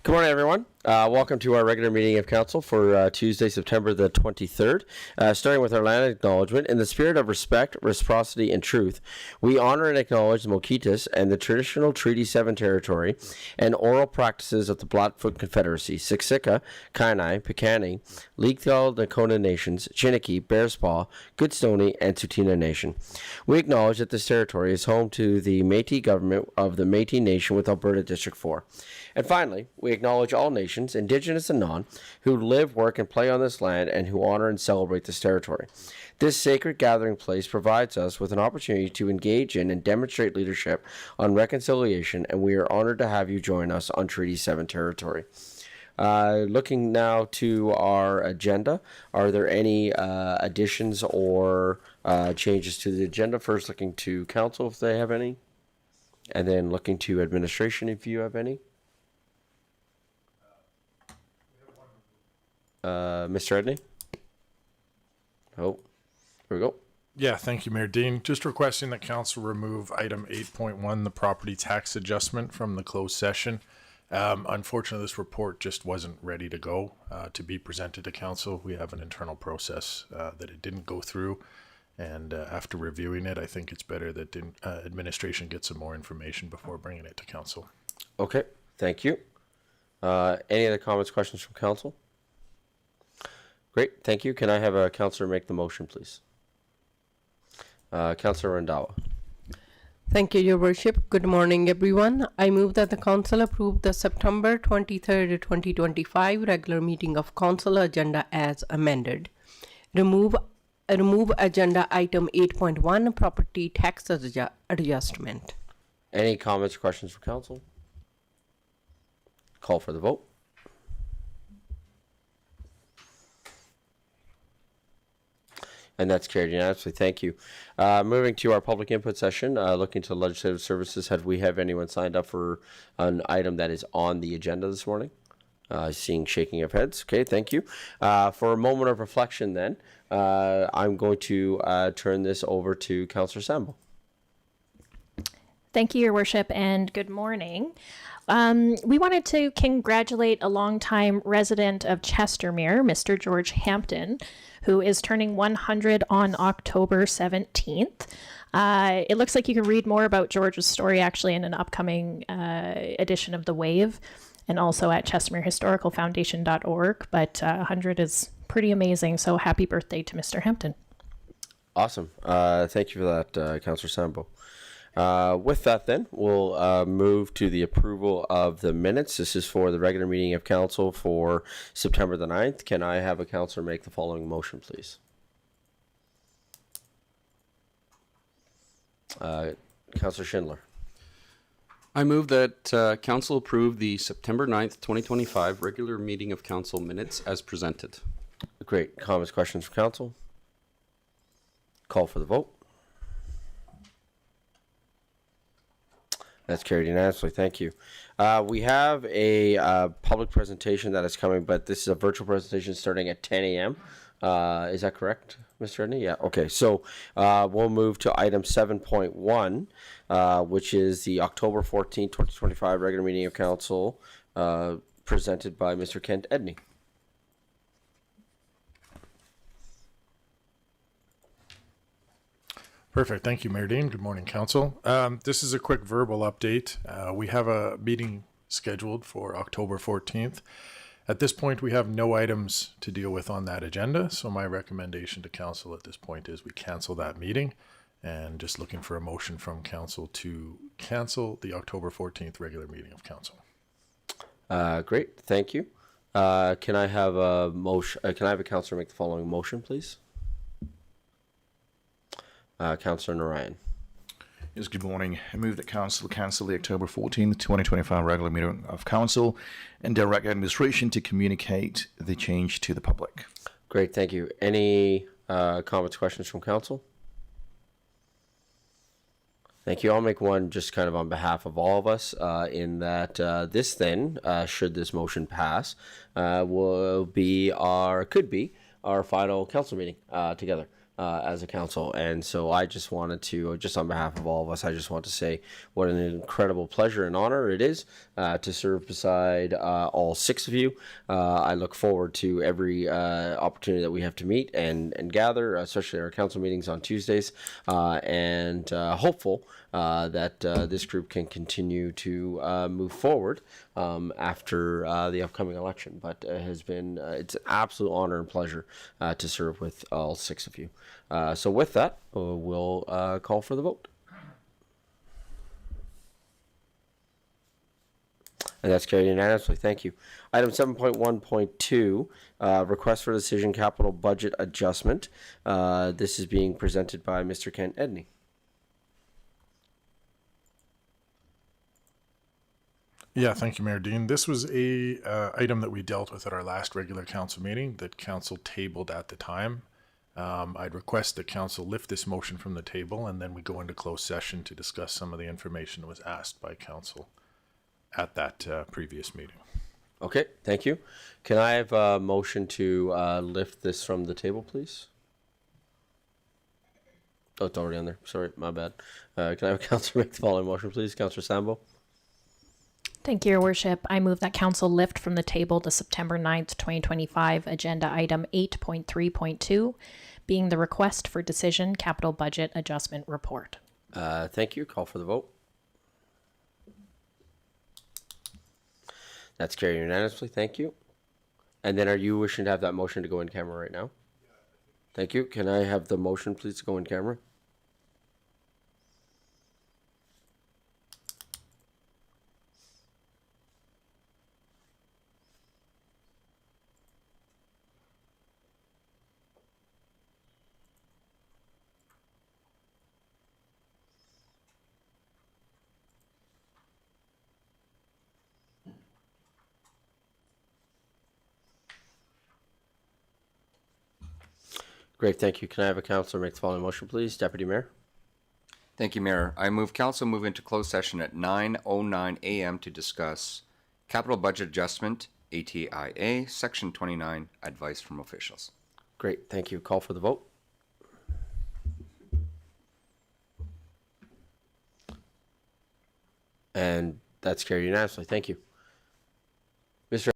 Good morning, everyone. Welcome to our regular meeting of council for Tuesday, September the 23rd. Starting with our land acknowledgement, in the spirit of respect, reciprocity, and truth, we honor and acknowledge the Mokitas and the traditional Treaty 7 territory and oral practices of the Blackfoot Confederacy, Siksika, Kainai, Piikani, Leaguetal Nakota Nations, Chiniki, Bearspaw, Goodstoney, and Tsuut'ina Nation. We acknowledge that this territory is home to the Métis government of the Métis Nation with Alberta District 4. And finally, we acknowledge all nations, Indigenous and non, who live, work, and play on this land and who honor and celebrate this territory. This sacred gathering place provides us with an opportunity to engage in and demonstrate leadership on reconciliation, and we are honored to have you join us on Treaty 7 territory. Looking now to our agenda, are there any additions or changes to the agenda? First, looking to council if they have any, and then looking to administration if you have any. Mr. Edney? Oh, here we go. Yeah, thank you, Mayor Dean. Just requesting that council remove item 8.1, the property tax adjustment, from the closed session. Unfortunately, this report just wasn't ready to go to be presented to council. We have an internal process that it didn't go through. And after reviewing it, I think it's better that administration gets some more information before bringing it to council. Okay, thank you. Any other comments, questions from council? Great, thank you. Can I have a councillor make the motion, please? Councillor Randawa. Thank you, Your Worship. Good morning, everyone. I move that the council approve the September 23rd, 2025 regular meeting of council agenda as amended. Remove agenda item 8.1, property tax adjustment. Any comments or questions from council? Call for the vote. And that's carried unanimously. Thank you. Moving to our public input session, looking to legislative services, have we have anyone signed up for an item that is on the agenda this morning? Seeing shaking of heads. Okay, thank you. For a moment of reflection then, I'm going to turn this over to Councillor Sambo. Thank you, Your Worship, and good morning. We wanted to congratulate a longtime resident of Chestermere, Mr. George Hampton, who is turning 100 on October 17th. It looks like you can read more about George's story actually in an upcoming edition of The Wave and also at chestermerehistoricalfoundation.org, but 100 is pretty amazing, so happy birthday to Mr. Hampton. Awesome. Thank you for that, Councillor Sambo. With that then, we'll move to the approval of the minutes. This is for the regular meeting of council for September the 9th. Can I have a councillor make the following motion, please? Councillor Schindler. I move that council approve the September 9th, 2025 regular meeting of council minutes as presented. Great. Comments, questions from council? Call for the vote. That's carried unanimously. Thank you. We have a public presentation that is coming, but this is a virtual presentation starting at 10 a.m. Is that correct, Mr. Edney? Yeah. Okay. So we'll move to item 7.1, which is the October 14, 2025 regular meeting of council presented by Mr. Kent Edney. Perfect. Thank you, Mayor Dean. Good morning, council. This is a quick verbal update. We have a meeting scheduled for October 14th. At this point, we have no items to deal with on that agenda, so my recommendation to council at this point is we cancel that meeting, and just looking for a motion from council to cancel the October 14th regular meeting of council. Great. Thank you. Can I have a motion? Can I have a councillor make the following motion, please? Councillor Narayan. Yes, good morning. I move that council cancel the October 14th, 2025 regular meeting of council and direct administration to communicate the change to the public. Great, thank you. Any comments, questions from council? Thank you. I'll make one just kind of on behalf of all of us in that this then, should this motion pass, will be could be our final council meeting together. as a council. And so I just wanted to, just on behalf of all of us, I just want to say what an incredible pleasure and honor it is to serve beside all 6 of you. I look forward to every opportunity that we have to meet and gather, especially our council meetings on Tuesdays, and hopeful that this group can continue to move forward after the upcoming election. But it has been, it's an absolute honor and pleasure to serve with all 6 of you. So with that, we'll call for the vote. And that's carried unanimously. Thank you. Item 7.1.2, request for decision capital budget adjustment. This is being presented by Mr. Kent Edney. Yeah, thank you, Mayor Dean. This was a item that we dealt with at our last regular council meeting that council tabled at the time. I'd request that council lift this motion from the table, and then we go into closed session to discuss some of the information that was asked by council at that previous meeting. Okay, thank you. Can I have a motion to lift this from the table, please? Oh, it's already on there. Sorry, my bad. Can I have Councillor make the following motion, please? Councillor Sambo? Thank you, Your Worship. I move that council lift from the table the September 9th, 2025 agenda item 8.3.2, being the request for decision capital budget adjustment report. Thank you. Call for the vote. That's carried unanimously. Thank you. And then are you wishing to have that motion to go in camera right now? Thank you. Can I have the motion, please, to go in camera? Great, thank you. Can I have a councillor make the following motion, please? Deputy Mayor? Thank you, Mayor. I move council move into closed session at 9:09 a.m. to discuss capital budget adjustment, ATIA, Section 29, advice from officials. Great, thank you. Call for the vote. And that's carried unanimously. Thank you. Mr.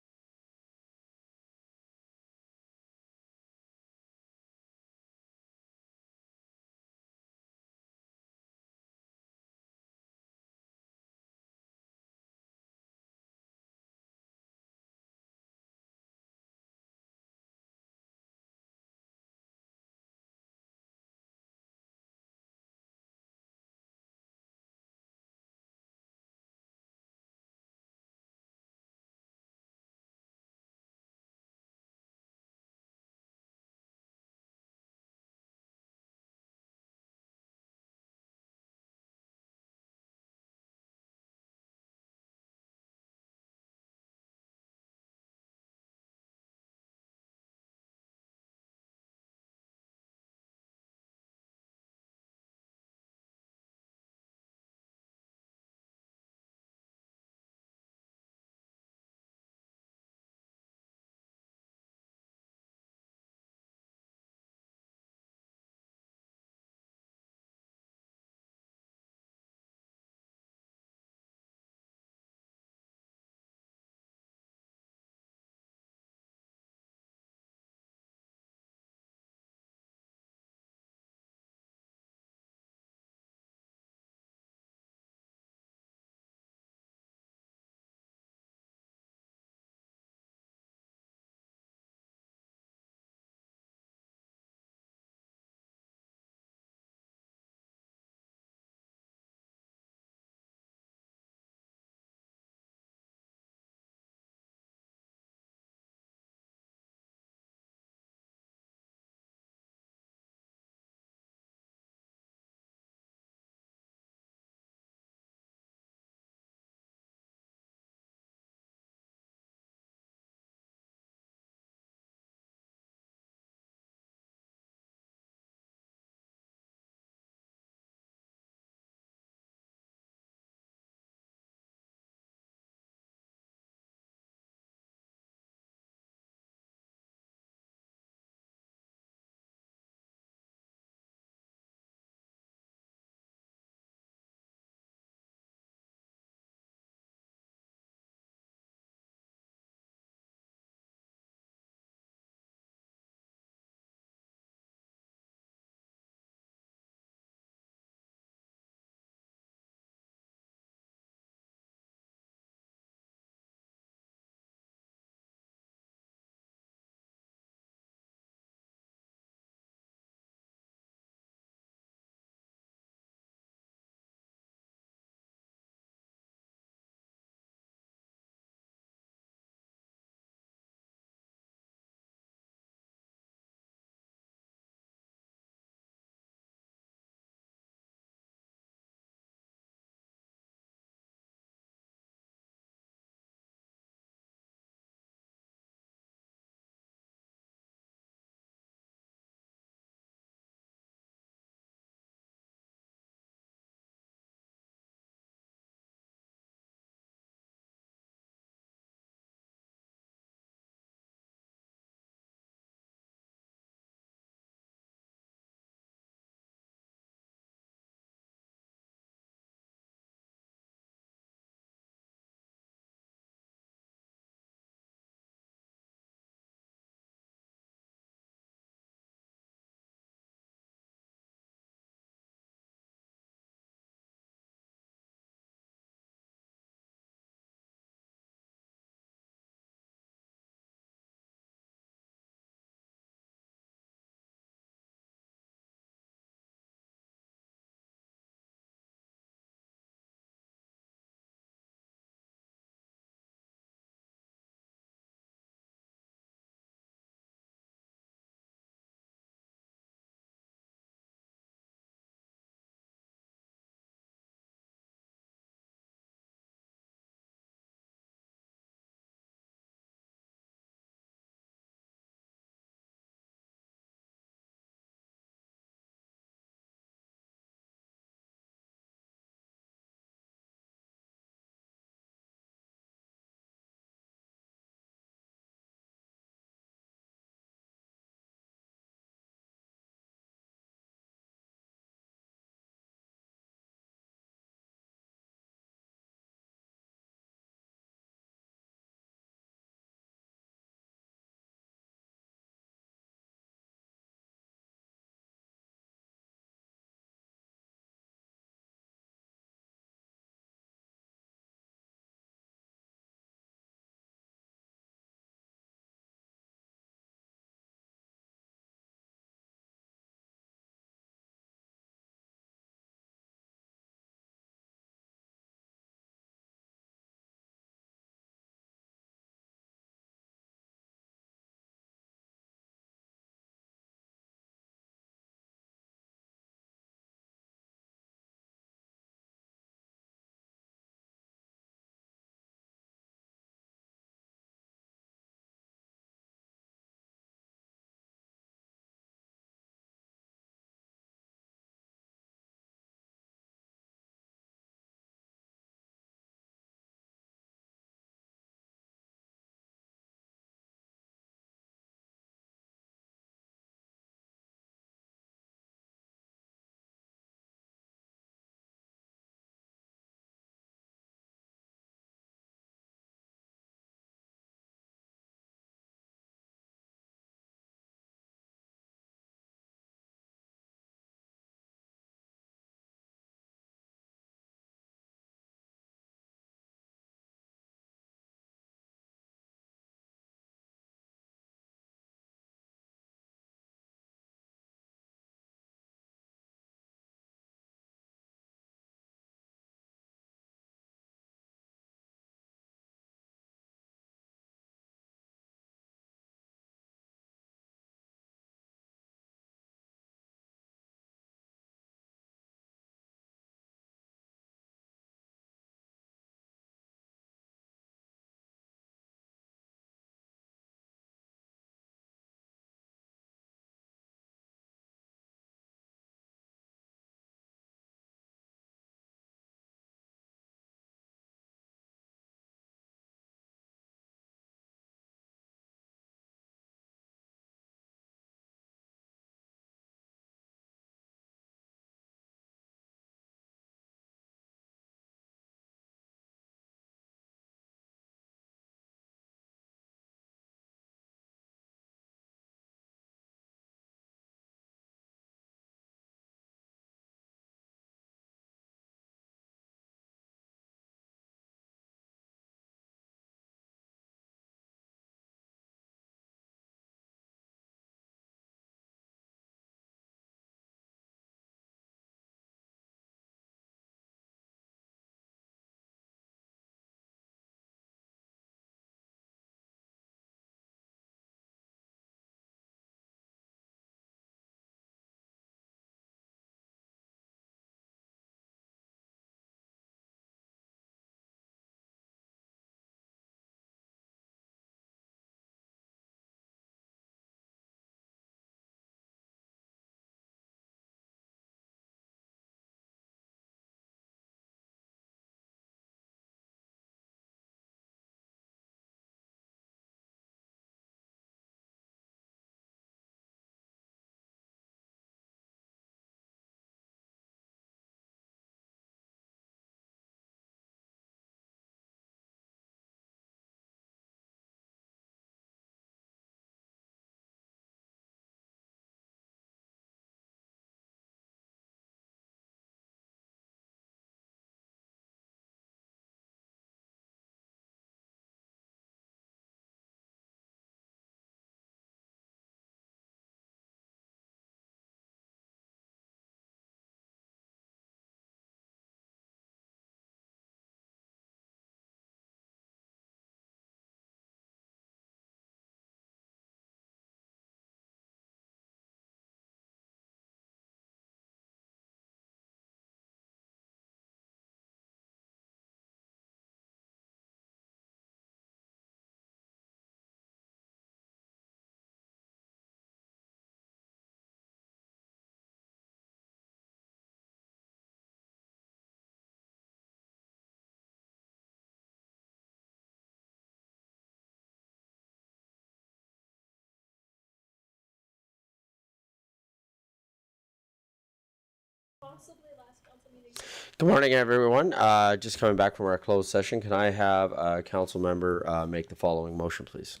Good morning, everyone. Just coming back from our closed session, can I have a council member make the following motion, please?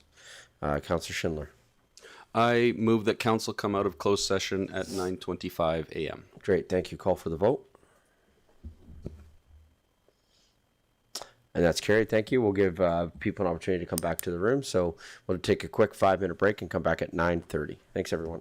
Councillor Schindler. I move that council come out of closed session at 9:25 a.m. Great, thank you. Call for the vote. And that's carried. Thank you. We'll give people an opportunity to come back to the room. So we'll take a quick 5-minute break and come back at 9:30. Thanks, everyone.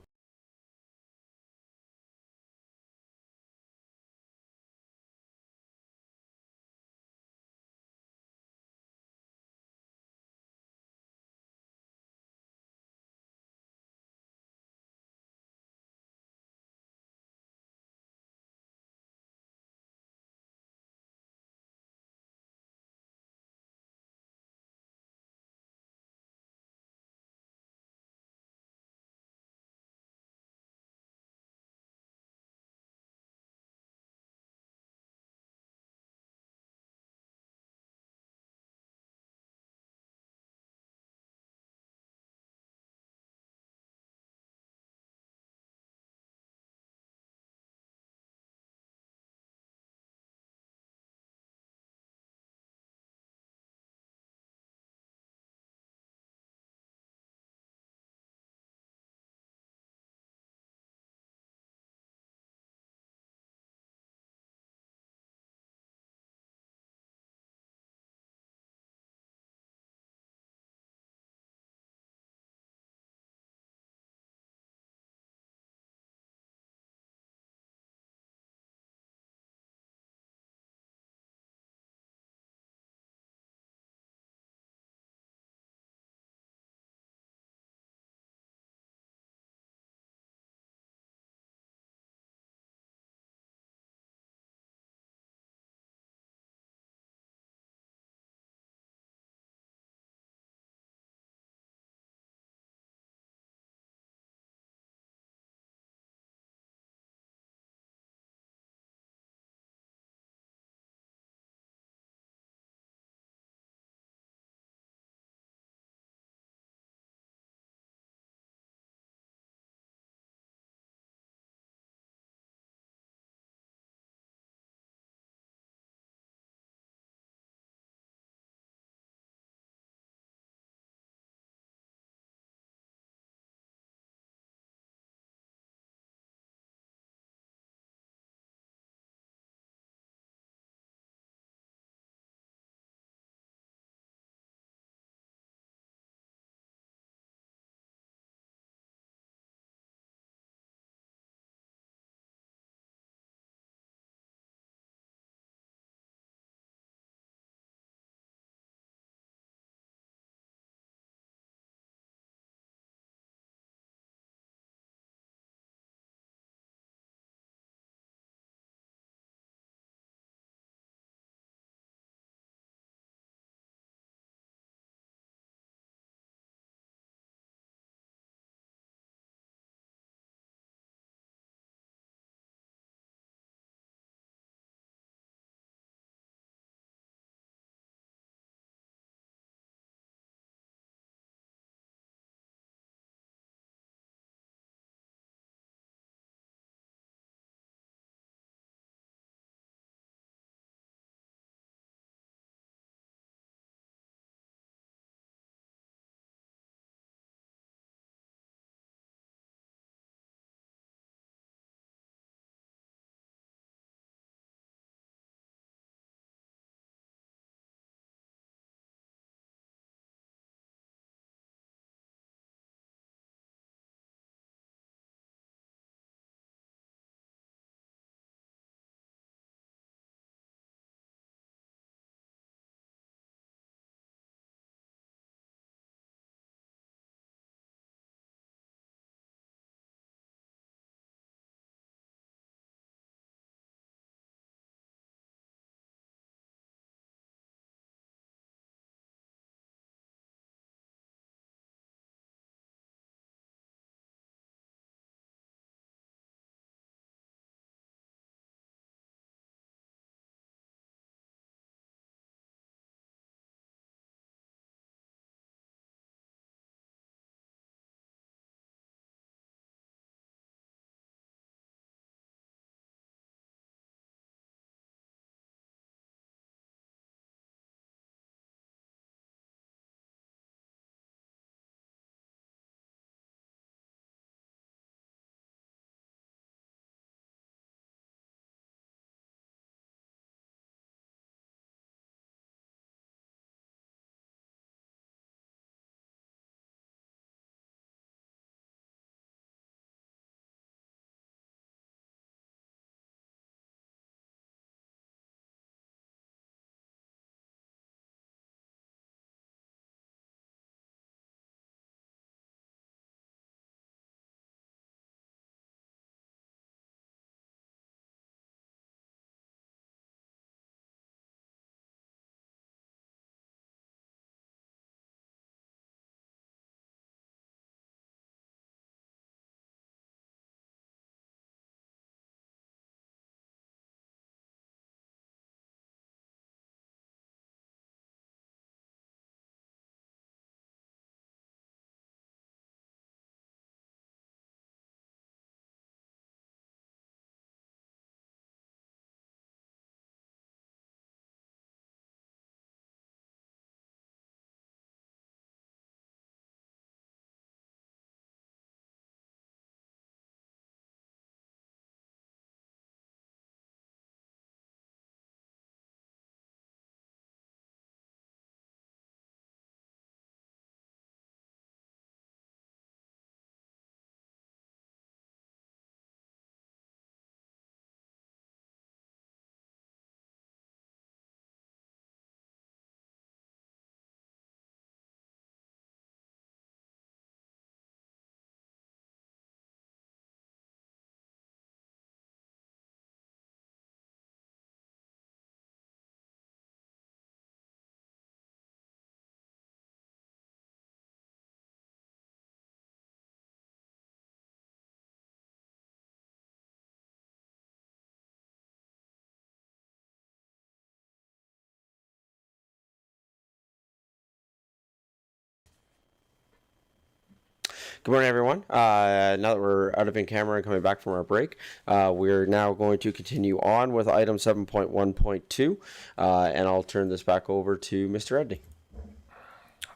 Good morning, everyone. Now that we're out of in camera and coming back from our break, we're now going to continue on with item 7.1.2, and I'll turn this back over to Mr. Edney.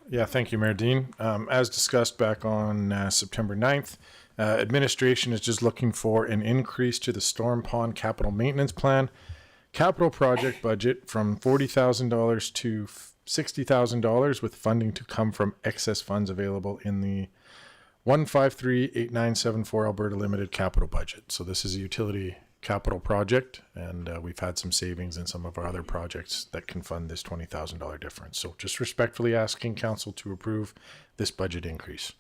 Yeah, thank you, Mayor Dean. As discussed back on September 9th, administration is just looking for an increase to the Storm Pond Capital Maintenance Plan capital project budget from $40,000 to $60,000, with funding to come from excess funds available in the 1538974 Alberta Limited capital budget. So this is a utility capital project, and we've had some savings in some of our other projects that can fund this $20,000 difference. So just respectfully asking council to approve this budget increase.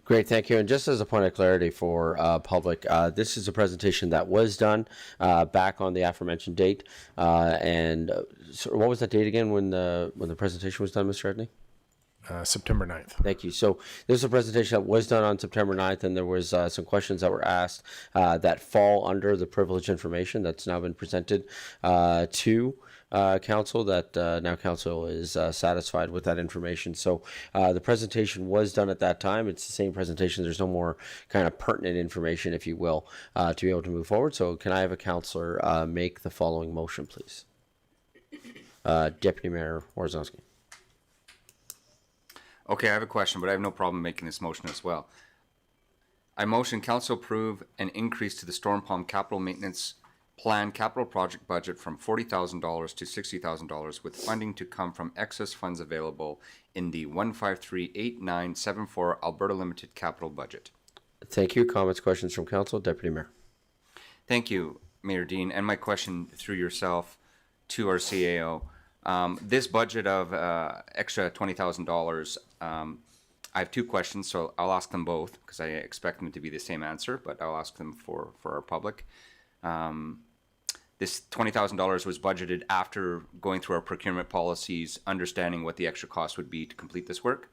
Great, thank you. And just as a point of clarity for public, this is a presentation that was done back on the aforementioned date. So what was that date again when the presentation was done, Mr. Edney? September 9th. Thank you. So this is a presentation that was done on September 9th, and there was some questions that were asked that fall under the privileged information that's now been presented to council, that now council is satisfied with that information. So the presentation was done at that time. It's the same presentation. There's no more kind of pertinent information, if you will, to be able to move forward. So can I have a councillor make the following motion, please? Deputy Mayor Warzowski. Okay, I have a question, but I have no problem making this motion as well. I motion council approve an increase to the Storm Pond Capital Maintenance Plan capital project budget from $40,000 to $60,000, with funding to come from excess funds available in the 1538974 Alberta Limited capital budget. Thank you. Comments, questions from council? Deputy Mayor. Thank you, Mayor Dean. And my question through yourself to our CAO. This budget of extra $20,000, I have two questions, so I'll ask them both because I expect them to be the same answer, but I'll ask them for our public. This $20,000 was budgeted after going through our procurement policies, understanding what the extra cost would be to complete this work.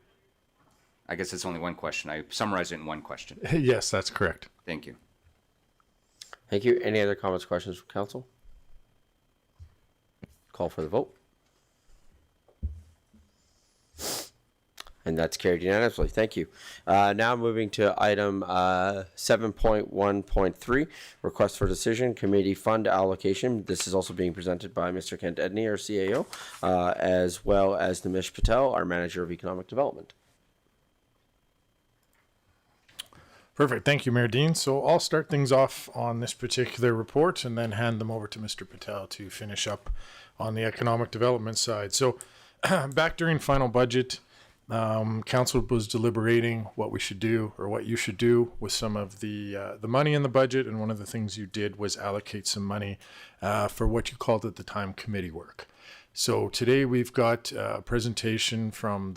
I guess it's only one question. I summarized it in one question. Yes, that's correct. Thank you. Thank you. Any other comments, questions from council? Call for the vote. And that's carried unanimously. Thank you. Now moving to item 7.1.3, request for decision, committee fund allocation. This is also being presented by Mr. Kent Edney, our CAO, as well as Nimish Patel, our Manager of Economic Development. Perfect. Thank you, Mayor Dean. So I'll start things off on this particular report and then hand them over to Mr. Patel to finish up on the economic development side. So back during final budget, council was deliberating what we should do, or what you should do with some of the money in the budget, and one of the things you did was allocate some money for what you called at the time committee work. So today we've got a presentation from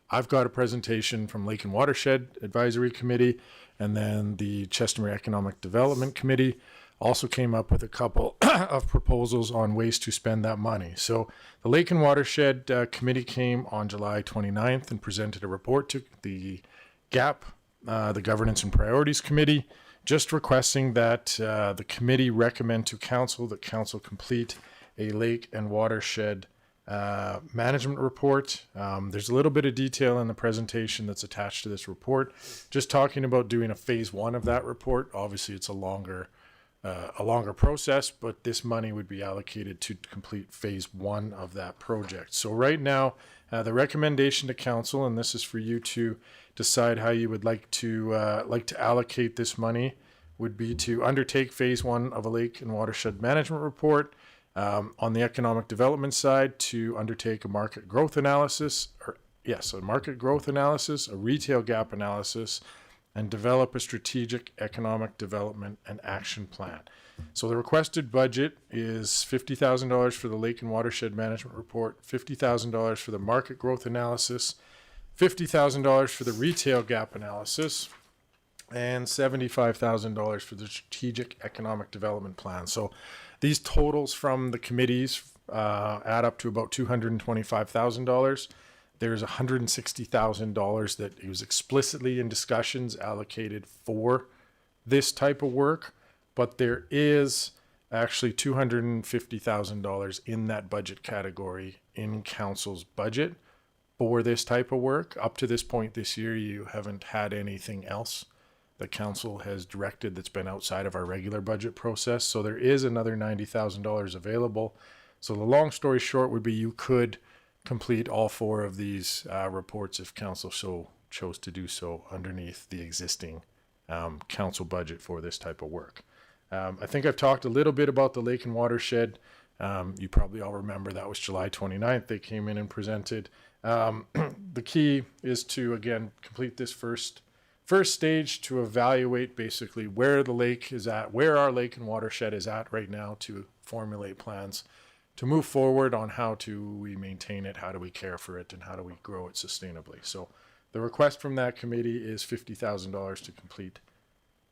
I've got a presentation from Lake and Watershed Advisory Committee, and then the Chestermere Economic Development Committee also came up with a couple of proposals on ways to spend that money. So the Lake and Watershed Committee came on July 29th and presented a report to the GAP, the Governance and Priorities Committee, just requesting that the committee recommend to council that council complete a Lake and Watershed management report. There's a little bit of detail in the presentation that's attached to this report, just talking about doing a phase one of that report. Obviously it's a longer process, but this money would be allocated to complete phase one of that project. So right now, the recommendation to council, and this is for you to decide how you would like to allocate this money, would be to undertake phase one of a Lake and Watershed management report. On the economic development side, to undertake a market growth analysis, a retail gap analysis, and develop a strategic economic development and action plan. So the requested budget is $50,000 for the Lake and Watershed Management Report, $50,000 for the market growth analysis, $50,000 for the retail gap analysis, and $75,000 for the strategic economic development plan. So these totals from the committees add up to about $225,000. There's $160,000 that was explicitly in discussions allocated for this type of work, but there is actually $250,000 in that budget category in council's budget for this type of work. Up to this point this year, you haven't had anything else that council has directed that's been outside of our regular budget process. So there is another $90,000 available. So the long story short would be you could complete all 4 of these reports if council so chose to do so underneath the existing council budget for this type of work. I think I've talked a little bit about the lake and watershed. You probably all remember that was July 29th. They came in and presented. The key is to, again, complete this first stage to evaluate basically where the lake is at, where our lake and watershed is at right now, to formulate plans to move forward on how do we maintain it, how do we care for it, and how do we grow it sustainably. So the request from that committee is $50,000 to complete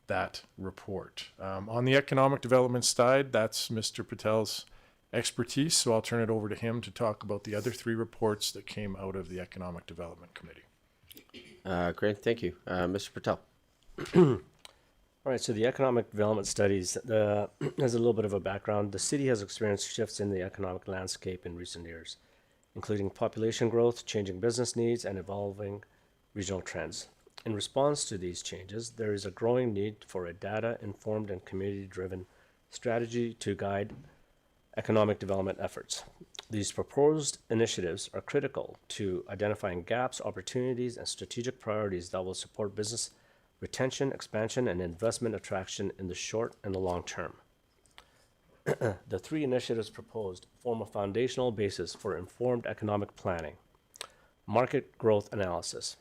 that report. On the economic development side, that's Mr. Patel's expertise, so I'll turn it over to him to talk about the other 3 reports that came out of the Economic Development Committee. Great, thank you. Mr. Patel. All right, so the economic development studies, has a little bit of a background. The city has experienced shifts in the economic landscape in recent years, including population growth, changing business needs, and evolving regional trends. In response to these changes, there is a growing need for a data-informed and community-driven strategy to guide economic development efforts. These proposed initiatives are critical to identifying gaps, opportunities, and strategic priorities that will support business retention, expansion, and investment attraction in the short and the long term. The 3 initiatives proposed form a foundational basis for informed economic planning. Market growth analysis.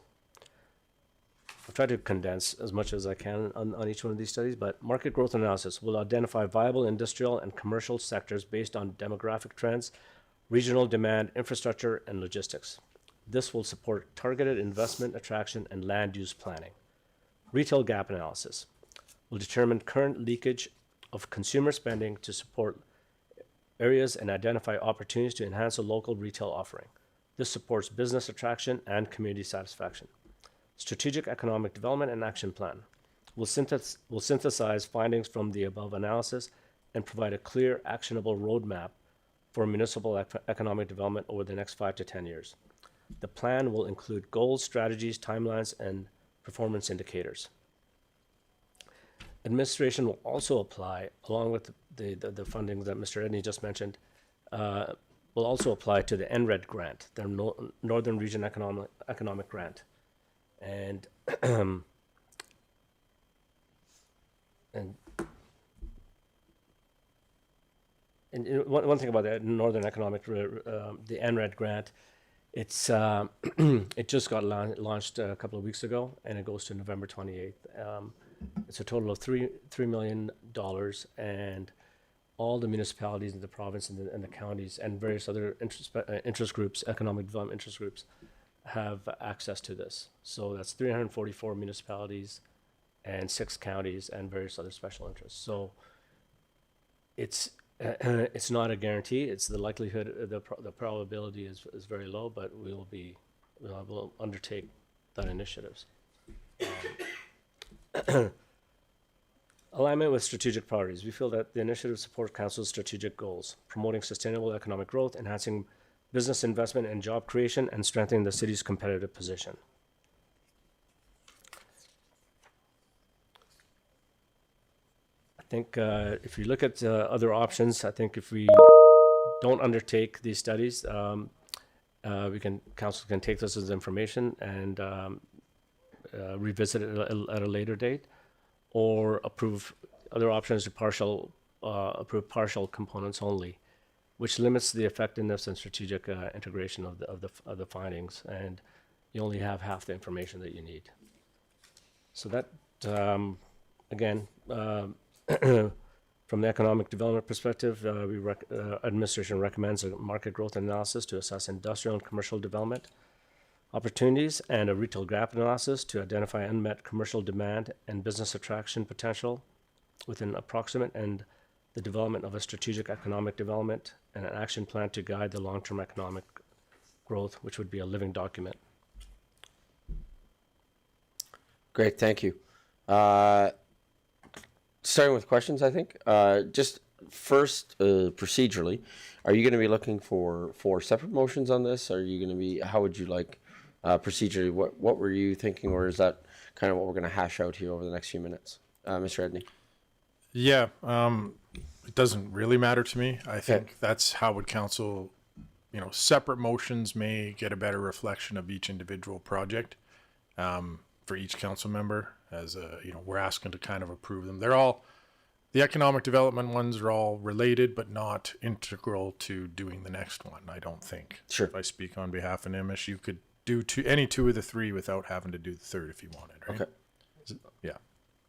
I'll try to condense as much as I can on each one of these studies, but market growth analysis will identify viable industrial and commercial sectors based on demographic trends, regional demand, infrastructure, and logistics. This will support targeted investment attraction and land use planning. Retail gap analysis will determine current leakage of consumer spending to support areas and identify opportunities to enhance a local retail offering. This supports business attraction and community satisfaction. Strategic economic development and action plan will synthesize findings from the above analysis and provide a clear, actionable roadmap for municipal economic development over the next 5 to 10 years. The plan will include goals, strategies, timelines, and performance indicators. Administration will also apply, along with the funding that Mr. Edney just mentioned, will also apply to the NRED grant, the Northern Region Economic Grant. And one thing about the Northern Economic, the NRED grant, it's it just got launched a couple of weeks ago, and it goes to November 28th. It's a total of $3 million, and all the municipalities in the province and the counties and various other interest groups, economic development interest groups, have access to this. So that's 344 municipalities and 6 counties and various other special interests. So it's not a guarantee. It's the likelihood, the probability is very low, but we'll undertake that initiatives. Alignment with strategic priorities. We feel that the initiative supports Council's strategic goals, promoting sustainable economic growth, enhancing business investment and job creation, and strengthening the city's competitive position. I think if you look at other options, I think if we don't undertake these studies, Council can take this as information and revisit it at a later date, or approve other options to approve partial components only, which limits the effectiveness and strategic integration of the findings, and you only have half the information that you need. So that again, from the economic development perspective, administration recommends a market growth analysis to assess industrial and commercial development opportunities, and a retail gap analysis to identify unmet commercial demand and business attraction potential within approximate, and the development of a strategic economic development and an action plan to guide the long-term economic growth, which would be a living document. Great, thank you. Starting with questions, I think. Just first, procedurally, are you going to be looking for separate motions on this? Are you going to be, how would you like, procedurally, what were you thinking, or is that kind of what we're going to hash out here over the next few minutes? Mr. Edney? Yeah, it doesn't really matter to me. I think that's how would council, separate motions may get a better reflection of each individual project for each council member, as we're asking to kind of approve them. They're all, the economic development ones are all related, but not integral to doing the next one, I don't think. Sure. If I speak on behalf of Nimish, you could do any two of the three without having to do the third if you wanted, right? Okay. Yeah.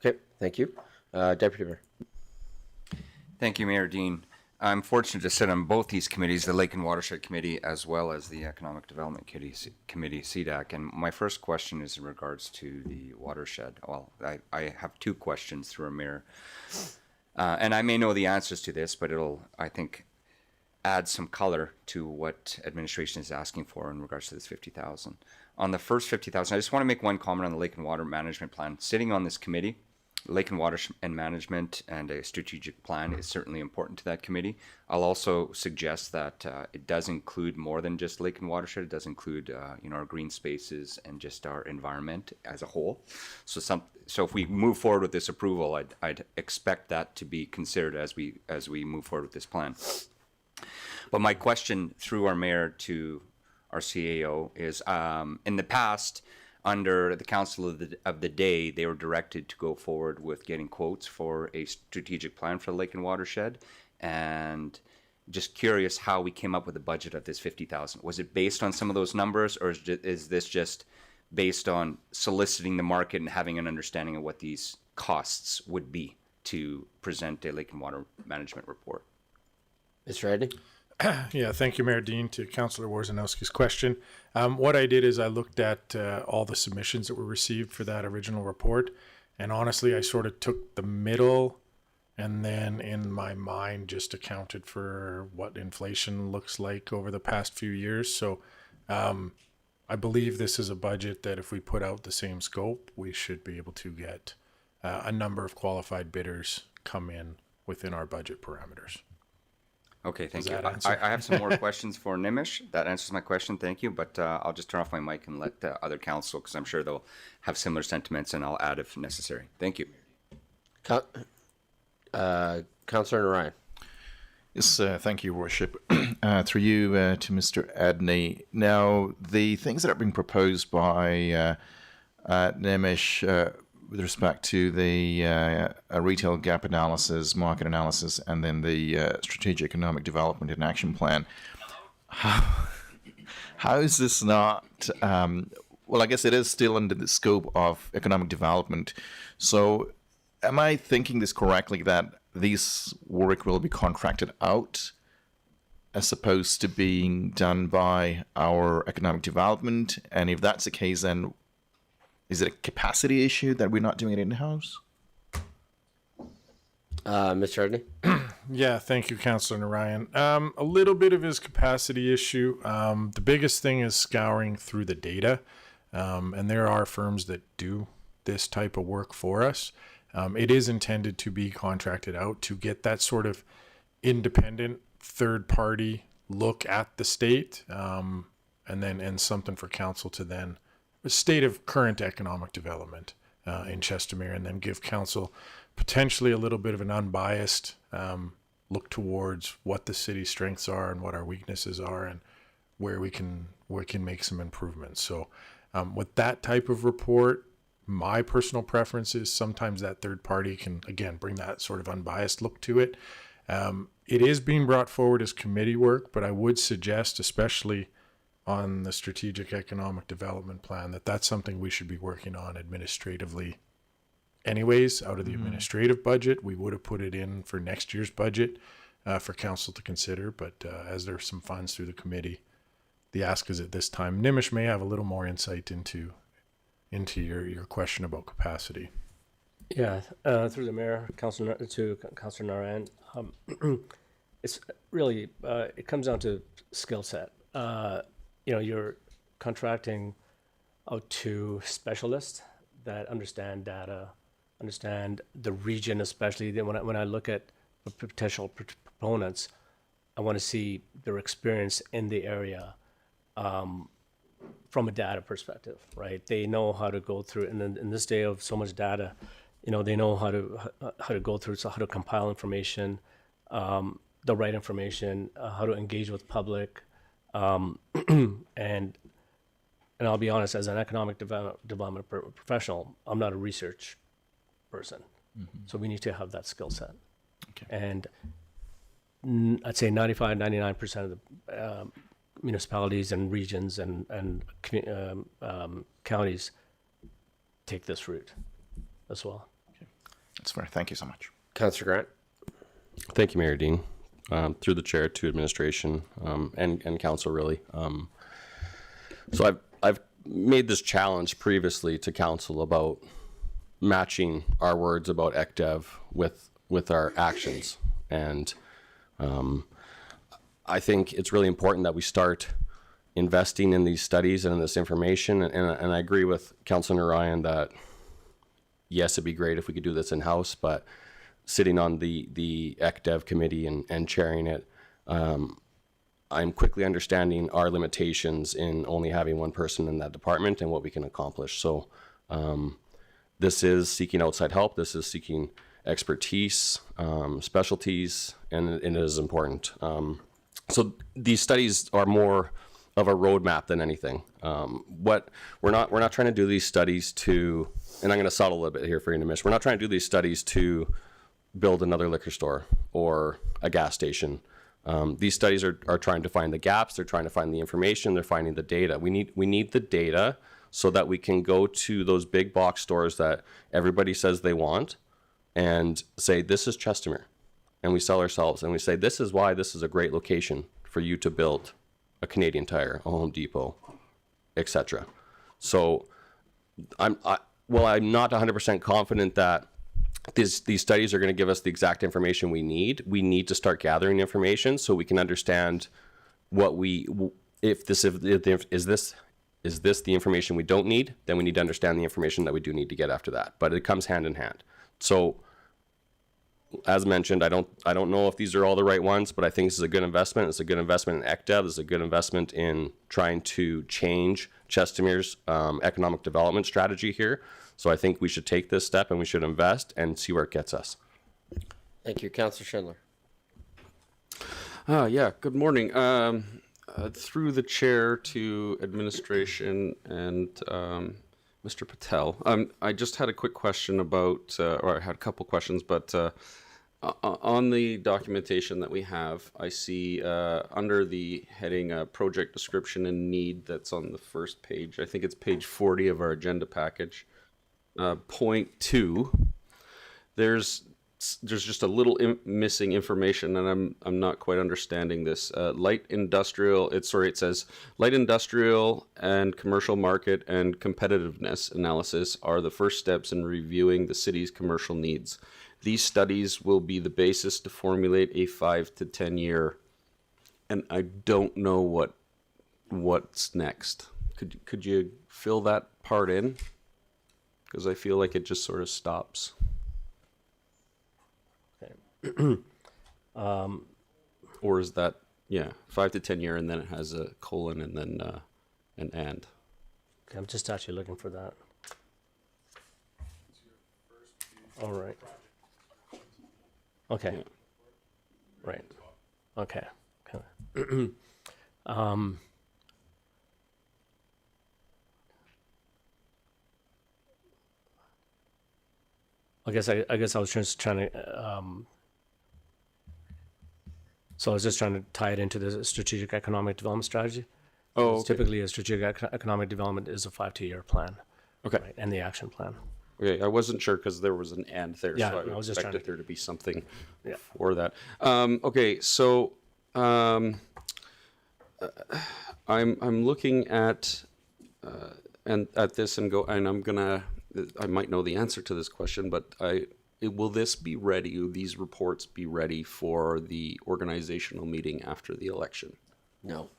Okay, thank you. Deputy Mayor. Thank you, Mayor Dean. I'm fortunate to sit on both these committees, the Lake and Watershed Committee as well as the Economic Development Committee, CDAC. And my first question is in regards to the watershed. Well, I have two questions through our mayor. And I may know the answers to this, but it'll, I think, add some color to what administration is asking for in regards to this 50,000. On the first 50,000, I just want to make one comment on the Lake and Water Management Plan. Sitting on this committee, Lake and Water and Management and a strategic plan is certainly important to that committee. I'll also suggest that it does include more than just Lake and Watershed. It does include, our green spaces and just our environment as a whole. So if we move forward with this approval, I'd expect that to be considered as we move forward with this plan. But my question through our mayor to our CAO is, in the past, under the council of the day, they were directed to go forward with getting quotes for a strategic plan for the Lake and Watershed. And just curious how we came up with a budget of this 50,000. Was it based on some of those numbers, or is this just based on soliciting the market and having an understanding of what these costs would be to present a Lake and Water Management report? Mr. Edney? Yeah, thank you, Mayor Dean. To Councillor Warzanowski's question, what I did is I looked at all the submissions that were received for that original report, and honestly, I sort of took the middle, and then in my mind just accounted for what inflation looks like over the past few years. So I believe this is a budget that if we put out the same scope, we should be able to get a number of qualified bidders come in within our budget parameters. Okay, thank you. that answer? I have some more questions for Nimish. That answers my question. Thank you. But I'll just turn off my mic and let the other council, because I'm sure they'll have similar sentiments, and I'll add if necessary. Thank you. Councillor Ryan. Yes, thank you, Worship. Through you to Mr. Edney. Now, the things that are being proposed by Nimish with respect to the retail gap analysis, market analysis, and then the strategic economic development and action plan, how is this not, well, I guess it is still under the scope of economic development. So am I thinking this correctly, that this work will be contracted out as opposed to being done by our economic development? And if that's the case, then is it a capacity issue that we're not doing it in-house? Mr. Edney? Yeah, thank you, Councillor Narayan. A little bit of his capacity issue. The biggest thing is scouring through the data, and there are firms that do this type of work for us. It is intended to be contracted out to get that sort of independent third-party look at the state, and something for council to then a state of current economic development in Chestermere, and then give council potentially a little bit of an unbiased look towards what the city's strengths are and what our weaknesses are, and where we can make some improvements. So with that type of report, my personal preference is sometimes that third party can, again, bring that sort of unbiased look to it. It is being brought forward as committee work, but I would suggest, especially on the strategic economic development plan, that that's something we should be working on administratively anyways, out of the administrative budget. We would have put it in for next year's budget for council to consider, but as there's some funds through the committee, the ask is at this time. Nimish may have a little more insight into your question about capacity. Yeah, through the mayor, Councillor Narayan, it's really it comes down to skill set. You're contracting out to specialists that understand data, understand the region, especially when I look at potential proponents, I want to see their experience in the area from a data perspective, right? They know how to go through, and in this day of so much data, they know how to go through, so how to compile information, the right information, how to engage with public, and I'll be honest, as an economic development professional, I'm not a research person, so we need to have that skill set. Okay. And I'd say 95, 99% of the municipalities and regions and counties take this route as well. That's fair. Thank you so much. Councillor Grant. Thank you, Mayor Dean. Through the chair to administration and council, really. So I've made this challenge previously to council about matching our words about ECDEV with our actions, and I think it's really important that we start investing in these studies and in this information. And I agree with Councilor Ryan that yes, it'd be great if we could do this in house, but sitting on the ECDEV committee and chairing it, I'm quickly understanding our limitations in only having one person in that department and what we can accomplish. So this is seeking outside help. This is seeking expertise, specialties, and it is important. So these studies are more of a roadmap than anything. What we're not trying to do these studies to, and I'm going to subtle a little bit here for you in a minute. We're not trying to do these studies to build another liquor store or a gas station. These studies are trying to find the gaps. They're trying to find the information. They're finding the data. We need the data so that we can go to those big box stores that everybody says they want and say, this is Chestermere. And we sell ourselves and we say, this is why this is a great location for you to build a Canadian Tire, a Home Depot, etc. So I'm not 100% confident that these studies are going to give us the exact information we need. We need to start gathering information so we can understand what is this the information we don't need, then we need to understand the information that we do need to get after that. But it comes hand in hand. So as mentioned, I don't know if these are all the right ones, but I think this is a good investment. It's a good investment in ECDEV. It's a good investment in trying to change Chestermere's economic development strategy here. So I think we should take this step and we should invest and see where it gets us. Thank you. Councillor Schindler. Yeah, good morning. Through the chair to administration and Mr. Patel, I just had a quick question about, or I had a couple questions, but on the documentation that we have, I see under the heading project description and need that's on the first page, I think it's page 40 of our agenda package, point 2, there's just a little missing information, and I'm not quite understanding this. Light industrial. It says light industrial and commercial market and competitiveness analysis are the first steps in reviewing the city's commercial needs. These studies will be the basis to formulate a 5 to 10 year. And I don't know what's next. Could you fill that part in? Because I feel like it just sort of stops. Or is that 5 to 10 year and then it has a colon and then an and. Okay, I'm just actually looking for that. All right. Okay. Yeah. Right. Okay. I guess I was just trying to. So I was just trying to tie it into the strategic economic development strategy. Oh, okay. Typically, a strategic economic development is a 5 to year plan. Okay. Right, and the action plan. Okay, I wasn't sure because there was an and there, Yeah, so I was just expected there to be something Yeah. for that. Okay, so I'm looking at this and I might know the answer to this question, but will this be ready? Will these reports be ready for the organizational meeting after the election? No.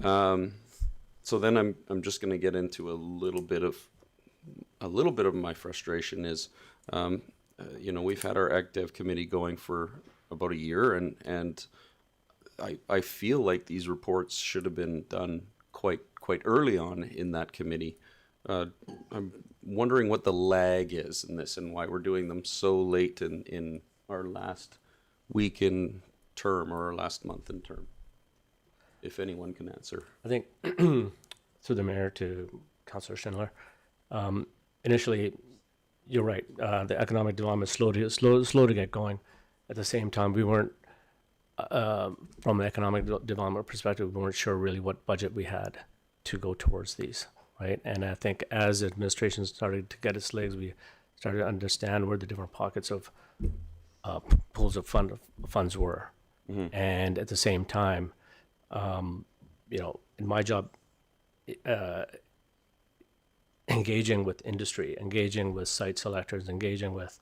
So then I'm just going to get into a little bit of my frustration is we've had our Ag Dev committee going for about a year, and I feel like these reports should have been done quite early on in that committee. I'm wondering what the lag is in this and why we're doing them so late in our last week in term or our last month in term. If anyone can answer. I think through the mayor to Councillor Schindler, initially, you're right. The economic development slow to get going. At the same time, we weren't from an economic development perspective, we weren't sure really what budget we had to go towards these, right? And I think as the administration started to get its legs, we started to understand where the different pockets of pools of funds were. Mm-hmm. And at the same time, in my job, engaging with industry, engaging with site selectors, engaging with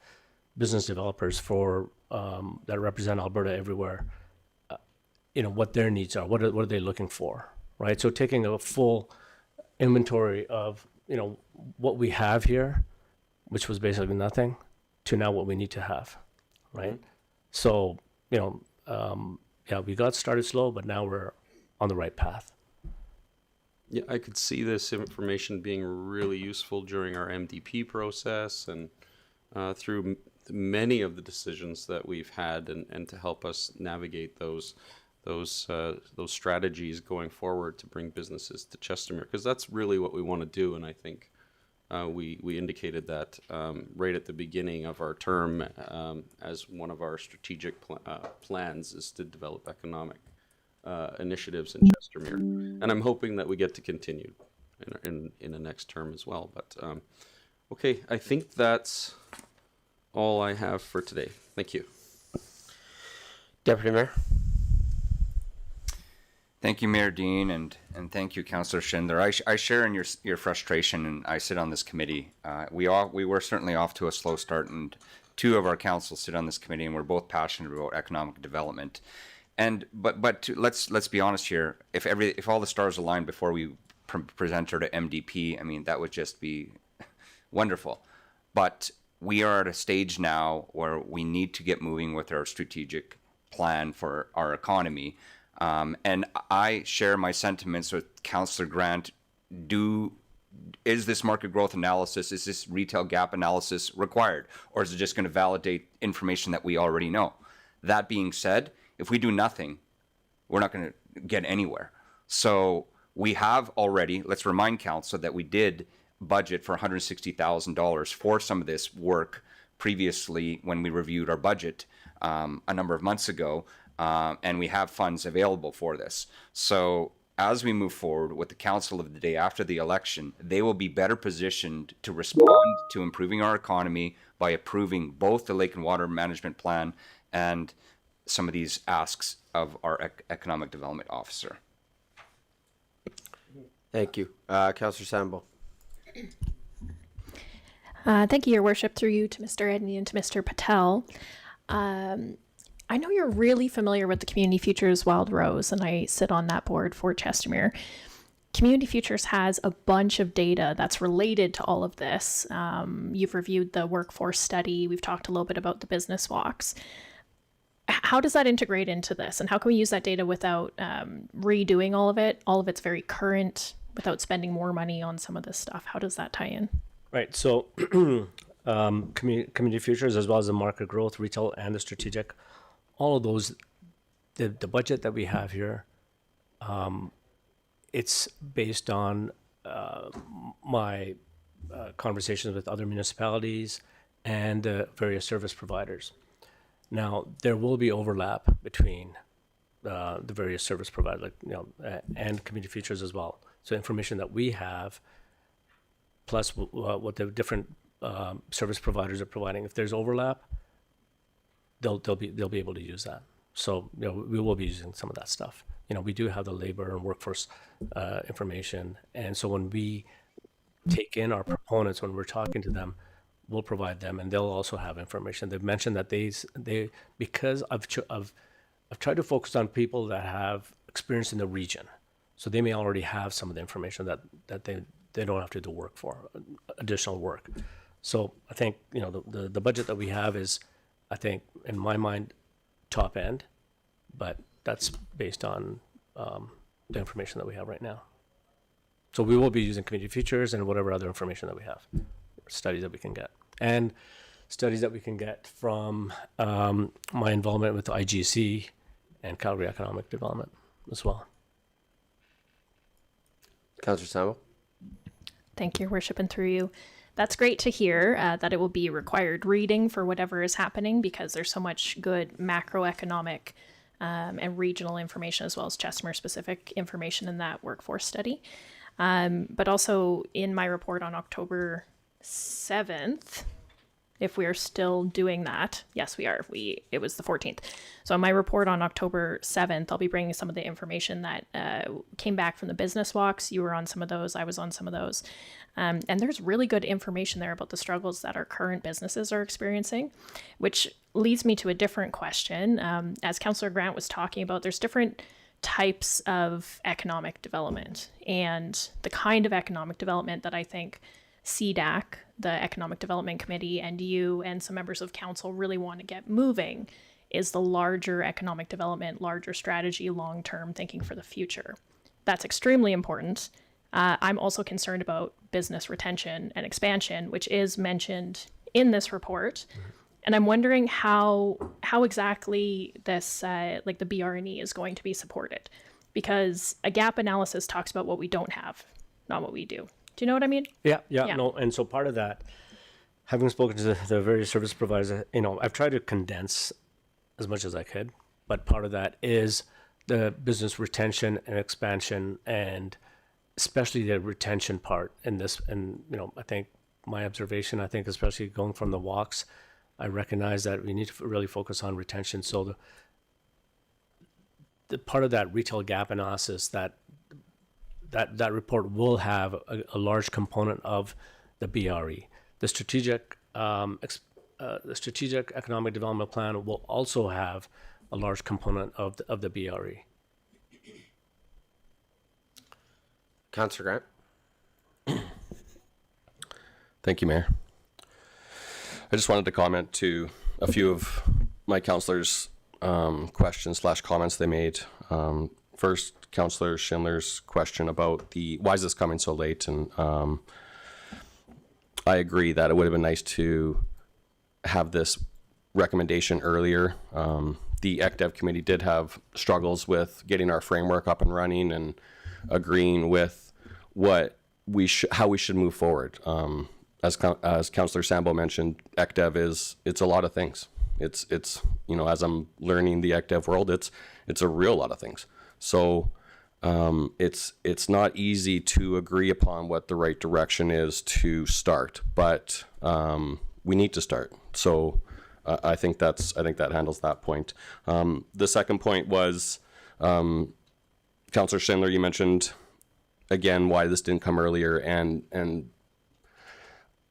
business developers for that represent Alberta everywhere, what their needs are, what are they looking for, right? So taking a full inventory of what we have here, which was basically nothing, to now what we need to have, right? Mm-hmm. So we got started slow, but now we're on the right path. Yeah, I could see this information being really useful during our MDP process and through many of the decisions that we've had, and to help us navigate those strategies going forward to bring businesses to Chestermere, because that's really what we want to do. And I think we indicated that right at the beginning of our term as one of our strategic plans is to develop economic initiatives in Chestermere, and I'm hoping that we get to continue in the next term as well. But okay, I think that's all I have for today. Thank you. Deputy Mayor. Thank you, Mayor Dean, and thank you, Councillor Schindler. I share in your frustration, and I sit on this committee. We were certainly off to a slow start, and two of our councils sit on this committee, and we're both passionate about economic development. Let's be honest here. If all the stars aligned before we present her to MDP, I mean, that would just be wonderful. But we are at a stage now where we need to get moving with our strategic plan for our economy. And I share my sentiments with Councillor Grant. Is this market growth analysis, is this retail gap analysis required? Or is it just going to validate information that we already know? That being said, if we do nothing, we're not going to get anywhere. So we have already, let's remind Council that we did budget for $160,000 for some of this work previously when we reviewed our budget a number of months ago, and we have funds available for this. So as we move forward with the Council of the day after the election, they will be better positioned to respond to improving our economy by approving both the Lake and Water Management Plan and some of these asks of our Economic Development Officer. Thank you. Councillor Sambo. Thank you, Your Worship, through you to Mr. Edney and to Mr. Patel. I know you're really familiar with the Community Futures Wild Rose, and I sit on that board for Chestermere. Community Futures has a bunch of data that's related to all of this. You've reviewed the workforce study. We've talked a little bit about the business walks. How does that integrate into this? And how can we use that data without redoing all of it? All of it's very current, without spending more money on some of this stuff. How does that tie in? Right. So community futures, as well as the market growth, retail, and the strategic, all of those, the budget that we have here, it's based on my conversations with other municipalities and various service providers. Now, there will be overlap between the various service providers, and community futures as well. So information that we have, plus what the different service providers are providing. If there's overlap, they'll be able to use that. So we will be using some of that stuff. We do have the labor and workforce information, and so when we take in our proponents, when we're talking to them, we'll provide them, and they'll also have information. They've mentioned that they because I've tried to focus on people that have experience in the region, so they may already have some of the information that they don't have to do additional work. So I think, the budget that we have is, I think, in my mind, top end, but that's based on the information that we have right now. So we will be using community features and whatever other information that we have, studies that we can get, and studies that we can get from my involvement with IGC and Calgary Economic Development as well. Councillor Sambo? Thank you, Your Worship, and through you. That's great to hear that it will be required reading for whatever is happening, because there's so much good macroeconomic and regional information, as well as Chestermere specific information in that workforce study. But also in my report on October 7th, if we are still doing that, yes, we are. It was the 14th. So in my report on October 7th, I'll be bringing some of the information that came back from the business walks. You were on some of those. I was on some of those. And there's really good information there about the struggles that our current businesses are experiencing, which leads me to a different question. As Councillor Grant was talking about, there's different types of economic development, and the kind of economic development that I think CDAC, the Economic Development Committee, and you and some members of council really want to get moving is the larger economic development, larger strategy, long-term thinking for the future. That's extremely important. I'm also concerned about business retention and expansion, which is mentioned in this report. And I'm wondering how exactly this, like the BRNE is going to be supported, because a gap analysis talks about what we don't have, not what we do. Do you know what I mean? Yeah. Yeah. No, and so part of that, having spoken to the various service providers, I've tried to condense as much as I could, but part of that is the business retention and expansion, and especially the retention part in this. And, I think my observation, especially going from the walks, I recognize that we need to really focus on retention. So the part of that retail gap analysis, that report will have a large component of the BRE. The strategic economic development plan will also have a large component of the BRE. Councillor Grant? Thank you, Mayor. I just wanted to comment to a few of my councillors' questions / comments they made. First, Councillor Schindler's question about why is this coming so late? And I agree that it would have been nice to have this recommendation earlier. The ECDEV committee did have struggles with getting our framework up and running and agreeing with how we should move forward. As Councillor Sambo mentioned, ECDEV it's a lot of things. It's as I'm learning the ECDEV world, it's a real lot of things. So it's not easy to agree upon what the right direction is to start, but we need to start. So I think that handles that point. The second point was, Councillor Schindler, you mentioned again why this didn't come earlier, and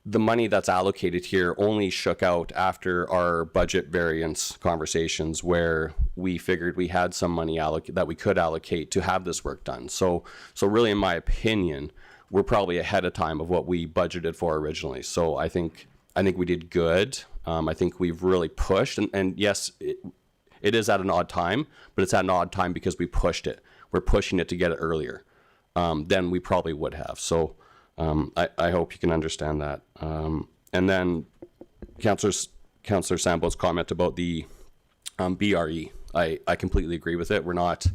the money that's allocated here only shook out after our budget variance conversations, where we figured we had some money that we could allocate to have this work done. So really, in my opinion, we're probably ahead of time of what we budgeted for originally. So I think we did good. I think we've really pushed, and yes, it is at an odd time, but it's at an odd time because we pushed it. We're pushing it to get it earlier than we probably would have. So I hope you can understand that. And then Councillor Sambo's comment about the BRE, I completely agree with it. We're not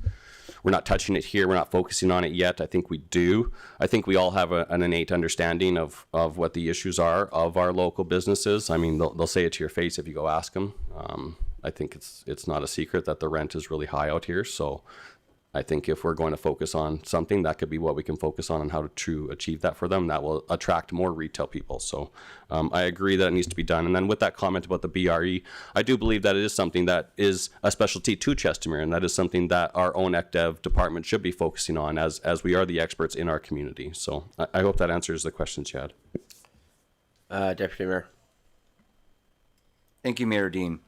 touching it here. We're not focusing on it yet. I think we do. I think we all have an innate understanding of what the issues are of our local businesses. I mean, they'll say it to your face if you go ask them. I think it's not a secret that the rent is really high out here. So I think if we're going to focus on something, that could be what we can focus on and how to achieve that for them. That will attract more retail people. So I agree that it needs to be done. And then with that comment about the BRE, I do believe that it is something that is a specialty to Chestermere, and that is something that our own ECDEV department should be focusing on as we are the experts in our community. So I hope that answers the questions you had. Deputy Mayor. Thank you, Mayor Dean.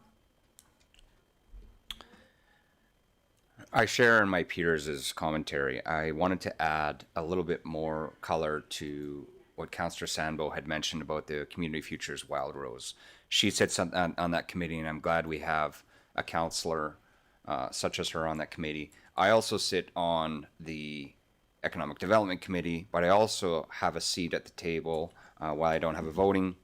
I share in my peers' commentary. I wanted to add a little bit more color to what Councillor Sandbo had mentioned about the Community Futures Wild Rose. She said something on that committee, and I'm glad we have a councillor such as her on that committee. I also sit on the Economic Development Committee, but I also have a seat at the table. While I don't have a voting,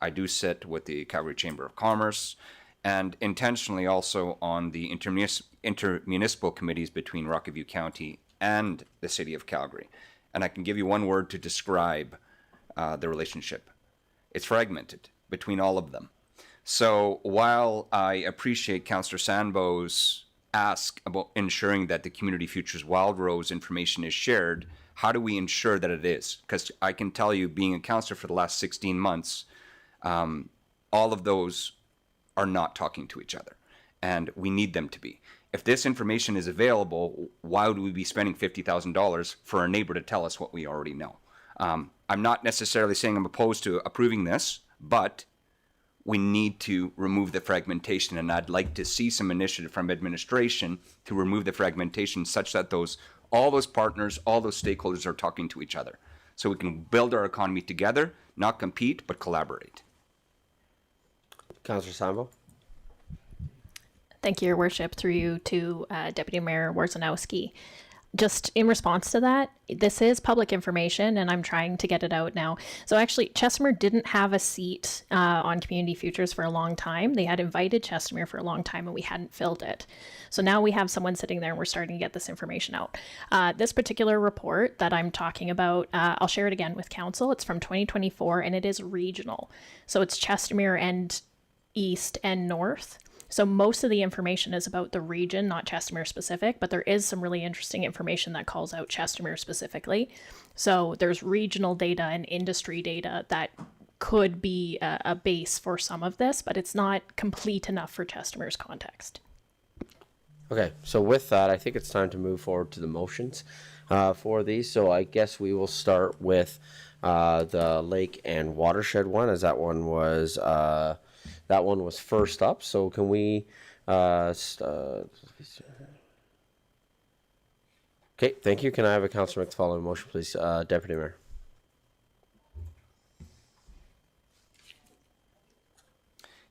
I do sit with the Calgary Chamber of Commerce, and intentionally also on the intermunicipal committees between Rockview County and the City of Calgary. And I can give you one word to describe the relationship. It's fragmented between all of them. So while I appreciate Councillor Sandbo's ask about ensuring that the Community Futures Wild Rose information is shared, how do we ensure that it is? Because I can tell you, being a councillor for the last 16 months, all of those are not talking to each other, and we need them to be. If this information is available, why would we be spending $50,000 for a neighbor to tell us what we already know? I'm not necessarily saying I'm opposed to approving this, but we need to remove the fragmentation, and I'd like to see some initiative from administration to remove the fragmentation such that all those partners, all those stakeholders are talking to each other, so we can build our economy together, not compete, but collaborate. Councillor Sambo? Thank you, Your Worship, through you to Deputy Mayor Warzanowski. Just in response to that, this is public information and I'm trying to get it out now. So actually, Chestermere didn't have a seat on Community Futures for a long time. They had invited Chestermere for a long time and we hadn't filled it. So now we have someone sitting there and we're starting to get this information out. This particular report that I'm talking about, I'll share it again with Council. It's from 2024 and it is regional. So it's Chestermere and East and North. So most of the information is about the region, not Chestermere specific, but there is some really interesting information that calls out Chestermere specifically. So there's regional data and industry data that could be a base for some of this, but it's not complete enough for Chestermere's context. Okay, so with that, I think it's time to move forward to the motions for these. So I guess we will start with the lake and watershed one, as that one was first up. So can we okay, thank you. Can I have a councillor make the following motion, please? Deputy Mayor.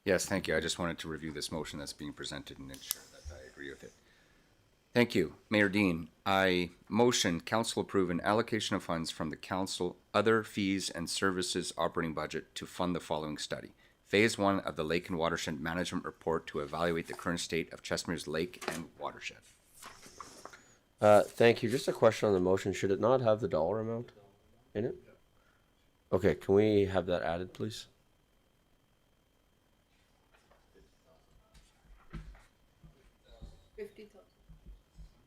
Yes, thank you. I just wanted to review this motion that's being presented and ensure that I agree with it. Thank you. Mayor Dean, I motion council approve an allocation of funds from the council other fees and services operating budget to fund the following study. Phase 1 of the Lake and Watershed Management Report to evaluate the current state of Chestermere's lake and watershed. Thank you. Just a question on the motion. Should it not have the dollar amount in it? Okay, can we have that added, please?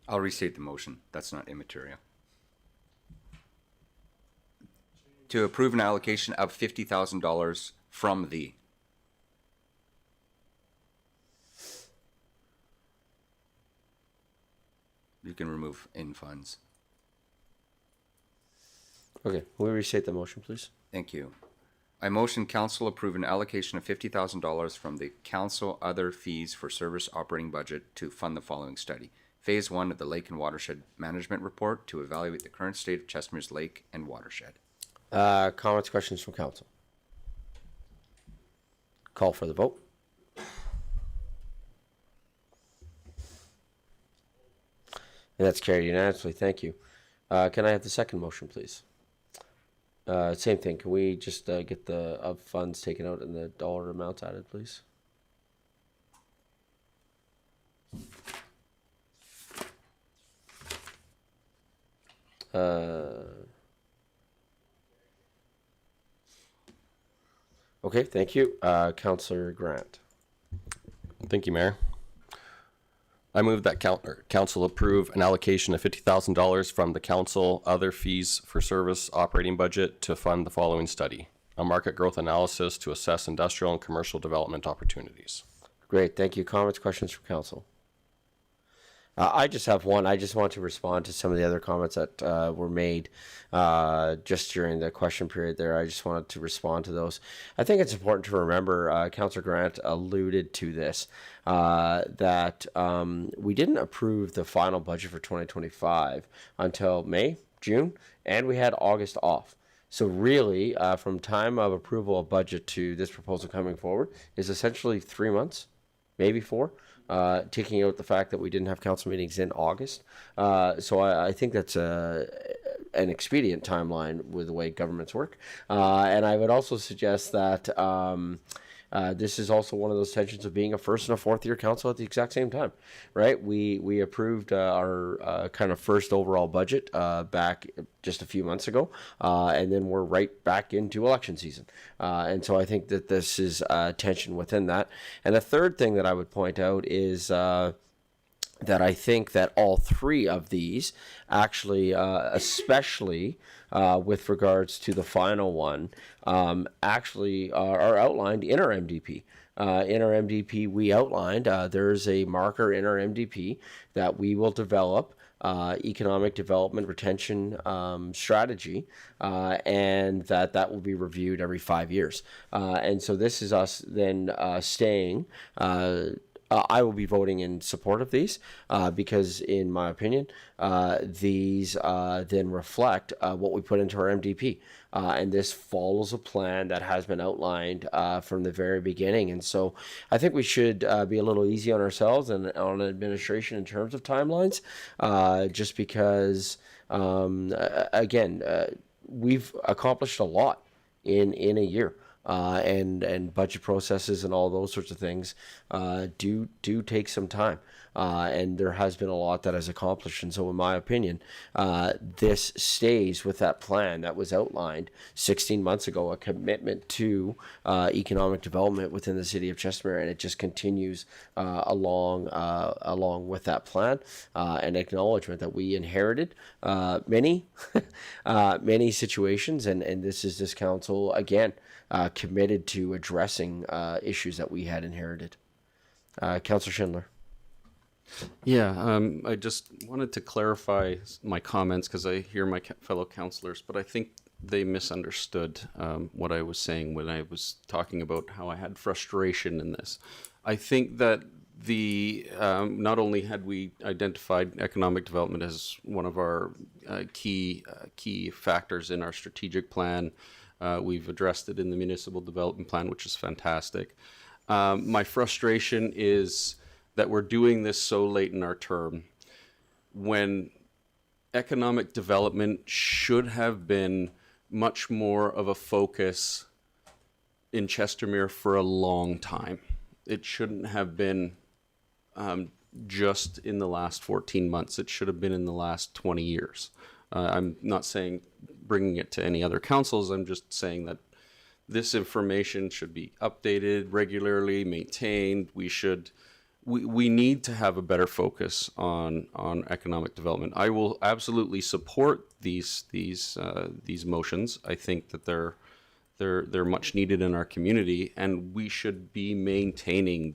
I'll restate the motion. That's not immaterial. To approve an allocation of $50,000 from the. You can remove in funds. Okay, can we restate the motion, please? Thank you. I motion council approve an allocation of $50,000 from the council other fees for service operating budget to fund the following study. Phase 1 of the Lake and Watershed Management Report to evaluate the current state of Chestermere's lake and watershed. Comments, questions from council? Call for the vote. And that's carried unanimously. Thank you. Can I have the second motion, please? Same thing. Can we just get the of funds taken out and the dollar amounts added, please? Okay, thank you. Councillor Grant. Thank you, Mayor. I move that council approve an allocation of $50,000 from the council other fees for service operating budget to fund the following study. A market growth analysis to assess industrial and commercial development opportunities. Great, thank you. Comments, questions from council? I just have one. I just want to respond to some of the other comments that were made just during the question period there. I just wanted to respond to those. I think it's important to remember, Councillor Grant alluded to this, that we didn't approve the final budget for 2025 until May, June, and we had August off. So really, from time of approval of budget to this proposal coming forward is essentially 3 months, maybe 4. Taking out the fact that we didn't have council meetings in August. So I think that's an expedient timeline with the way governments work. And I would also suggest that this is also one of those tensions of being a first and a fourth year council at the exact same time, right? We approved our kind of first overall budget back just a few months ago, and then we're right back into election season. And so I think that this is tension within that. And the third thing that I would point out is that I think that all 3 of these actually, especially with regards to the final one, actually are outlined in our MDP. In our MDP, we outlined there's a marker in our MDP that we will develop economic development retention strategy, and that will be reviewed every 5 years. And so this is us then staying. I will be voting in support of these because, in my opinion, these then reflect what we put into our MDP. And this follows a plan that has been outlined from the very beginning. And so I think we should be a little easy on ourselves and on administration in terms of timelines, just because, again, we've accomplished a lot in a year. And budget processes and all those sorts of things do take some time, and there has been a lot that has accomplished. And so, in my opinion, this stays with that plan that was outlined 16 months ago, a commitment to economic development within the city of Chestermere, and it just continues along with that plan, an acknowledgement that we inherited many many situations, and this council again. Committed to addressing issues that we had inherited. Councillor Schindler. Yeah, I just wanted to clarify my comments because I hear my fellow councillors, but I think they misunderstood what I was saying when I was talking about how I had frustration in this. I think that not only had we identified economic development as one of our key factors in our strategic plan. We've addressed it in the municipal development plan, which is fantastic. My frustration is that we're doing this so late in our term when economic development should have been much more of a focus in Chestermere for a long time. It shouldn't have been just in the last 14 months. It should have been in the last 20 years. I'm not saying bringing it to any other councils. I'm just saying that this information should be updated regularly, maintained. We need to have a better focus on economic development. I will absolutely support these motions. I think that they're much needed in our community, and we should be maintaining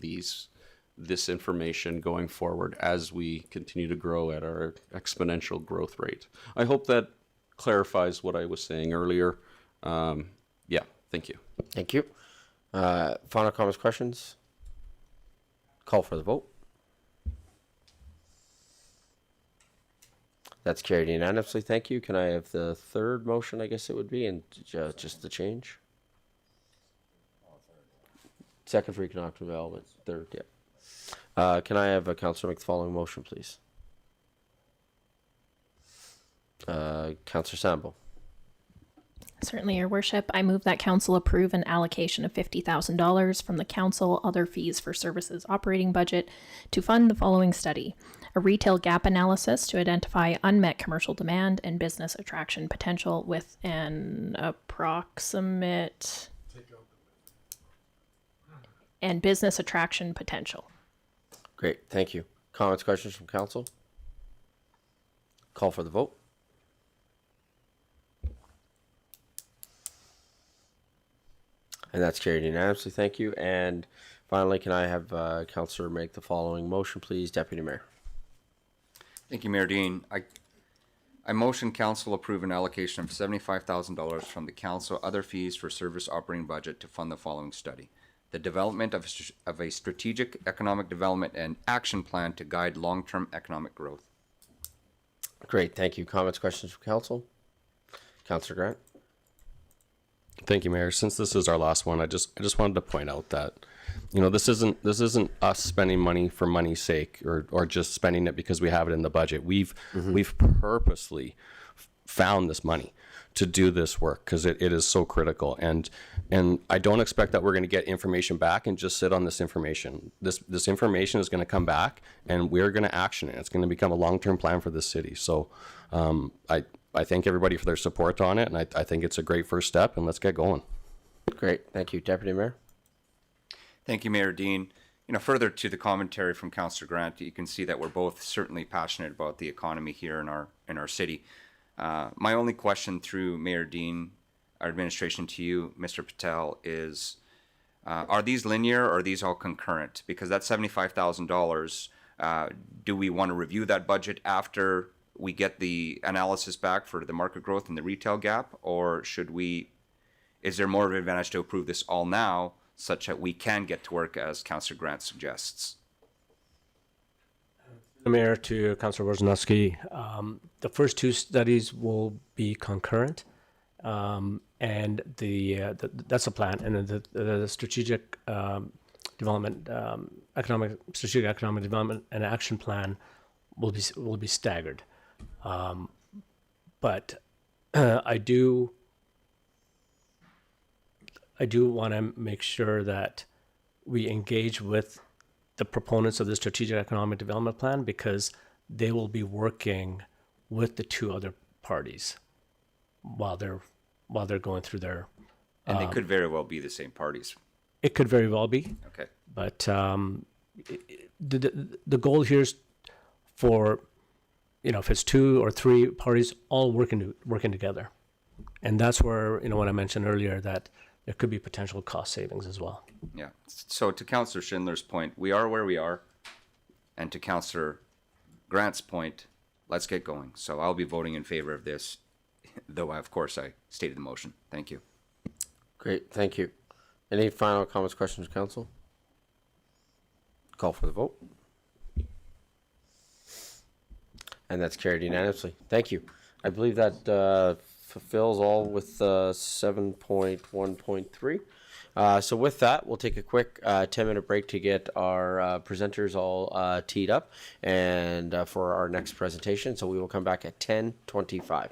this information going forward as we continue to grow at our exponential growth rate. I hope that clarifies what I was saying earlier. Yeah, thank you. Thank you. Final comments, questions? Call for the vote. That's carried unanimously. Thank you. Can I have the third motion, I guess it would be, and just the change? Second for economic development. Third, yeah. Can I have a councillor make the following motion, please? Councillor Sambo. Certainly, Your Worship. I move that council approve an allocation of $50,000 from the council other fees for services operating budget to fund the following study: a retail gap analysis to identify unmet commercial demand and business attraction potential with an approximate and business attraction potential. Great, thank you. Comments, questions from council? Call for the vote. And that's carried unanimously. Thank you. And finally, can I have councillor make the following motion, please, Deputy Mayor? Thank you, Mayor Dean. I motion council approve an allocation of $75,000 from the council other fees for service operating budget to fund the following study: the development of a strategic economic development and action plan to guide long-term economic growth. Great, thank you. Comments, questions from council? Councillor Grant? Thank you, Mayor. Since this is our last one, I just wanted to point out that, you know, this isn't us spending money for money's sake or just spending it because we have it in the budget. We've purposely found this money to do this work because it is so critical, and I don't expect that we're going to get information back and just sit on this information. This information is going to come back, and we're going to action it. It's going to become a long-term plan for this city. So I thank everybody for their support on it, and I think it's a great first step, and let's get going. Great. Thank you, Deputy Mayor. Thank you, Mayor Dean. You know, further to the commentary from Councillor Grant, you can see that we're both certainly passionate about the economy here in our city. My only question through Mayor Dean, our administration to you, Mr. Patel, is are these linear or are these all concurrent? Because that $75,000, do we want to review that budget after we get the analysis back for the market growth and the retail gap, or is there more of an advantage to approve this all now such that we can get to work as Councillor Grant suggests? Mayor, to Councillor Wozinski, the first two studies will be concurrent, and that's a plan, and then the strategic development, strategic economic development and action plan will be staggered. But I do want to make sure that we engage with the proponents of the strategic economic development plan, because they will be working with the two other parties while they're going through their. And they could very well be the same parties. It could very well be. Okay. But the goal here is for, you know, if it's two or three parties all working together, and that's where, you know, what I mentioned earlier, that there could be potential cost savings as well. Yeah. So to Councillor Schindler's point, we are where we are, and to Councillor Grant's point, let's get going. So I'll be voting in favor of this, though of course I stated the motion. Thank you. Great. Thank you. Any final comments, questions, Council? Call for the vote. And that's carried unanimously. Thank you. I believe that fulfills all with 7.1.3. So with that, we'll take a quick 10-minute break to get our presenters all teed up and for our next presentation. So we will come back at 10:25.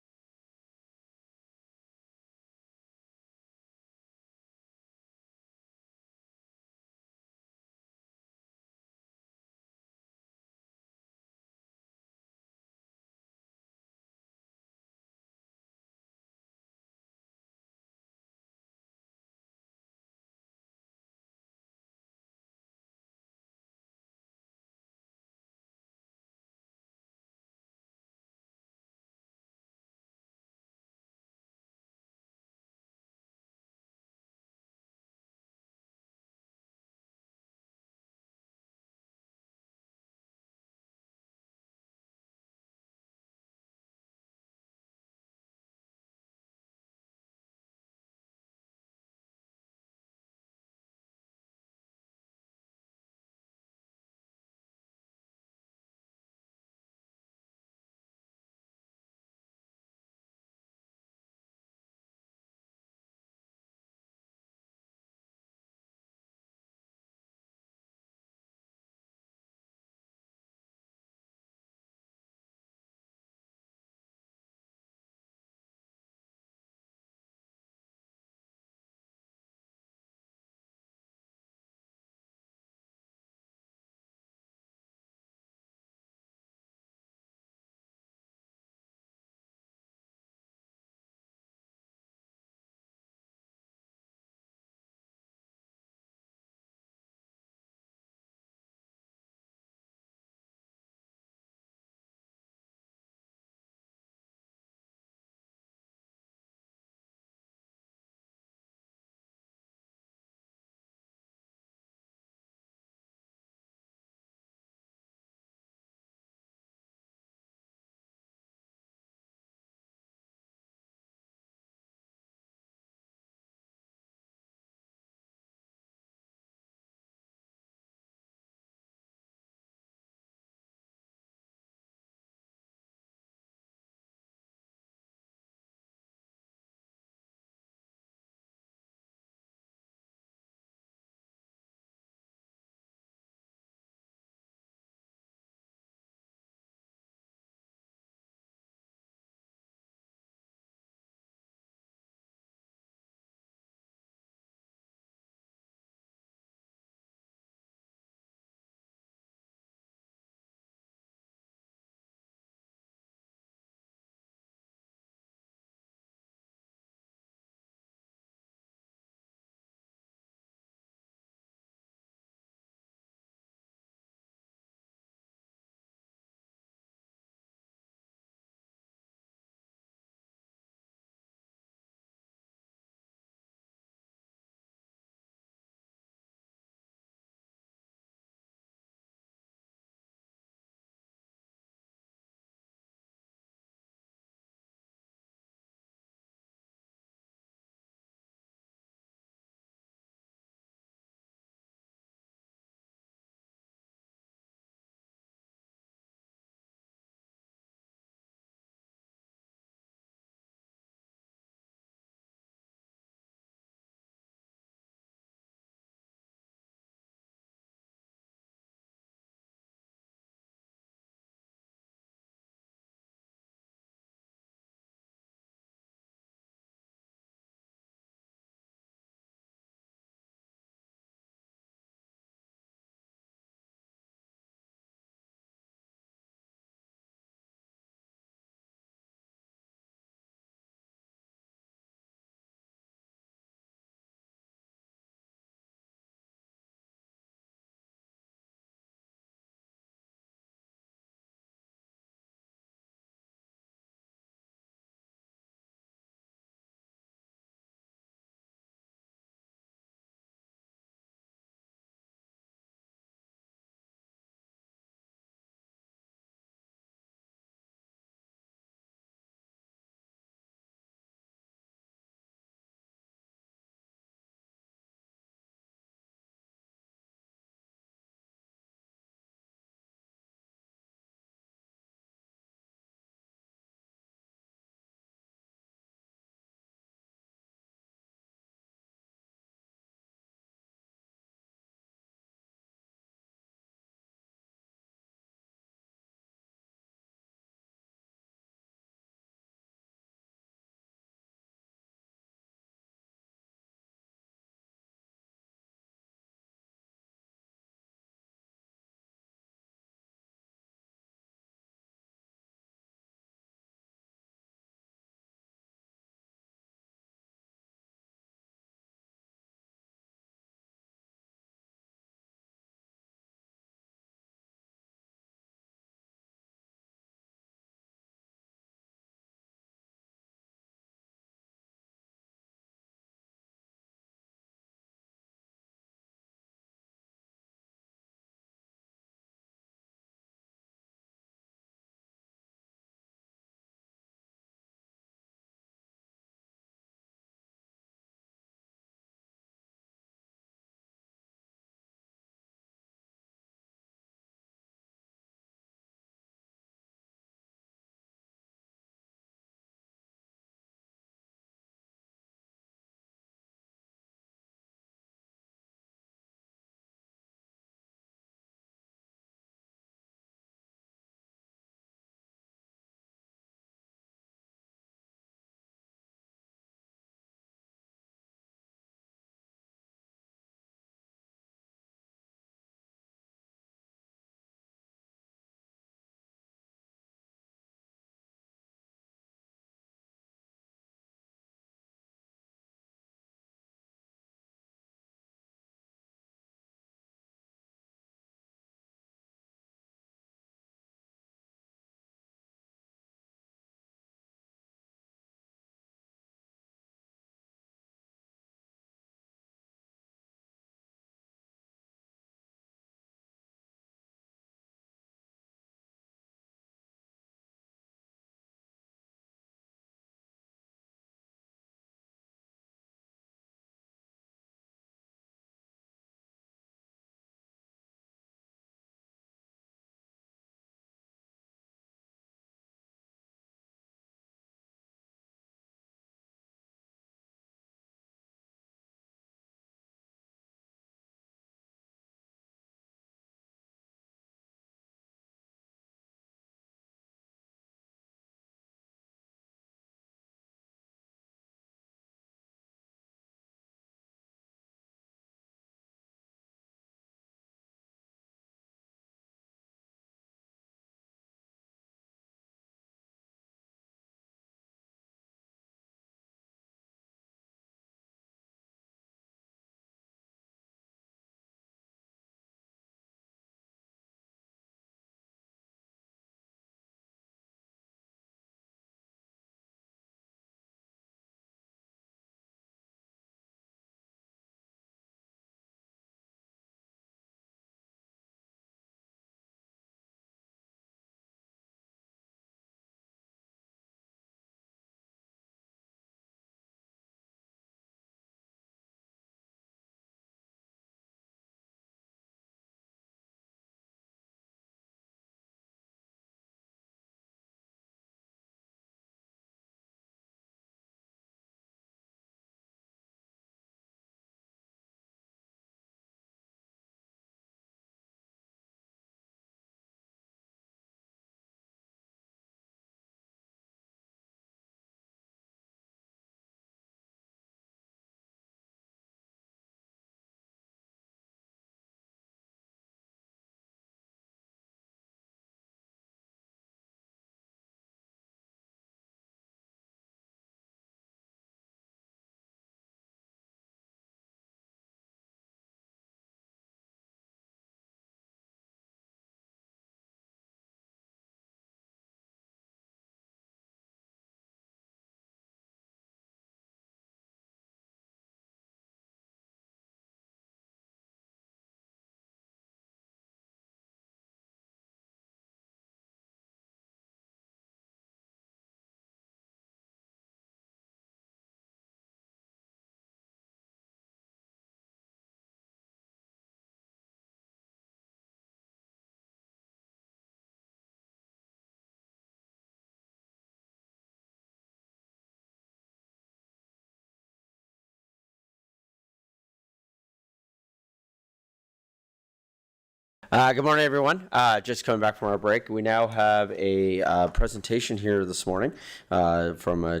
Good morning, everyone. Just coming back from our break, we now have a presentation here this morning from a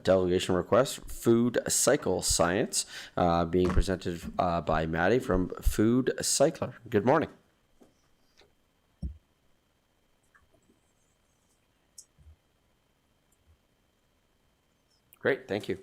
delegation request, Food Cycle Science, being presented by Maddie from Food Cycler. Good morning. Great, thank you.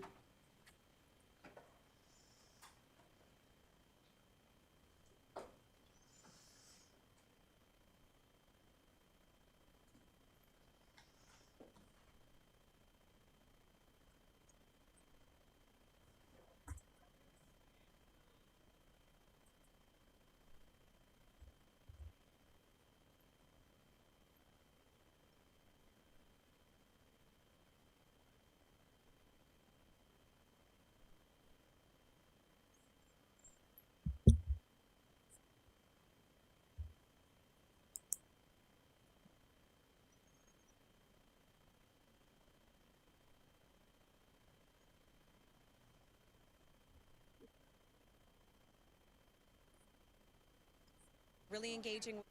Really engaging.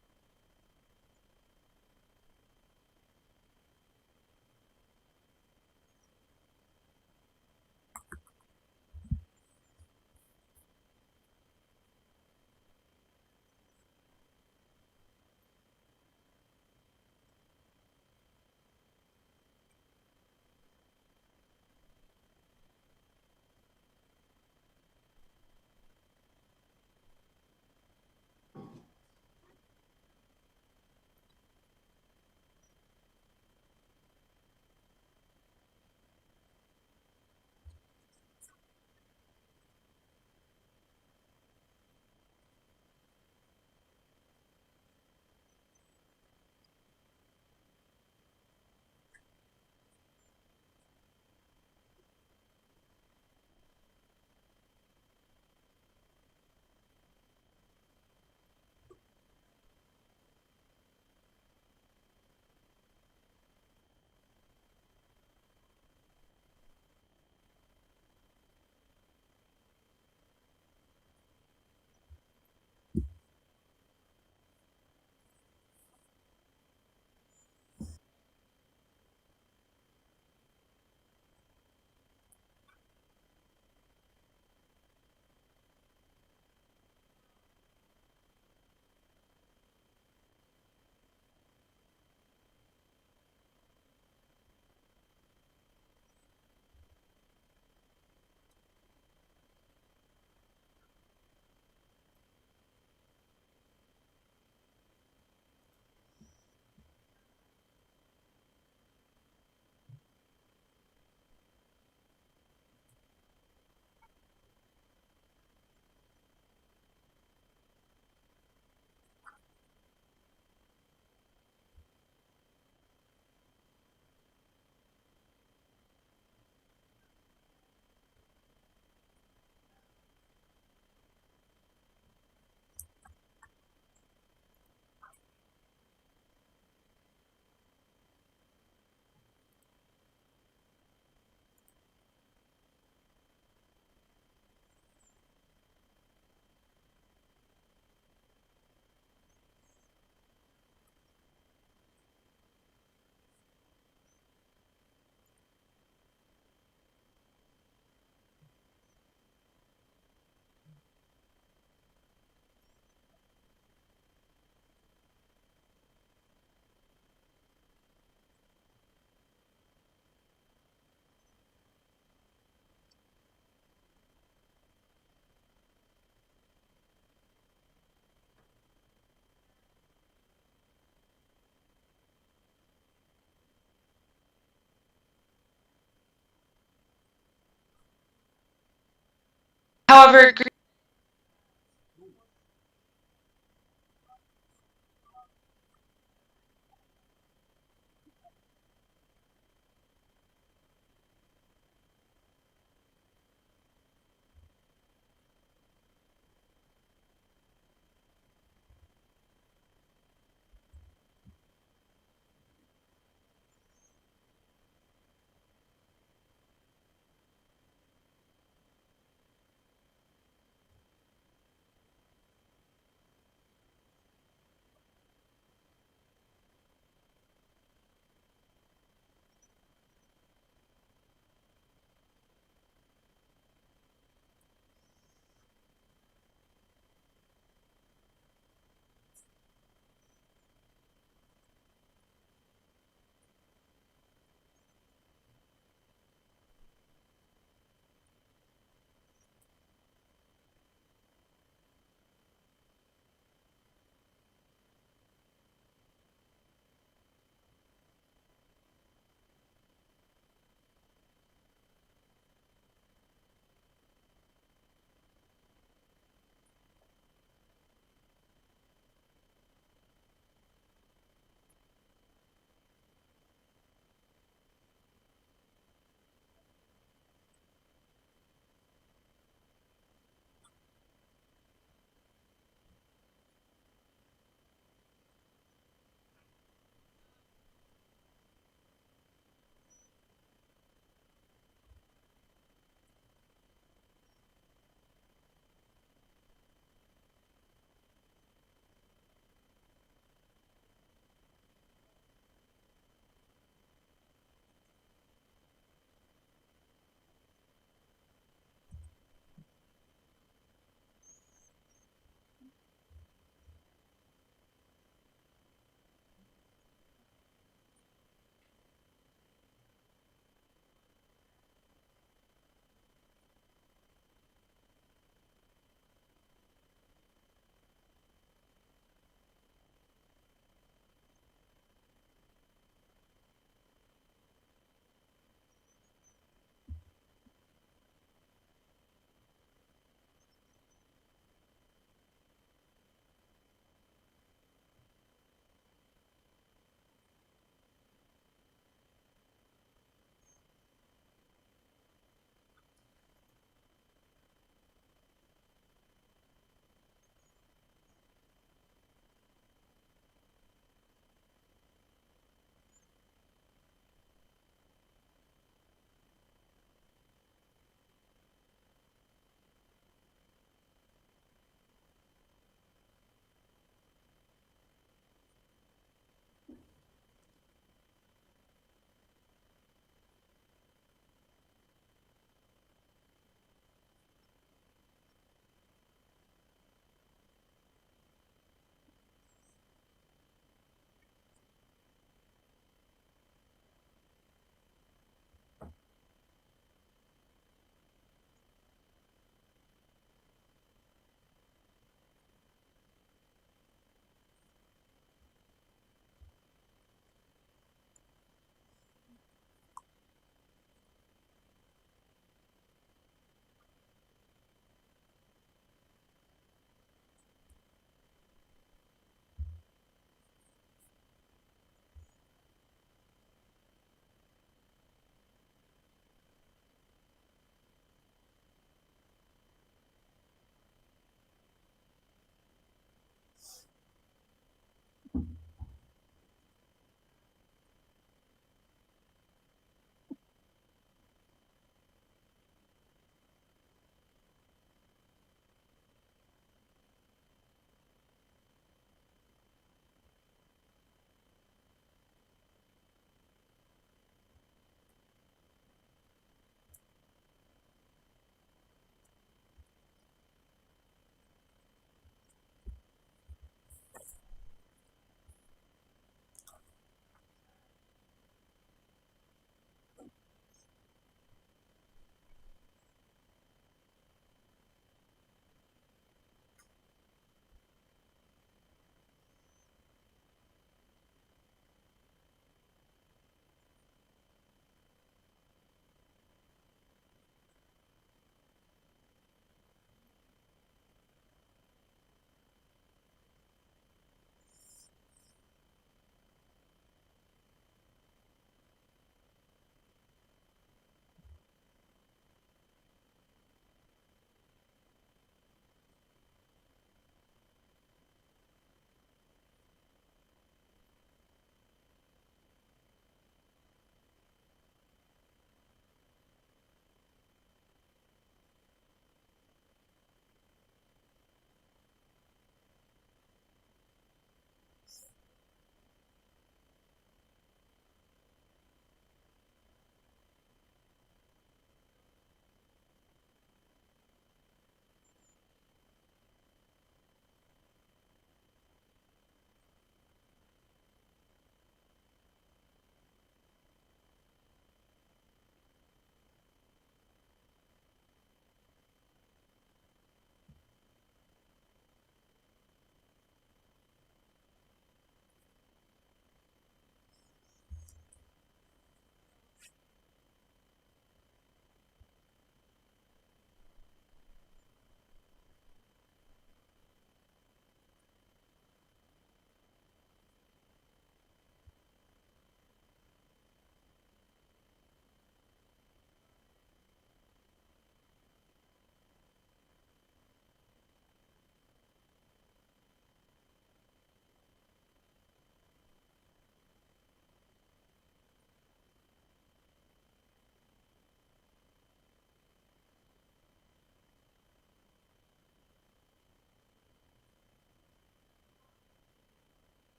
However,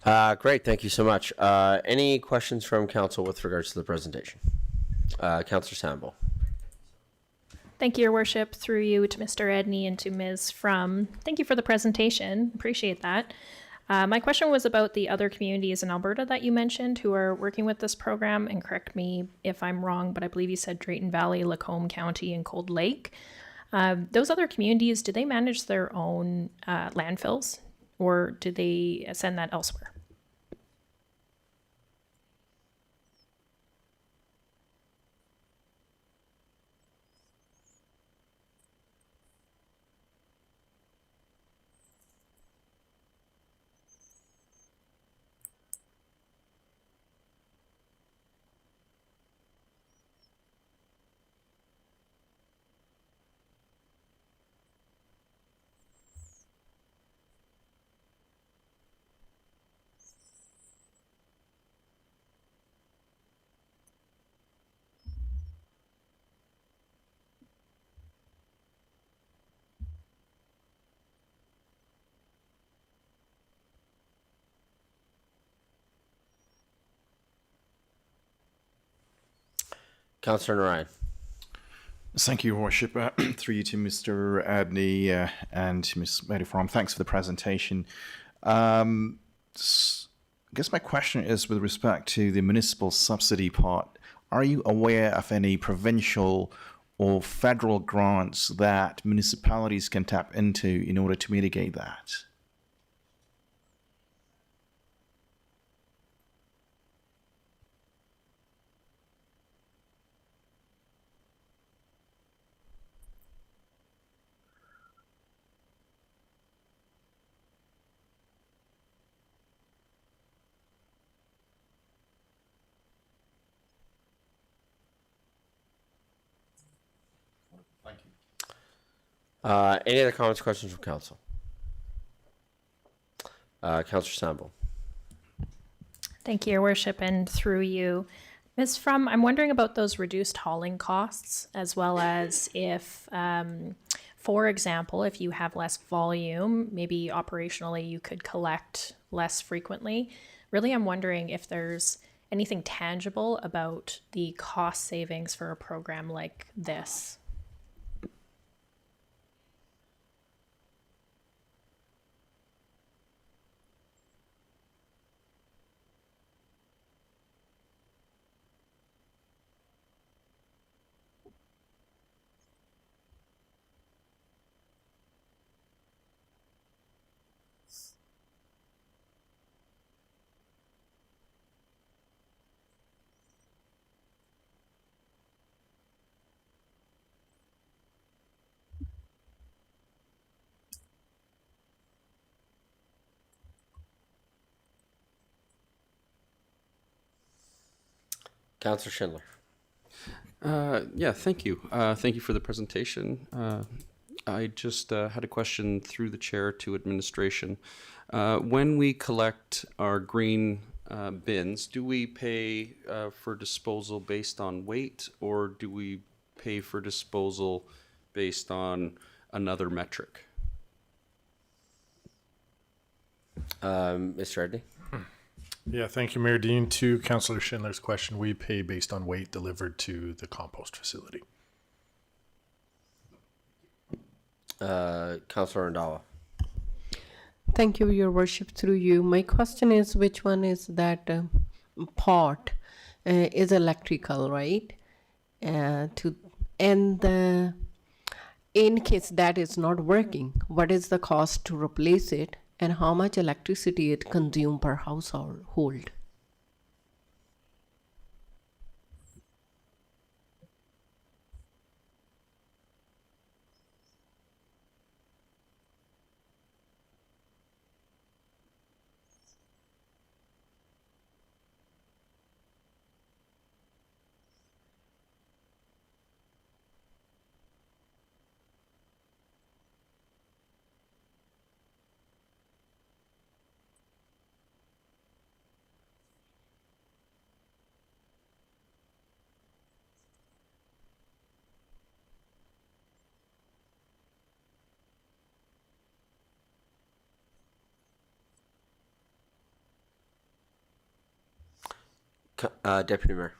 Great, thank you so much. Any questions from council with regards to the presentation? Councillor Sambo. Thank you, Your Worship, through you to Mr. Edney and to Ms. From. Thank you for the presentation. Appreciate that. My question was about the other communities in Alberta that you mentioned who are working with this program, and correct me if I'm wrong, but I believe you said Drayton Valley, Lacombe County, and Cold Lake. Those other communities, do they manage their own landfills, or do they send that elsewhere? Councillor Ryan. Thank you, Your Worship. Through you to Mr. Adney and Ms. Mediform. Thanks for the presentation. I guess my question is with respect to the municipal subsidy part. Are you aware of any provincial or federal grants that municipalities can tap into in order to mitigate that? Any other comments, questions from council? Councillor Sambo. Thank you, Your Worship, and through you. Ms. From, I'm wondering about those reduced hauling costs, as well as if, for example, if you have less volume, maybe operationally you could collect less frequently. Really, I'm wondering if there's anything tangible about the cost savings for a program like this. Councillor Schindler. Yeah, thank you. Thank you for the presentation. I just had a question through the chair to administration. When we collect our green bins, do we pay for disposal based on weight, or do we pay for disposal based on another metric? Mr. Edney. Yeah, thank you, Mayor Dean. To Councillor Schindler's question, we pay based on weight delivered to the compost facility. Councillor Randhawa. Thank you, Your Worship, through you. My question is, which one is that pot is electrical, right? In case that is not working, what is the cost to replace it, and how much electricity it consumes per household? Deputy Mayor.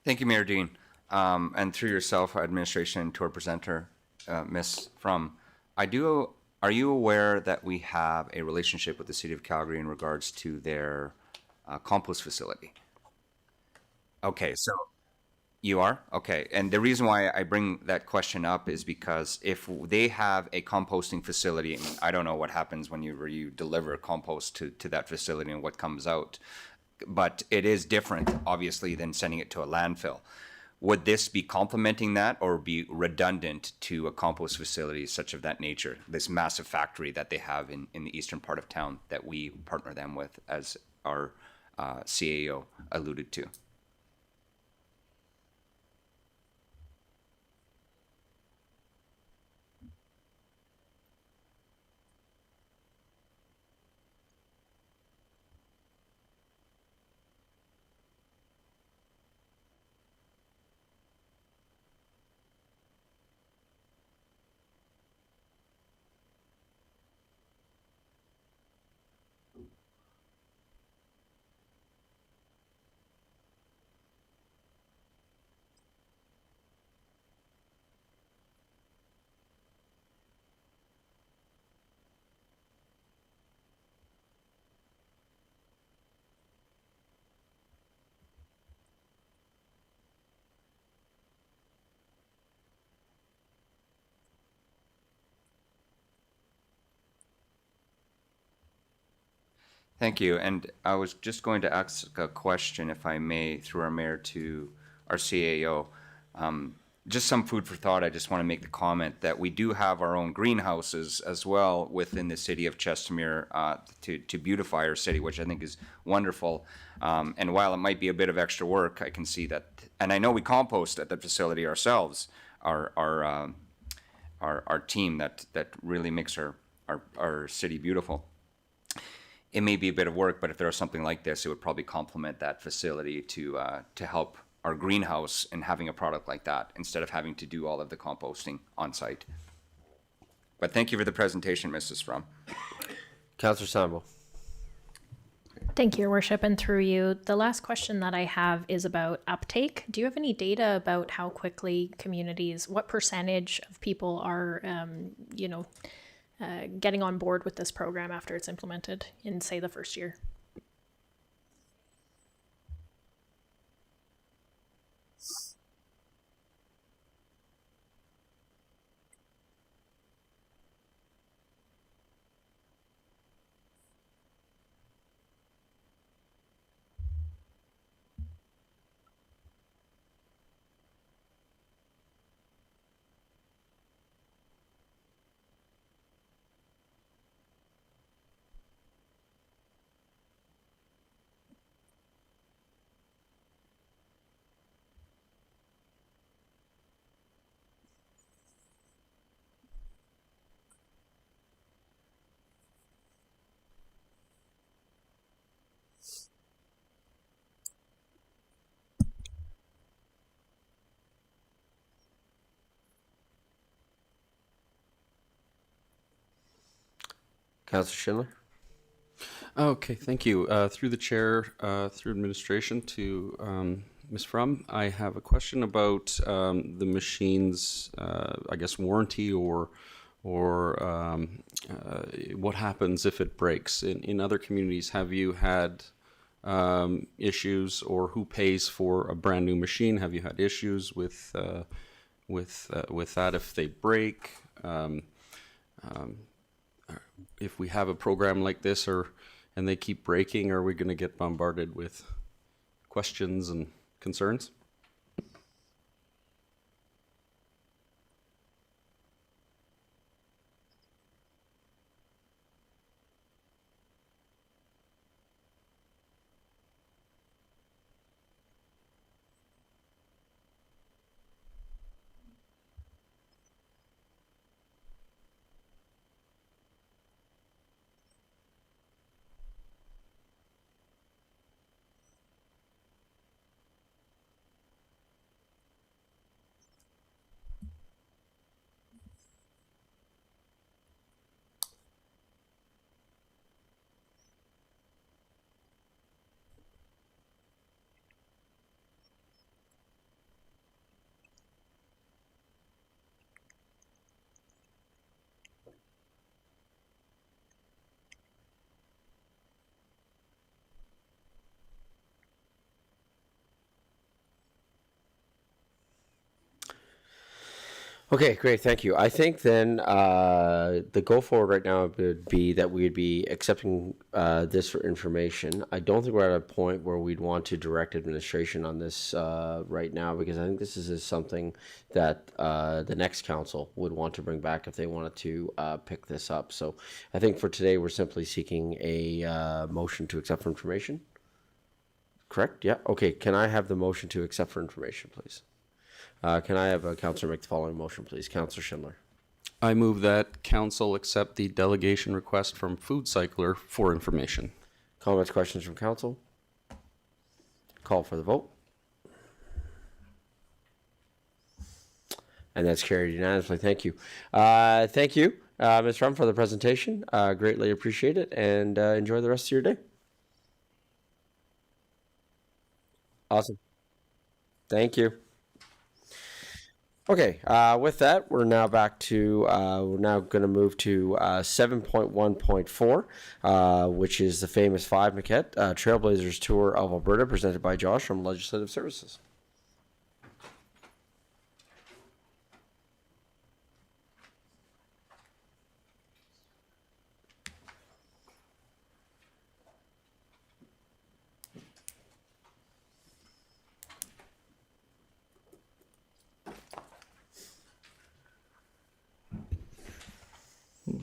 Thank you, Mayor Dean. And through yourself, administration, to our presenter, Ms. From, are you aware that we have a relationship with the City of Calgary in regards to their compost facility? Okay, so you are? Okay. And the reason why I bring that question up is because if they have a composting facility, and I don't know what happens when you deliver compost to that facility and what comes out, but it is different, obviously, than sending it to a landfill. Would this be complementing that or be redundant to a compost facility such of that nature, this massive factory that they have in the eastern part of town that we partner them with, as our CAO alluded to? Thank you. And I was just going to ask a question, if I may, through our mayor to our CAO. Just some food for thought. I just want to make the comment that we do have our own greenhouses as well within the city of Chestermere to beautify our city, which I think is wonderful. And while it might be a bit of extra work, I can see that, and I know we compost at the facility ourselves. Our team that really makes our city beautiful. It may be a bit of work, but if there was something like this, it would probably complement that facility to help our greenhouse and having a product like that instead of having to do all of the composting on site. But thank you for the presentation, Mrs. Frum. Councillor Sambo. Thank you, Your Worship, and through you. The last question that I have is about uptake. Do you have any data about how quickly communities, what percentage of people are, getting on board with this program after it's implemented in, say, the first year? Councillor Schindler. Okay, thank you. Through the chair, through administration to Ms. Frum, I have a question about the machine's, I guess, warranty or what happens if it breaks. In other communities, have you had issues, or who pays for a brand new machine? Have you had issues with that if they break? If we have a program like this, and they keep breaking, are we going to get bombarded with questions and concerns? Okay, great, thank you. I think then the go forward right now would be that we'd be accepting this for information. I don't think we're at a point where we'd want to direct administration on this right now, because I think this is something that the next council would want to bring back if they wanted to pick this up. So I think for today, we're simply seeking a motion to accept for information. Correct? Yeah. Okay, can I have the motion to accept for information, please? Can I have a councillor make the following motion, please? Councillor Schindler. I move that council accept the delegation request from Food Cycler for information. Comments, questions from council? Call for the vote. And that's carried unanimously. Thank you. Thank you, Ms. Rum, for the presentation. Greatly appreciate it, and enjoy the rest of your day. Awesome. Thank you. Okay, with that, we're now back to, we're now going to move to 7.1.4, which is the famous 5 Maquette Trailblazers Tour of Alberta, presented by Josh from Legislative Services.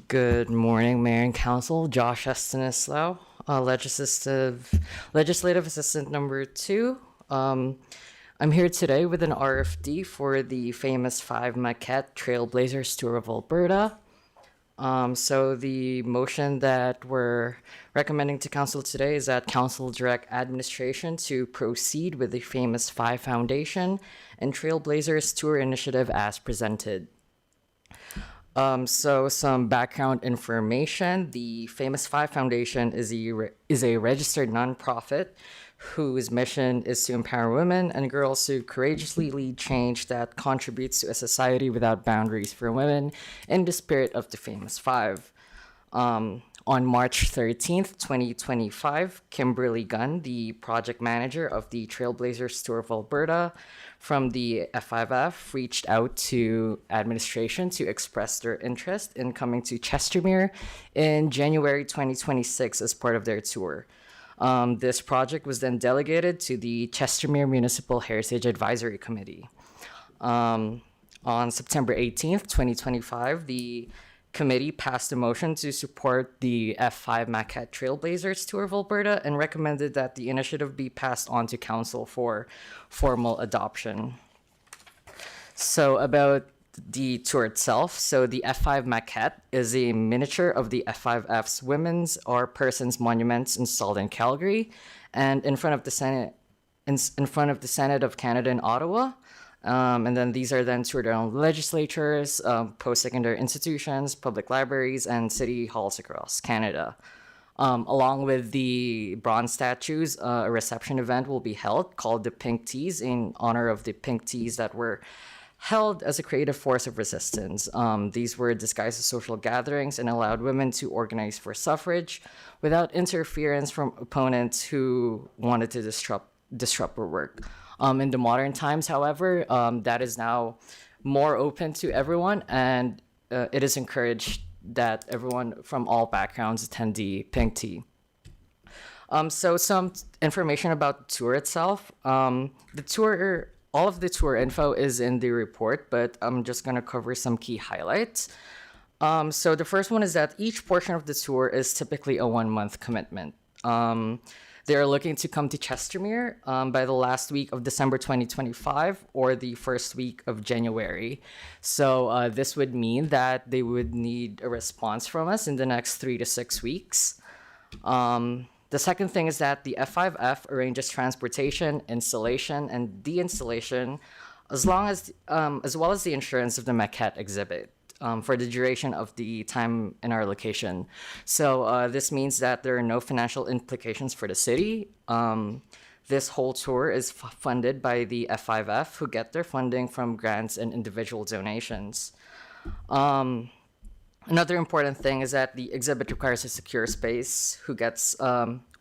Good morning, Mayor and Council. Josh Estanislau, Legislative Assistant number 2. I'm here today with an RFD for the famous 5 Maquette Trailblazers Tour of Alberta. So the motion that we're recommending to Council today is that Council direct administration to proceed with the famous 5 Foundation and Trailblazers Tour initiative as presented. So some background information. The Famous 5 Foundation is a registered nonprofit whose mission is to empower women and girls to courageously lead change that contributes to a society without boundaries for women in the spirit of the Famous 5. On March 13th, 2025, Kimberly Gunn, the project manager of the Trailblazers Tour of Alberta from the F5F, reached out to administration to express their interest in coming to Chestermere in January 2026 as part of their tour. This project was then delegated to the Chestermere Municipal Heritage Advisory Committee. On September 18th, 2025, the committee passed a motion to support the F5 Maquette Trailblazers Tour of Alberta and recommended that the initiative be passed on to council for formal adoption. So about the tour itself. So the F5 Maquette is a miniature of the F5F's women's or persons monuments installed in Calgary and in front of the Senate of Canada in Ottawa. And then these are then toured around legislatures, post-secondary institutions, public libraries, and city halls across Canada. Along with the bronze statues, a reception event will be held called the Pink Teas in honor of the pink teas that were held as a creative force of resistance. These were disguised as social gatherings and allowed women to organize for suffrage without interference from opponents who wanted to disrupt her work. In the modern times, however, that is now more open to everyone, and it is encouraged that everyone from all backgrounds attend the Pink Tea. So some information about the tour itself. All of the tour info is in the report, but I'm just going to cover some key highlights. So the first one is that each portion of the tour is typically a 1-month commitment. They're looking to come to Chestermere by the last week of December 2025 or the first week of January. So this would mean that they would need a response from us in the next 3 to 6 weeks. The second thing is that the F5F arranges transportation, installation, and deinstallation, as well as the insurance of the maquette exhibit. For the duration of the time in our location. So this means that there are no financial implications for the city. This whole tour is funded by the F5F, who get their funding from grants and individual donations. Another important thing is that the exhibit requires a secure space,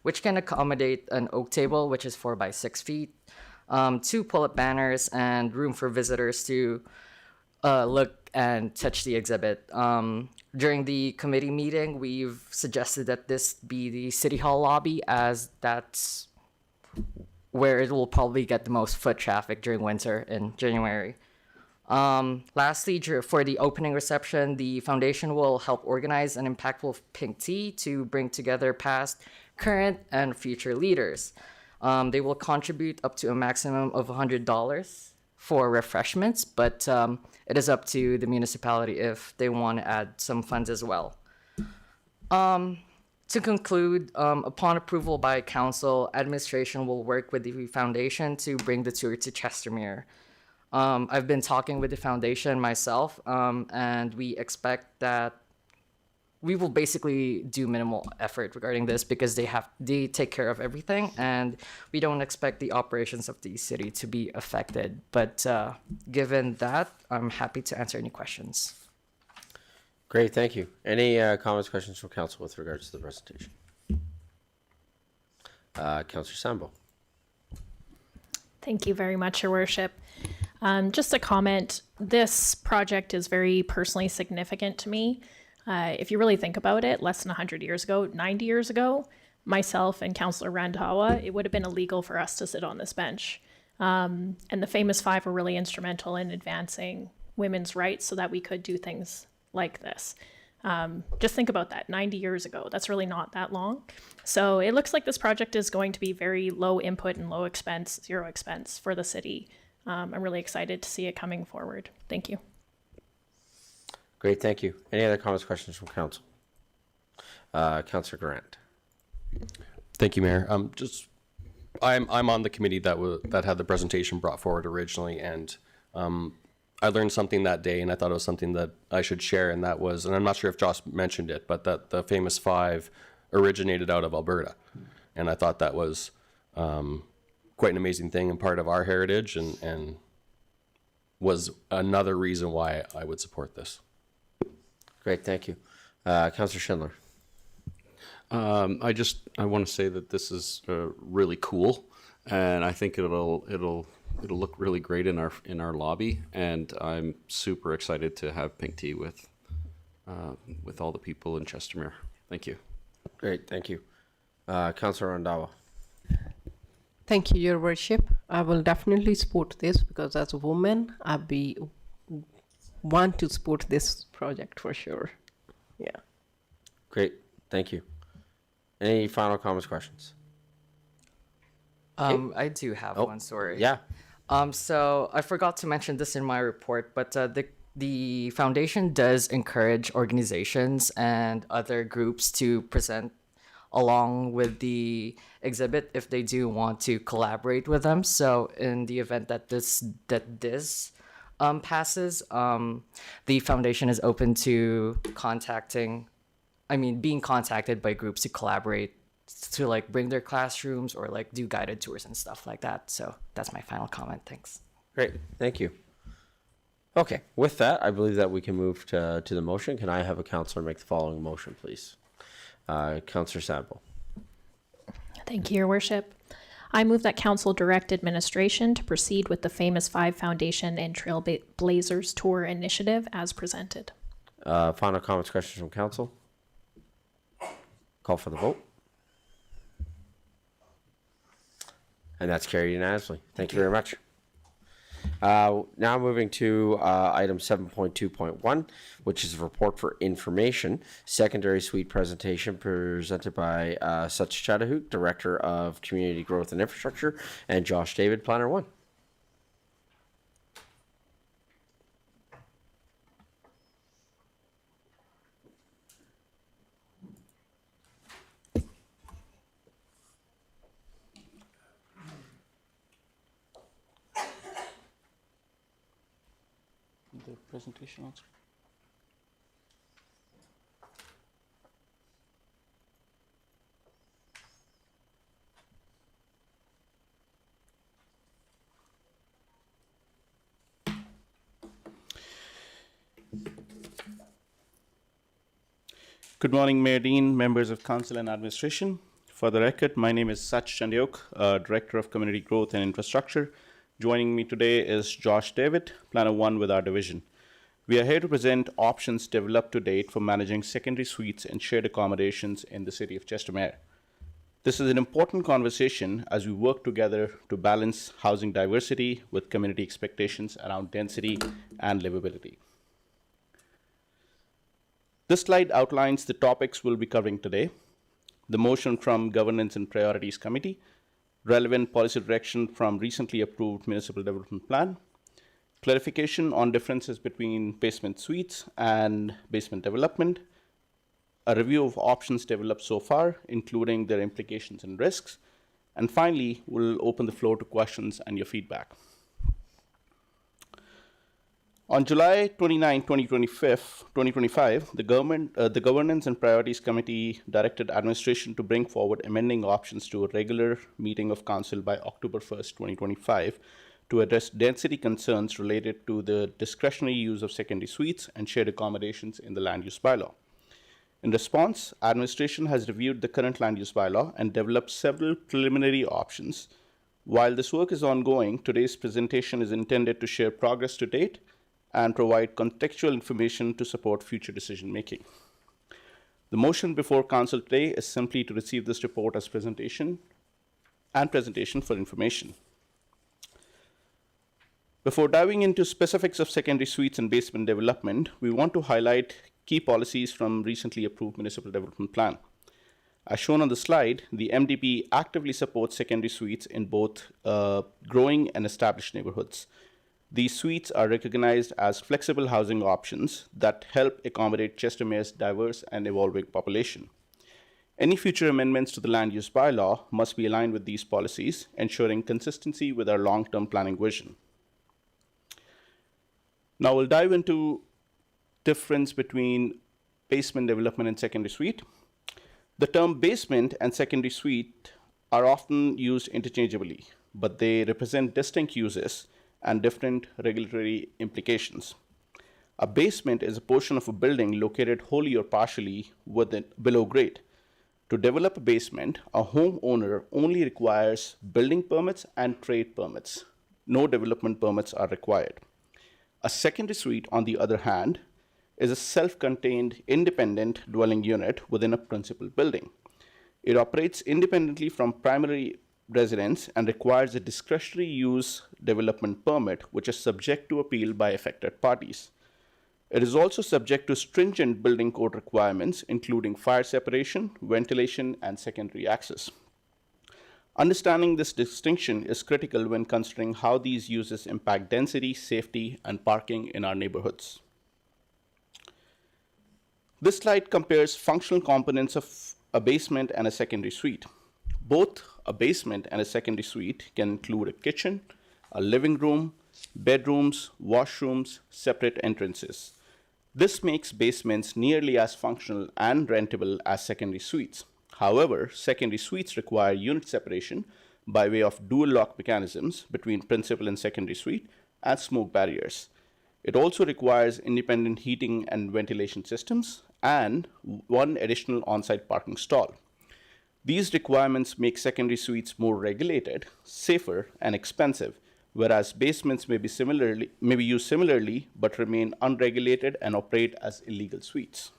which can accommodate an oak table, which is 4 by 6 feet, 2 pull-up banners, and room for visitors to look and touch the exhibit. During the committee meeting, we've suggested that this be the City Hall lobby, as that's where it will probably get the most foot traffic during winter in January. Lastly, for the opening reception, the foundation will help organize an impactful pink tea to bring together past, current, and future leaders. They will contribute up to a maximum of $100 for refreshments, but it is up to the municipality if they want to add some funds as well. To conclude, upon approval by council, administration will work with the foundation to bring the tour to Chestermere. I've been talking with the foundation myself, and we expect that we will basically do minimal effort regarding this because they take care of everything, and we don't expect the operations of the city to be affected. But given that, I'm happy to answer any questions. Great, thank you. Any comments, questions from council with regards to the presentation? Councillor Sambo. Thank you very much, Your Worship. Just a comment, this project is very personally significant to me. If you really think about it, less than 100 years ago, 90 years ago, myself and Councillor Randhawa, it would have been illegal for us to sit on this bench. And the Famous Five were really instrumental in advancing women's rights so that we could do things like this. Just think about that, 90 years ago. That's really not that long. So it looks like this project is going to be very low input and low expense, zero expense for the city. I'm really excited to see it coming forward. Thank you. Great, thank you. Any other comments, questions from council? Councillor Grant. Thank you, Mayor. I'm on the committee that had the presentation brought forward originally, and I learned something that day, and I thought it was something that I should share, and that was, and I'm not sure if Josh mentioned it, but that the Famous Five originated out of Alberta, and I thought that was quite an amazing thing and part of our heritage, and was another reason why I would support this. Great, thank you. Councillor Schindler. I want to say that this is really cool, and I think it'll look really great in our lobby, and I'm super excited to have pink tea with all the people in Chestermere. Thank you. Great, thank you. Councillor Randhawa. Thank you, Your Worship. I will definitely support this because as a woman, want to support this project for sure. Yeah. Great, thank you. Any final comments, questions? I do have one, sorry. Yeah. So I forgot to mention this in my report, but the foundation does encourage organizations and other groups to present along with the exhibit if they do want to collaborate with them. So in the event that this passes, the foundation is open to being contacted by groups to collaborate to like bring their classrooms or like do guided tours and stuff like that. So that's my final comment. Thanks. Great, thank you. Okay, with that, I believe that we can move to the motion. Can I have a councillor make the following motion, please? Councillor Sample. Thank you, Your Worship. I move that council direct administration to proceed with the Famous Five Foundation and Trailblazers Tour initiative as presented. Final comments, questions from council? Call for the vote. And that's carried unanimously. Thank you very much. Now moving to item 7.2.1, which is a report for information, secondary suite presentation presented by Such Chattahoochee, Director of Community Growth and Infrastructure, and Josh David, Planner 1. The presentation on screen. Good morning, Mayor Dean, members of council and administration. For the record, my name is Sach Chandiok, Director of Community Growth and Infrastructure. Joining me today is Josh David, Planner 1 with our division. We are here to present options developed to date for managing secondary suites and shared accommodations in the city of Chestermere. This is an important conversation as we work together to balance housing diversity with community expectations around density and livability. This slide outlines the topics we'll be covering today: the motion from Governance and Priorities Committee, relevant policy direction from recently approved Municipal Development Plan, clarification on differences between basement suites and basement development, a review of options developed so far, including their implications and risks, and finally, we'll open the floor to questions and your feedback. On July 29, 2025, the Governance and Priorities Committee directed administration to bring forward amending options to a regular meeting of council by October 1st, 2025, to address density concerns related to the discretionary use of secondary suites and shared accommodations in the land use bylaw. In response, administration has reviewed the current land use bylaw and developed several preliminary options. While this work is ongoing, today's presentation is intended to share progress to date and provide contextual information to support future decision making. The motion before council today is simply to receive this report as presentation for information. Before diving into specifics of secondary suites and basement development, we want to highlight key policies from recently approved Municipal Development Plan. As shown on the slide, the MDP actively supports secondary suites in both growing and established neighborhoods. These suites are recognized as flexible housing options that help accommodate Chestermere's diverse and evolving population. Any future amendments to the land use bylaw must be aligned with these policies, ensuring consistency with our long-term planning vision. Now we'll dive into difference between basement development and secondary suite. The term basement and secondary suite are often used interchangeably, but they represent distinct uses and different regulatory implications. A basement is a portion of a building located wholly or partially below grade. To develop a basement, a homeowner only requires building permits and trade permits. No development permits are required. A secondary suite, on the other hand, is a self-contained independent dwelling unit within a principal building. It operates independently from primary residence and requires a discretionary use development permit, which is subject to appeal by affected parties. It is also subject to stringent building code requirements, including fire separation, ventilation, and secondary access. Understanding this distinction is critical when considering how these uses impact density, safety, and parking in our neighborhoods. This slide compares functional components of a basement and a secondary suite. Both a basement and a secondary suite can include a kitchen, a living room, bedrooms, washrooms, separate entrances. This makes basements nearly as functional and rentable as secondary suites. However, secondary suites require unit separation by way of dual lock mechanisms between principal and secondary suite and smoke barriers. It also requires independent heating and ventilation systems and one additional on-site parking stall. These requirements make secondary suites more regulated, safer, and expensive, whereas basements may be used similarly but remain unregulated and operate as illegal suites.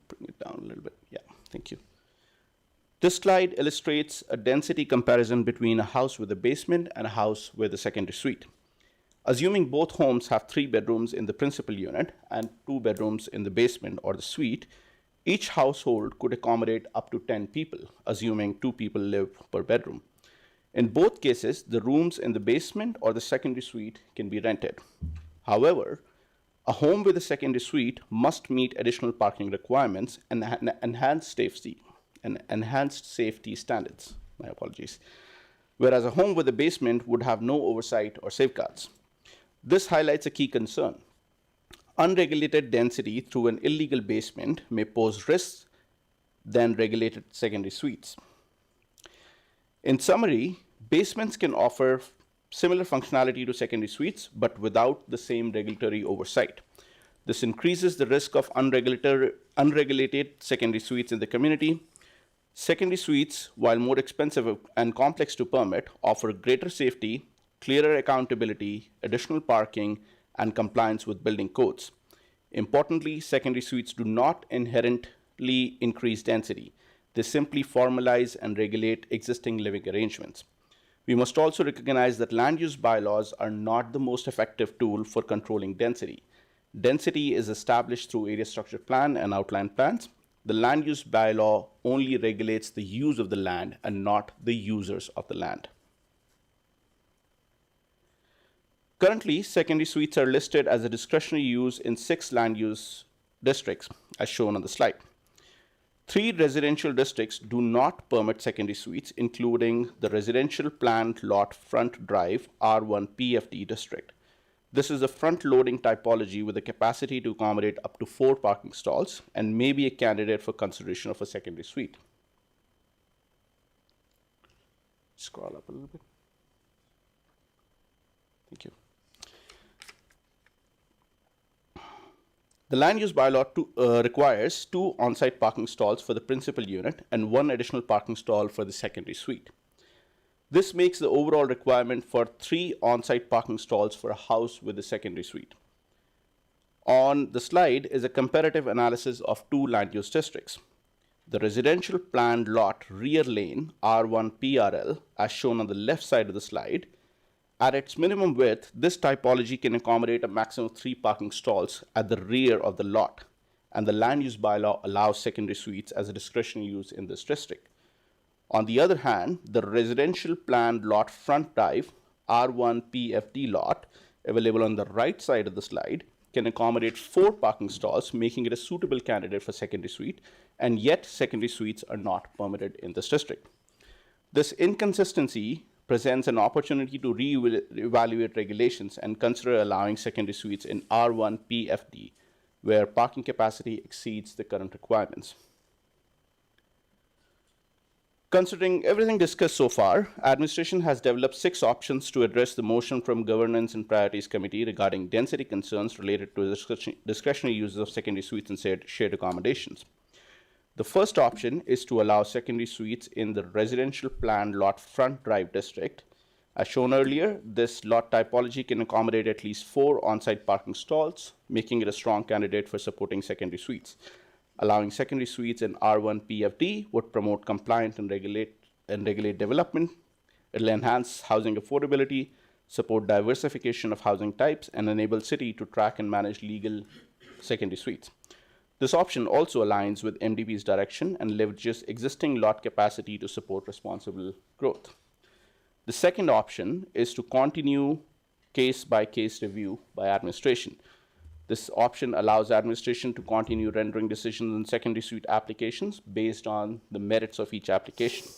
Bring it down a little bit. Yeah, thank you. This slide illustrates a density comparison between a house with a basement and a house with a secondary suite. Assuming both homes have 3 bedrooms in the principal unit and 2 bedrooms in the basement or the suite, each household could accommodate up to 10 people, assuming 2 people live per bedroom. In both cases, the rooms in the basement or the secondary suite can be rented. However, a home with a secondary suite must meet additional parking requirements and enhanced safety standards. My apologies. Whereas a home with a basement would have no oversight or safeguards. This highlights a key concern. Unregulated density through an illegal basement may pose risks than regulated secondary suites. In summary, basements can offer similar functionality to secondary suites, but without the same regulatory oversight. This increases the risk of unregulated secondary suites in the community. Secondary suites, while more expensive and complex to permit, offer greater safety, clearer accountability, additional parking, and compliance with building codes. Importantly, secondary suites do not inherently increase density. They simply formalize and regulate existing living arrangements. We must also recognize that land use bylaws are not the most effective tool for controlling density. Density is established through area structure plan and outline plans. The land use bylaw only regulates the use of the land and not the users of the land. Currently, secondary suites are listed as a discretionary use in 6 land use districts, as shown on the slide. 3 residential districts do not permit secondary suites, including the residential planned lot front drive R1 PFD district. This is a front-loading typology with a capacity to accommodate up to 4 parking stalls and may be a candidate for consideration of a secondary suite. Scroll up a little bit. Thank you. The land use bylaw requires 2 on-site parking stalls for the principal unit and 1 additional parking stall for the secondary suite. This makes the overall requirement for 3 on-site parking stalls for a house with a secondary suite. On the slide is a comparative analysis of 2 land use districts. The residential planned lot rear lane R1 PRL, as shown on the left side of the slide, at its minimum width, this typology can accommodate a maximum of 3 parking stalls at the rear of the lot, and the land use bylaw allows secondary suites as a discretionary use in this district. On the other hand, the residential planned lot front drive R1 PFD lot, available on the right side of the slide, can accommodate 4 parking stalls, making it a suitable candidate for secondary suite, and yet secondary suites are not permitted in this district. This inconsistency presents an opportunity to re-evaluate regulations and consider allowing secondary suites in R1 PFD, where parking capacity exceeds the current requirements. Considering everything discussed so far, administration has developed 6 options to address the motion from Governance and Priorities Committee regarding density concerns related to discretionary uses of secondary suites and shared accommodations. The first option is to allow secondary suites in the residential planned lot front drive district. As shown earlier, this lot typology can accommodate at least 4 on-site parking stalls, making it a strong candidate for supporting secondary suites. Allowing secondary suites in R1 PFD would promote compliant and regulate development. It'll enhance housing affordability, support diversification of housing types, and enable city to track and manage legal secondary suites. This option also aligns with MDP's direction and leverages existing lot capacity to support responsible growth. The second option is to continue case-by-case review by administration. This option allows administration to continue rendering decisions on secondary suite applications based on the merits of each application.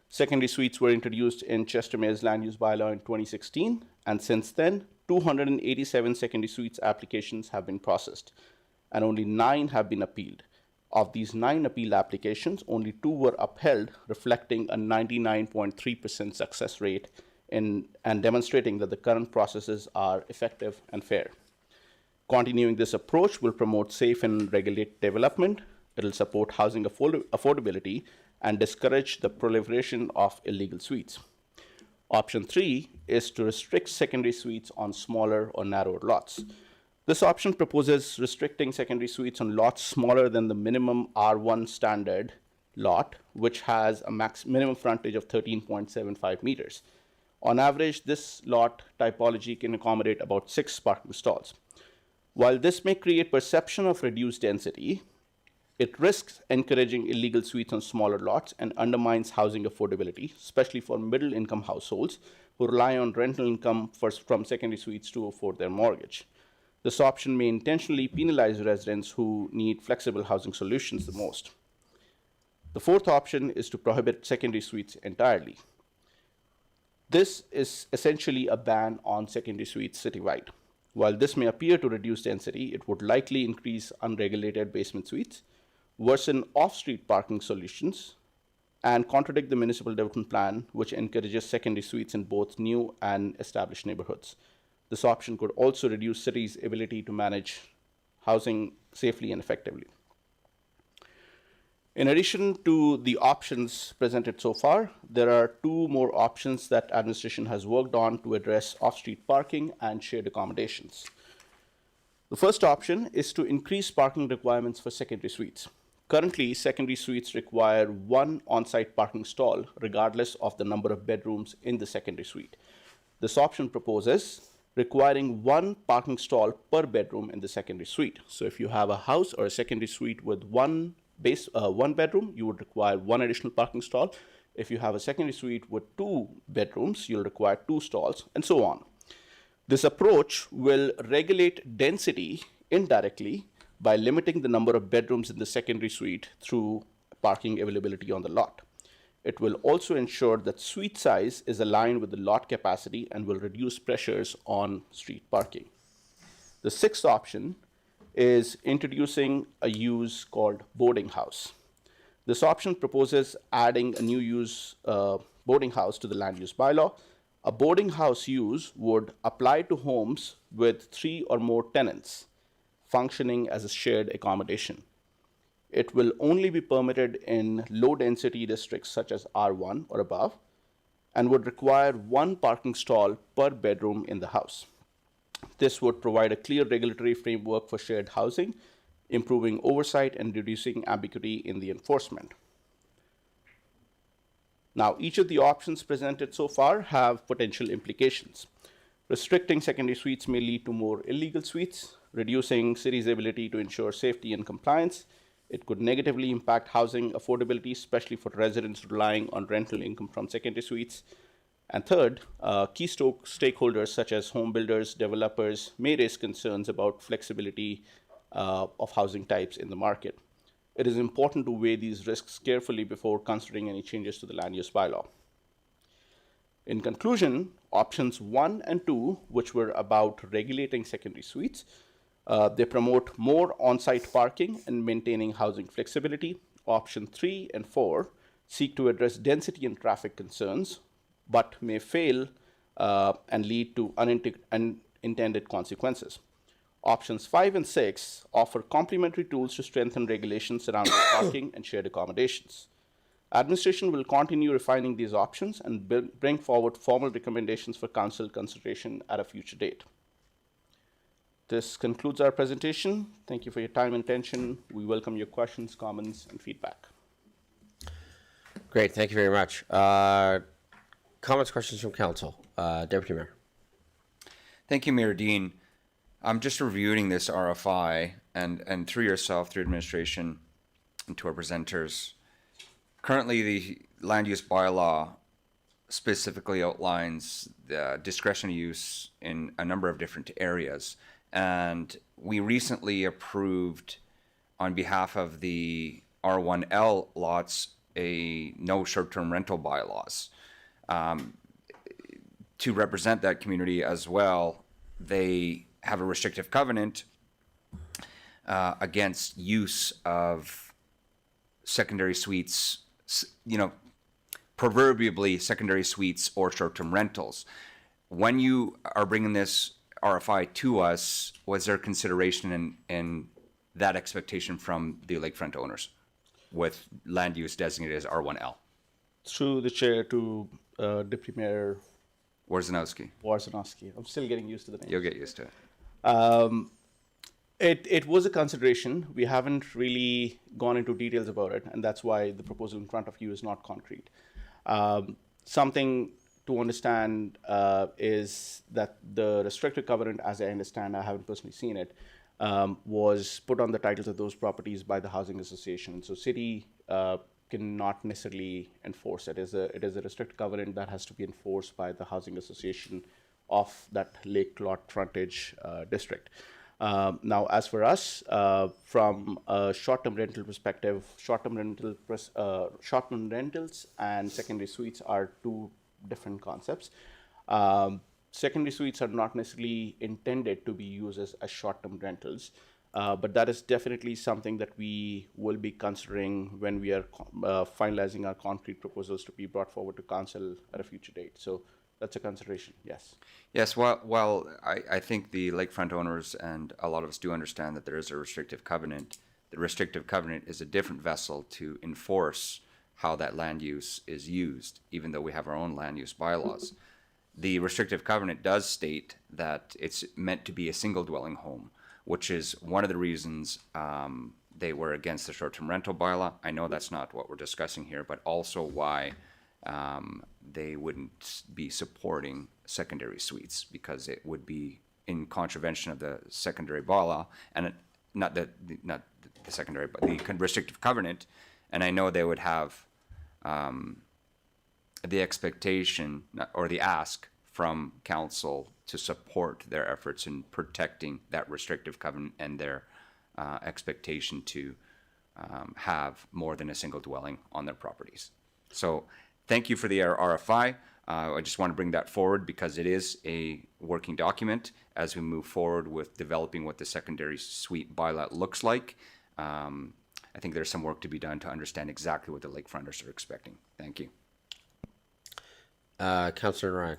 Secondary suites were introduced in Chester Mayor's land use bylaw in 2016, and since then, 287 secondary suites applications have been processed, and only 9 have been appealed. Of these 9 appeal applications, only 2 were upheld, reflecting a 99.3% success rate and demonstrating that the current processes are effective and fair. Continuing this approach will promote safe and regulated development. It will support housing affordability and discourage the proliferation of illegal suites. Option 3 is to restrict secondary suites on smaller or narrower lots. This option proposes restricting secondary suites on lots smaller than the minimum R1 standard lot, which has a minimum frontage of 13.75 meters. On average, this lot typology can accommodate about 6 parking stalls. While this may create perception of reduced density, it risks encouraging illegal suites on smaller lots and undermines housing affordability, especially for middle-income households who rely on rental income from secondary suites to afford their mortgage. This option may intentionally penalize residents who need flexible housing solutions the most. The fourth option is to prohibit secondary suites entirely. This is essentially a ban on secondary suites citywide. While this may appear to reduce density, it would likely increase unregulated basement suites, worsen off-street parking solutions, and contradict the municipal development plan, which encourages secondary suites in both new and established neighborhoods. This option could also reduce cities' ability to manage housing safely and effectively. In addition to the options presented so far, there are two more options that administration has worked on to address off-street parking and shared accommodations. The first option is to increase parking requirements for secondary suites. Currently, secondary suites require one on-site parking stall, regardless of the number of bedrooms in the secondary suite. This option proposes requiring one parking stall per bedroom in the secondary suite. So if you have a house or a secondary suite with one bedroom, you would require one additional parking stall. If you have a secondary suite with two bedrooms, you'll require two stalls, and so on. This approach will regulate density indirectly by limiting the number of bedrooms in the secondary suite through parking availability on the lot. It will also ensure that suite size is aligned with the lot capacity and will reduce pressures on street parking. The sixth option is introducing a use called boarding house. This option proposes adding a new use, boarding house, to the land use bylaw. A boarding house use would apply to homes with 3 or more tenants functioning as a shared accommodation. It will only be permitted in low density districts such as R1 or above, and would require one parking stall per bedroom in the house. This would provide a clear regulatory framework for shared housing, improving oversight and reducing ambiguity in the enforcement. Now, each of the options presented so far have potential implications. Restricting secondary suites may lead to more illegal suites, reducing city's ability to ensure safety and compliance. It could negatively impact housing affordability, especially for residents relying on rental income from secondary suites. And third, key stakeholders such as home builders, developers may raise concerns about flexibility of housing types in the market. It is important to weigh these risks carefully before considering any changes to the land use bylaw. In conclusion, options 1 and 2, which were about regulating secondary suites, they promote more on-site parking and maintaining housing flexibility. Option 3 and 4 seek to address density and traffic concerns, but may fail and lead to unintended consequences. Options 5 and 6 offer complementary tools to strengthen regulations surrounding parking and shared accommodations. Administration will continue refining these options and bring forward formal recommendations for council consideration at a future date. This concludes our presentation. Thank you for your time and attention. We welcome your questions, comments, and feedback. Great, thank you very much. Comments, questions from council. Deputy Mayor. Thank you, Mayor Dean. I'm just reviewing this RFI and through yourself, through administration, and to our presenters. Currently, the land use bylaw specifically outlines the discretionary use in a number of different areas. And we recently approved, on behalf of the R1L lots, a no short-term rental bylaws. To represent that community as well, they have a restrictive covenant against use of secondary suites, proverbially secondary suites or short-term rentals. When you are bringing this RFI to us, was there consideration in that expectation from the lakefront owners with land use designated as R1L? Through the chair to Deputy Mayor Warzanowski. I'm still getting used to the name. You'll get used to it. It was a consideration. We haven't really gone into details about it, and that's why the proposal in front of you is not concrete. Something to understand is that the restricted covenant, as I understand, I haven't personally seen it, was put on the titles of those properties by the housing association. So city cannot necessarily enforce it. It is a restricted covenant that has to be enforced by the housing association of that lake lot frontage district. Now, as for us, from a short-term rental perspective, short-term rentals and secondary suites are two different concepts. Secondary suites are not necessarily intended to be used as short-term rentals, but that is definitely something that we will be considering when we are finalizing our concrete proposals to be brought forward to council at a future date. So that's a consideration, yes. Yes, while I think the lakefront owners and a lot of us do understand that there is a restrictive covenant, The restrictive covenant is a different vessel to enforce how that land use is used, even though we have our own land use bylaws. The restrictive covenant does state that it's meant to be a single dwelling home, which is one of the reasons they were against the short-term rental bylaw. I know that's not what we're discussing here, but also why they wouldn't be supporting secondary suites, because it would be in contravention of the secondary bylaw, and not the secondary, but the restrictive covenant. And I know they would have the expectation or the ask from council to support their efforts in protecting that restrictive covenant and their expectation to have more than a single dwelling on their properties. So thank you for the RFI. I just want to bring that forward because it is a working document as we move forward with developing what the secondary suite bylaw looks like. I think there's some work to be done to understand exactly what the lakefronters are expecting. Thank you. Councillor Ryan.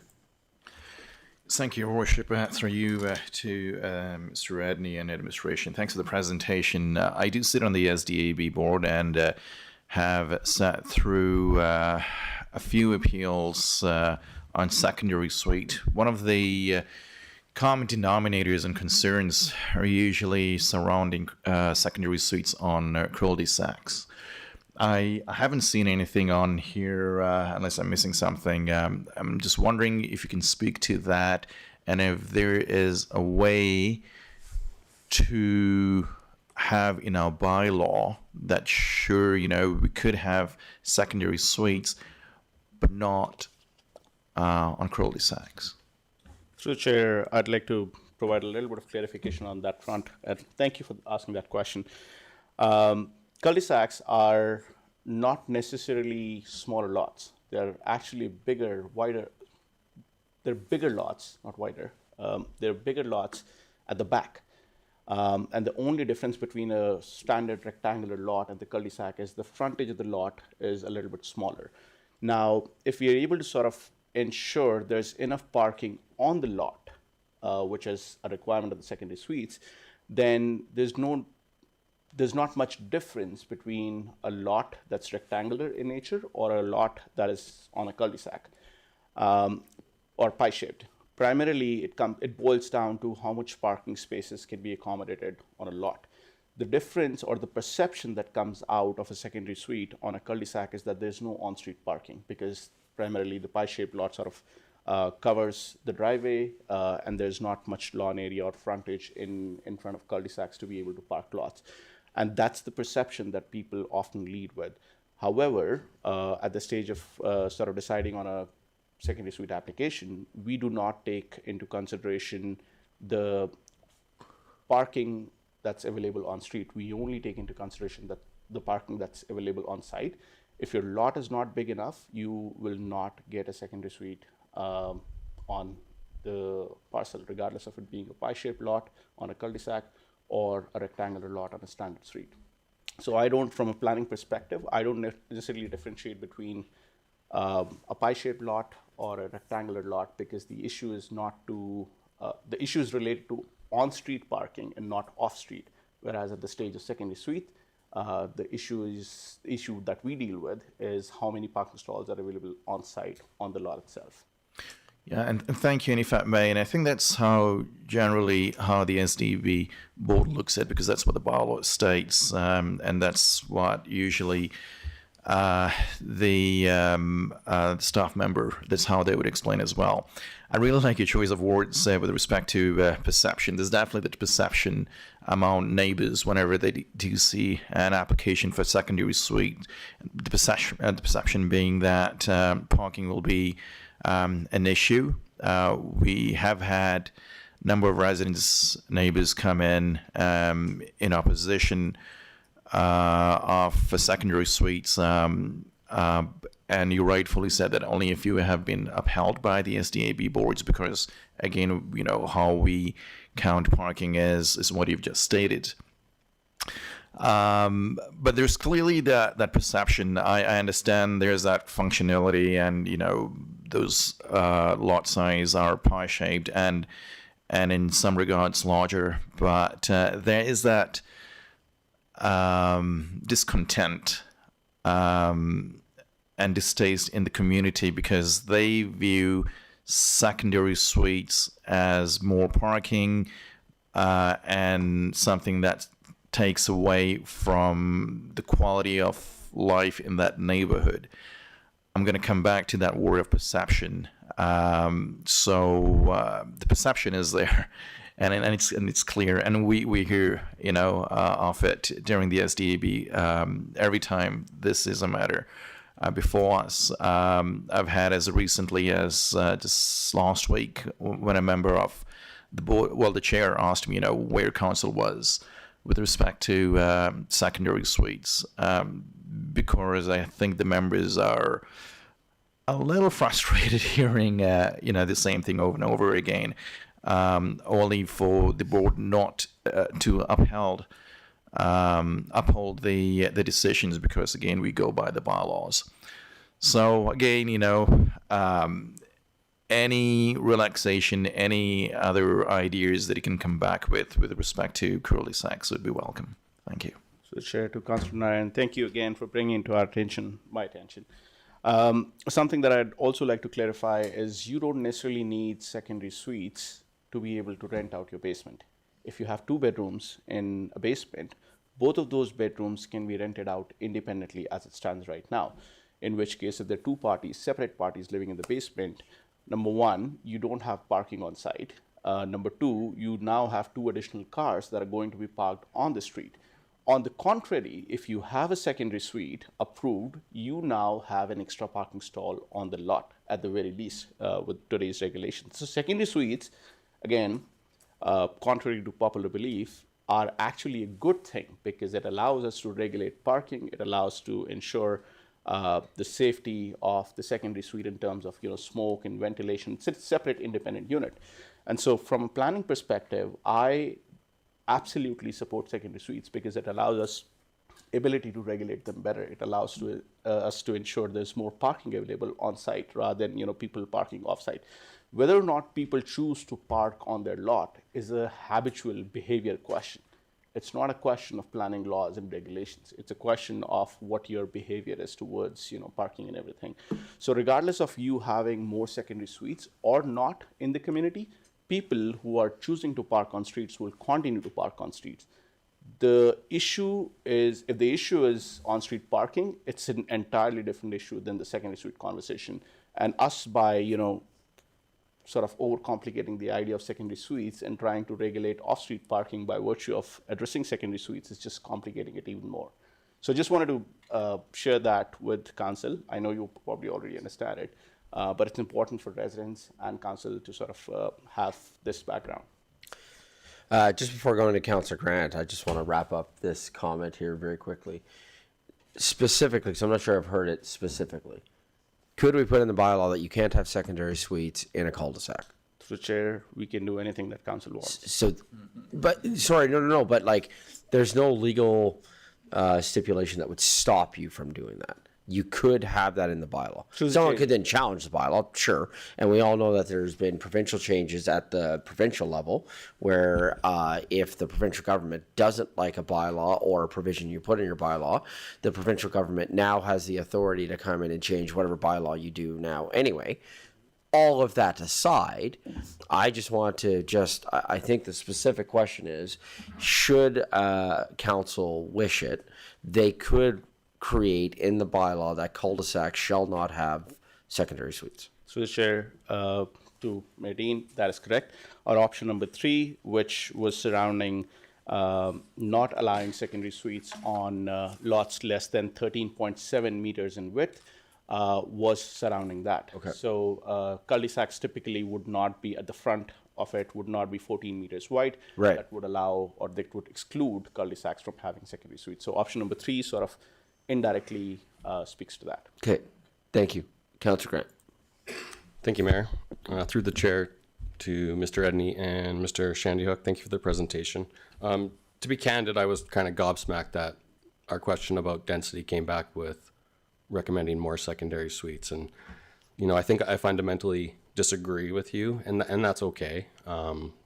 Thank you, Your Worship. Through you to Mr. Redney and administration. Thanks for the presentation. I do sit on the SDAB board and have sat through a few appeals on secondary suite. One of the common denominators and concerns are usually surrounding secondary suites on cul-de-sacs. I haven't seen anything on here unless I'm missing something. I'm just wondering if you can speak to that and if there is a way to have in our bylaw that sure, we could have secondary suites, but not on cul-de-sacs. Through the chair, I'd like to provide a little bit of clarification on that front. And thank you for asking that question. Cul-de-sacs are not necessarily smaller lots. They're actually bigger, wider. They're bigger lots, not wider. They're bigger lots at the back. And the only difference between a standard rectangular lot and the cul-de-sac is the frontage of the lot is a little bit smaller. Now, if we are able to sort of ensure there's enough parking on the lot, which is a requirement of the secondary suites, then there's not much difference between a lot that's rectangular in nature or a lot that is on a cul-de-sac or pie-shaped. Primarily, it boils down to how much parking spaces can be accommodated on a lot. The difference or the perception that comes out of a secondary suite on a cul-de-sac is that there's no on-street parking, because primarily the pie-shaped lot sort of covers the driveway and there's not much lawn area or frontage in front of cul-de-sacs to be able to park lots. And that's the perception that people often lead with. However, at the stage of sort of deciding on a secondary suite application, we do not take into consideration the parking that's available on street. We only take into consideration that the parking that's available on site. If your lot is not big enough, you will not get a secondary suite on the parcel, regardless of it being a pie-shaped lot on a cul-de-sac or a rectangular lot on a standard street. So I don't, from a planning perspective, I don't necessarily differentiate between a pie-shaped lot or a rectangular lot, because the issue is not to, the issue is related to on-street parking and not off-street. Whereas at the stage of secondary suite, the issue that we deal with is how many parking stalls are available on site on the lot itself. Yeah, and thank you, and if I may, and I think that's how generally how the SDB board looks at it, because that's what the bylaw states, and that's what usually the staff member, that's how they would explain as well. I really like your choice of words with respect to perception. There's definitely the perception among neighbors whenever they do see an application for secondary suite. The perception being that parking will be an issue. We have had a number of residents, neighbors come in opposition for secondary suites, and you rightfully said that only a few have been upheld by the SDAB boards, because again, how we count parking is what you've just stated. But there's clearly that perception. I understand there's that functionality, and those lot size are pie-shaped and in some regards larger, but there is that discontent and distaste in the community because they view secondary suites as more parking and something that takes away from the quality of life in that neighborhood. I'm going to come back to that word of perception. So the perception is there, and it's clear, and we hear of it during the SDAB every time this is a matter before us. I've had as recently as just last week when a member of the board, the chair asked me, where council was with respect to secondary suites, because I think the members are a little frustrated hearing, the same thing over and over again, only for the board not to uphold the decisions, because again we go by the bylaws. So again, any relaxation, any other ideas that you can come back with respect to cul-de-sacs would be welcome. Thank you. So, Chair, to Councillor Narayan, thank you again for bringing to our attention, my attention. Something that I'd also like to clarify is you don't necessarily need secondary suites to be able to rent out your basement. If you have 2 bedrooms in a basement, both of those bedrooms can be rented out independently as it stands right now. In which case, if there are 2 parties, separate parties living in the basement, number 1, you don't have parking on site. Number 2, you now have 2 additional cars that are going to be parked on the street. On the contrary, if you have a secondary suite approved, you now have an extra parking stall on the lot, at the very least, with today's regulations. So secondary suites, again, contrary to popular belief, are actually a good thing because it allows us to regulate parking. It allows to ensure the safety of the secondary suite in terms of smoke and ventilation. It's a separate independent unit. And so from a planning perspective, I absolutely support secondary suites because it allows us ability to regulate them better. It allows us to ensure there's more parking available on site rather than people parking off site. Whether or not people choose to park on their lot is a habitual behavior question. It's not a question of planning laws and regulations. It's a question of what your behavior is towards parking and everything. So regardless of you having more secondary suites or not in the community, people who are choosing to park on streets will continue to park on streets. The issue is, if the issue is on-street parking, it's an entirely different issue than the secondary suite conversation. And us, by sort of overcomplicating the idea of secondary suites and trying to regulate off-street parking by virtue of addressing secondary suites is just complicating it even more. So just wanted to share that with council. I know you probably already understand it, but it's important for residents and council to sort of have this background. Just before going to Councillor Grant, I just want to wrap up this comment here very quickly. Specifically, because I'm not sure I've heard it specifically. Could we put in the bylaw that you can't have secondary suites in a cul-de-sac? So, Chair, we can do anything that council wants. So, but sorry, no. But like, there's no legal stipulation that would stop you from doing that. You could have that in the bylaw. So someone could then challenge the bylaw, sure. And we all know that there's been provincial changes at the provincial level where if the provincial government doesn't like a bylaw or a provision you put in your bylaw, the provincial government now has the authority to come in and change whatever bylaw you do now anyway. All of that aside, I just want to I think the specific question is, should council wish it, they could create in the bylaw that cul-de-sacs shall not have secondary suites. So the Chair, to Nadine, that is correct. Our option number 3, which was surrounding not allowing secondary suites on lots less than 13.7 meters in width, was surrounding that. Okay. So cul-de-sacs typically would not be at the front of it, would not be 14 meters wide. Right. That would allow, or that would exclude cul-de-sacs from having secondary suites. So option number 3 sort of indirectly speaks to that. Okay, thank you. Councillor Grant. Thank you, Mayor. Through the chair to Mr. Edney and Mr. Shandyhook, thank you for the presentation. To be candid, I was kind of gobsmacked that our question about density came back with recommending more secondary suites. And, I think I fundamentally disagree with you, and that's okay.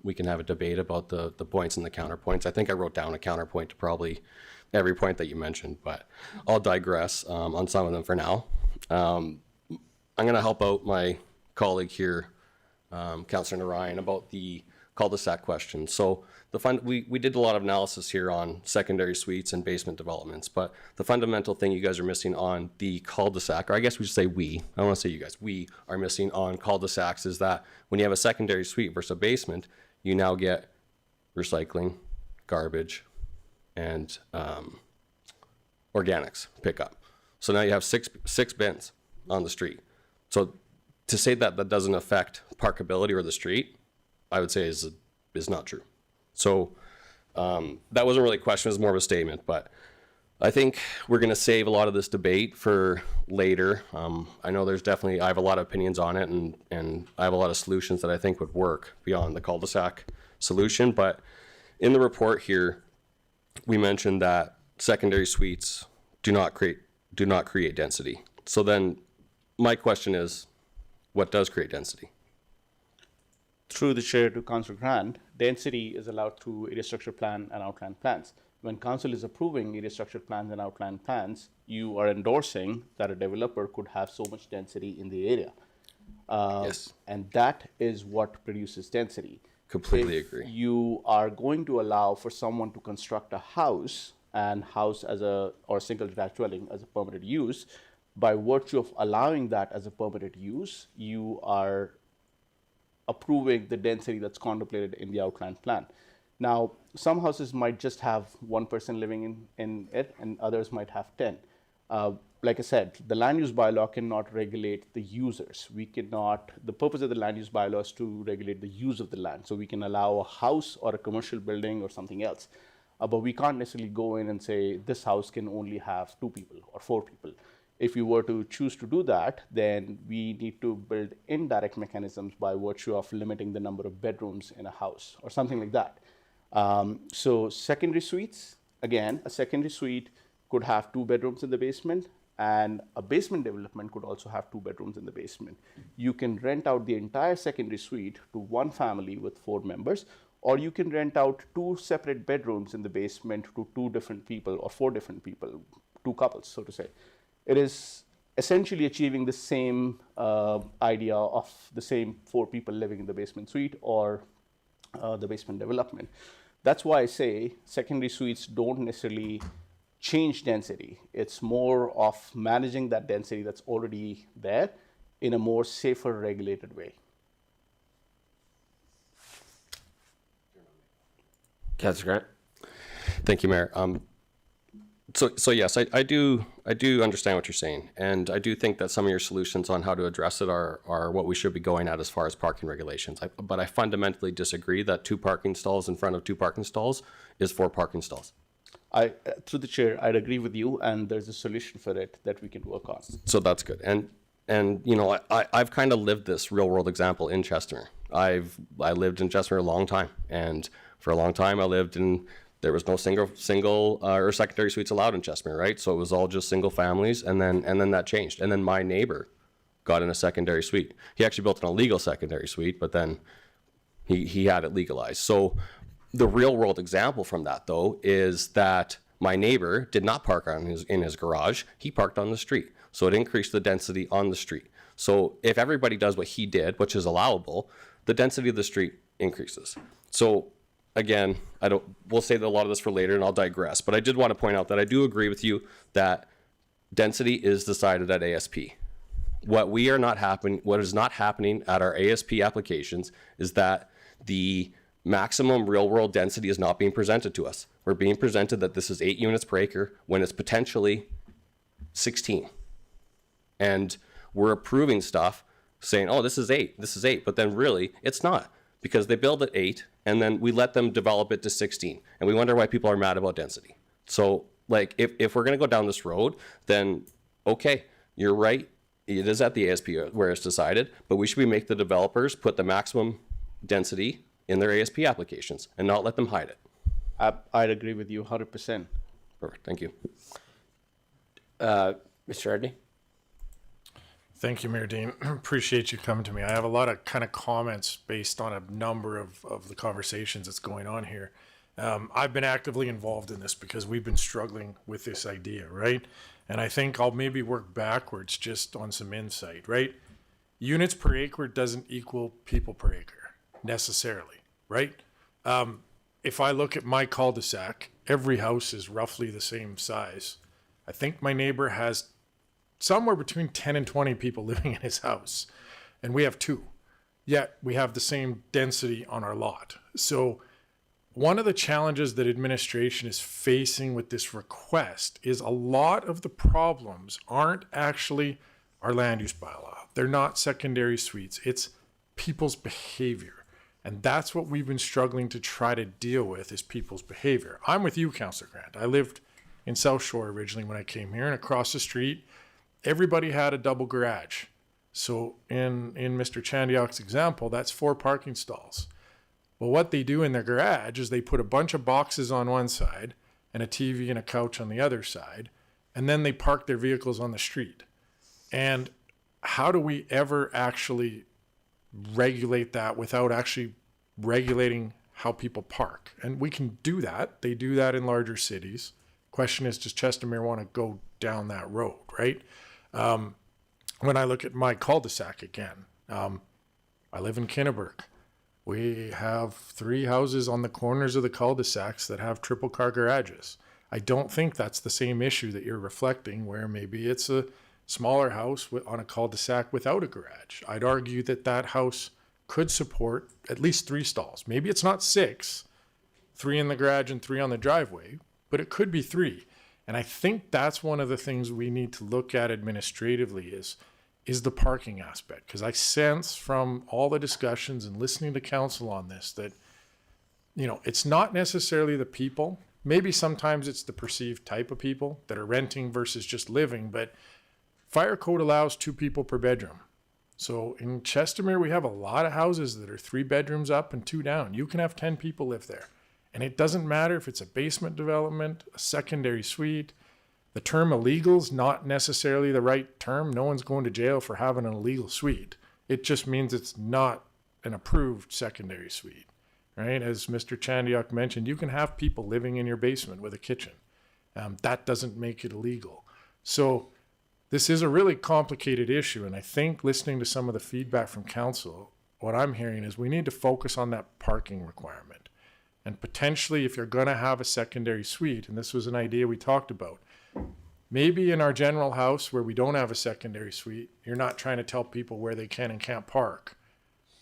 We can have a debate about the points and the counterpoints. I think I wrote down a counterpoint to probably every point that you mentioned, but I'll digress on some of them for now. I'm going to help out my colleague here, Councillor Narayan, about the cul-de-sac question. So we did a lot of analysis here on secondary suites and basement developments, but the fundamental thing you guys are missing on the cul-de-sac, or I guess we should say we, I don't want to say you guys, we are missing on cul-de-sacs, is that when you have a secondary suite versus a basement, you now get recycling, garbage, and organics pickup. So now you have six bins on the street. So to say that that doesn't affect parkability or the street, I would say is not true. So that wasn't really a question, it was more of a statement, but I think we're going to save a lot of this debate for later. I know I have a lot of opinions on it, and I have a lot of solutions that I think would work beyond the cul-de-sac solution. But in the report here, we mentioned that secondary suites do not create density. So then my question is, what does create density? Through the chair to Councillor Grant, density is allowed through area structure plan and outline plans. When council is approving area structure plans and outline plans, you are endorsing that a developer could have so much density in the area. Yes. And that is what produces density. Completely If agree. you are going to allow for someone to construct a house and house or single detached dwelling as a permitted use, by virtue of allowing that as a permitted use, you are approving the density that's contemplated in the outline plan. Now, some houses might just have one person living in it, and others might have 10. Like I said, the land use bylaw cannot regulate the users. The purpose of the land use bylaw is to regulate the use of the land. So we can allow a house or a commercial building or something else. But we can't necessarily go in and say this house can only have 2 people or 4 people. If you were to choose to do that, then we need to build indirect mechanisms by virtue of limiting the number of bedrooms in a house or something like that. So secondary suites, again, a secondary suite could have 2 bedrooms in the basement, and a basement development could also have 2 bedrooms in the basement. You can rent out the entire secondary suite to one family with 4 members, or you can rent out 2 separate bedrooms in the basement to 2 different people or 4 different people, 2 couples, so to say. It is essentially achieving the same idea of the same 4 people living in the basement suite or the basement development. That's why I say secondary suites don't necessarily change density. It's more of managing that density that's already there in a more safer, regulated way. Councillor Grant. Thank you, Mayor. So yes, I do understand what you're saying, and I do think that some of your solutions on how to address it are what we should be going at as far as parking regulations. But I fundamentally disagree that 2 parking stalls in front of 2 parking stalls is 4 parking stalls. Through the chair, I'd agree with you, and there's a solution for it that we can work on. So that's good. And you know, I've kind of lived this real world example in Chestermere. I lived in Chestermere a long time, and for a long time I lived in. There was no single or secondary suites allowed in Chestermere, right? So it was all just single families, and then that changed. And then my neighbor got in a secondary suite. He actually built an illegal secondary suite, but then he had it legalized. So the real world example from that, though, is that my neighbor did not park in his garage. He parked on the street. So it increased the density on the street. So if everybody does what he did, which is allowable, the density of the street increases. So again, we'll save a lot of this for later, and I'll digress. But I did want to point out that I do agree with you that density is decided at ASP. What is not happening at our ASP applications is that the maximum real world density is not being presented to us. We're being presented that this is 8 units per acre when it's potentially 16. And we're approving stuff saying, oh, this is 8, but then really it's not, because they build at 8 and then we let them develop it to 16. And we wonder why people are mad about density. So like, if we're gonna go down this road, then okay, you're right. It is at the ASP where it's decided, but we should make the developers put the maximum density in their ASP applications and not let them hide it. I'd agree with you 100%. Perfect, thank you. Mr. Ardney? Thank you, Mayor Dean. Appreciate you coming to me. I have a lot of kind of comments based on a number of the conversations that's going on here. I've been actively involved in this because we've been struggling with this idea, right? And I think I'll maybe work backwards just on some insight, right? Units per acre doesn't equal people per acre necessarily, right? If I look at my cul-de-sac, every house is roughly the same size. I think my neighbor has somewhere between 10 and 20 people living in his house, and we have 2. Yet we have the same density on our lot. So one of the challenges that administration is facing with this request is a lot of the problems aren't actually our land use bylaw. They're not secondary suites. It's people's behavior. And that's what we've been struggling to try to deal with, is people's behavior. I'm with you, Councillor Grant. I lived in South Shore originally when I came here, and across the street, everybody had a double garage. So in Mr. Chandiok's example, that's 4 parking stalls. Well, what they do in their garage is they put a bunch of boxes on one side and a TV and a couch on the other side, and then they park their vehicles on the street. And how do we ever actually regulate that without actually regulating how people park? And we can do that. They do that in larger cities. Question is, does Chestermere want to go down that road, right? When I look at my cul-de-sac again, I live in Kinniburg. We have 3 houses on the corners of the cul-de-sacs that have triple car garages. I don't think that's the same issue that you're reflecting, where maybe it's a smaller house on a cul-de-sac without a garage. I'd argue that that house could support at least 3 stalls. Maybe it's not 6, 3 in the garage and 3 on the driveway, but it could be 3. And I think that's one of the things we need to look at administratively is the parking aspect. Because I sense from all the discussions and listening to council on this that, it's not necessarily the people. Maybe sometimes it's the perceived type of people that are renting versus just living, but fire code allows 2 people per bedroom. So in Chestermere, we have a lot of houses that are 3 bedrooms up and 2 down. You can have 10 people live there. And it doesn't matter if it's a basement development, a secondary suite. The term illegal is not necessarily the right term. No one's going to jail for having an illegal suite. It just means it's not an approved secondary suite, right? As Mr. Chandiok mentioned, you can have people living in your basement with a kitchen. That doesn't make it illegal. So this is a really complicated issue. And I think listening to some of the feedback from council, what I'm hearing is we need to focus on that parking requirement. And potentially, if you're going to have a secondary suite, and this was an idea we talked about, maybe in our general house where we don't have a secondary suite, you're not trying to tell people where they can and can't park.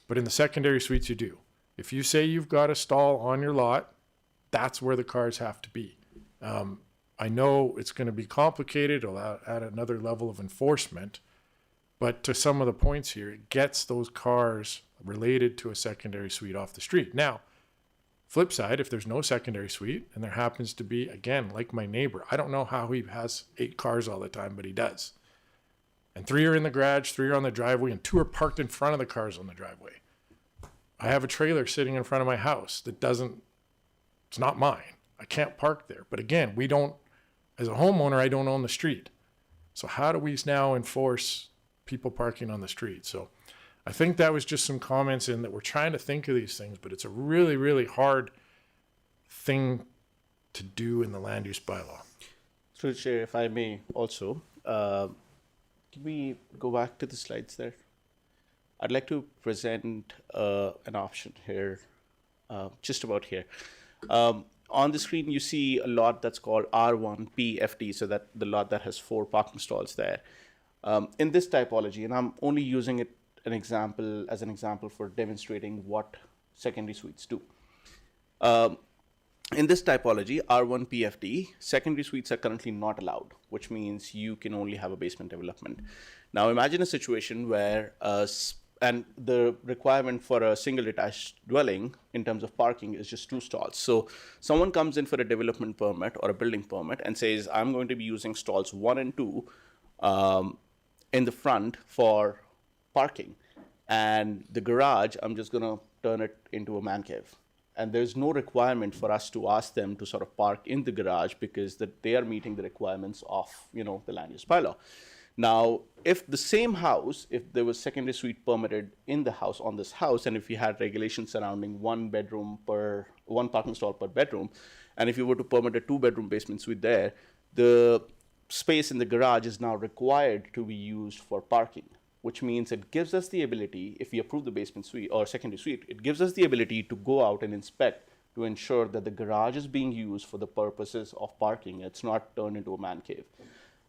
But in the secondary suites, you do. If you say you've got a stall on your lot, that's where the cars have to be. I know it's going to be complicated. It'll add another level of enforcement. But to some of the points here, it gets those cars related to a secondary suite off the street. Now, flip side, if there's no secondary suite and there happens to be, again, like my neighbor, I don't know how he has 8 cars all the time, but he does. And 3 are in the garage, 3 are on the driveway, and 2 are parked in front of the cars on the driveway. I have a trailer sitting in front of my house that it's not mine. I can't park there. But again, as a homeowner, I don't own the street. So how do we now enforce people parking on the street? So I think that was just some comments in that we're trying to think of these things, but it's a really, really hard thing to do in the land use bylaw. Through the chair, if I may also, can we go back to the slides there? I'd like to present an option here, just about here. On the screen, you see a lot that's called R1PFT, so that the lot that has 4 parking stalls there. In this typology, and I'm only using it as an example for demonstrating what secondary suites do. In this typology, R1PFT, secondary suites are currently not allowed, which means you can only have a basement development. Now imagine a situation where, and the requirement for a single detached dwelling in terms of parking is just 2 stalls. So someone comes in for a development permit or a building permit and says, I'm going to be using stalls 1 and 2 in the front for parking, and the garage, I'm just going to turn it into a man cave. And there's no requirement for us to ask them to sort of park in the garage because they are meeting the requirements of, the land use bylaw. Now, if the same house, if there was secondary suite permitted in the house, on this house, and if you had regulations surrounding one parking stall per bedroom, and if you were to permit a 2-bedroom basement suite there, the space in the garage is now required to be used for parking, which means it gives us the ability, if we approve the basement suite or secondary suite, it gives us the ability to go out and inspect to ensure that the garage is being used for the purposes of parking. It's not turned into a man cave.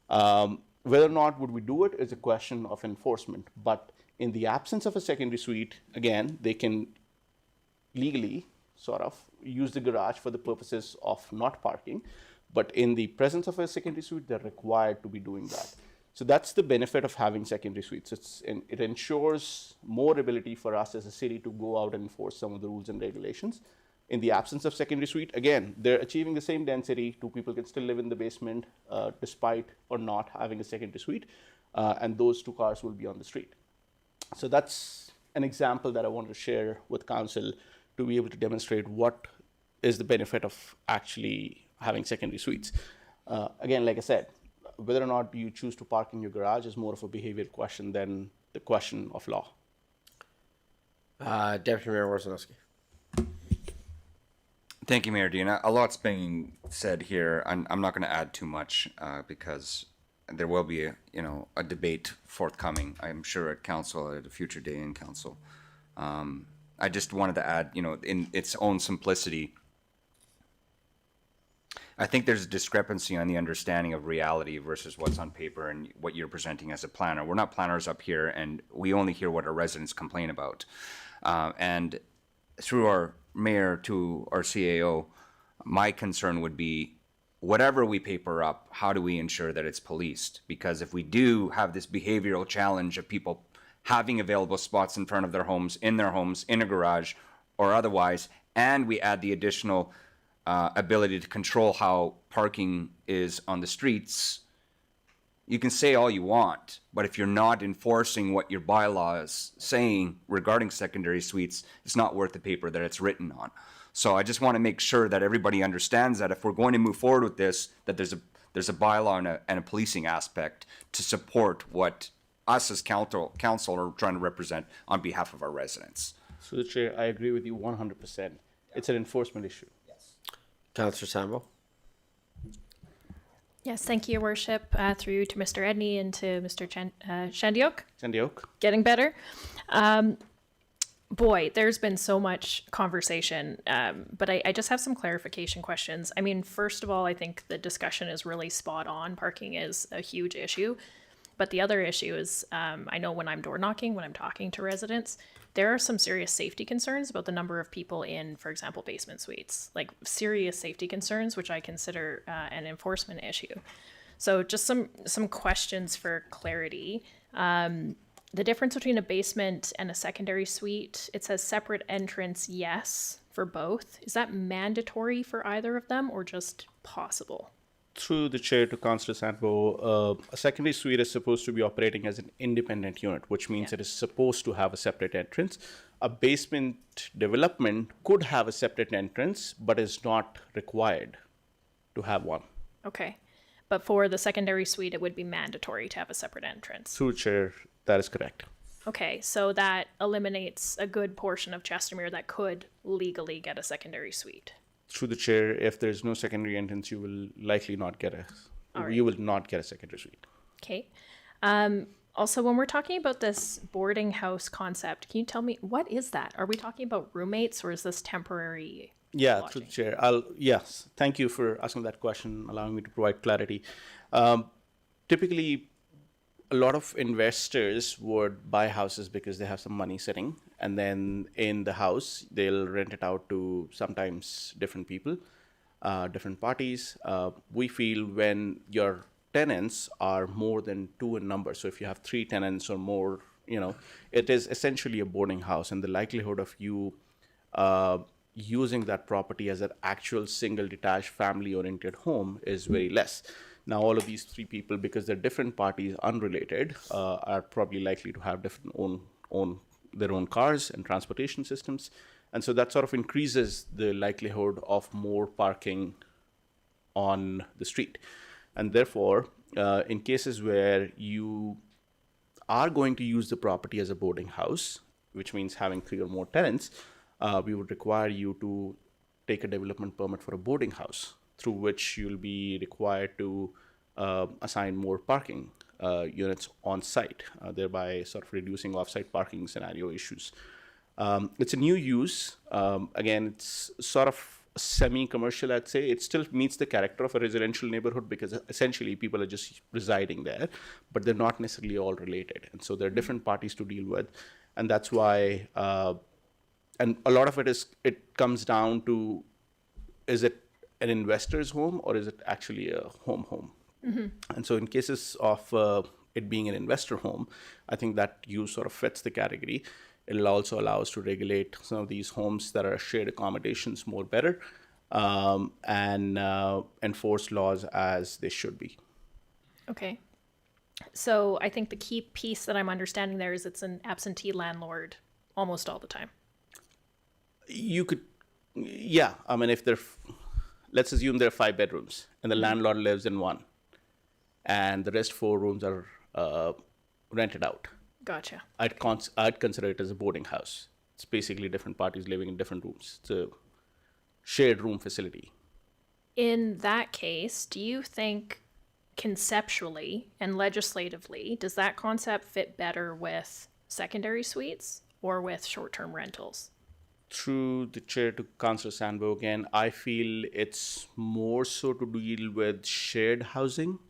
Whether or not would we do it is a question of enforcement. But in the absence of a secondary suite, again, they can legally sort of use the garage for the purposes of not parking. But in the presence of a secondary suite, they're required to be doing that. So that's the benefit of having secondary suites. It ensures more ability for us as a city to go out and enforce some of the rules and regulations. In the absence of secondary suite, again, they're achieving the same density. 2 people can still live in the basement despite or not having a secondary suite. And those 2 cars will be on the street. So that's an example that I want to share with council to be able to demonstrate what is the benefit of actually having secondary suites. Again, like I said, whether or not you choose to park in your garage is more of a behavioral question than the question of law. Deputy Mayor Warzanowski. Thank you, Mayor Dean. A lot's being said here. I'm not going to add too much because there will be a debate forthcoming, I'm sure, at council at a future day in council. I just wanted to add, in its own simplicity, I think there's a discrepancy on the understanding of reality versus what's on paper and what you're presenting as a planner. We're not planners up here, and we only hear what our residents complain about. And through our mayor to our CAO, my concern would be whatever we paper up, how do we ensure that it's policed? Because if we do have this behavioral challenge of people having available spots in front of their homes, in a garage, or otherwise, and we add the additional ability to control how parking is on the streets, you can say all you want, but if you're not enforcing what your bylaw is saying regarding secondary suites, it's not worth the paper that it's written on. So I just want to make sure that everybody understands that if we're going to move forward with this, that there's a bylaw and a policing aspect to support what us as council are trying to represent on behalf of our residents. So, Chair, I agree with you 100%. It's an enforcement issue. Councillor Sambo. Yes, thank you, Your Worship, through to Mr. Edney and to Mr. Shandiok. Shandiok. Getting better. Boy, there's been so much conversation, but I just have some clarification questions. I mean, first of all, I think the discussion is really spot on. Parking is a huge issue. But the other issue is, I know when I'm door knocking, when I'm talking to residents, there are some serious safety concerns about the number of people in, for example, basement suites, like serious safety concerns, which I consider an enforcement issue. So just some questions for clarity. The difference between a basement and a secondary suite, it says separate entrance, yes, for both. Is that mandatory for either of them or just possible? Through the chair to Councillor Sambo, a secondary suite is supposed to be operating as an independent unit, which means it is supposed to have a separate entrance. A basement development could have a separate entrance, but is not required to have one. Okay. But for the secondary suite, it would be mandatory to have a separate entrance. Through chair, that is correct. Okay, so that eliminates a good portion of Chestermere that could legally get a secondary suite. Through the chair, if there's no secondary entrance, you will likely not get you will not get a secondary suite. Okay. Also, when we're talking about this boarding house concept, can you tell me, what is that? Are we talking about roommates or is this temporary? Yeah, lodging? through the chair. Yes, thank you for asking that question, allowing me to provide clarity. Typically, a lot of investors would buy houses because they have some money sitting, and then in the house, they'll rent it out to sometimes different people, different parties. We feel when your tenants are more than 2 in number, so if you have 3 tenants or more, it is essentially a boarding house, and the likelihood of you using that property as an actual single detached family-oriented home is very less. Now, all of these 3 people, because they're different parties, unrelated, are probably likely to have different their own cars and transportation systems. And so that sort of increases the likelihood of more parking on the street. And therefore, in cases where you are going to use the property as a boarding house, which means having 3 or more tenants, we would require you to take a development permit for a boarding house, through which you'll be required to assign more parking units on site, thereby sort of reducing off-site parking scenario issues. It's a new use. Again, it's sort of semi-commercial, I'd say. It still meets the character of a residential neighborhood because essentially people are just residing there, but they're not necessarily all related. And so there are different parties to deal with. And that's why, and a lot of it comes down to, is it an investor's home or is it actually a home? And so in cases of it being an investor home, I think that use sort of fits the category. It'll also allow us to regulate some of these homes that are shared accommodations more better, and enforce laws as they should be. Okay. So I think the key piece that I'm understanding there is it's an absentee landlord almost all the time. You could, yeah. I mean, let's assume there are 5 bedrooms and the landlord lives in one, and the rest 4 rooms are rented out. Gotcha. I'd consider it as a boarding house. It's basically different parties living in different rooms. It's a shared room facility. In that case, do you think conceptually and legislatively, does that concept fit better with secondary suites or with short-term rentals? Through the chair to Councillor Sanbo again, I feel it's more so to deal with shared housing.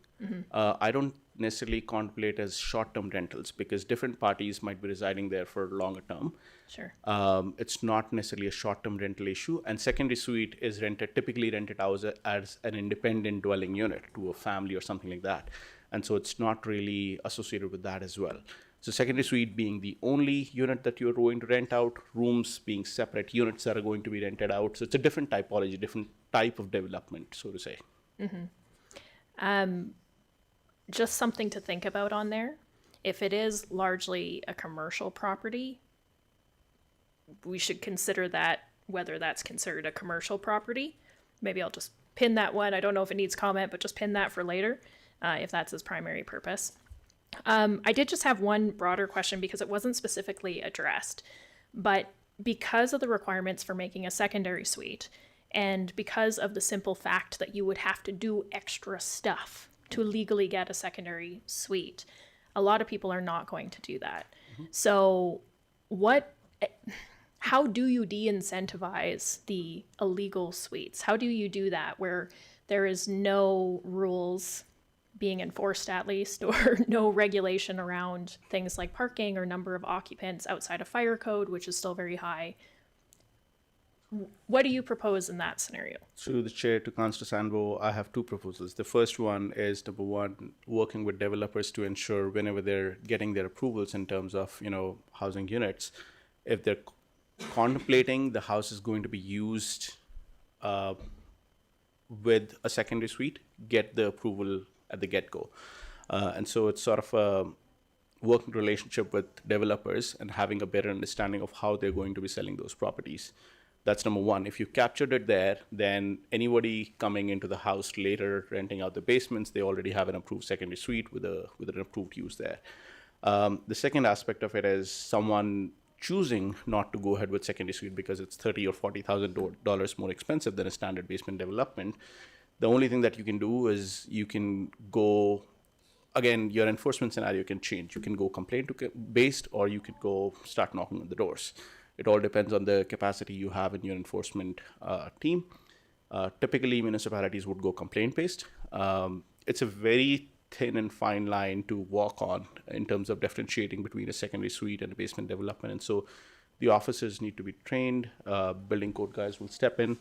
I don't necessarily contemplate as short-term rentals because different parties might be residing there for longer term. Sure. It's not necessarily a short-term rental issue, and secondary suite is typically rented out as an independent dwelling unit to a family or something like that, and so it's not really associated with that as well. So secondary suite being the only unit that you're going to rent out, rooms being separate units that are going to be rented out. So it's a different typology, different type of development, so to say. Just something to think about on there. If it is largely a commercial property, we should consider that, whether that's considered a commercial property. Maybe I'll just pin that one. I don't know if it needs comment, but just pin that for later, if that's its primary purpose. I did just have one broader question because it wasn't specifically addressed, but because of the requirements for making a secondary suite, and because of the simple fact that you would have to do extra stuff to legally get a secondary suite, a lot of people are not going to do that. So how do you de-incentivize the illegal suites? How do you do that where there is no rules being enforced, at least, or no regulation around things like parking or number of occupants outside of fire code, which is still very high? What do you propose in that scenario? Through the chair to Councillor Sanbo, I have 2 proposals. The first one is, number one, working with developers to ensure whenever they're getting their approvals in terms of, housing units, if they're contemplating the house is going to be used with a secondary suite, get the approval at the get-go. And so it's sort of a working relationship with developers and having a better understanding of how they're going to be selling those properties. That's number one. If you captured it there, then anybody coming into the house later, renting out the basements, they already have an approved secondary suite with an approved use there. The second aspect of it is someone choosing not to go ahead with secondary suite because it's $30,000 or $40,000 more expensive than a standard basement development. The only thing that you can do is you can go, again, your enforcement scenario can change. You can go complaint based, or you could go start knocking on the doors. It all depends on the capacity you have in your enforcement team. Typically, municipalities would go complaint-based. It's a very thin and fine line to walk on in terms of differentiating between a secondary suite and a basement development. And so the officers need to be trained. Building code guys will step in.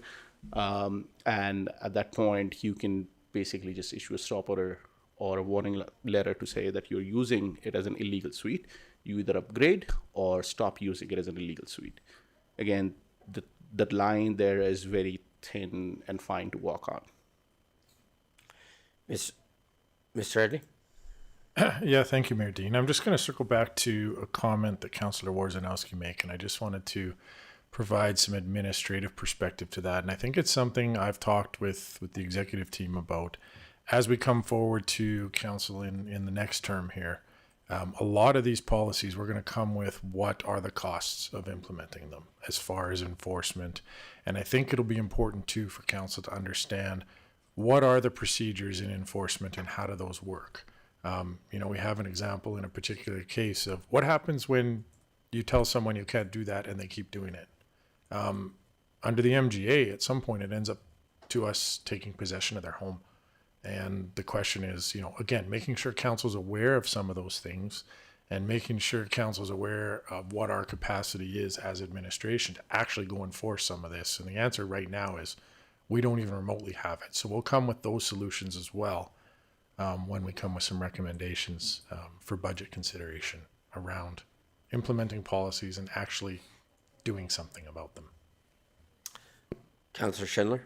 And at that point, you can basically just issue a stop order or a warning letter to say that you're using it as an illegal suite. You either upgrade or stop using it as an illegal suite. Again, that line there is very thin and fine to walk on. Mr. Reddy? Yeah, thank you, Mayor Dean. I'm just going to circle back to a comment that Councillor Warzanowski made, and I just wanted to provide some administrative perspective to that. And I think it's something I've talked with the executive team about. as we come forward to council in the next term here, a lot of these policies, we're going to come with what are the costs of implementing them as far as enforcement. And I think it'll be important too for council to understand what are the procedures in enforcement and how do those work. We have an example in a particular case of what happens when you tell someone you can't do that and they keep doing it. Under the MGA, at some point, it ends up to us taking possession of their home. And the question is, again, making sure council's aware of some of those things and making sure council's aware of what our capacity is as administration to actually go enforce some of this. And the answer right now is we don't even remotely have it. So we'll come with those solutions as well when we come with some recommendations for budget consideration around implementing policies and actually doing something about them. Councillor Schindler?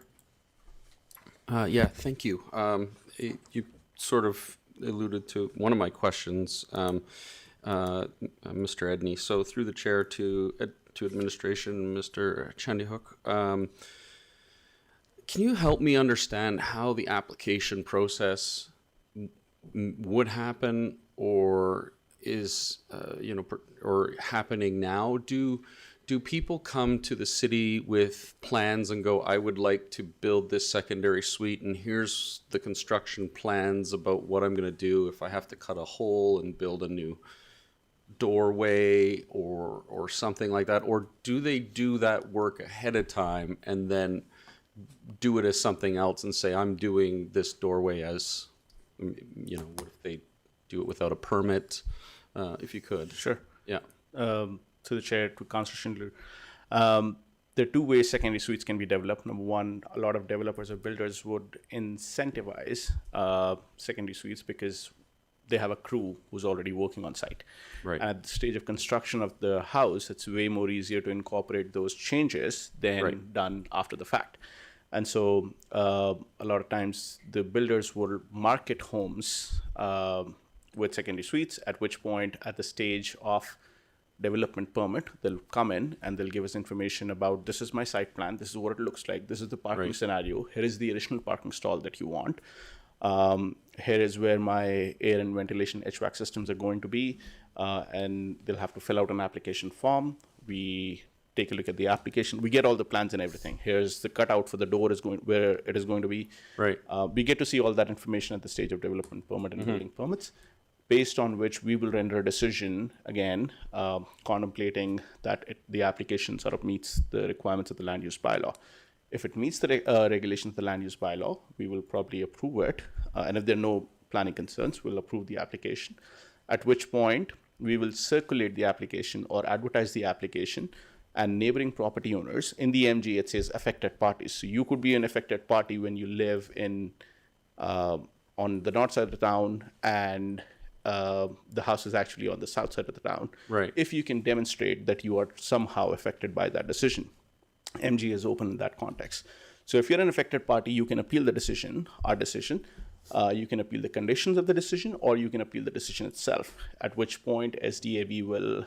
Yeah, thank you. You sort of alluded to one of my questions, Mr. Edney. So through the chair to administration, Mr. Chandyhook, can you help me understand how the application process would happen or is, or happening now? Do people come to the city with plans and go, I would like to build this secondary suite and here's the construction plans about what I'm going to do if I have to cut a hole and build a new doorway or something like that? Or do they do that work ahead of time and then do it as something else and say, I'm doing this doorway as, what if they do it without a permit? If you could. Sure. Yeah. To the chair, to Councillor Schindler. There are two ways secondary suites can be developed. Number one, a lot of developers or builders would incentivize secondary suites because they have a crew who's already working on site. Right. And at the stage of construction of the house, it's way more easier to incorporate those changes than done after the fact. And so a lot of times the builders will market homes with secondary suites, at which point at the stage of development permit, they'll come in and they'll give us information about this is my site plan, this is what it looks like, this is the parking scenario, here is the additional parking stall that you want, here is where my air and ventilation HVAC systems are going to be, and they'll have to fill out an application form. We take a look at the application, we get all the plans and everything. Here's the cutout for the door where it is going to be. Right. We get to see all that information at the stage of development permit and building permits, based on which we will render a decision, again, contemplating that the application sort of meets the requirements of the land use bylaw. If it meets the regulations of the land use bylaw, we will probably approve it. And if there are no planning concerns, we'll approve the application, at which point we will circulate the application or advertise the application, and neighboring property owners, in the MG it says affected parties. So you could be an affected party when you live in on the north side of the town and the house is actually on the south side of the town. Right. If you can demonstrate that you are somehow affected by that decision, MG is open in that context. So if you're an affected party, you can appeal the decision, our decision. You can appeal the conditions of the decision, or you can appeal the decision itself, at which point SDAB will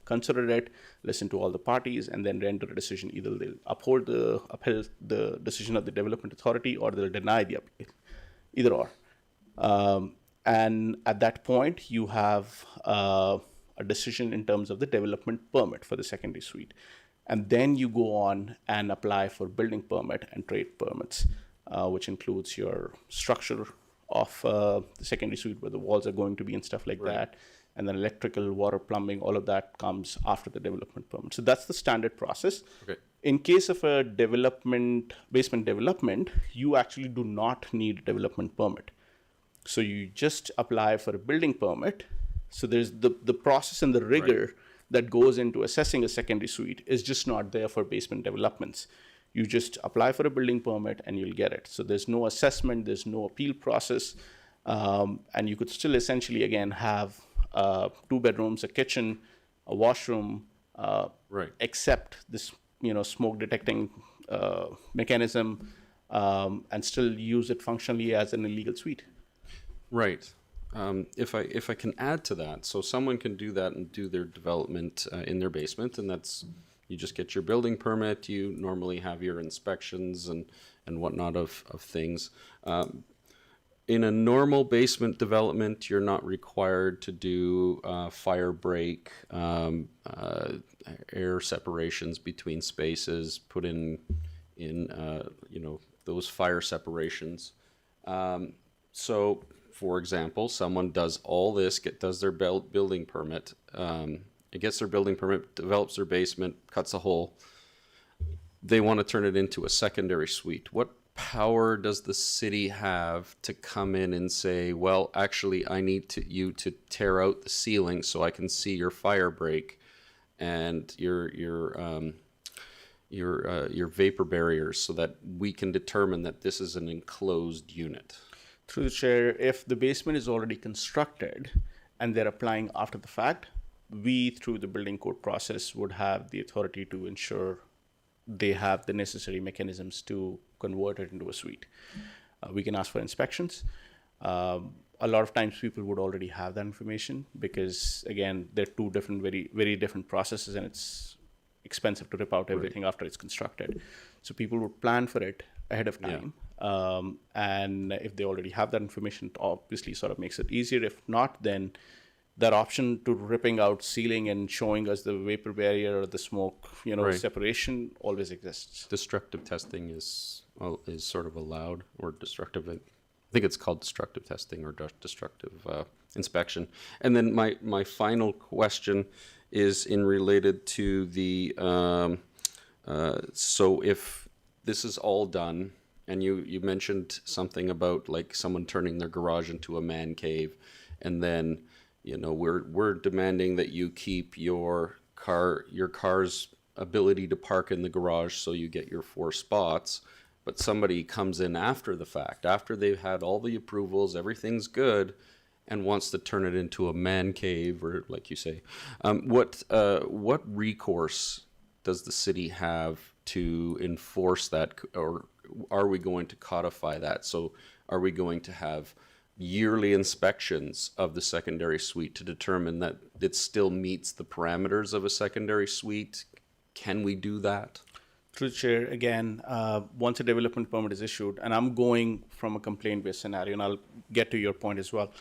consider it, listen to all the parties, and then render a decision. Either they'll uphold the decision of the development authority, or they'll deny the application, either or. And at that point, you have a decision in terms of the development permit for the secondary suite. And then you go on and apply for building permit and trade permits, which includes your structure of the secondary suite, where the walls are going to be and stuff like that. And then electrical, water, plumbing, all of that comes after the development permit. So that's the standard process. Okay. In case of a basement development, you actually do not need a development permit. So you just apply for a building permit. So there's the process and the rigor that goes into assessing a secondary suite is just not there for basement developments. You just apply for a building permit and you'll get it. So there's no assessment, there's no appeal process, and you could still essentially, again, have 2 bedrooms, a kitchen, a washroom, except this smoke detecting mechanism, and still use it functionally as an illegal suite. Right. If I can add to that, so someone can do that and do their development in their basement, and that's, you just get your building permit, you normally have your inspections and whatnot of things. in a normal basement development, you're not required to do fire break, air separations between spaces, put in those fire separations. So, for example, someone does all this, does their building permit, it gets their building permit, develops their basement, cuts a hole. They want to turn it into a secondary suite. What power does the city have to come in and say, well, actually, I need you to tear out the ceiling so I can see your fire break and your vapor barriers, so that we can determine that this is an enclosed unit? Through the chair, if the basement is already constructed and they're applying after the fact, we, through the building code process, would have the authority to ensure they have the necessary mechanisms to convert it into a suite. We can ask for inspections. A lot of times people would already have that information because, again, they're two different, very, very different processes, and it's expensive to rip out everything after it's constructed. So people would plan for it ahead of time. And if they already have that information, it obviously sort of makes it easier. If not, then that option to ripping out ceiling and showing us the vapor barrier or the smoke, separation always exists. Destructive testing is sort of allowed, or destructive. I think it's called destructive testing or destructive inspection. And then my final question is related to the so if this is all done, and you mentioned something about like someone turning their garage into a man cave, and then we're demanding that you keep your car's ability to park in the garage so you get your 4 spots, but somebody comes in after the fact, after they've had all the approvals, everything's good, and wants to turn it into a man cave, or like you say, what recourse does the city have to enforce that, or are we going to codify that? So are we going to have yearly inspections of the secondary suite to determine that it still meets the parameters of a secondary suite? Can we do that? Through the chair, again, once a development permit is issued, and I'm going from a complaint-based scenario, and I'll get to your point as well.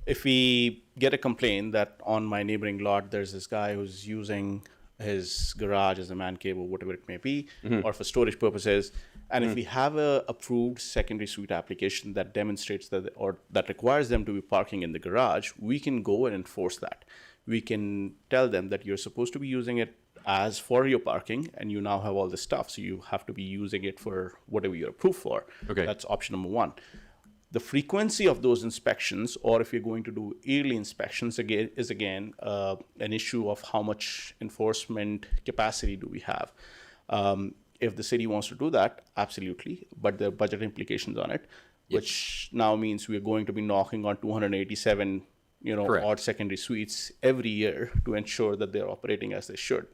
If we get a complaint that on my neighboring lot, there's this guy who's using his garage as a man cave or whatever it may be, or for storage purposes, and if we have a approved secondary suite application that demonstrates that, or that requires them to be parking in the garage, we can go and enforce that. We can tell them that you're supposed to be using it as for your parking, and you now have all this stuff, so you have to be using it for whatever you're approved for. Okay. That's option number 1. The frequency of those inspections, or if you're going to do yearly inspections, is an issue of how much enforcement capacity do we have. If the city wants to do that, absolutely, but there are budget implications on it, which now means we're going to be knocking on 287, Correct. odd secondary suites every year to ensure that they're operating as they should.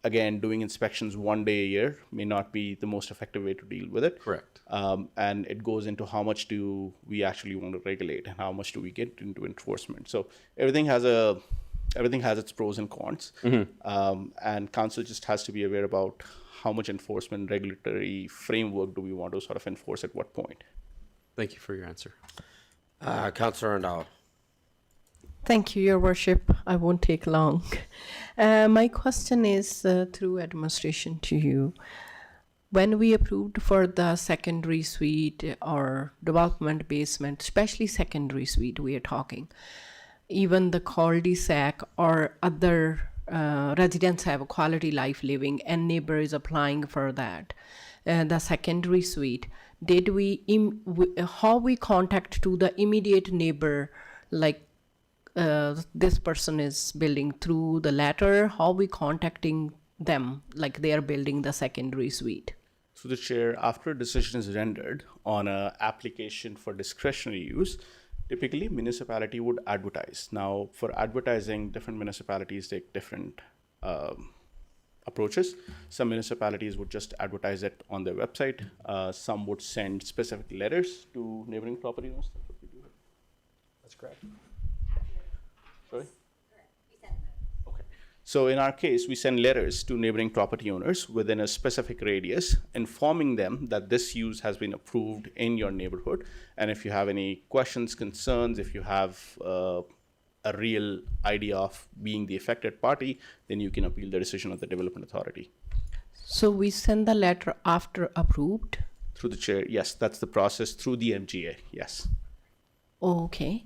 Again, doing inspections one day a year may not be the most effective way to deal with it. Correct. And it goes into how much do we actually want to regulate and how much do we get into enforcement. So everything has its pros and cons. And council just has to be aware about how much enforcement regulatory framework do we want to sort of enforce at what point. Thank you for your answer. Councillor Randall. Thank you, Your Worship. I won't take long. My question is through administration to you. When we approved for the secondary suite or development basement, especially secondary suite, we are talking, even the cul-de-sac or other residents have a quality life living and neighbor is applying for that. The secondary suite, did how we contact to the immediate neighbor, like this person is building through the letter, how we contacting them like they are building the secondary suite? So the chair, after a decision is rendered on an application for discretionary use, typically municipality would advertise. Now for advertising, different municipalities take different approaches. Some municipalities would just advertise it on their website. Some would send specific letters to neighboring property owners. That's what we do. That's correct. Sorry? Okay. So in our case, we send letters to neighboring property owners within a specific radius, informing them that this use has been approved in your neighborhood. And if you have any questions, concerns, if you have a real idea of being the affected party, then you can appeal the decision of the development authority. So we send the letter after approved? Through the chair, yes, that's the process through the MGA, yes. Okay.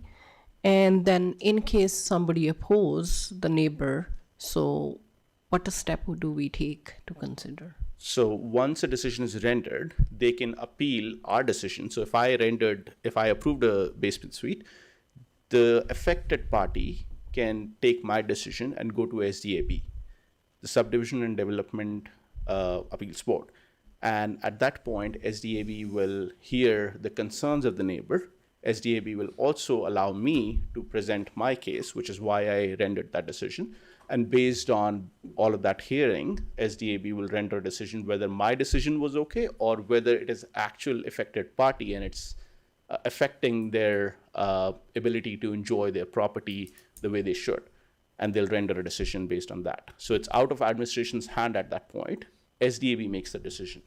And then in case somebody oppose the neighbor, so what step do we take to consider? So once a decision is rendered, they can appeal our decision. So if I approved a basement suite, the affected party can take my decision and go to SDAB, the Subdivision and Development Appeals Board. And at that point, SDAB will hear the concerns of the neighbor. SDAB will also allow me to present my case, which is why I rendered that decision. And based on all of that hearing, SDAB will render a decision whether my decision was okay or whether it is actual affected party and it's affecting their ability to enjoy their property the way they should. And they'll render a decision based on that. So it's out of administration's hand at that point. SDAB makes the decision.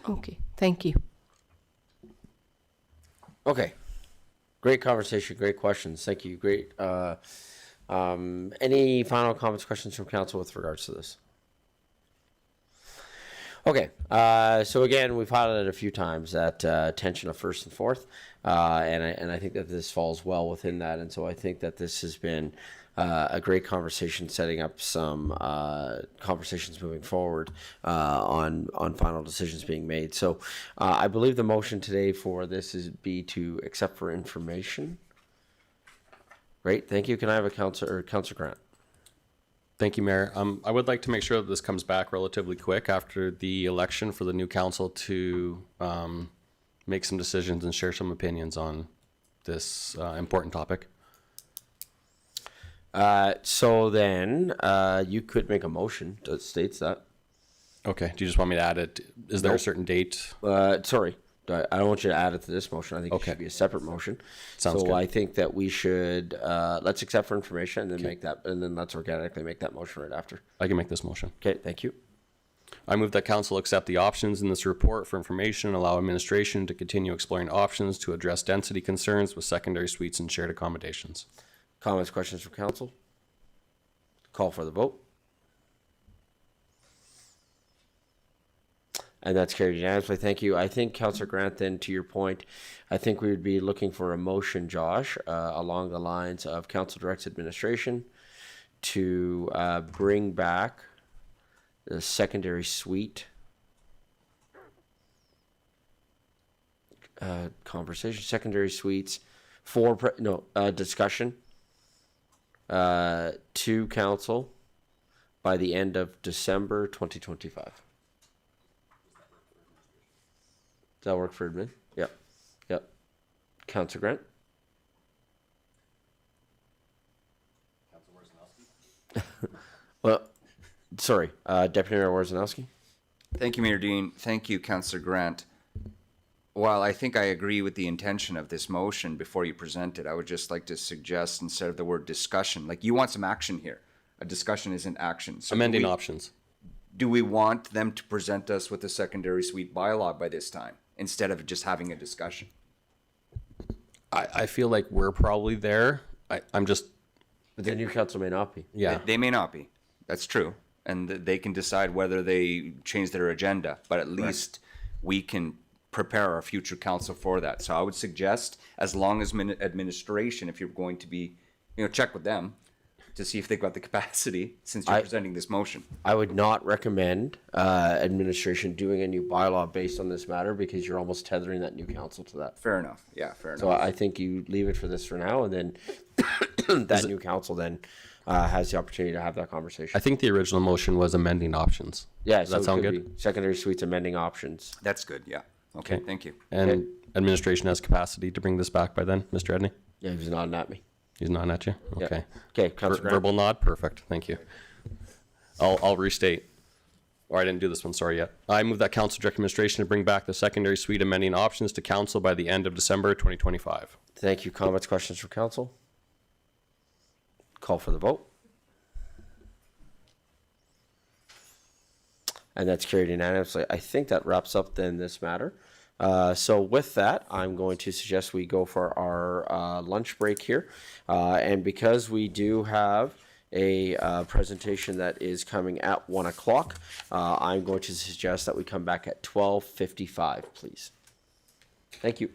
Okay, thank you. Okay. Great conversation, great questions. Thank you. Great. Any final comments, questions from council with regards to this? Okay, so again, we've highlighted a few times that tension of first and fourth, and I think that this falls well within that, and so I think that this has been a great conversation, setting up some conversations moving forward on final decisions being made. So I believe the motion today for this is to accept for information. Great, thank you. Can I have a Councillor Grant? Thank you, Mayor. I would like to make sure that this comes back relatively quick after the election for the new council to make some decisions and share some opinions on this important topic. So then you could make a motion that states that. Okay, do you just want me to add it? Is there a certain date? Sorry. I don't want you to add it to this motion. I think it should be a separate motion. Sounds good. I think that we should let's accept for information and then make that, and then let's organically make that motion right after. I can make this motion. Okay, thank you. I move that council accept the options in this report for information and allow administration to continue exploring options to address density concerns with secondary suites and shared accommodations. Comments, questions from council? Call for the vote. And that's carried unanimously. Thank you. I think, Councillor Grant, then to your point, I think we would be looking for a motion, Josh, along the lines of council directs administration to bring back the secondary suite conversation, secondary suites for discussion to council by the end of December 2025. Does that work for admin? Yep. Yep. Councillor Grant? Well, sorry, Deputy Mayor Warzanowski? Thank you, Mayor Dean. Thank you, Councillor Grant. While I think I agree with the intention of this motion before you present it, I would just like to suggest, instead of the word discussion, like you want some action here. A discussion isn't action. So amending options. Do we want them to present us with a secondary suite bylaw by this time, instead of just having a discussion? I feel like we're probably there. I'm just... But the new council may not be. Yeah. They may not be. That's true. And they can decide whether they change their agenda, but at least we can prepare our future council for that. So I would suggest, as long as administration, if you're going to be, check with them to see if they've got the capacity, since you're presenting this motion. I would not recommend administration doing a new bylaw based on this matter, because you're almost tethering that new council to that. Fair enough. Yeah, fair enough. So I think you leave it for this for now, and then that new council then has the opportunity to have that conversation. I think the original motion was amending options. Yeah, Does that sound good? Secondary suites amending options. That's good, yeah. Okay, thank you. And administration has capacity to bring this back by then, Mr. Edney? Yeah, he was nodding at me. He's nodding at you? Yeah. Okay. Okay, Councillor Grant. Verbal nod? Perfect. Thank you. I'll restate. Or I didn't do this one, sorry yet. I move that council direct administration to bring back the secondary suite amending options to council by the end of December 2025. Thank you. Comments, questions from council? Call for the vote. and that's carried unanimously. I think that wraps up then this matter. So with that, I'm going to suggest we go for our lunch break here. And because we do have a presentation that is coming at 1 o'clock, I'm going to suggest that we come back at 12:55, please. Thank you.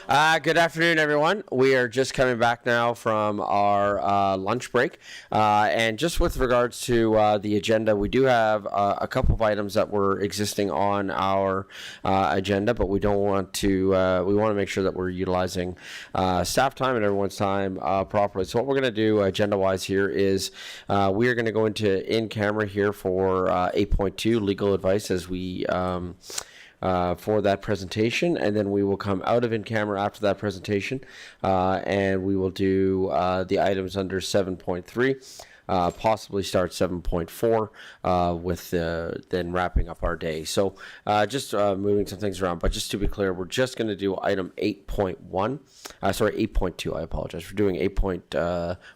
Good afternoon, everyone. We are just coming back now from our lunch break. And just with regards to the agenda, we do have a couple of items that were existing on our agenda, but we don't want to, we want to make sure that we're utilizing staff time and everyone's time properly. So what we're going to do agenda-wise here is we are going to go into in-camera here for 8.2, legal advice, as we... for that presentation, and then we will come out of in camera after that presentation, and we will do the items under 7.3, possibly start 7.4 with then wrapping up our day. So just moving some things around, but just to be clear, we're just going to do item 8.1, sorry, 8.2. I apologize for doing 8.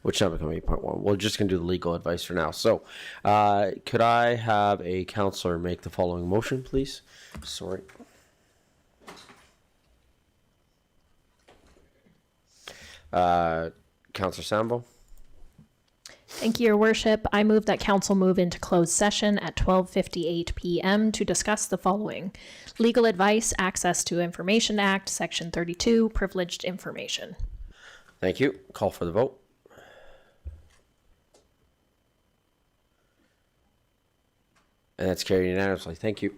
Which now become 8.1. We're just going to do the legal advice for now. So could I have a counselor make the following motion, please? Sorry. Councillor Sambo. Thank you, Your Worship. I move that council move into closed session at 12:58 p.m. to discuss the following: legal advice, Access to Information Act, Section 32, privileged information. Thank you. Call for the vote. And that's carried unanimously. Thank you.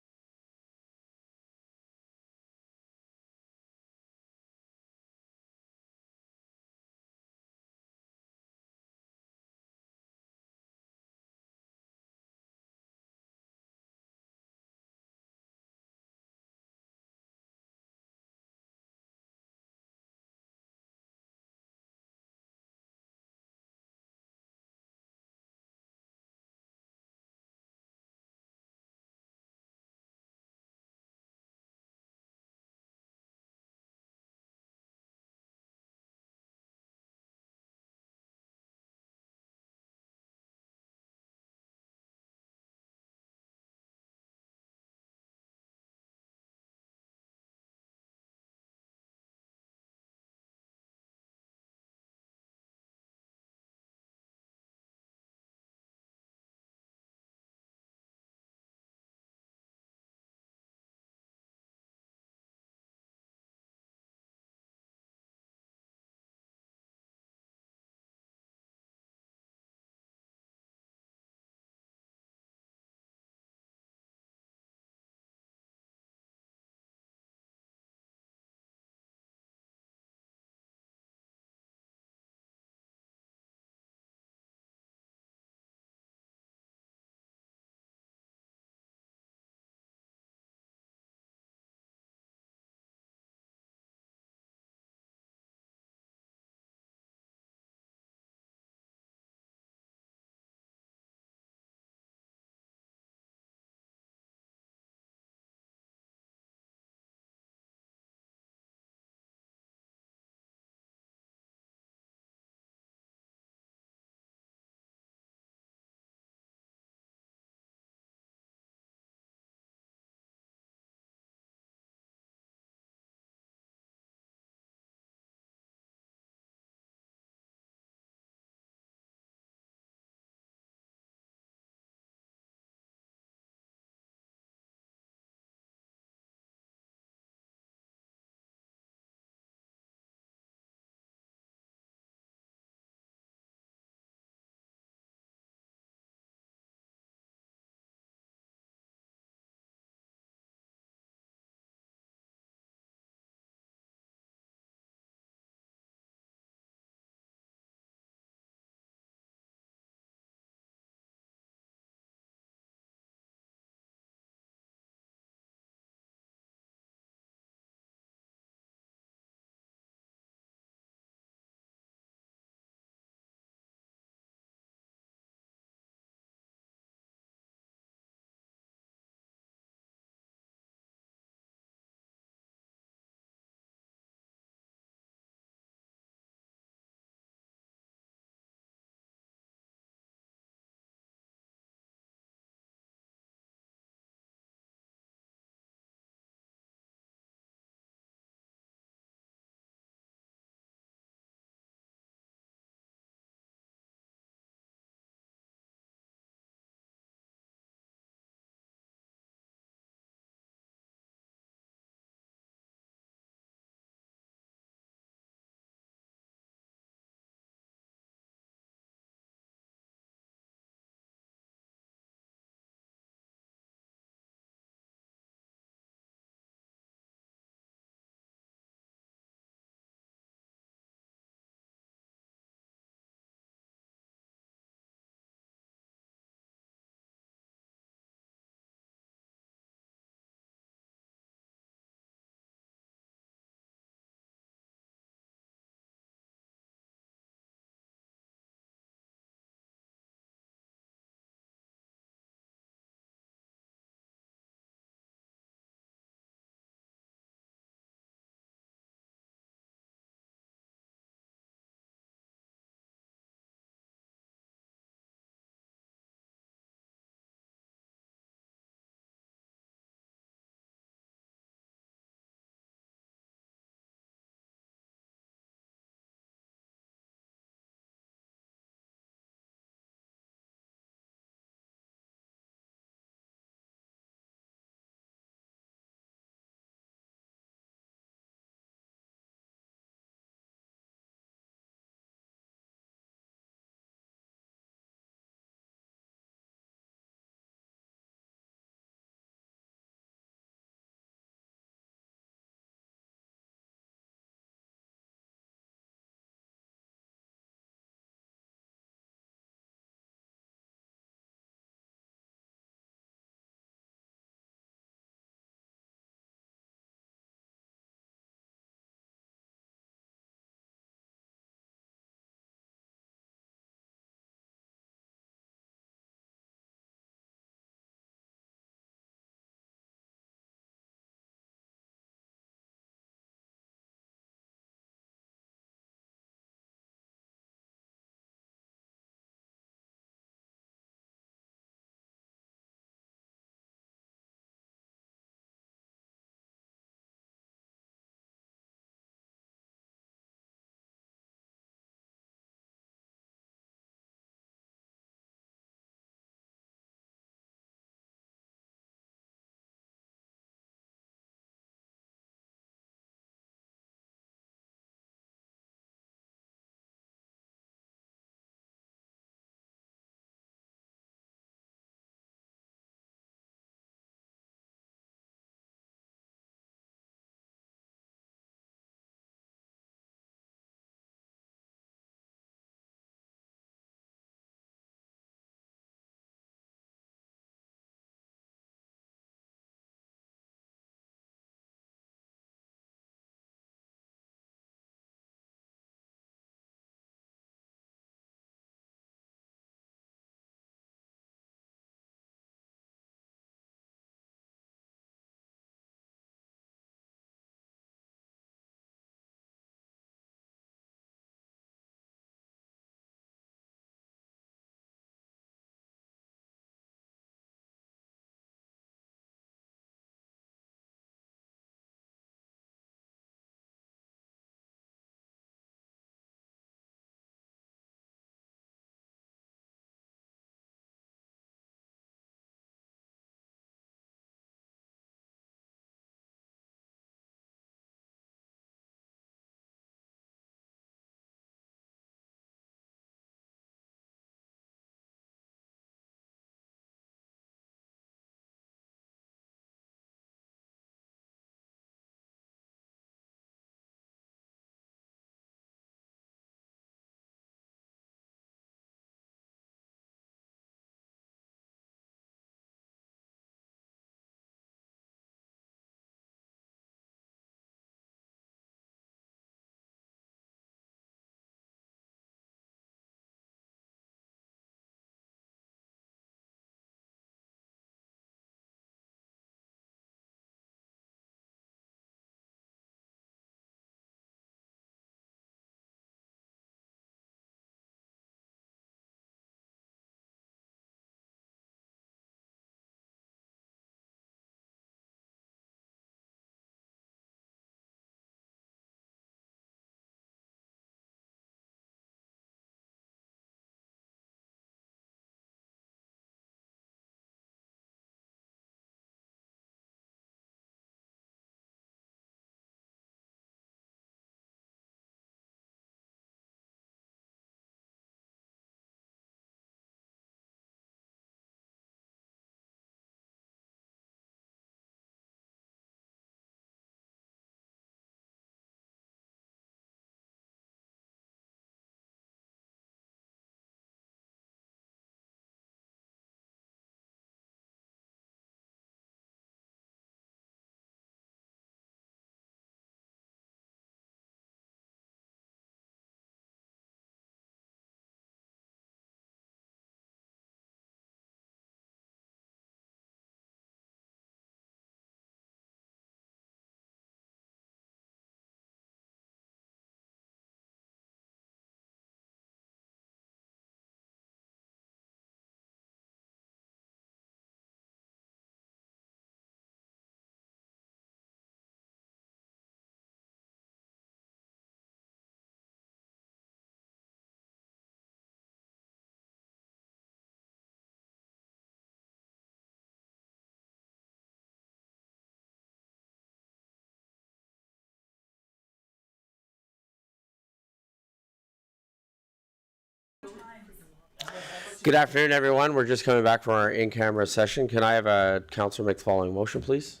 Good afternoon, everyone. We're just coming back from our in-camera session. Can I have a councillor make the following motion, please?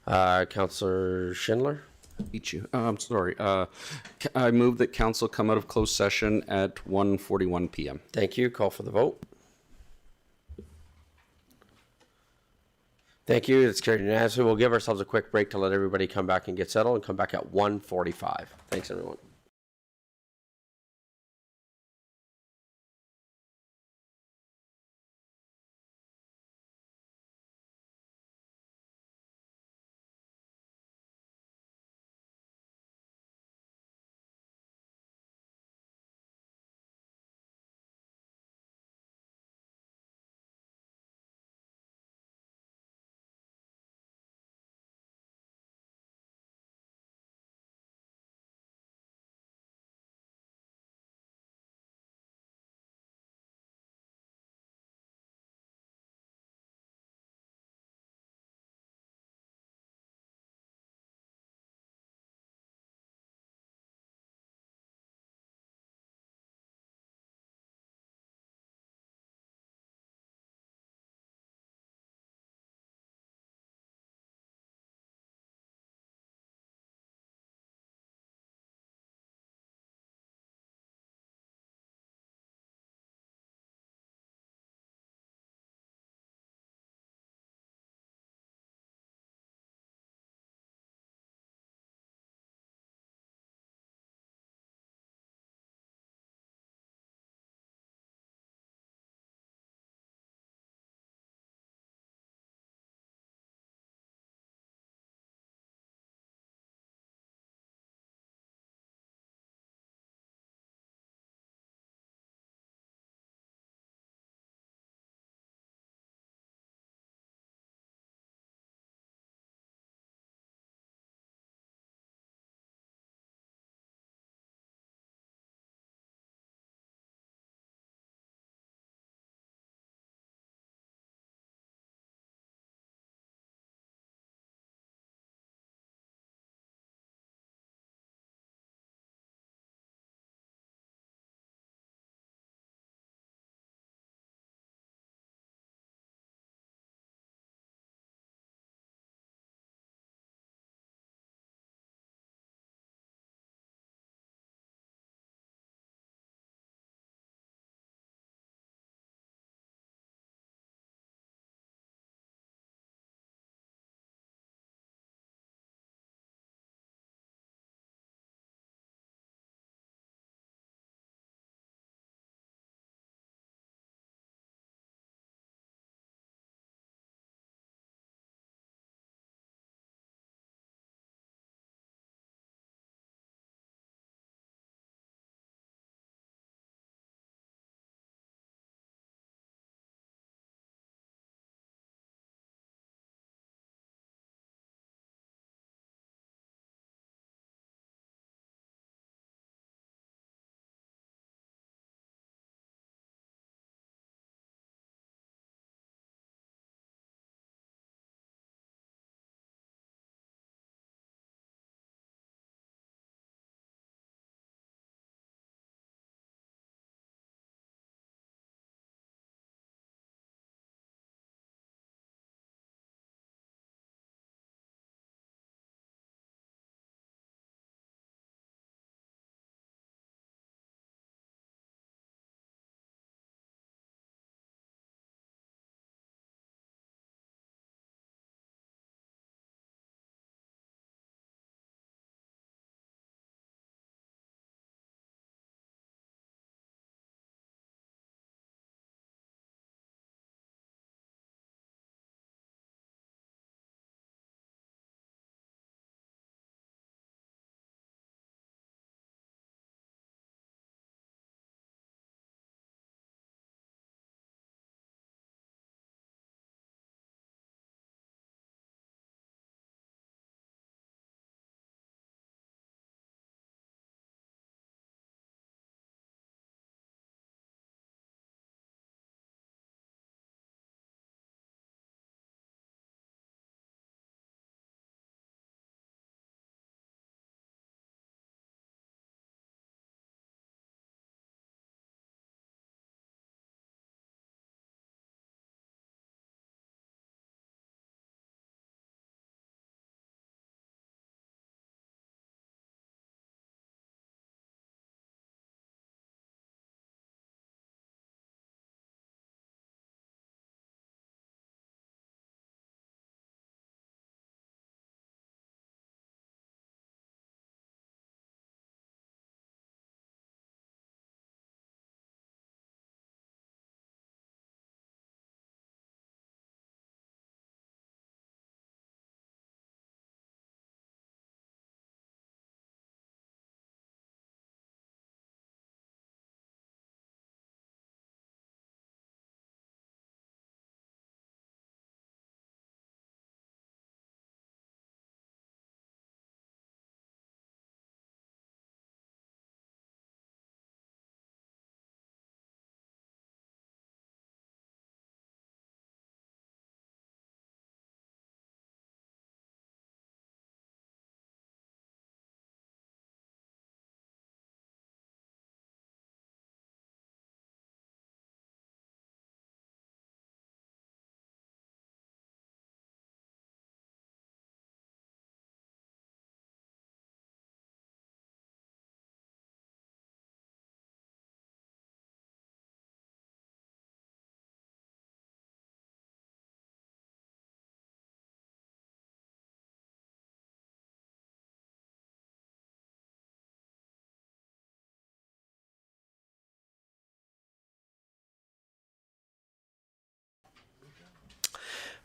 Councillor Schindler. Beat you. I'm sorry. I move that council come out of closed session at 1:41 p.m. Thank you. Call for the vote. Thank you. It's carried unanimously. We'll give ourselves a quick break to let everybody come back and get settled and come back at 1:45. Thanks, everyone.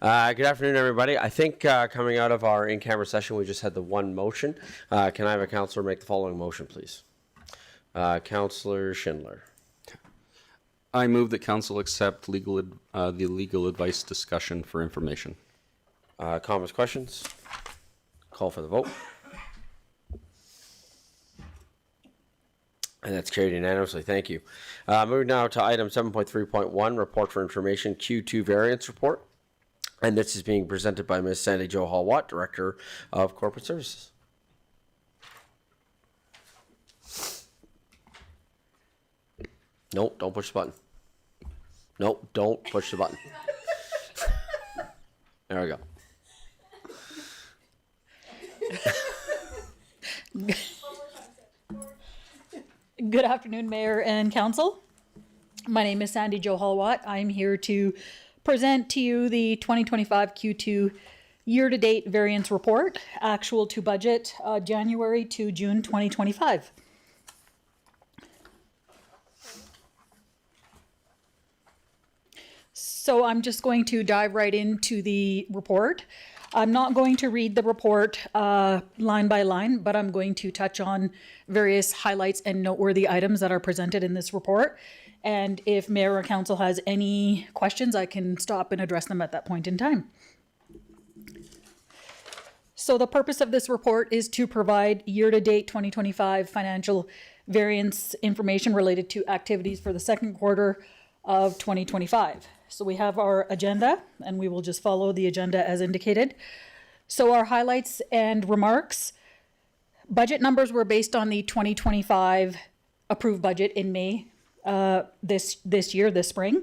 Good afternoon, everybody. I think coming out of our in-camera session, we just had the one motion. Can I have a councillor make the following motion, please? Councillor Schindler. I move that council accept the legal advice discussion for information. Comments, questions? Call for the vote. And that's carried unanimously. Thank you. Moving now to item 7.3.1, report for information, Q2 variance report. And this is being presented by Ms. Sandy Jo Hall-Watt, Director of Corporate Services. Nope, don't push the button. Nope, don't push the button. There we go. Good afternoon, Mayor and Council. My name is Sandy Jo Hall-Watt. I'm here to present to you the 2025 Q2 year-to-date variance report, actual to budget, January to June 2025. So I'm just going to dive right into the report. I'm not going to read the report line by line, but I'm going to touch on various highlights and noteworthy items that are presented in this report. And if Mayor or Council has any questions, I can stop and address them at that point in time. So the purpose of this report is to provide year-to-date 2025 financial variance information related to activities for the second quarter of 2025. So we have our agenda, and we will just follow the agenda as indicated. So our highlights and remarks. Budget numbers were based on the 2025 approved budget in May this spring.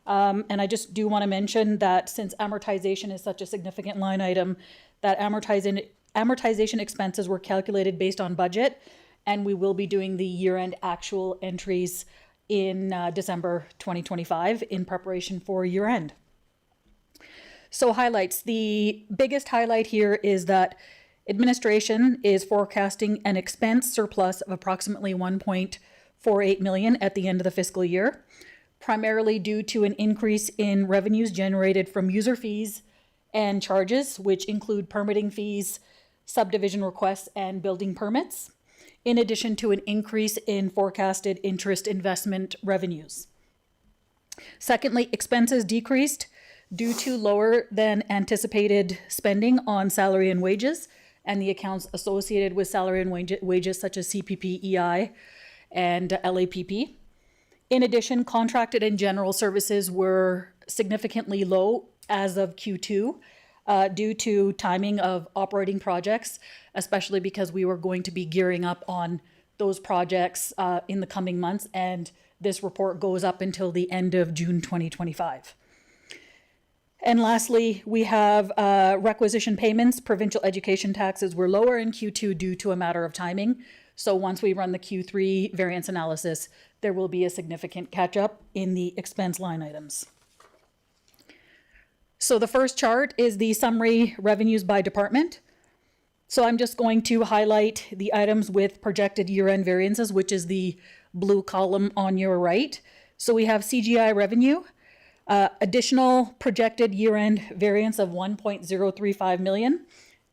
And I just do want to mention that since amortization is such a significant line item, that amortization expenses were calculated based on budget, and we will be doing the year-end actual entries in December 2025 in preparation for year-end. So highlights. The biggest highlight here is that administration is forecasting an expense surplus of approximately 1.48 million at the end of the fiscal year, primarily due to an increase in revenues generated from user fees and charges, which include permitting fees, subdivision requests, and building permits, in addition to an increase in forecasted interest investment revenues. Secondly, expenses decreased due to lower than anticipated spending on salary and wages and the accounts associated with salary and wages such as CPP, EI, and LAPP. In addition, contracted and general services were significantly low as of Q2 due to timing of operating projects, especially because we were going to be gearing up on those projects in the coming months, and this report goes up until the end of June 2025. And lastly, we have requisition payments. Provincial education taxes were lower in Q2 due to a matter of timing. So once we run the Q3 variance analysis, there will be a significant catch up in the expense line items. So the first chart is the summary revenues by department. So I'm just going to highlight the items with projected year-end variances, which is the blue column on your right. So we have CGI revenue, additional projected year-end variance of 1.035 million,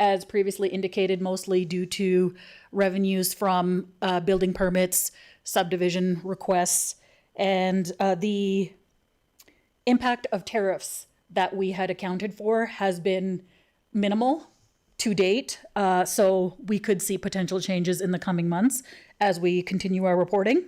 as previously indicated, mostly due to revenues from building permits, subdivision requests, and the impact of tariffs that we had accounted for has been minimal to date. So we could see potential changes in the coming months as we continue our reporting.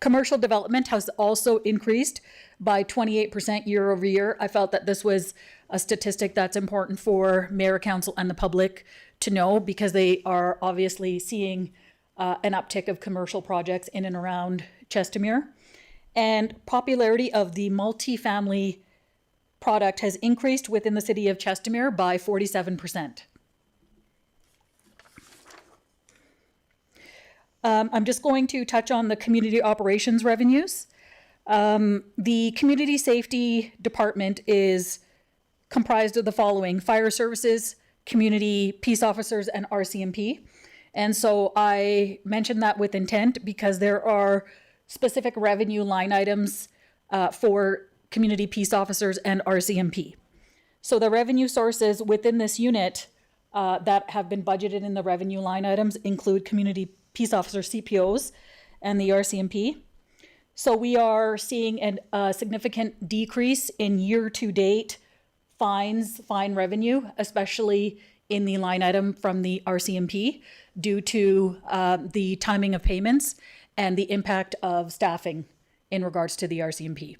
Commercial development has also increased by 28% year over year. I felt that this was a statistic that's important for Mayor, Council, and the public to know, because they are obviously seeing an uptick of commercial projects in and around Chestermere. And popularity of the multifamily product has increased within the city of Chestermere by 47%. I'm just going to touch on the community operations revenues. The community safety department is comprised of the following: fire services, community peace officers, and RCMP. And so I mentioned that with intent because there are specific revenue line items for community peace officers and RCMP. So the revenue sources within this unit that have been budgeted in the revenue line items include community peace officer CPOs and the RCMP. So we are seeing a significant decrease in year-to-date fine revenue, especially in the line item from the RCMP, due to the timing of payments and the impact of staffing in regards to the RCMP.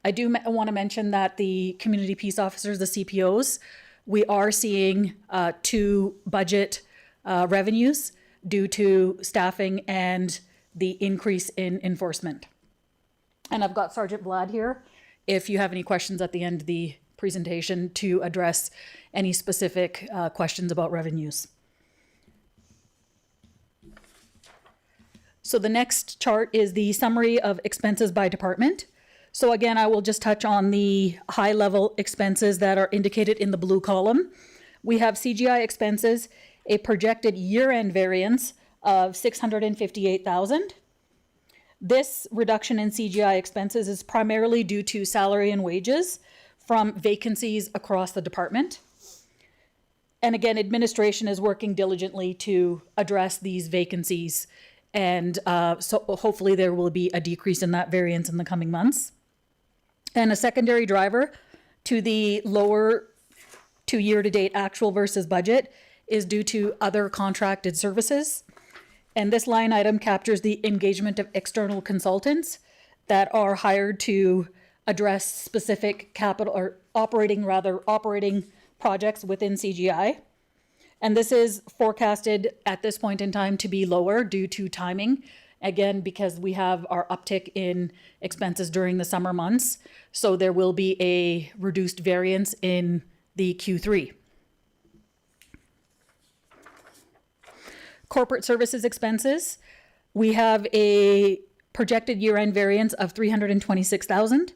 I do want to mention that the community peace officers, the CPOs, we are seeing two budget revenues due to staffing and the increase in enforcement. And I've got Sergeant Vlad here if you have any questions at the end of the presentation to address any specific questions about revenues. So the next chart is the summary of expenses by department. So again, I will just touch on the high level expenses that are indicated in the blue column. We have CGI expenses, a projected year-end variance of $658,000. This reduction in CGI expenses is primarily due to salary and wages from vacancies across the department. And again, administration is working diligently to address these vacancies. And so hopefully there will be a decrease in that variance in the coming months. And a secondary driver to the lower to year-to-date actual versus budget is due to other contracted services. And this line item captures the engagement of external consultants that are hired to address specific capital or operating projects within CGI. And this is forecasted at this point in time to be lower due to timing. Again, because we have our uptick in expenses during the summer months. So there will be a reduced variance in the Q3. Corporate services expenses. We have a projected year-end variance of $326,000.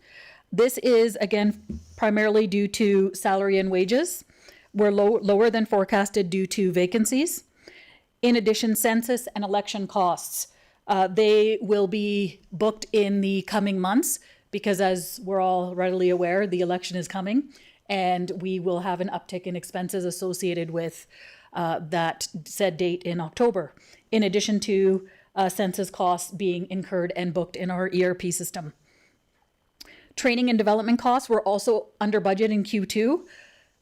This is, again, primarily due to salary and wages. We're lower than forecasted due to vacancies. In addition, census and election costs. They will be booked in the coming months because, as we're all readily aware, the election is coming and we will have an uptick in expenses associated with that said date in October, in addition to census costs being incurred and booked in our ERP system. Training and development costs were also under budget in Q2.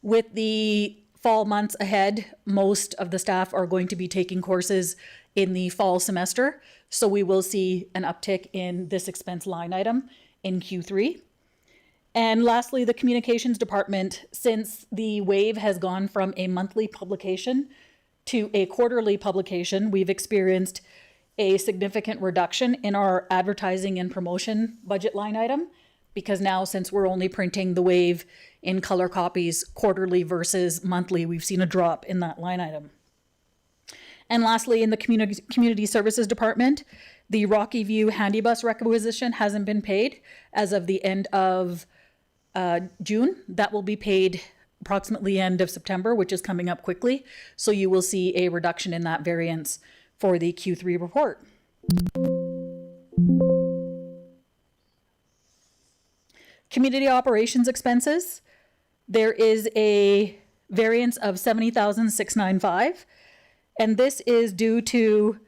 With the fall months ahead, most of the staff are going to be taking courses in the fall semester. So we will see an uptick in this expense line item in Q3. And lastly, the communications department, since the wave has gone from a monthly publication to a quarterly publication, we've experienced a significant reduction in our advertising and promotion budget line item, because now, since we're only printing the wave in color copies quarterly versus monthly, we've seen a drop in that line item. And lastly, in the community services department, the Rocky View handy bus requisition hasn't been paid as of the end of June. That will be paid approximately end of September, which is coming up quickly. So you will see a reduction in that variance for the Q3 report. Community operations expenses. There is a variance of $70,695. And this is due to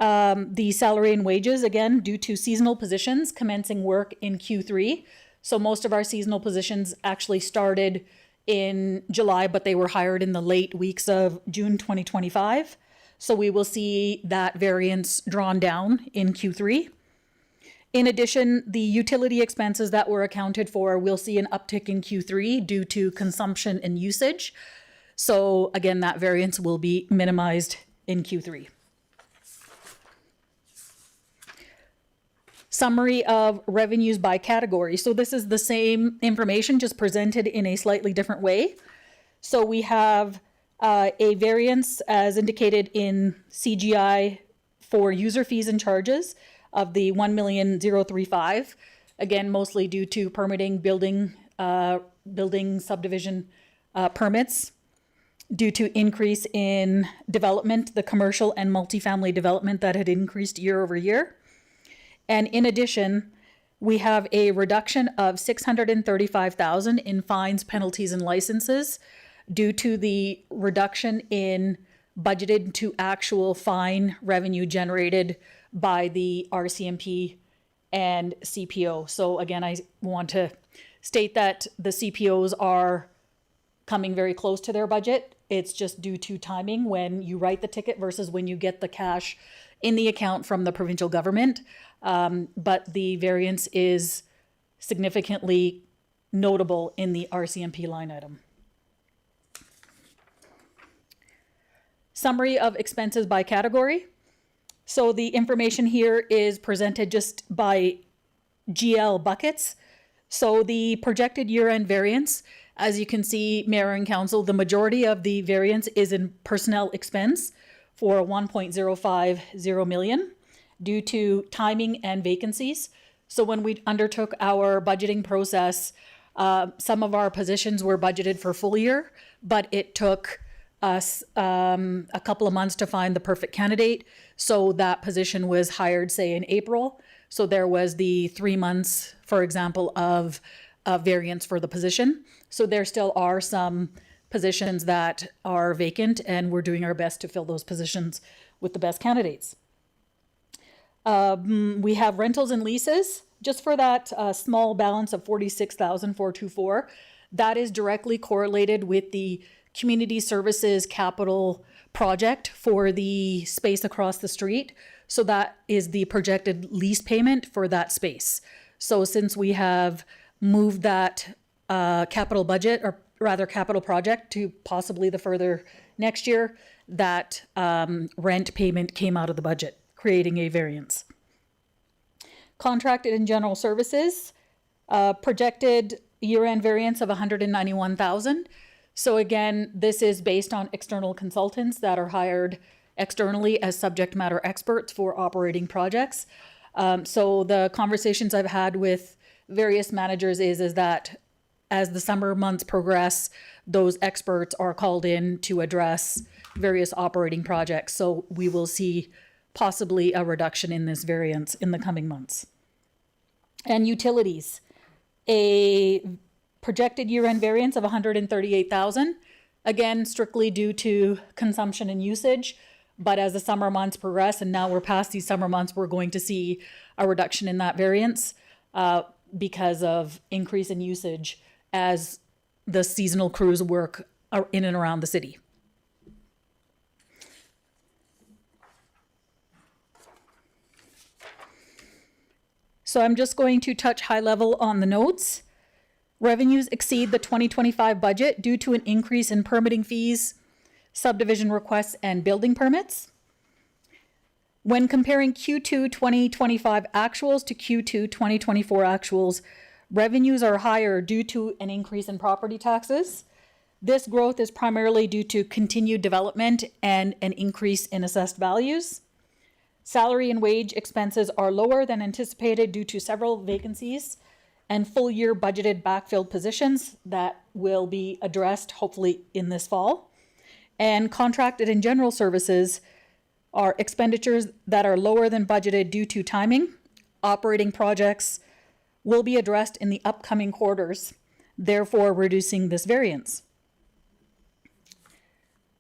the salary and wages, again, due to seasonal positions commencing work in Q3. So most of our seasonal positions actually started in July, but they were hired in the late weeks of June 2025. So we will see that variance drawn down in Q3. In addition, the utility expenses that were accounted for, we'll see an uptick in Q3 due to consumption and usage. So again, that variance will be minimized in Q3. Summary of revenues by category. So this is the same information, just presented in a slightly different way. So we have a variance as indicated in CGI for user fees and charges of the $1,035,000. Again, mostly due to permitting, building subdivision permits, due to increase in development, the commercial and multifamily development that had increased year over year. And in addition, We have a reduction of $635,000 in fines, penalties, and licenses due to the reduction in budgeted to actual fine revenue generated by the RCMP and CPO. So again, I want to state that the CPOs are coming very close to their budget. It's just due to timing when you write the ticket versus when you get the cash in the account from the provincial government. But the variance is significantly notable in the RCMP line item. Summary of expenses by category. So the information here is presented just by GL buckets. So the projected year-end variance, as you can see, Mayor and Council, the majority of the variance is in personnel expense for 1.050 million due to timing and vacancies. So when we undertook our budgeting process, some of our positions were budgeted for full year, but it took us a couple of months to find the perfect candidate. So that position was hired, say, in April. So there was the 3 months, for example, of variance for the position. So there still are some positions that are vacant, and we're doing our best to fill those positions with the best candidates. We have rentals and leases, just for that small balance of 46,424. That is directly correlated with the community services capital project for the space across the street. So that is the projected lease payment for that space. So since we have moved that capital budget, or rather capital project, to possibly the further next year, that rent payment came out of the budget, creating a variance. Contracted and general services, projected year-end variance of 191,000. So again, this is based on external consultants that are hired externally as subject matter experts for operating projects. So the conversations I've had with various managers is that as the summer months progress, those experts are called in to address various operating projects. So we will see possibly a reduction in this variance in the coming months. And utilities, a projected year-end variance of 138,000, again, strictly due to consumption and usage. But as the summer months progress, and now we're past these summer months, we're going to see a reduction in that variance because of increase in usage as the seasonal crews work in and around the city. So I'm just going to touch high level on the notes. Revenues exceed the 2025 budget due to an increase in permitting fees, subdivision requests, and building permits. When comparing Q2 2025 actuals to Q2 2024 actuals, revenues are higher due to an increase in property taxes. This growth is primarily due to continued development and an increase in assessed values. Salary and wage expenses are lower than anticipated due to several vacancies and full year budgeted backfilled positions that will be addressed hopefully in this fall. And contracted and general services are expenditures that are lower than budgeted due to timing. Operating projects will be addressed in the upcoming quarters, therefore reducing this variance.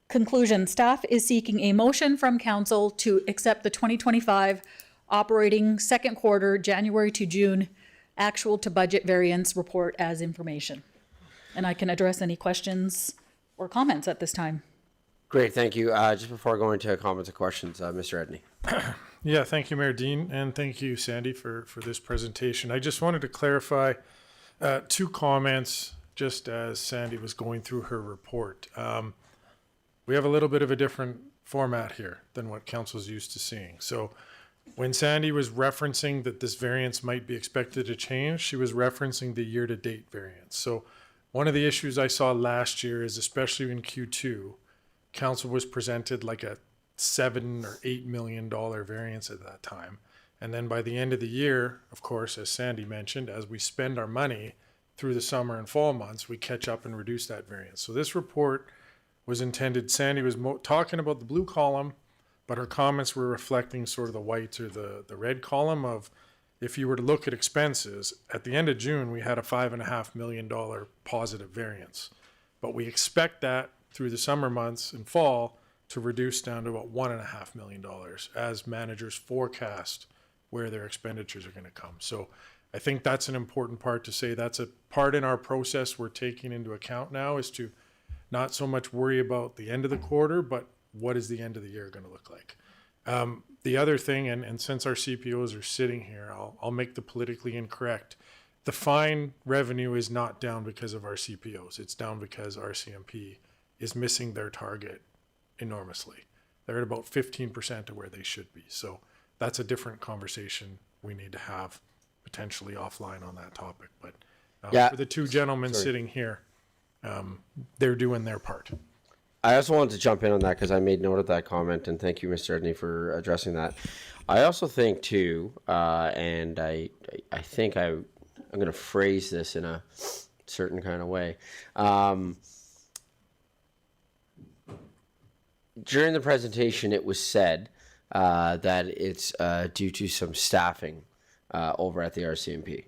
Conclusion, staff is seeking a motion from council to accept the 2025 operating second quarter, January to June, actual to budget variance report as information. And I can address any questions or comments at this time. Great, thank you. Just before going to comments and questions, Mr. Edney. Yeah, thank you, Mayor Dean, and thank you, Sandy, for this presentation. I just wanted to clarify two comments just as Sandy was going through her report. We have a little bit of a different format here than what council's used to seeing. So when Sandy was referencing that this variance might be expected to change, she was referencing the year-to-date variance. So one of the issues I saw last year is, especially in Q2, council was presented like a $7 or $8 million variance at that time. And then by the end of the year, of course, as Sandy mentioned, as we spend our money through the summer and fall months, we catch up and reduce that variance. So this report was intended, Sandy was talking about the blue column, but her comments were reflecting sort of the white or the red column of if you were to look at expenses, at the end of June, we had a $5.5 million positive variance. But we expect that through the summer months and fall to reduce down to about $1.5 million as managers forecast where their expenditures are going to come. So I think that's an important part to say. That's a part in our process we're taking into account now, is to not so much worry about the end of the quarter, but what is the end of the year going to look like? The other thing, and since our CPOs are sitting here, I'll make the politically incorrect. The fine revenue is not down because of our CPOs. It's down because RCMP is missing their target enormously. They're at about 15% of where they should be. So that's a different conversation we need to have potentially offline on that topic. But for the two gentlemen sitting here, they're doing their part. I also wanted to jump in on that because I made note of that comment, and thank you, Mr. Edney, for addressing that. I also think too, and I think I'm going to phrase this in a certain kind of way. During the presentation, it was said that it's due to some staffing over at the RCMP.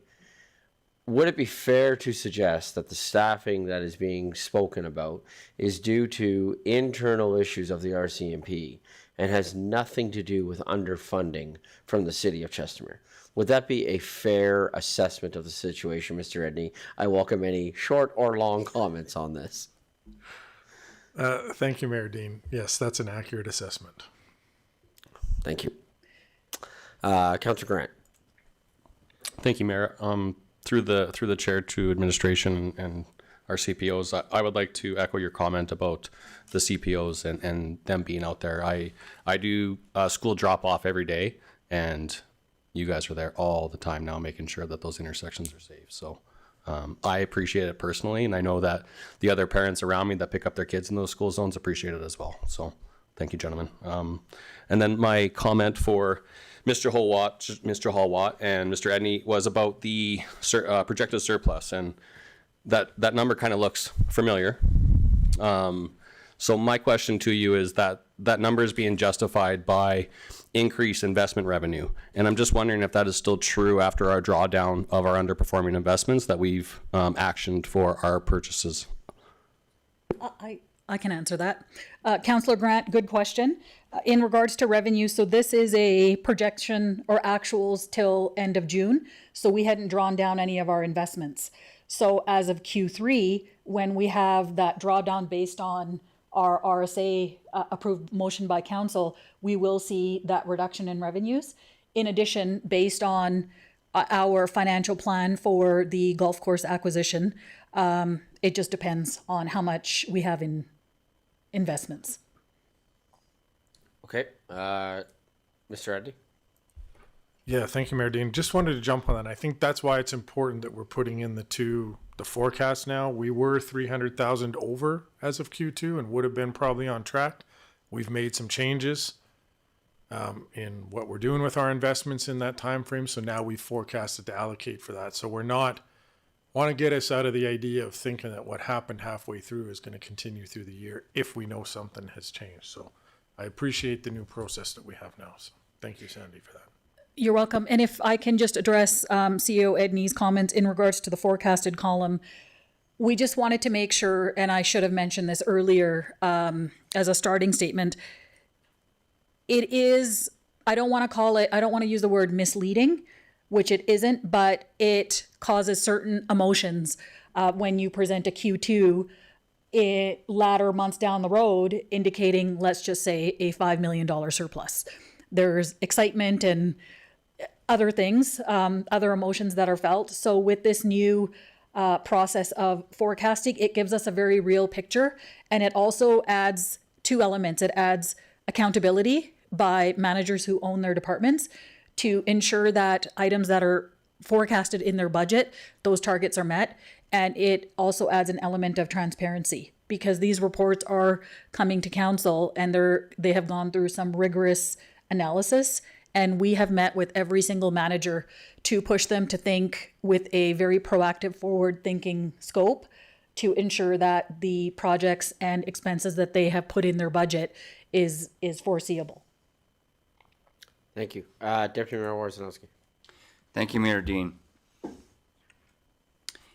Would it be fair to suggest that the staffing that is being spoken about is due to internal issues of the RCMP and has nothing to do with underfunding from the city of Chestermere? Would that be a fair assessment of the situation, Mr. Edney? I welcome any short or long comments on this. Thank you, Mayor Dean. Yes, that's an accurate assessment. Thank you. Councillor Grant. Thank you, Mayor. Through the chair to administration and our CPOs, I would like to echo your comment about the CPOs and them being out there. I do school drop off every day, and you guys are there all the time now, making sure that those intersections are safe. So I appreciate it personally, and I know that the other parents around me that pick up their kids in those school zones appreciate it as well. So thank you, gentlemen. And then my comment for Mr. Hallwatt and Mr. Edney was about the projected surplus, and that number kind of looks familiar. So my question to you is that number is being justified by increased investment revenue, and I'm just wondering if that is still true after our drawdown of our underperforming investments that we've actioned for our purchases. I can answer that. Councillor Grant, good question. In regards to revenue, so this is a projection or actuals till end of June. So we hadn't drawn down any of our investments. So as of Q3, when we have that drawdown based on our RSA approved motion by council, we will see that reduction in revenues. In addition, based on our financial plan for the golf course acquisition, it just depends on how much we have in investments. Okay. Mr. Edney? Yeah, thank you, Mayor Dean. Just wanted to jump on that. I think that's why it's important that we're putting in the forecast now. We were 300,000 over as of Q2 and would have been probably on track. We've made some changes in what we're doing with our investments in that time frame. So now we've forecasted to allocate for that. So we're not want to get us out of the idea of thinking that what happened halfway through is going to continue through the year if we know something has changed. So I appreciate the new process that we have now. So thank you, Sandy, for that. You're welcome. And if I can just address CEO Edney's comments in regards to the forecasted column, we just wanted to make sure, and I should have mentioned this earlier as a starting statement, it is, I don't want to use the word misleading, which it isn't, but it causes certain emotions when you present a Q2 latter months down the road, indicating, let's just say, a $5 million surplus. There's excitement and other things, other emotions that are felt. So with this new process of forecasting, it gives us a very real picture. And it also adds two elements. It adds accountability by managers who own their departments to ensure that items that are forecasted in their budget, those targets are met. And it also adds an element of transparency because these reports are coming to council and they have gone through some rigorous analysis. And we have met with every single manager to push them to think with a very proactive, forward-thinking scope to ensure that the projects and expenses that they have put in their budget is foreseeable. Thank you. Deputy Mayor Warzanowski. Thank you, Mayor Dean.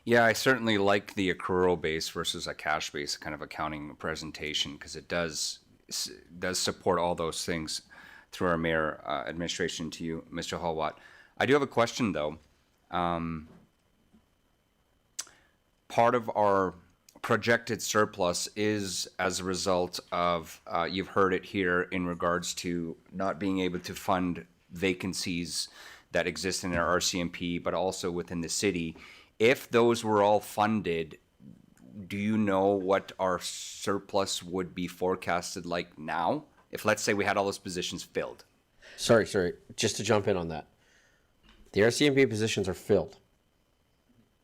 Yeah, I certainly like the accrual base versus a cash base kind of accounting presentation because it does support all those things through our mayor administration to you, Mr. Hallwatt. I do have a question though. Part of our projected surplus is as a result of, you've heard it here in regards to not being able to fund vacancies that exist in our RCMP, but also within the city. If those were all funded, do you know what our surplus would be forecasted like now? If let's say we had all those positions filled. Sorry, just to jump in on that. The RCMP positions are filled.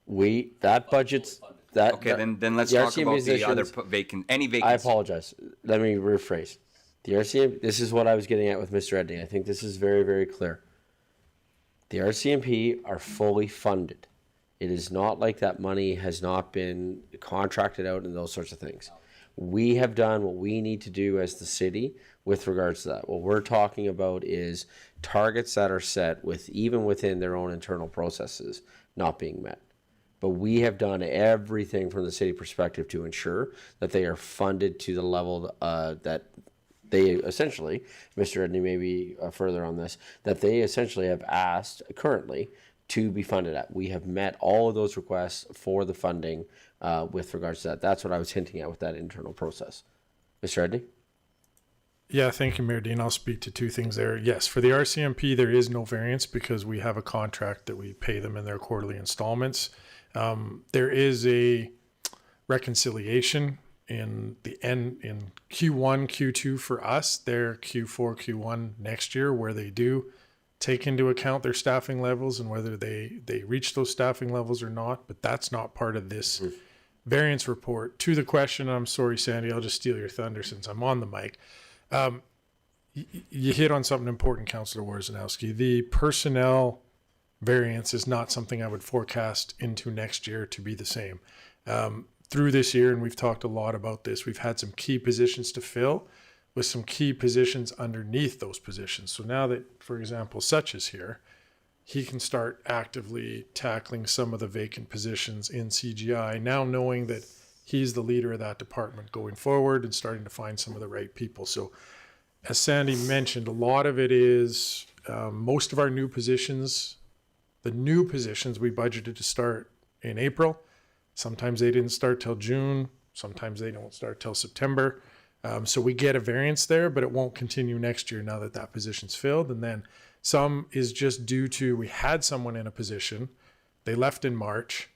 That budget's that. Okay, then let's the talk RCMP about the other positions- any vacancy. I apologize. Let me rephrase. The RCMP, this is what I was getting at with Mr. Edney. I think this is very, very clear. The RCMP are fully funded. It is not like that money has not been contracted out and those sorts of things. We have done what we need to do as the city with regards to that. What we're talking about is targets that are set with even within their own internal processes not being met. But we have done everything from the city perspective to ensure that they are funded to the level that they essentially, Mr. Edney may be further on this, that they essentially have asked currently to be funded at. We have met all of those requests for the funding with regards to that. That's what I was hinting at with that internal process. Mr. Edney? Yeah, thank you, Mayor Dean. I'll speak to two things there. Yes, for the RCMP, there is no variance because we have a contract that we pay them in their quarterly installments. There is a reconciliation in Q1, Q2 for us, their Q4, Q1 next year, where they do take into account their staffing levels and whether they reach those staffing levels or not, but that's not part of this variance report. To the question, I'm sorry, Sandy, I'll just steal your thunder since I'm on the mic. You hit on something important, Councillor Worzanowski. The personnel variance is not something I would forecast into next year to be the same. Through this year, and we've talked a lot about this, we've had some key positions to fill with some key positions underneath those positions. So now that, for example, Such is here, he can start actively tackling some of the vacant positions in CGI, now knowing that he's the leader of that department going forward and starting to find some of the right people. So as Sandy mentioned, a lot of it is most of our new positions, the new positions we budgeted to start in April. Sometimes they didn't start till June. Sometimes they don't start till September. So we get a variance there, but it won't continue next year now that that position's filled. And then some is just due to we had someone in a position, they left in March.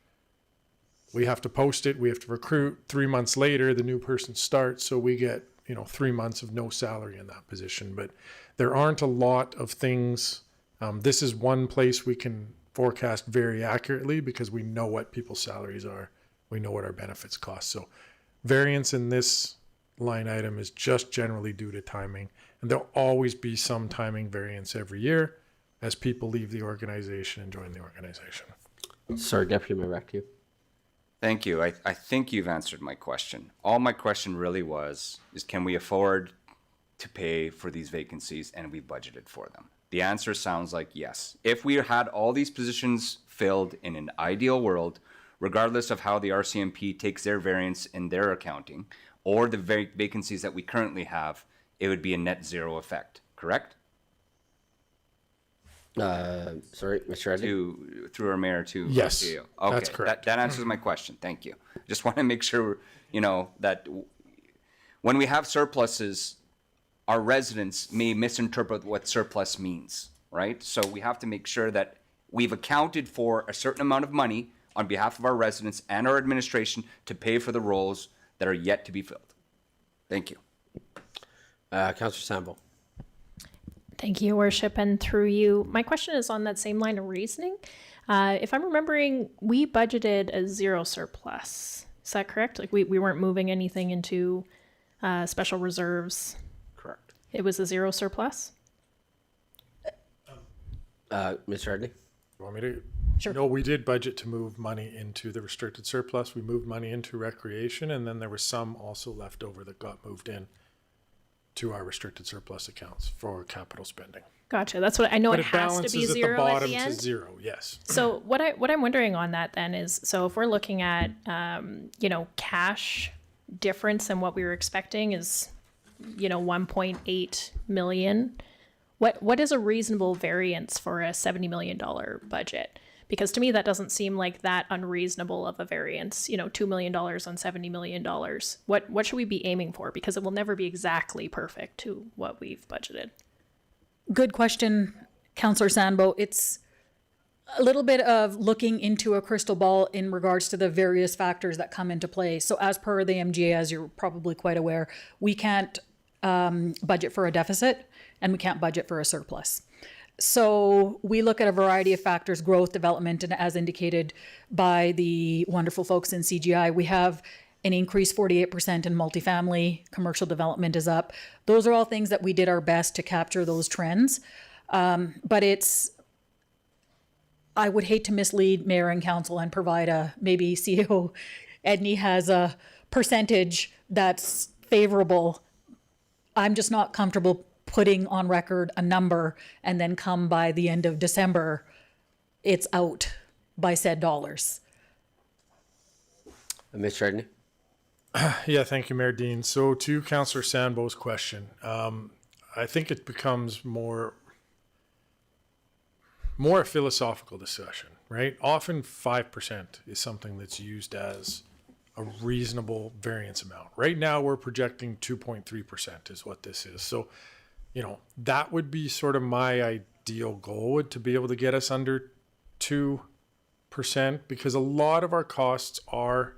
We have to post it. We have to recruit. 3 months later, the new person starts. So we get 3 months of no salary in that position. But there aren't a lot of things. This is one place we can forecast very accurately because we know what people's salaries are. We know what our benefits cost. So variance in this line item is just generally due to timing. And there'll always be some timing variance every year as people leave the organization and join the organization. Sorry, Deputy Mayor, back to you. Thank you. I think you've answered my question. All my question really is can we afford to pay for these vacancies and we budgeted for them? The answer sounds like yes. If we had all these positions filled in an ideal world, regardless of how the RCMP takes their variance in their accounting or the vacancies that we currently have, it would be a net zero effect, correct? Sorry, Mr. Edney? Through our mayor to Yes, okay, that's correct. That answers my question. Thank you. Just want to make sure, that when we have surpluses, our residents may misinterpret what surplus means, right? So we have to make sure that we've accounted for a certain amount of money on behalf of our residents and our administration to pay for the roles that are yet to be filled. Thank you. Councillor Sambo. Thank you, Worship, and through you. My question is on that same line of reasoning. If I'm remembering, we budgeted a zero surplus. Is that correct? Like we weren't moving anything into special reserves. Correct. It was a zero surplus? Mr. Edney? You want me to? Sure. No, we did budget to move money into the restricted surplus. We moved money into recreation, and then there was some also left over that got moved in to our restricted surplus accounts for capital spending. Gotcha. That's what I know. But It it has to balances be at the zero at bottom the to end. zero, yes. So what I'm wondering on that then is, so if we're looking at, cash difference and what we were expecting is, 1.8 million. What is a reasonable variance for a $70 million budget? Because to me, that doesn't seem like that unreasonable of a variance, $2 million on $70 million. What should we be aiming for? Because it will never be exactly perfect to what we've budgeted. Good question, Councillor Sandbo. It's a little bit of looking into a crystal ball in regards to the various factors that come into play. So as per the MGA, as you're probably quite aware, we can't budget for a deficit and we can't budget for a surplus. So we look at a variety of factors, growth, development, and as indicated by the wonderful folks in CGI, we have an increase 48% in multifamily, commercial development is up. Those are all things that we did our best to capture those trends. But I would hate to mislead mayor and council and provide maybe CEO Edney has a percentage that's favorable. I'm just not comfortable putting on record a number and then come by the end of December, it's out by said dollars. Mr. Edney? Yeah, thank you, Mayor Dean. So to Councillor Sandbo's question, I think it becomes more a philosophical discussion, right? Often 5% is something that's used as a reasonable variance amount. Right now, we're projecting 2.3% is what this is. So, that would be sort of my ideal goal, to be able to get us under 2%, because a lot of our costs are,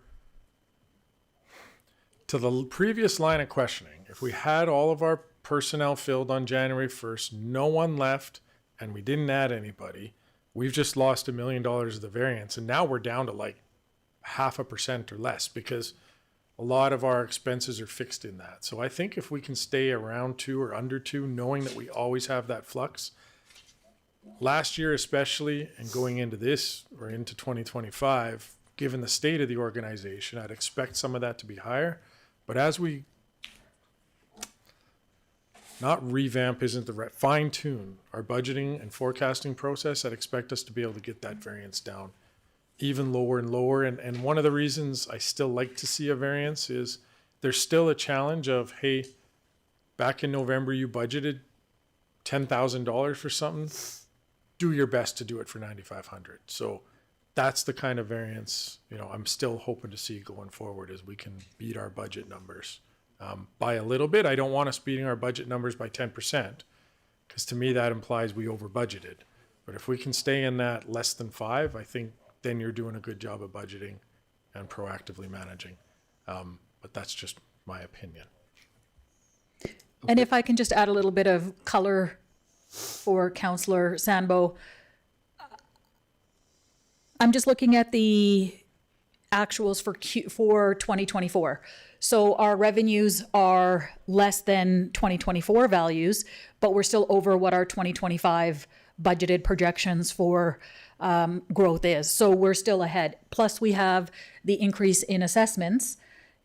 to the previous line of questioning, if we had all of our personnel filled on January 1st, no one left, and we didn't add anybody, we've just lost $1 million of the variance. And now we're down to like 0.5% or less, because a lot of our expenses are fixed in that. So I think if we can stay around 2 or under 2, knowing that we always have that flux, last year especially, and going into this or into 2025, given the state of the organization, I'd expect some of that to be higher. But as we not revamp isn't the right, fine tune our budgeting and forecasting process, I'd expect us to be able to get that variance down even lower and lower. And one of the reasons I still like to see a variance is there's still a challenge of, hey, back in November, you budgeted $10,000 for something, do your best to do it for $9,500. So that's the kind of variance, I'm still hoping to see going forward, as we can beat our budget numbers by a little bit. I don't want us beating our budget numbers by 10%, because to me that implies we over budgeted. But if we can stay in that less than 5, I think then you're doing a good job of budgeting and proactively managing. But that's just my opinion. And if I can just add a little bit of color for Councillor Sandbo, I'm just looking at the actuals for 2024. So our revenues are less than 2024 values, but we're still over what our 2025 budgeted projections for growth is. So we're still ahead. Plus we have the increase in assessments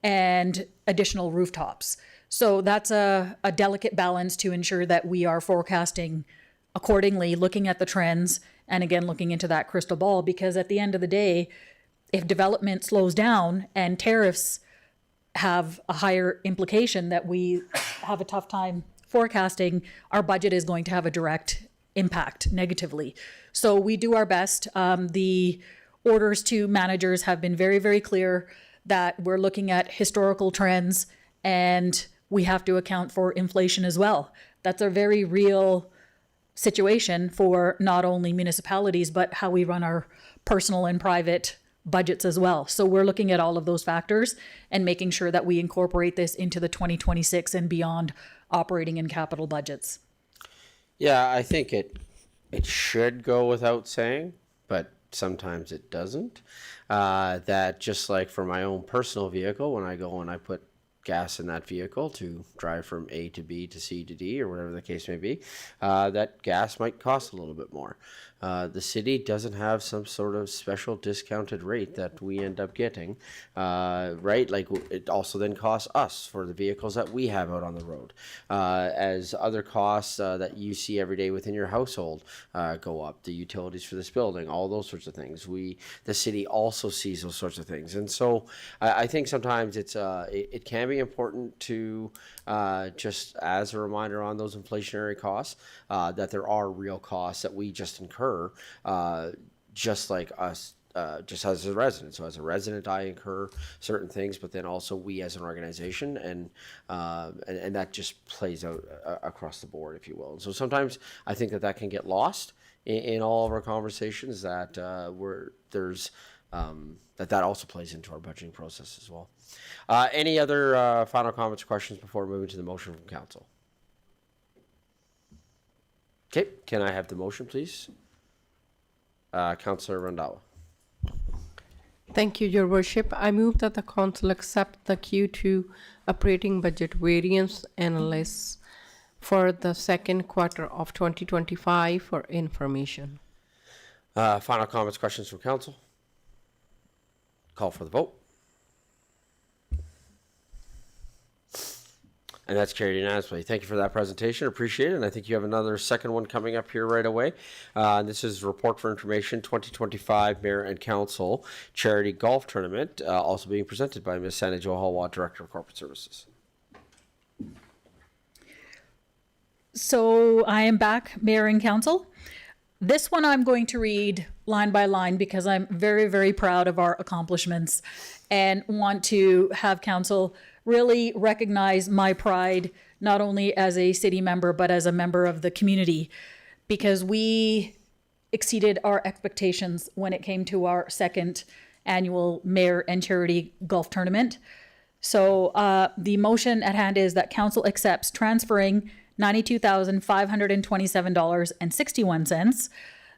and additional rooftops. So that's a delicate balance to ensure that we are forecasting accordingly, looking at the trends, and again, looking into that crystal ball, because at the end of the day, if development slows down and tariffs have a higher implication that we have a tough time forecasting, our budget is going to have a direct impact negatively. So we do our best. The orders to managers have been very, very clear that we're looking at historical trends, and we have to account for inflation as well. That's a very real situation for not only municipalities, but how we run our personal and private budgets as well. So we're looking at all of those factors and making sure that we incorporate this into the 2026 and beyond operating and capital budgets. Yeah, I think it should go without saying, but sometimes it doesn't. That just like for my own personal vehicle, when I go and I put gas in that vehicle to drive from A to B to C to D or whatever the case may be, that gas might cost a little bit more. the city doesn't have some sort of special discounted rate that we end up getting, right? Like it also then costs us for the vehicles that we have out on the road, as other costs that you see every day within your household go up, the utilities for this building, all those sorts of things. The city also sees those sorts of things, and so I think sometimes it can be important to just as a reminder on those inflationary costs that there are real costs that we just incur, just like us. Just as a resident. So as a resident, I incur certain things, but then also we as an organization, and that just plays out across the board, if you will. And so sometimes I think that can get lost in all of our conversations, that that also plays into our budgeting process as well. Any other final comments or questions before moving to the motion from council? Okay, can I have the motion, please? Councillor Randhawa. Thank you, Your Worship. I move that the council accept the Q2 operating budget variance analysis for the second quarter of 2025 for information. Final comments, questions from council? Call for the vote. And that's carried unanimously. Thank you for that presentation. Appreciate it. And I think you have another second one coming up here right away. This is Report for Information 2025 Mayor and Council Charity Golf Tournament, also being presented by Ms. Sandy Jo Halwa, Director of Corporate Services. So I am back, Mayor and Council. This one I'm going to read line by line because I'm very, very proud of our accomplishments and want to have Council really recognize my pride, not only as a city member, but as a member of the community, because we exceeded our expectations when it came to our second annual Mayor and Charity Golf Tournament. So the motion at hand is that Council accepts transferring $92,527.61,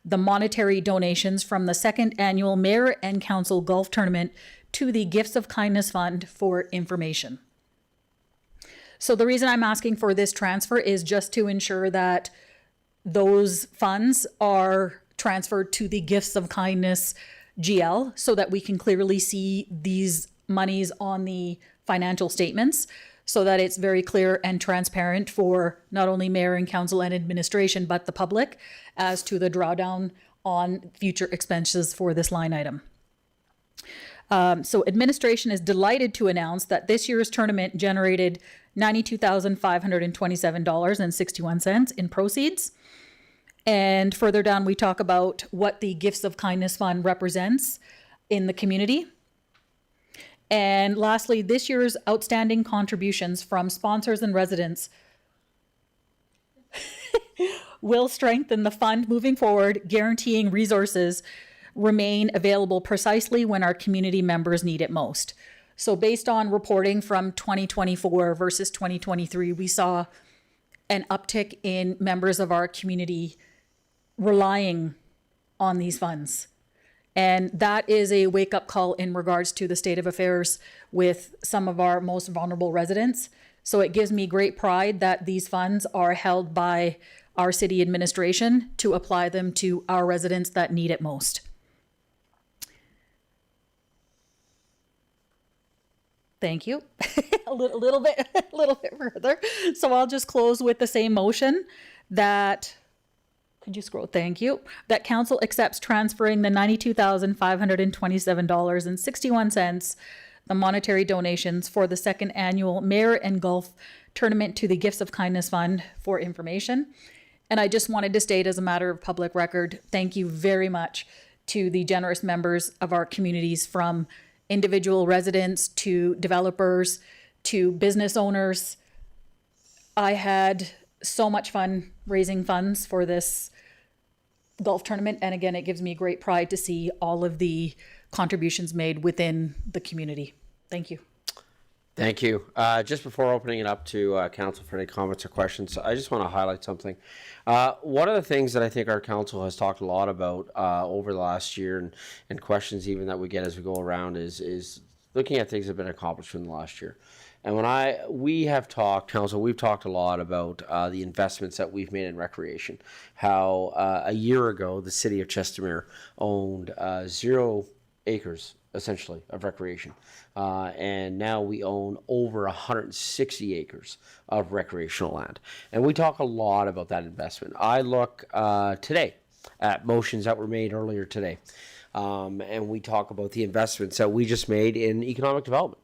the monetary donations from the second annual Mayor and Council Golf Tournament to the Gifts of Kindness Fund for information. So the reason I'm asking for this transfer is just to ensure that those funds are transferred to the Gifts of Kindness GL so that we can clearly see these monies on the financial statements, so that it's very clear and transparent for not only Mayor and Council and administration, but the public as to the drawdown on future expenses for this line item. So administration is delighted to announce that this year's tournament generated $92,527.61 in proceeds. And further down, we talk about what the Gifts of Kindness Fund represents in the community. And lastly, this year's outstanding contributions from sponsors and residents will strengthen the fund moving forward, guaranteeing resources remain available precisely when our community members need it most. So based on reporting from 2024 versus 2023, we saw an uptick in members of our community relying on these funds. And that is a wake-up call in regards to the state of affairs with some of our most vulnerable residents. So it gives me great pride that these funds are held by our city administration to apply them to our residents that need it most. Thank you. a little bit further. So I'll just close with the same motion that, could you scroll? Thank you. That council accepts transferring the $92,527.61, the monetary donations for the second annual Mayor and Golf Tournament to the Gifts of Kindness Fund for information. And I just wanted to state as a matter of public record, thank you very much to the generous members of our communities, from individual residents to developers to business owners. I had so much fun raising funds for this golf tournament. And again, it gives me great pride to see all of the contributions made within the community. Thank you. Thank you. Just before opening it up to council for any comments or questions, I just want to highlight something. One of the things that I think our council has talked a lot about over the last year, and questions even that we get as we go around, is looking at things that have been accomplished in the last year. And we have talked, council, we've talked a lot about the investments that we've made in recreation. How a year ago, the city of Chestermere owned 0 acres, essentially, of recreation. And now we own over 160 acres of recreational land. And we talk a lot about that investment. I look today at motions that were made earlier today. And we talk about the investments that we just made in economic development.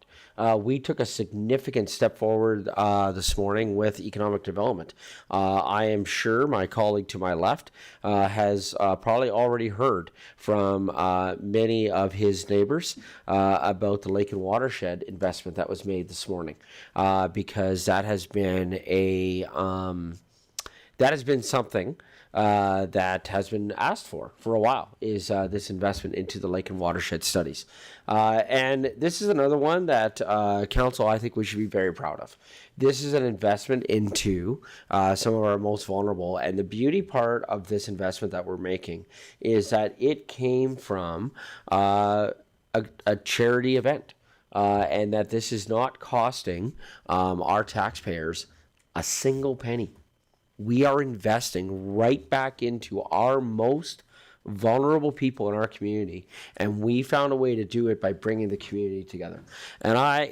We took a significant step forward this morning with economic development. I am sure my colleague to my left has probably already heard from many of his neighbors about the Lake and Watershed investment that was made this morning, because that has been something that has been asked for a while, is this investment into the Lake and Watershed studies. And this is another one that council, I think we should be very proud of. This is an investment into some of our most vulnerable. And the beauty part of this investment that we're making is that it came from a charity event, and that this is not costing our taxpayers a single penny. We are investing right back into our most vulnerable people in our community, and we found a way to do it by bringing the community together. And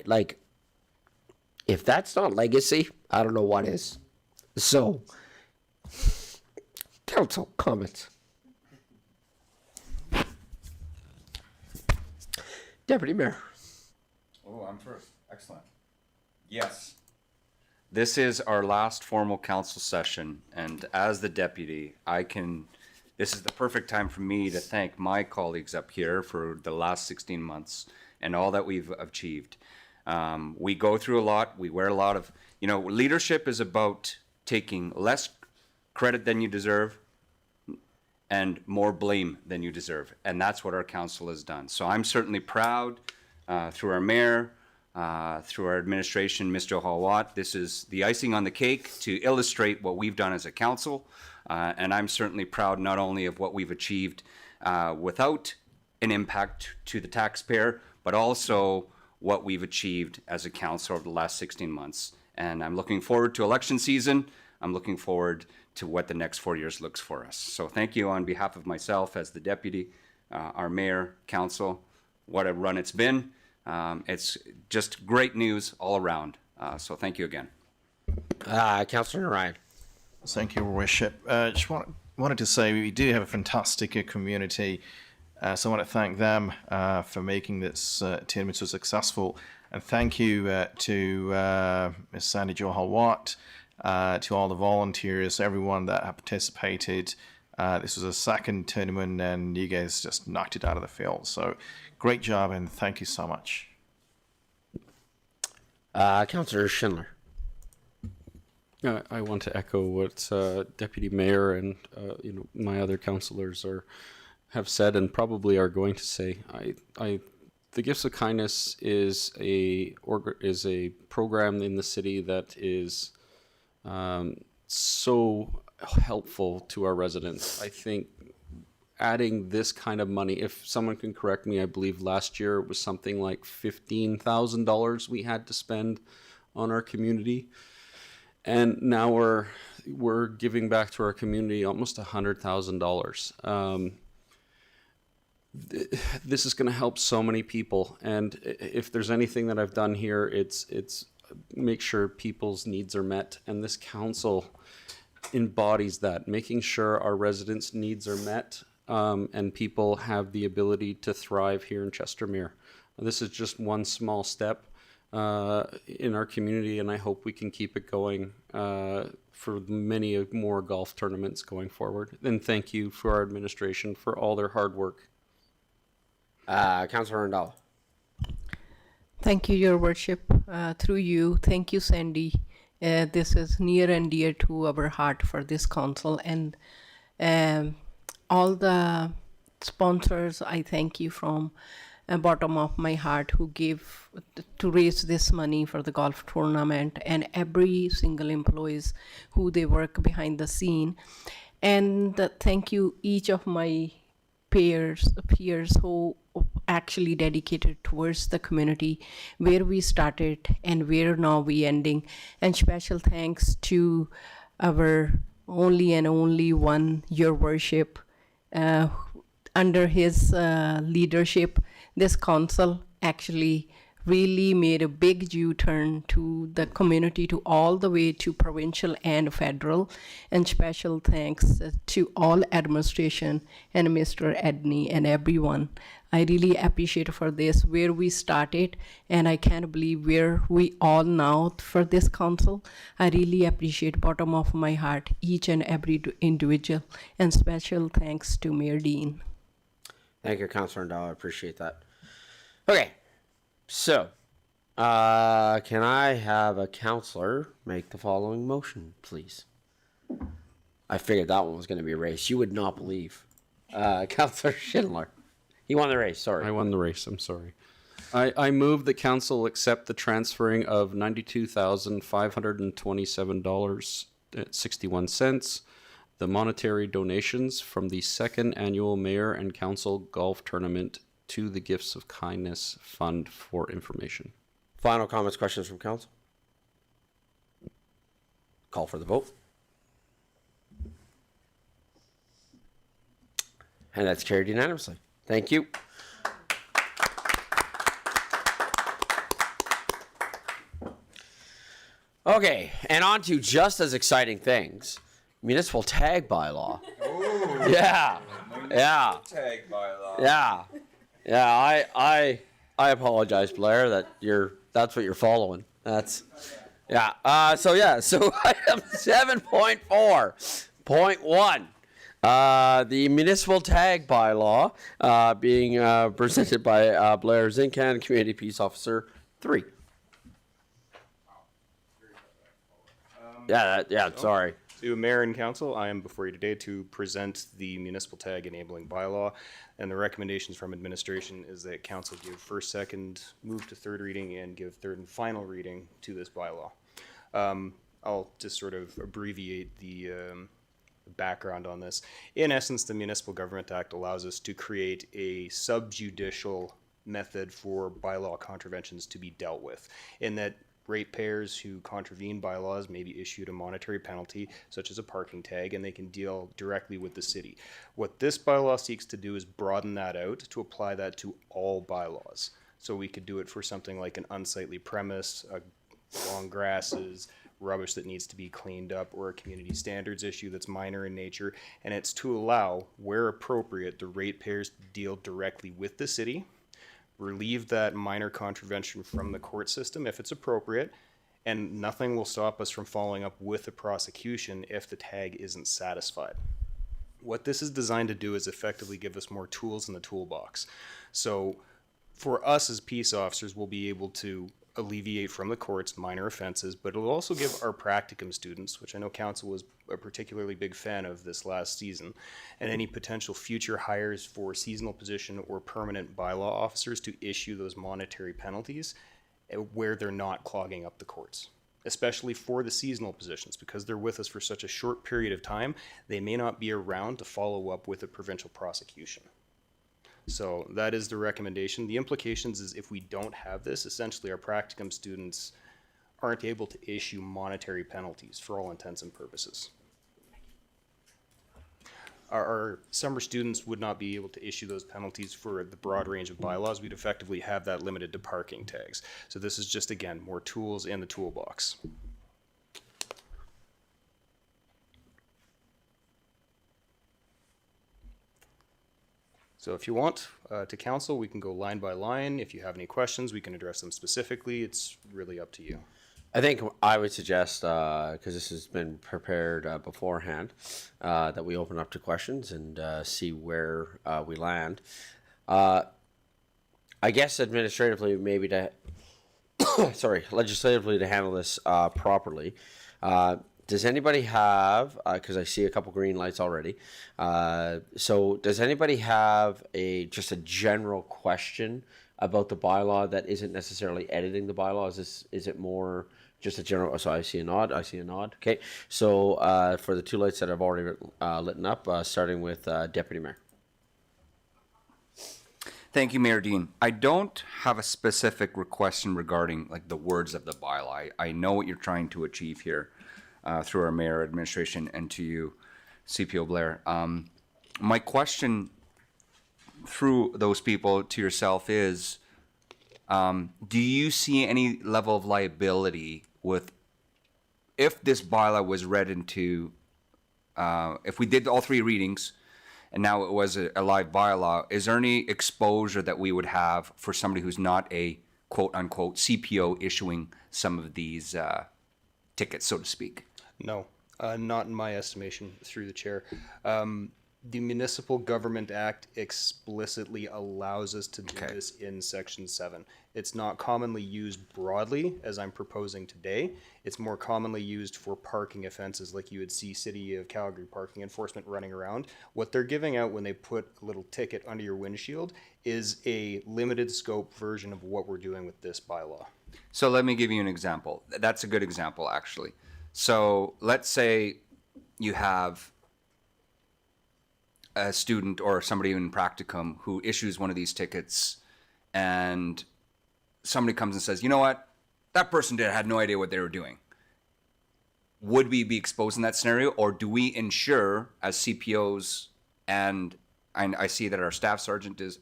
if that's not legacy, I don't know what is. So, council comments. Deputy Mayor. Oh, I'm first. Excellent. Yes. This is our last formal council session, and as the deputy, this is the perfect time for me to thank my colleagues up here for the last 16 months and all that we've achieved. We go through a lot. We wear a lot of, leadership is about taking less credit than you deserve and more blame than you deserve. And that's what our council has done. So I'm certainly proud through our mayor, through our administration, Mr. Hawat. This is the icing on the cake to illustrate what we've done as a council. And I'm certainly proud not only of what we've achieved without an impact to the taxpayer, but also what we've achieved as a council over the last 16 months. And I'm looking forward to election season. I'm looking forward to what the next 4 years looks for us. So thank you on behalf of myself as the deputy, our mayor, council. What a run it's been. It's just great news all around. So thank you again. Councillor Ryan. Thank you, Your Worship. Just wanted to say we do have a fantastic community. So I want to thank them for making this attainment so successful. And thank you to Ms. Sandy Jo Hawat, to all the volunteers, everyone that have participated. This was a second tournament and you guys just knocked it out of the field. So great job and thank you so much. Councillor Schindler. I want to echo what Deputy Mayor and my other councillors have said and probably are going to say. The Gifts of Kindness is a program in the city that is so helpful to our residents. I think adding this kind of money, if someone can correct me, I believe last year it was something like $15,000 we had to spend on our community. And now we're giving back to our community almost $100,000. This is going to help so many people. And if there's anything that I've done here, it's make sure people's needs are met. And this council embodies that, making sure our residents' needs are met and people have the ability to thrive here in Chestermere. This is just one small step in our community, and I hope we can keep it going for many more golf tournaments going forward. And thank you for our administration for all their hard work. Councillor Randall. Thank you, Your Worship. Through you, thank you, Sandy. This is near and dear to our heart for this council, and all the sponsors, I thank you from the bottom of my heart who gave to raise this money for the golf tournament, and every single employees who they work behind the scene. And thank you each of my peers who actually dedicated towards the community, where we started and where now we ending. And special thanks to our only and only one, your worship. Under his leadership, this council actually really made a big U-turn to the community, to all the way to provincial and federal. And special thanks to all administration and Mr. Edney and everyone. I really appreciate for this, where we started, and I can't believe where we all now for this council. I really appreciate bottom of my heart each and every individual, and special thanks to Mayor Dean. Thank you, Councilor Ndao. I appreciate that. Okay, so can I have a councilor make the following motion, please? I figured that one was going to be a race. You would not believe. Councilor Schindler. He won the race, sorry. I won the race, I'm sorry. I move that council accept the transferring of $92,527.61, the monetary donations from the second annual Mayor and Council Golf Tournament to the Gifts of Kindness Fund for information. Final comments, questions from council? Call for the vote. And that's carried unanimously. Thank you. Okay, and on to just as exciting things. Municipal tag bylaw. Ooh. Yeah. Tag bylaw. Yeah. I apologize, Blair, that that's what you're following. That's so item 7.4.1. The municipal tag bylaw being presented by Blair Zinkan, Community Peace Officer 3. Sorry. To Mayor and Council, I am before you today to present the municipal tag enabling bylaw, and the recommendations from administration is that Council give first, second, move to third reading, and give third and final reading to this bylaw. I'll just sort of abbreviate the background on this. In essence, the Municipal Government Act allows us to create a subjudicial method for bylaw contraventions to be dealt with, in that ratepayers who contravene bylaws may be issued a monetary penalty, such as a parking tag, and they can deal directly with the city. What this bylaw seeks to do is broaden that out to apply that to all bylaws. So we could do it for something like an unsightly premise, long grasses, rubbish that needs to be cleaned up, or a community standards issue that's minor in nature. And it's to allow, where appropriate, the ratepayers to deal directly with the city, relieve that minor contravention from the court system if it's appropriate, and nothing will stop us from following up with a prosecution if the tag isn't satisfied. What this is designed to do is effectively give us more tools in the toolbox. So for us as peace officers, we'll be able to alleviate from the courts minor offenses, but it'll also give our practicum students, which I know council was a particularly big fan of this last season, and any potential future hires for seasonal position or permanent bylaw officers to issue those monetary penalties where they're not clogging up the courts, especially for the seasonal positions, because they're with us for such a short period of time, they may not be around to follow up with a provincial prosecution. So that is the recommendation. The implications is if we don't have this, essentially our practicum students aren't able to issue monetary penalties for all intents and purposes. Our summer students would not be able to issue those penalties for the broad range of bylaws. We'd effectively have that limited to parking tags. So this is just, again, more tools in the toolbox. So if you want to council, we can go line by line. If you have any questions, we can address them specifically. It's really up to you. I think I would suggest, because this has been prepared beforehand, that we open up to questions and see where we land. I guess administratively, maybe to, legislatively to handle this properly. Does anybody have, because I see a couple green lights already, so does anybody have just a general question about the bylaw that isn't necessarily editing the bylaw? Is it more just a general, so I see a nod. Okay, so for the two lights that have already lit up, starting with Deputy Mayor. Thank you, Mayor Dean. I don't have a specific question regarding like the words of the bylaw. I know what you're trying to achieve here through our mayor, administration, and to you, CPO Blair. My question through those people to yourself is, do you see any level of liability with if this bylaw was read into, if we did all 3 readings, and now it was a live bylaw, is there any exposure that we would have for somebody who's not a quote-unquote CPO issuing some of these tickets, so to speak? No, not in my estimation, through the chair. The Municipal Government Act explicitly allows us to do this in Section 7. It's not commonly used broadly, as I'm proposing today. It's more commonly used for parking offenses, like you would see City of Calgary parking enforcement running around. What they're giving out when they put a little ticket under your windshield is a limited scope version of what we're doing with this bylaw. So let me give you an example. That's a good example, actually. So let's say you have a student or somebody in practicum who issues one of these tickets, and somebody comes and says, you know what, that person had no idea what they were doing. Would we be exposed in that scenario, or do we ensure as CPOs, and I see that our sergeant is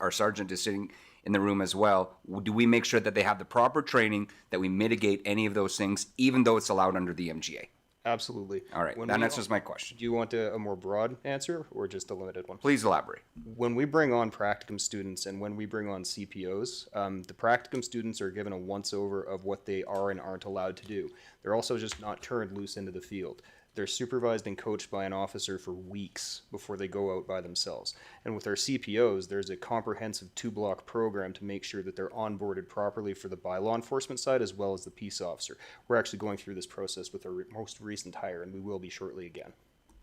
sitting in the room as well, do we make sure that they have the proper training, that we mitigate any of those things, even though it's allowed under the MGA? Absolutely. All right, that answers my question. Do you want a more broad answer or just a limited one? Please elaborate. When we bring on practicum students and when we bring on CPOs, the practicum students are given a once-over of what they are and aren't allowed to do. They're also just not turned loose into the field. They're supervised and coached by an officer for weeks before they go out by themselves. And with our CPOs, there's a comprehensive 2-block program to make sure that they're onboarded properly for the bylaw enforcement side as well as the peace officer. We're actually going through this process with our most recent hire, and we will be shortly again.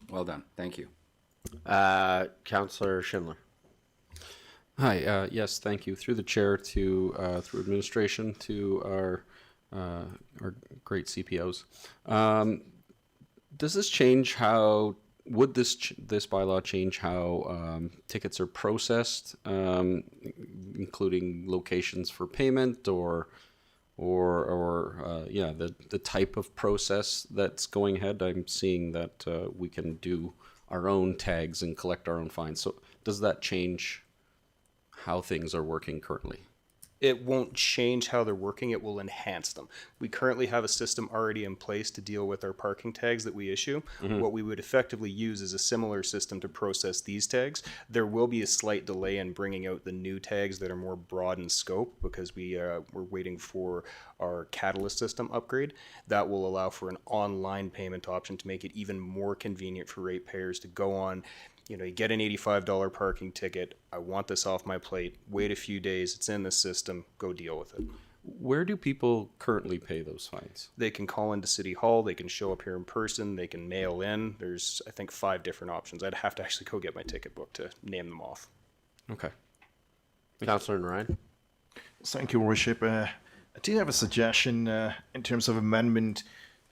Well done. Thank you. Councillor Schindler. Hi, yes, thank you. Through the chair to, through administration to our great CPOs. Does this change how, would this bylaw change how tickets are processed, including locations for payment or the type of process that's going ahead? I'm seeing that we can do our own tags and collect our own fines. So does that change how things are working currently? It won't change how they're working, it will enhance them. We currently have a system already in place to deal with our parking tags that we issue. What we would effectively use is a similar system to process these tags. There will be a slight delay in bringing out the new tags that are more broad in scope because we're waiting for our Catalyst system upgrade. That will allow for an online payment option to make it even more convenient for ratepayers to go on. You know, you get an $85 parking ticket. I want this off my plate. Wait a few days. It's in the system. Go deal with it. Where do people currently pay those fines? They can call into City Hall. They can show up here in person. They can mail in. There's, I think, 5 different options. I'd have to actually go get my ticket book to name them off. Okay. Councillor Ryan. Thank you, Worship. I do have a suggestion in terms of amendment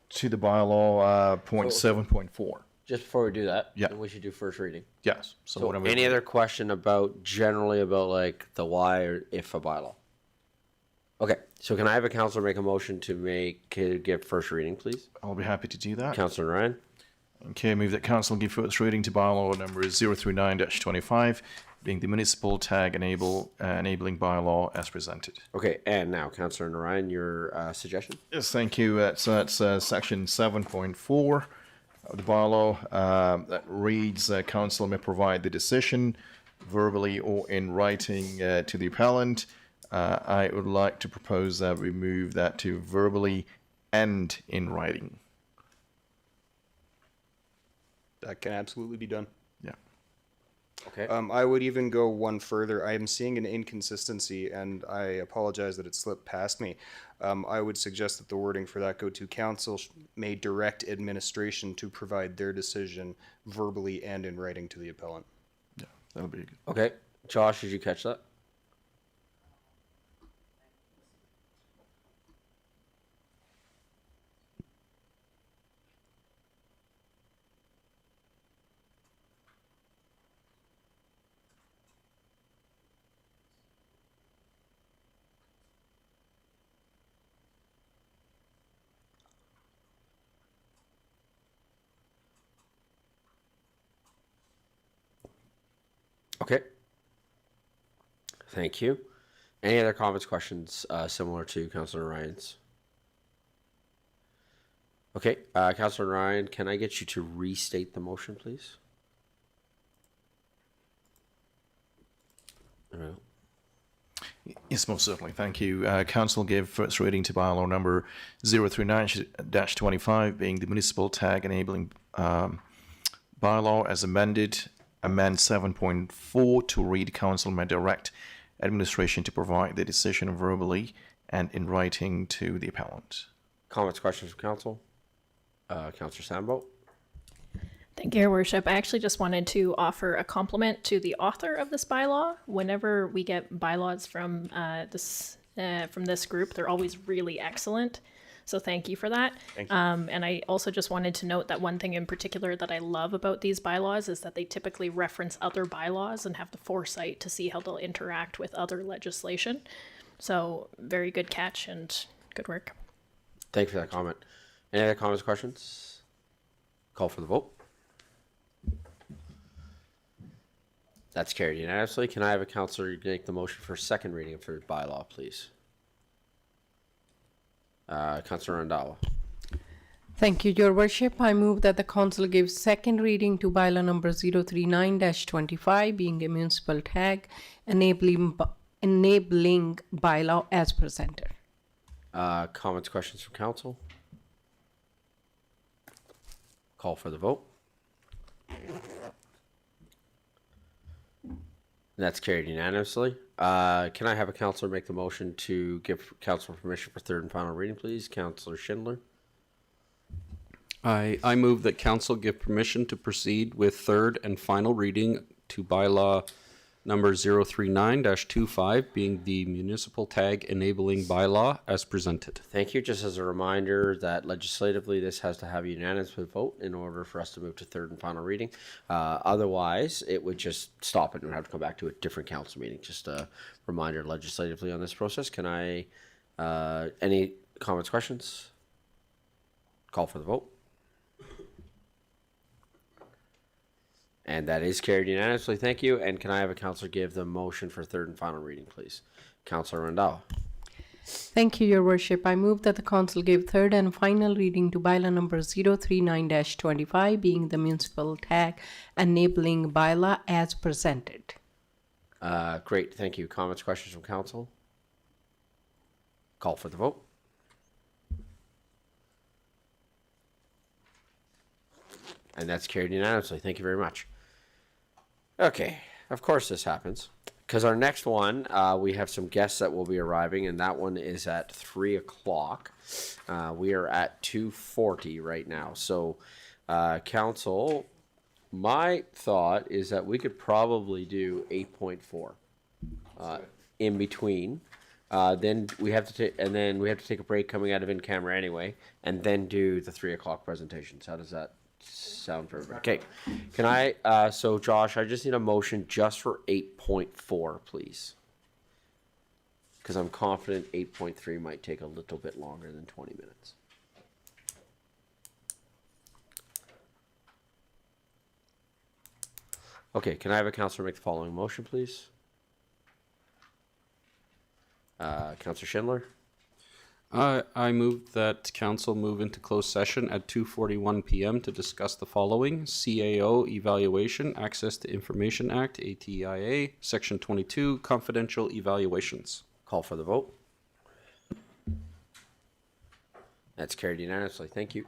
to the bylaw, point 7.4. Just before we do that, Yeah. we should do first reading. Yes. So what am any other question about generally about like the why or if a bylaw? Okay, so can I have a councillor make a motion to give first reading, please? I'll be happy to do that. Councillor Ryan. Okay, move that council give first reading to bylaw number 039-25, being the municipal tag enabling bylaw as presented. Okay, and now Councillor Ryan, your suggestion? Yes, thank you. That's section 7.4 of the bylaw that reads, council may provide the decision verbally or in writing to the appellant. I would like to propose that we move that to verbally and in writing. That can absolutely be done. Yeah. Okay. I would even go one further. I am seeing an inconsistency, and I apologize that it slipped past me. I would suggest that the wording for that go to council may direct administration to provide their decision verbally and in writing to the appellant. Yeah, that'll be good. Okay. Josh, did you catch that? Okay. Thank you. Any other comments, questions similar to Councillor Ryan's? Okay, Councillor Ryan, can I get you to restate the motion, please? Yes, most certainly. Thank you. Council gave first reading to bylaw number 039-25, being the municipal tag enabling bylaw as amended. Amend 7.4 to read council may direct administration to provide the decision verbally and in writing to the appellant. Comments, questions from council? Councillor Sambo. Thank you, Your Worship. I actually just wanted to offer a compliment to the author of this bylaw. Whenever we get bylaws from this group, they're always really excellent. So thank you for that. Thank you. And I also just wanted to note that one thing in particular that I love about these bylaws is that they typically reference other bylaws and have the foresight to see how they'll interact with other legislation. So very good catch and good work. Thank you for that comment. Any other comments, questions? Call for the vote. That's carried unanimously. Can I have a councillor make the motion for second reading of the bylaw, please? Councillor Randhawa. Thank you, Your Worship. I move that the council gives second reading to bylaw number 039-25, being a municipal tag enabling bylaw as presented. Comments, questions from council? Call for the vote. That's carried unanimously. Can I have a councillor make the motion to give council permission for third and final reading, please? Councillor Schindler. I move that council give permission to proceed with third and final reading to bylaw number 039-25, being the municipal tag enabling bylaw as presented. Thank you. Just as a reminder that legislatively this has to have a unanimous vote in order for us to move to third and final reading. Otherwise, it would just stop it and have to come back to a different council meeting. Just a reminder legislatively on this process. Can I, any comments, questions? Call for the vote. And that is carried unanimously. Thank you. And can I have a councillor give the motion for third and final reading, please? Councillor Randhawa. Thank you, Your Worship. I move that the council give third and final reading to bylaw number 039-25, being the municipal tag enabling bylaw as presented. Great. Thank you. Comments, questions from council? Call for the vote. And that's carried unanimously. Thank you very much. Okay, of course this happens. Because our next one, we have some guests that will be arriving, and that one is at 3 o'clock. We are at 2:40 right now. So, council, my thought is that we could probably do 8.4 in between. Then we have to take a break coming out of in camera anyway, and then do the 3 o'clock presentations. How does that sound for everybody? Okay, can I, so Josh, I just need a motion just for 8.4, please. Because I'm confident 8.3 might take a little bit longer than 20 minutes. Okay, can I have a councillor make the following motion, please? Councillor Schindler. I move that council move into closed session at 2:41 p.m. to discuss the following: CAO evaluation, Access to Information Act, ATIA, Section 22, confidential evaluations. Call for the vote. That's carried unanimously. Thank you.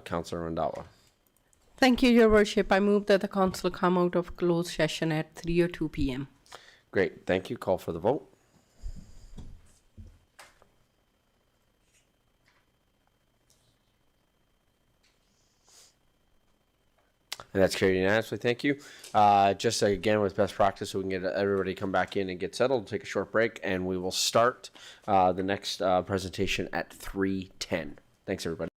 Councillor Randhawa. Thank you, Your Worship. I move that the council come out of closed session at 3:02 p.m. Great, thank you. Call for the vote. And that's carried unanimously. Thank you. Just again, with best practice, so we can get everybody come back in and get settled, take a short break, and we will start the next presentation at 3:10. Thanks, everybody.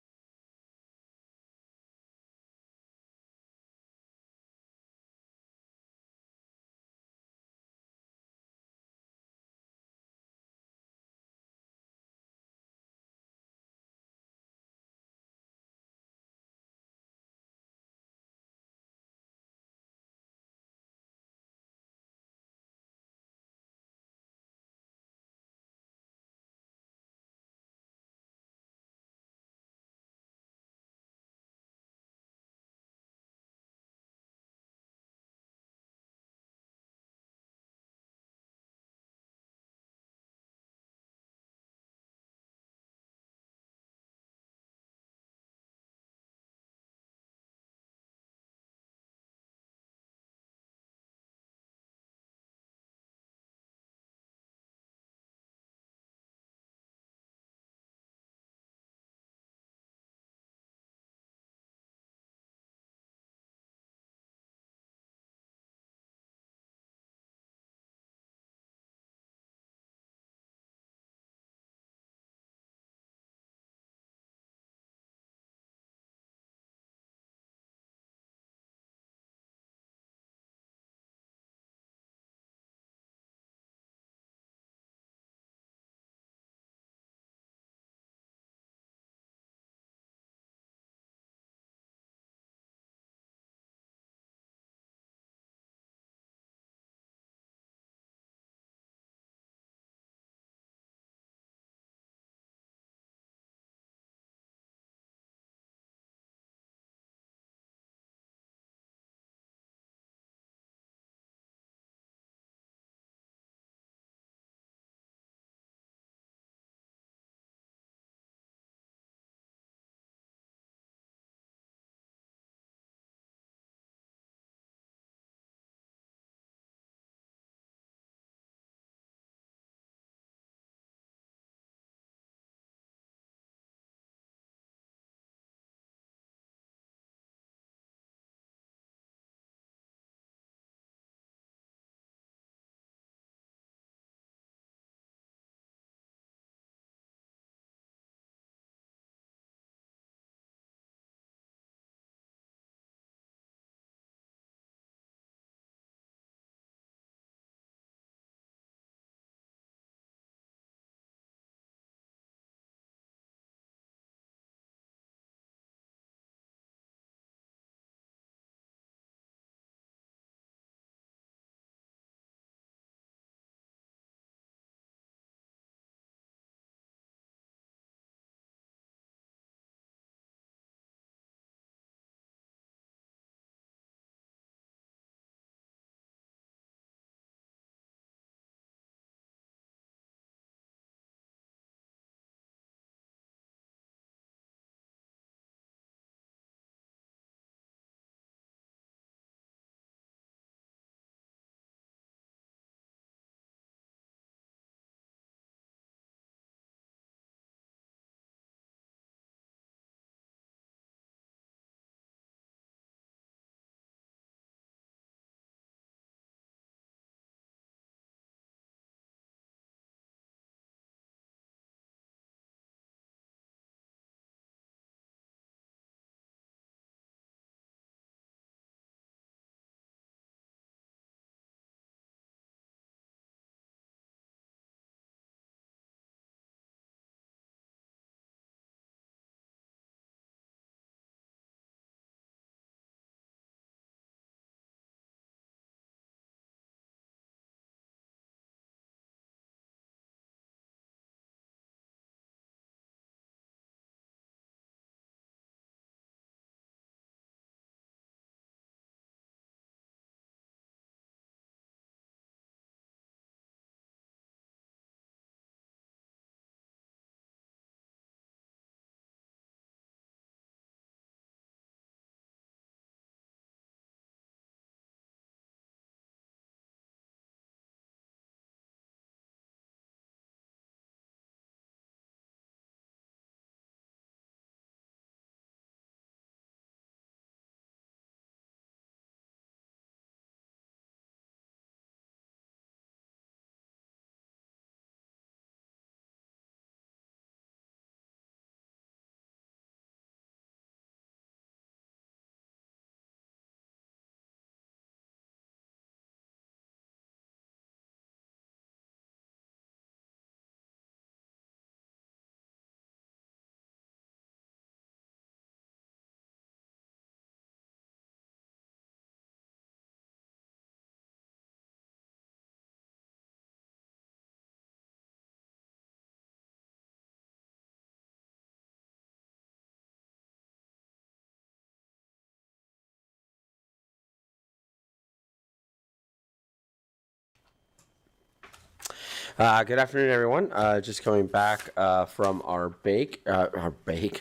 Good afternoon, everyone. Just coming back from our break, and we're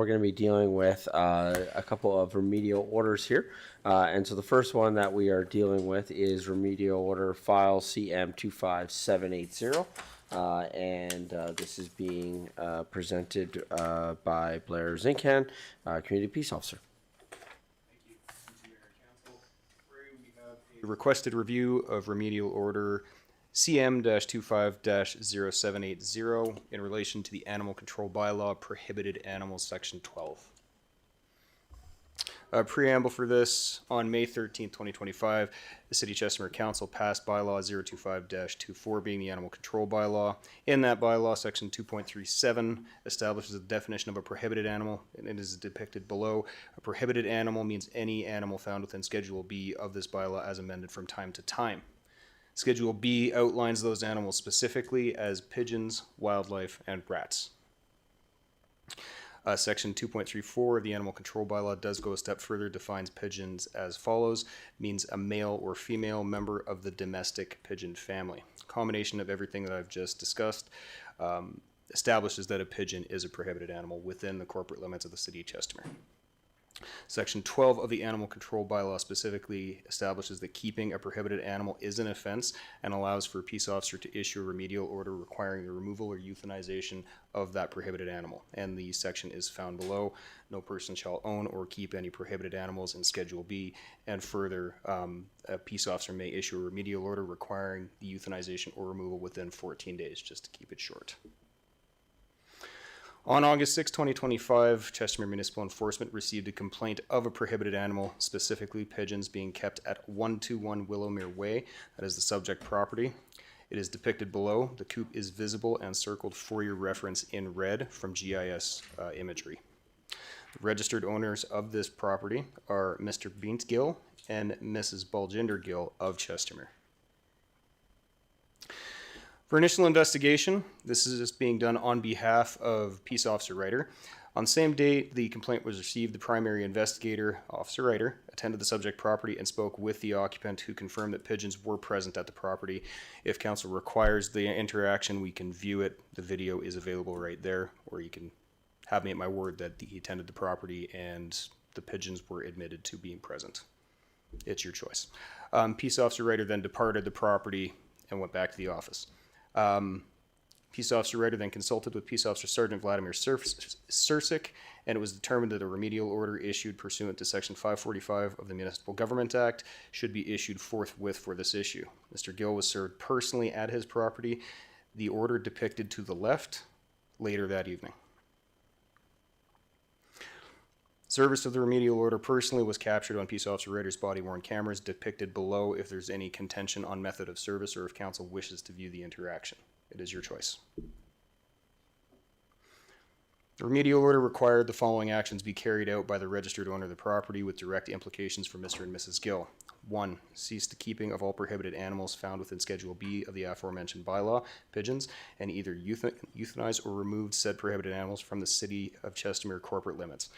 going to be dealing with a couple of remedial orders here. And so the first one that we are dealing with is remedial order file CM 25780. This is being presented by Blair Zinkan, Community Peace Officer. Requested review of remedial order CM-25-0780 in relation to the animal control bylaw prohibited animals section 12. Preamble for this: on May 13th, 2025, the City of Chestermere Council passed bylaw 025-24 being the animal control bylaw. In that bylaw, section 2.37 establishes the definition of a prohibited animal, and it is depicted below. A prohibited animal means any animal found within Schedule B of this bylaw as amended from time to time. Schedule B outlines those animals specifically as pigeons, wildlife, and rats. Section 2.34 of the Animal Control Bylaw does go a step further, defines pigeons as follows: means a male or female member of the domestic pigeon family. Combination of everything that I've just discussed establishes that a pigeon is a prohibited animal within the corporate limits of the City of Chestermere. Section 12 of the Animal Control Bylaw specifically establishes that keeping a prohibited animal is an offense and allows for a peace officer to issue a remedial order requiring the removal or euthanization of that prohibited animal. And the section is found below. No person shall own or keep any prohibited animals in Schedule B. And further, a peace officer may issue a remedial order requiring the euthanization or removal within 14 days, just to keep it short. On August 6, 2025, Chestermere Municipal Enforcement received a complaint of a prohibited animal, specifically pigeons, being kept at 121 Willowmere Way. That is the subject property. It is depicted below. The coop is visible and circled for your reference in red from GIS imagery. The registered owners of this property are Mr. Beant Gill and Mrs. Baljinder Gill of Chestermere. For initial investigation, this is just being done on behalf of Peace Officer Ryder. On the same day the complaint was received, the primary investigator, Officer Ryder, attended the subject property and spoke with the occupant, who confirmed that pigeons were present at the property. If council requires the interaction, we can view it. The video is available right there, or you can have me at my word that he attended the property and the pigeons were admitted to being present. It's your choice. Peace Officer Ryder then departed the property and went back to the office. Peace Officer Ryder then consulted with Peace Officer Sergeant Vladimir Sursic, and it was determined that a remedial order issued pursuant to Section 545 of the Municipal Government Act should be issued forthwith for this issue. Mr. Gill was served personally at his property. The order depicted to the left later that evening. Service of the remedial order personally was captured on Peace Officer Ryder's body-worn cameras, depicted below if there's any contention on method of service or if council wishes to view the interaction. It is your choice. The remedial order required the following actions be carried out by the registered owner of the property with direct implications for Mr. and Mrs. Gill. 1. Cease the keeping of all prohibited animals found within Schedule B of the aforementioned bylaw, pigeons, and either euthanize or remove said prohibited animals from the City of Chestermere corporate limits.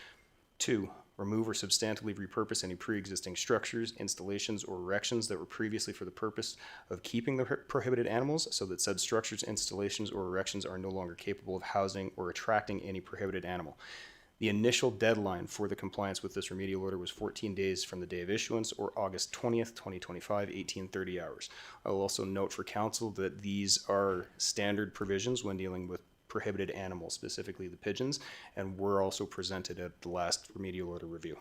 2. Remove or substantively repurpose any pre-existing structures, installations, or erections that were previously for the purpose of keeping the prohibited animals, so that said structures, installations, or erections are no longer capable of housing or attracting any prohibited animal. The initial deadline for the compliance with this remedial order was 14 days from the day of issuance, or August 20th, 2025, 1830 hours. I will also note for council that these are standard provisions when dealing with prohibited animals, specifically the pigeons, and were also presented at the last remedial order review.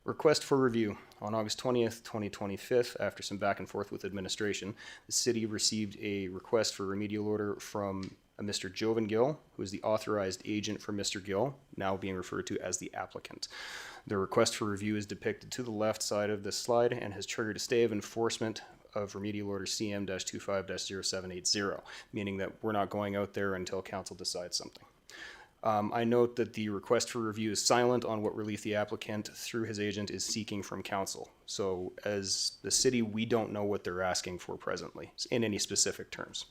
Request for review. On August 20th, 2025, after some back and forth with administration, the city received a request for remedial order from a Mr. Jovan Gill, who is the authorized agent for Mr. Gill, now being referred to as the applicant. The request for review is depicted to the left side of this slide and has triggered a stay of enforcement of remedial order CM-25-0780, meaning that we're not going out there until council decides something. I note that the request for review is silent on what relief the applicant, through his agent, is seeking from council. So as the city, we don't know what they're asking for presently in any specific terms.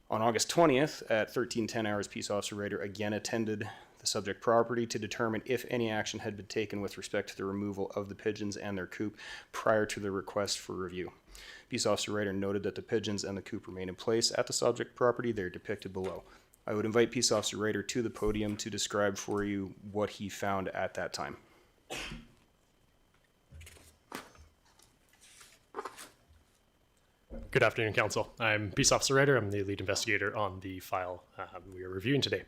On August 20th at 13:10 hours, Peace Officer Ryder again attended the the subject property to determine if any action had been taken with respect to the removal of the pigeons and their coop prior to the request for review. Peace Officer Ryder noted that the pigeons and the coop remain in place at the subject property. They're depicted below. I would invite Peace Officer Ryder to the podium to describe for you what he found at that time. Good afternoon, Council. I'm Peace Officer Ryder. I'm the lead investigator on the file we are reviewing today.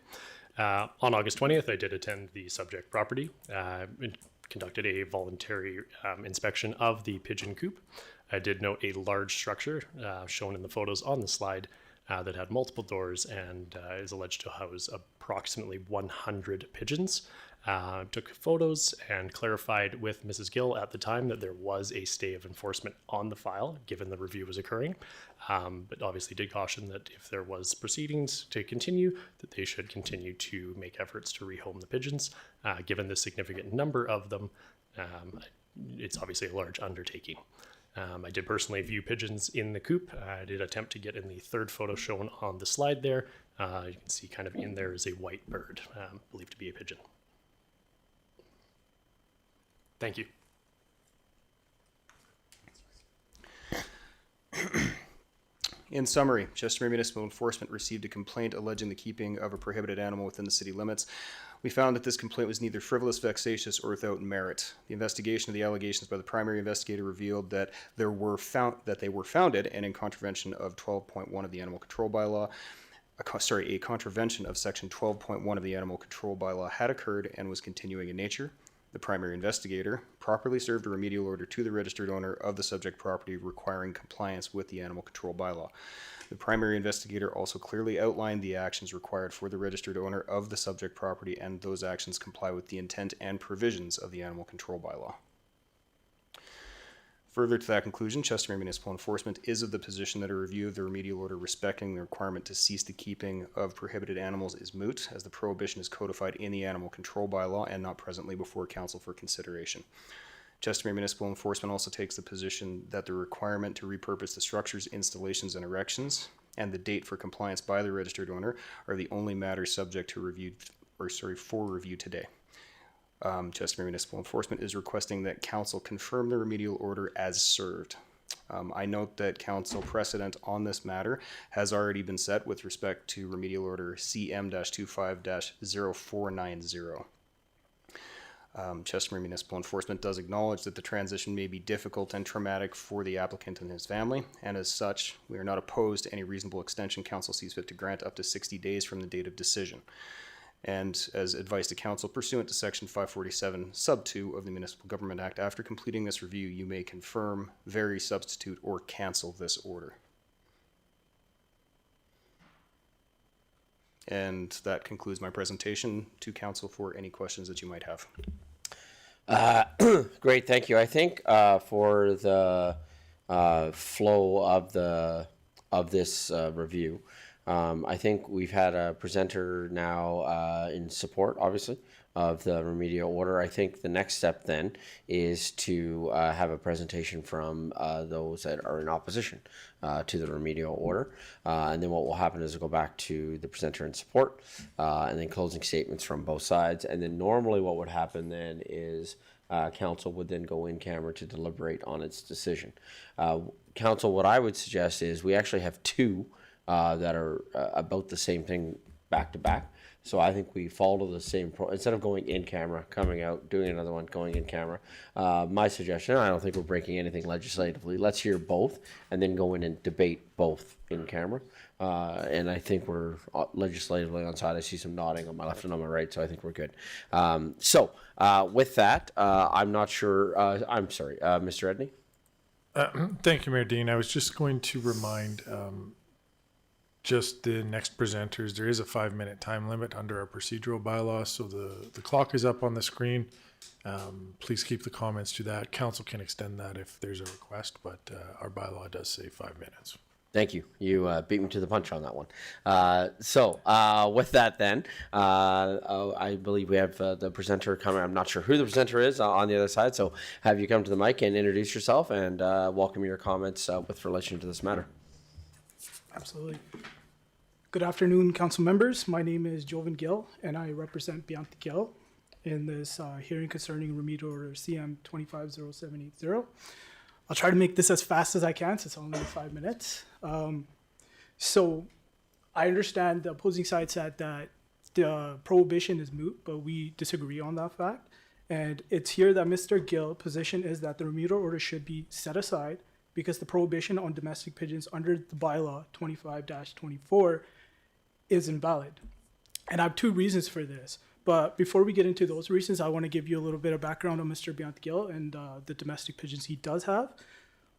On August 20th, I did attend the subject property and conducted a voluntary inspection of the pigeon coop. I did note a large structure shown in the photos on the slide that had multiple doors and is alleged to house approximately 100 pigeons. Took photos and clarified with Mrs. Gill at the time that there was a stay of enforcement on the file, given the review was occurring, but obviously did caution that if there was proceedings to continue, that they should continue to make efforts to rehome the pigeons. Given the significant number of them, it's obviously a large undertaking. I did personally view pigeons in the coop. I did attempt to get in the third photo shown on the slide there. You can see kind of in there is a white bird, believed to be a pigeon. Thank you. In summary, Chestermere Municipal Enforcement received a complaint alleging the keeping of a prohibited animal within the city limits. We found that this complaint was neither frivolous, vexatious, or without merit. The investigation of the allegations by the primary investigator revealed that they were founded and in contravention of 12.1 of the Animal Control Bylaw. A contravention of Section 12.1 of the Animal Control Bylaw had occurred and was continuing in nature. The primary investigator properly served a remedial order to the registered owner of the subject property requiring compliance with the Animal Control Bylaw. The primary investigator also clearly outlined the actions required for the registered owner of the subject property, and those actions comply with the intent and provisions of the Animal Control Bylaw. Further to that conclusion, Chestermere Municipal Enforcement is of the position that a review of the remedial order respecting the requirement to cease the keeping of prohibited animals is moot, as the prohibition is codified in the Animal Control Bylaw and not presently before Council for consideration. Chestermere Municipal Enforcement also takes the position that the requirement to repurpose the structures, installations, and erections and the date for compliance by the registered owner are the only matters subject to review, for review today. Chestermere Municipal Enforcement is requesting that Council confirm the remedial order as served. I note that Council precedent on this matter has already been set with respect to Remedial Order CM-25-0490. Chestermere Municipal Enforcement does acknowledge that the transition may be difficult and traumatic for the applicant and his family, and as such, we are not opposed to any reasonable extension Council sees fit to grant up to 60 days from the date of decision. And as advised to Council pursuant to Section 547, Sub 2 of the Municipal Government Act, after completing this review, you may confirm, vary, substitute, or cancel this order. And that concludes my presentation to Council for any questions that you might have. Great, thank you. I think for the flow of this review, I think we've had a presenter now in support, obviously, of the remedial order. I think the next step then is to have a presentation from those that are in opposition to the remedial order. And then what will happen is we'll go back to the presenter in support and then closing statements from both sides. And then normally what would happen then is Council would then go in camera to deliberate on its decision. Council, what I would suggest is we actually have two that are about the same thing back to back. So I think we follow the same instead of going in camera, coming out, doing another one, going in camera. My suggestion, I don't think we're breaking anything legislatively. Let's hear both and then go in and debate both in camera. And I think we're legislatively on side. I see some nodding on my left and on my right, so I think we're good. With that, I'm not sure. I'm sorry, Mr. Edney? Thank you, Mayor Dean. I was just going to remind just the next presenters, there is a 5-minute time limit under our procedural bylaw, so the clock is up on the screen. Please keep the comments to that. Council can extend that if there's a request, but our bylaw does say 5 minutes. Thank you. You beat me to the punch on that one. With that then, I believe we have the presenter coming. I'm not sure who the presenter is on the other side, so have you come to the mic and introduce yourself and welcome your comments with relation to this matter. Absolutely. Good afternoon, council members. My name is Jovan Gill, and I represent Beanthi Gill in this hearing concerning Remedial Order CM 250780. I'll try to make this as fast as I can, since it's only 5 minutes. So I understand the opposing side said that the prohibition is moot, but we disagree on that fact. And it's here that Mr. Gill's position is that the Remedial Order should be set aside because the prohibition on domestic pigeons under the bylaw 25-24 is invalid. And I have 2 reasons for this. But before we get into those reasons, I want to give you a little bit of background on Mr. Beanthi Gill and the domestic pigeons he does have.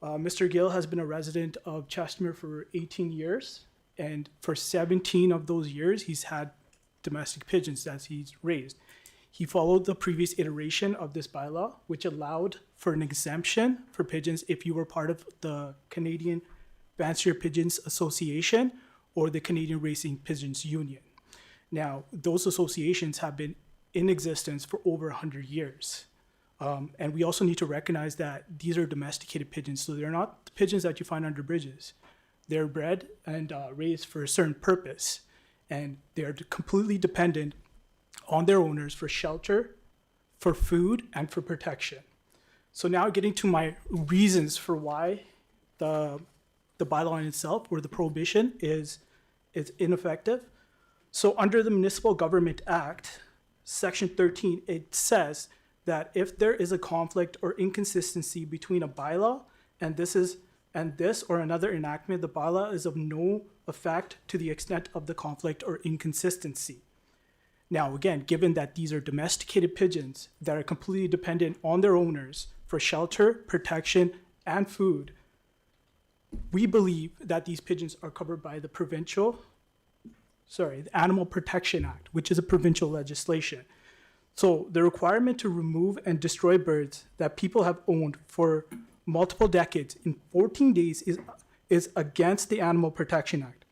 Mr. Gill has been a resident of Chestermere for 18 years. And for 17 of those years, he's had domestic pigeons that he's raised. He followed the previous iteration of this bylaw, which allowed for an exemption for pigeons if you were part of the Canadian Fancier Pigeons Association or the Canadian Racing Pigeons Union. Now, those associations have been in existence for over 100 years. And we also need to recognize that these are domesticated pigeons, so they're not the pigeons that you find under bridges. They're bred and raised for a certain purpose, and they're completely dependent on their owners for shelter, for food, and for protection. So now getting to my reasons for why the bylaw in itself, or the prohibition, is ineffective. So under the Municipal Government Act, Section 13, it says that if there is a conflict or inconsistency between a bylaw and this or another enactment, the bylaw is of no effect to the extent of the conflict or inconsistency. Now, again, given that these are domesticated pigeons that are completely dependent on their owners for shelter, protection, and food, we believe that these pigeons are covered by the Animal Protection Act, which is a provincial legislation. So the requirement to remove and destroy birds that people have owned for multiple decades in 14 days is against the Animal Protection Act.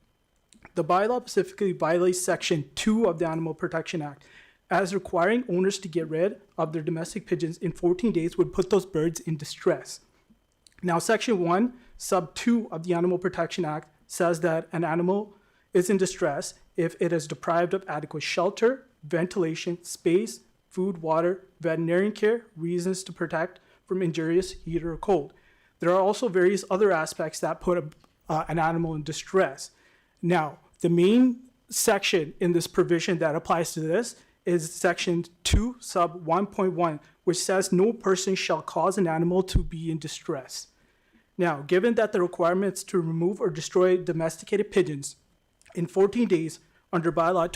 The bylaw specifically violates Section 2 of the Animal Protection Act, as requiring owners to get rid of their domestic pigeons in 14 days would put those birds in distress. Now, Section 1, Sub 2 of the Animal Protection Act says that an animal is in distress if it is deprived of adequate shelter, ventilation, space, food, water, veterinarian care, reasons to protect from injurious heat or cold. There are also various other aspects that put an animal in distress. Now, the main section in this provision that applies to this is Section 2, Sub 1.1, which says no person shall cause an animal to be in distress. Now, given that the requirements to remove or destroy domesticated pigeons in 14 days under bylaw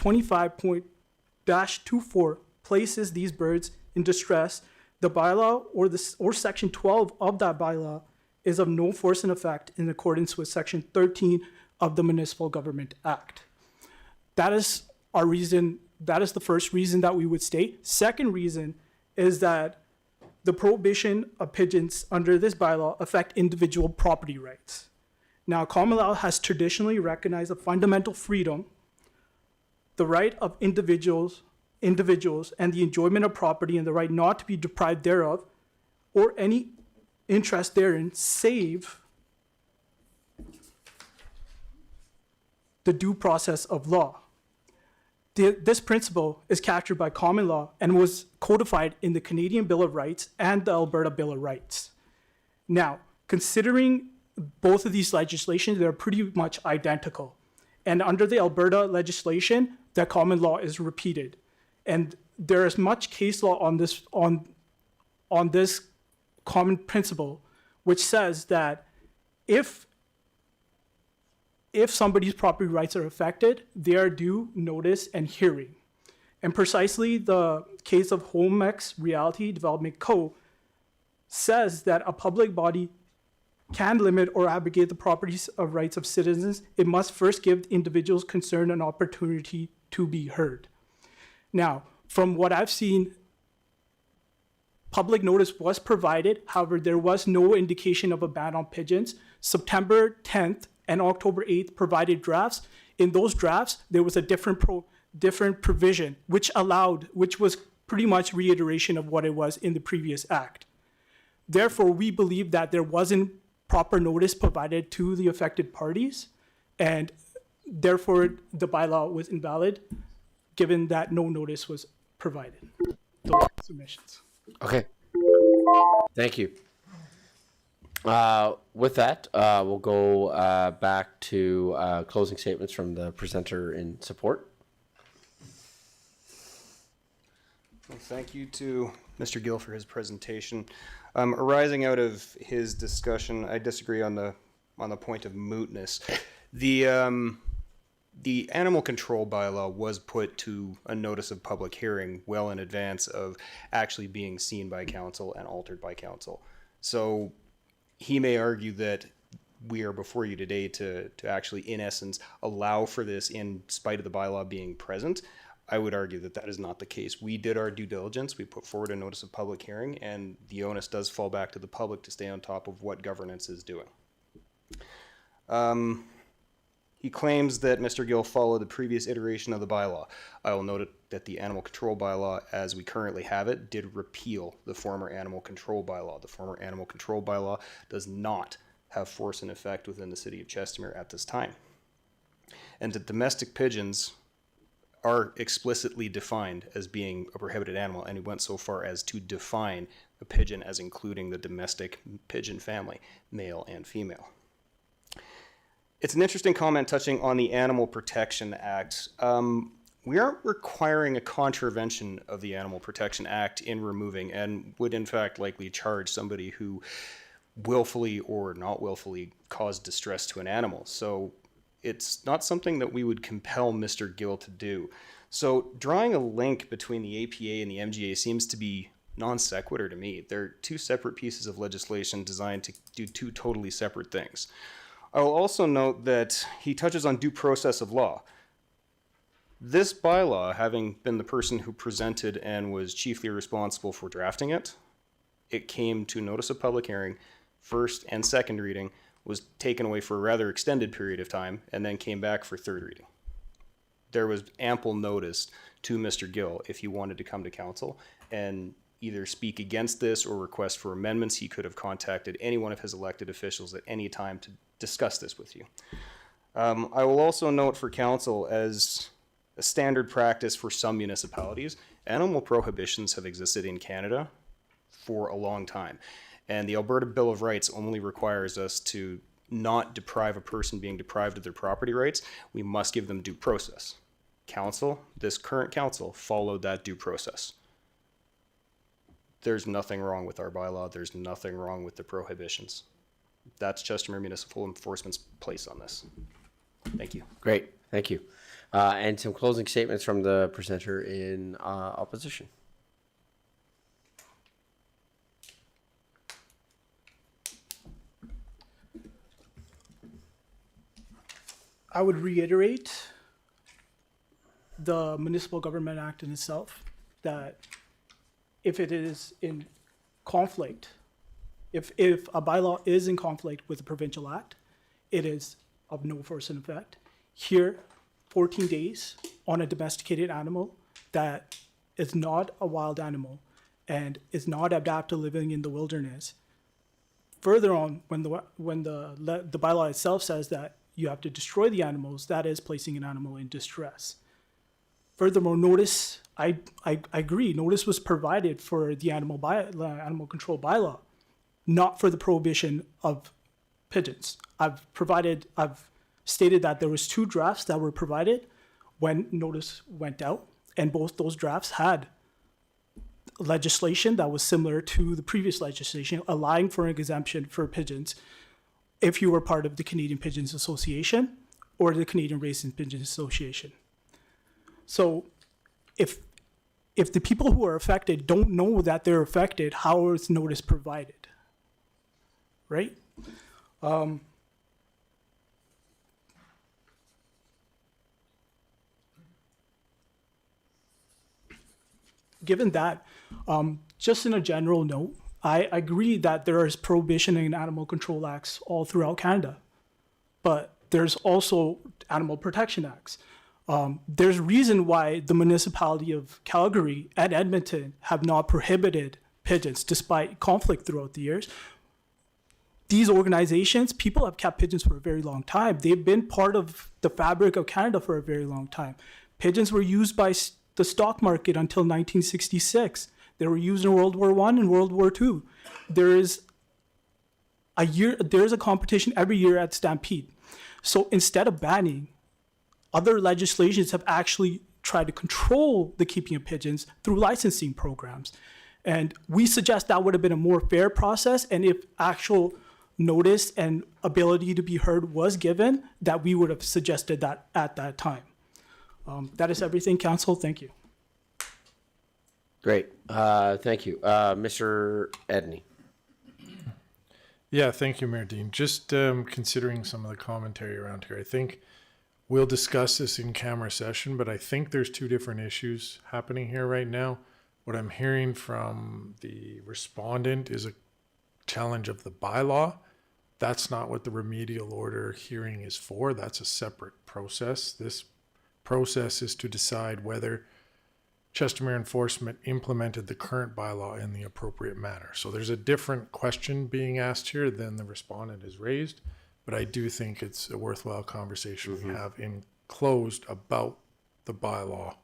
25.-24 places these birds in distress, the bylaw or Section 12 of that bylaw is of no force and effect in accordance with Section 13 of the Municipal Government Act. That is our reason. That is the first reason that we would state. Second reason is that the prohibition of pigeons under this bylaw affect individual property rights. Now, common law has traditionally recognized a fundamental freedom, the right of individuals and the enjoyment of property and the right not to be deprived thereof or any interest therein, save the due process of law. This principle is captured by common law and was codified in the Canadian Bill of Rights and the Alberta Bill of Rights. Now, considering both of these legislations, they're pretty much identical. And under the Alberta legislation, the common law is repeated. And there is much case law on this common principle, which says that if somebody's property rights are affected, they are due notice and hearing. And precisely the case of Homex Realty Development Co. says that a public body can limit or abrogate the property rights of citizens. It must first give individuals concerned an opportunity to be heard. Now, from what I've seen, public notice was provided. However, there was no indication of a ban on pigeons. September 10th and October 8th provided drafts. In those drafts, there was a different provision, which was pretty much reiteration of what it was in the previous act. Therefore, we believe that there wasn't proper notice provided to the affected parties, and therefore, the bylaw was invalid, given that no notice was provided. Those submissions. Okay. Thank you. With that, we'll go back to closing statements from the presenter in support. Well, thank you to Mr. Gill for his presentation. Arising out of his discussion, I disagree on the point of mootness. The animal control bylaw was put to a notice of public hearing well in advance of actually being seen by council and altered by council. So he may argue that we are before you today to actually, in essence, allow for this in spite of the bylaw being present. I would argue that that is not the case. We did our due diligence. We put forward a notice of public hearing, and the onus does fall back to the public to stay on top of what governance is doing. He claims that Mr. Gill followed the previous iteration of the bylaw. I will note that the animal control bylaw, as we currently have it, did repeal the former animal control bylaw. The former animal control bylaw does not have force and effect within the city of Chestermere at this time. And that domestic pigeons are explicitly defined as being a prohibited animal, and he went so far as to define a pigeon as including the domestic pigeon family, male and female. It's an interesting comment touching on the Animal Protection Act. We aren't requiring a contravention of the Animal Protection Act in removing, and would in fact likely charge somebody who willfully or not willfully caused distress to an animal. So it's not something that we would compel Mr. Gill to do. So drawing a link between the APA and the MGA seems to be non sequitur to me. They're two separate pieces of legislation designed to do two totally separate things. I will also note that he touches on due process of law. This bylaw, having been the person who presented and was chiefly responsible for drafting it, it came to notice of public hearing, first and second reading, was taken away for a rather extended period of time, and then came back for third reading. There was ample notice to Mr. Gill if he wanted to come to council and either speak against this or request for amendments. He could have contacted any one of his elected officials at any time to discuss this with you. I will also note for council, as a standard practice for some municipalities, animal prohibitions have existed in Canada for a long time. And the Alberta Bill of Rights only requires us to not deprive a person being deprived of their property rights. We must give them due process. Council, this current council, followed that due process. There's nothing wrong with our bylaw. There's nothing wrong with the prohibitions. That's Chestermere Municipal Enforcement's place on this. Thank you. Great, thank you. And some closing statements from the presenter in opposition. I would reiterate the Municipal Government Act in itself, that if it is in conflict, if a bylaw is in conflict with a provincial act, it is of no force and effect. Here, 14 days on a domesticated animal that is not a wild animal and is not adapted to living in the wilderness. Further on, when the bylaw itself says that you have to destroy the animals, that is placing an animal in distress. Furthermore, notice, I agree, notice was provided for the animal control bylaw, not for the prohibition of pigeons. I've stated that there was 2 drafts that were provided when notice went out, and both those drafts had legislation that was similar to the previous legislation, allowing for an exemption for pigeons if you were part of the Canadian Pigeons Association or the Canadian Racing Pigeons Association. So if the people who are affected don't know that they're affected, how is notice provided? Right? Given that, just in a general note, I agree that there is prohibition in animal control acts all throughout Canada, but there's also animal protection acts. There's a reason why the municipality of Calgary and Edmonton have not prohibited pigeons despite conflict throughout the years. these organizations, people have kept pigeons for a very long time. They've been part of the fabric of Canada for a very long time. Pigeons were used by the stock market until 1966. They were used in World War I and World War II. There is a competition every year at Stampede. So instead of banning, other legislations have actually tried to control the keeping of pigeons through licensing programs. And we suggest that would have been a more fair process, and if actual notice and ability to be heard was given, that we would have suggested that at that time. That is everything, Council. Thank you. Great. Thank you. Mr. Edney. Yeah, thank you, Mayor Dean. Just considering some of the commentary around here, I think we'll discuss this in camera session, but I think there's two different issues happening here right now. What I'm hearing from the respondent is a challenge of the bylaw. That's not what the remedial order hearing is for. That's a separate process. This process is to decide whether Chestermere Enforcement implemented the current bylaw in the appropriate manner. So there's a different question being asked here than the respondent has raised, but I do think it's a worthwhile conversation we have in closed about the bylaw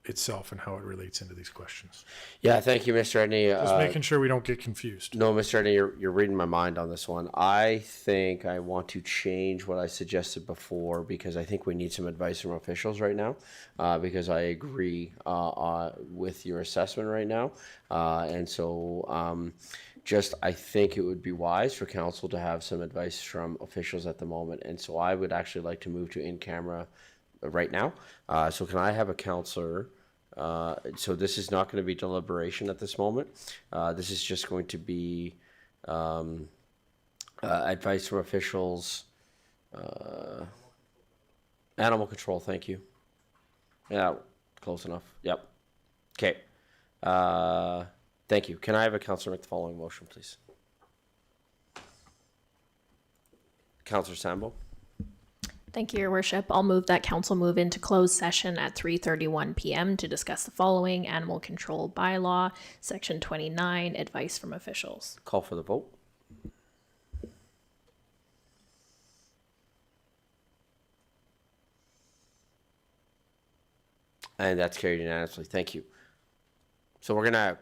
itself and how it relates into these questions. Yeah, thank you, Mr. Edney. Just making sure we don't get confused. No, Mr. Edney, you're reading my mind on this one. I think I want to change what I suggested before because I think we need some advice from officials right now because I agree with your assessment right now. And so just I think it would be wise for council to have some advice from officials at the moment. And so I would actually like to move to in-camera right now. So can I have a counselor? So this is not going to be deliberation at this moment. This is just going to be advice from officials. Animal control, thank you. Yeah, close enough. Yep. Okay. Thank you. Can I have a counselor make the following motion, please? Counselor Sambo. Thank you, Your Worship. I'll move that council move into closed session at 3:31 p.m. to discuss the following: animal control bylaw, section 29, advice from officials. Call for the vote. And that's carried unanimously. Thank you. So we're going to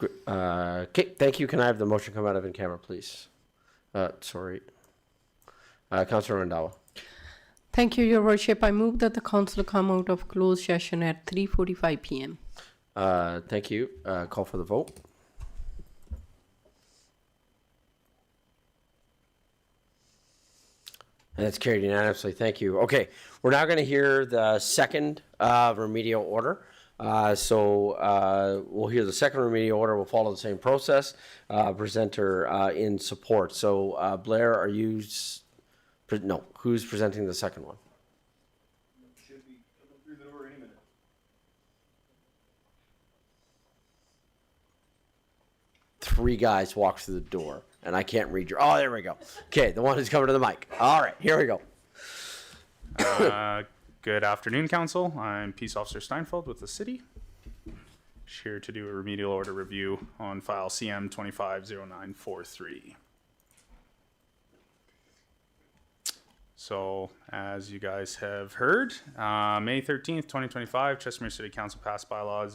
Okay, thank you. Can I have the motion come out of in camera, please? Sorry. Councilor Randawa. Thank you, Your Worship. I move that the council come out of closed session at 3:45 p.m. Thank you. Call for the vote. And it's carried unanimously. Thank you. Okay, we're now going to hear the second remedial order. We'll hear the second remedial order. We'll follow the same process. Presenter in support. So Blair, are you? No. Who's presenting the second one? Should be coming through the door any minute. Three guys walk through the door, and I can't read your. Oh, there we go. Okay, the one who's coming to the mic. All right, here we go. Good afternoon, Council. I'm Peace Officer Steinfeld with the City. Here to do a remedial order review on file CM 250943. So, as you guys have heard, May 13th, 2025, Chestermere City Council passed bylaw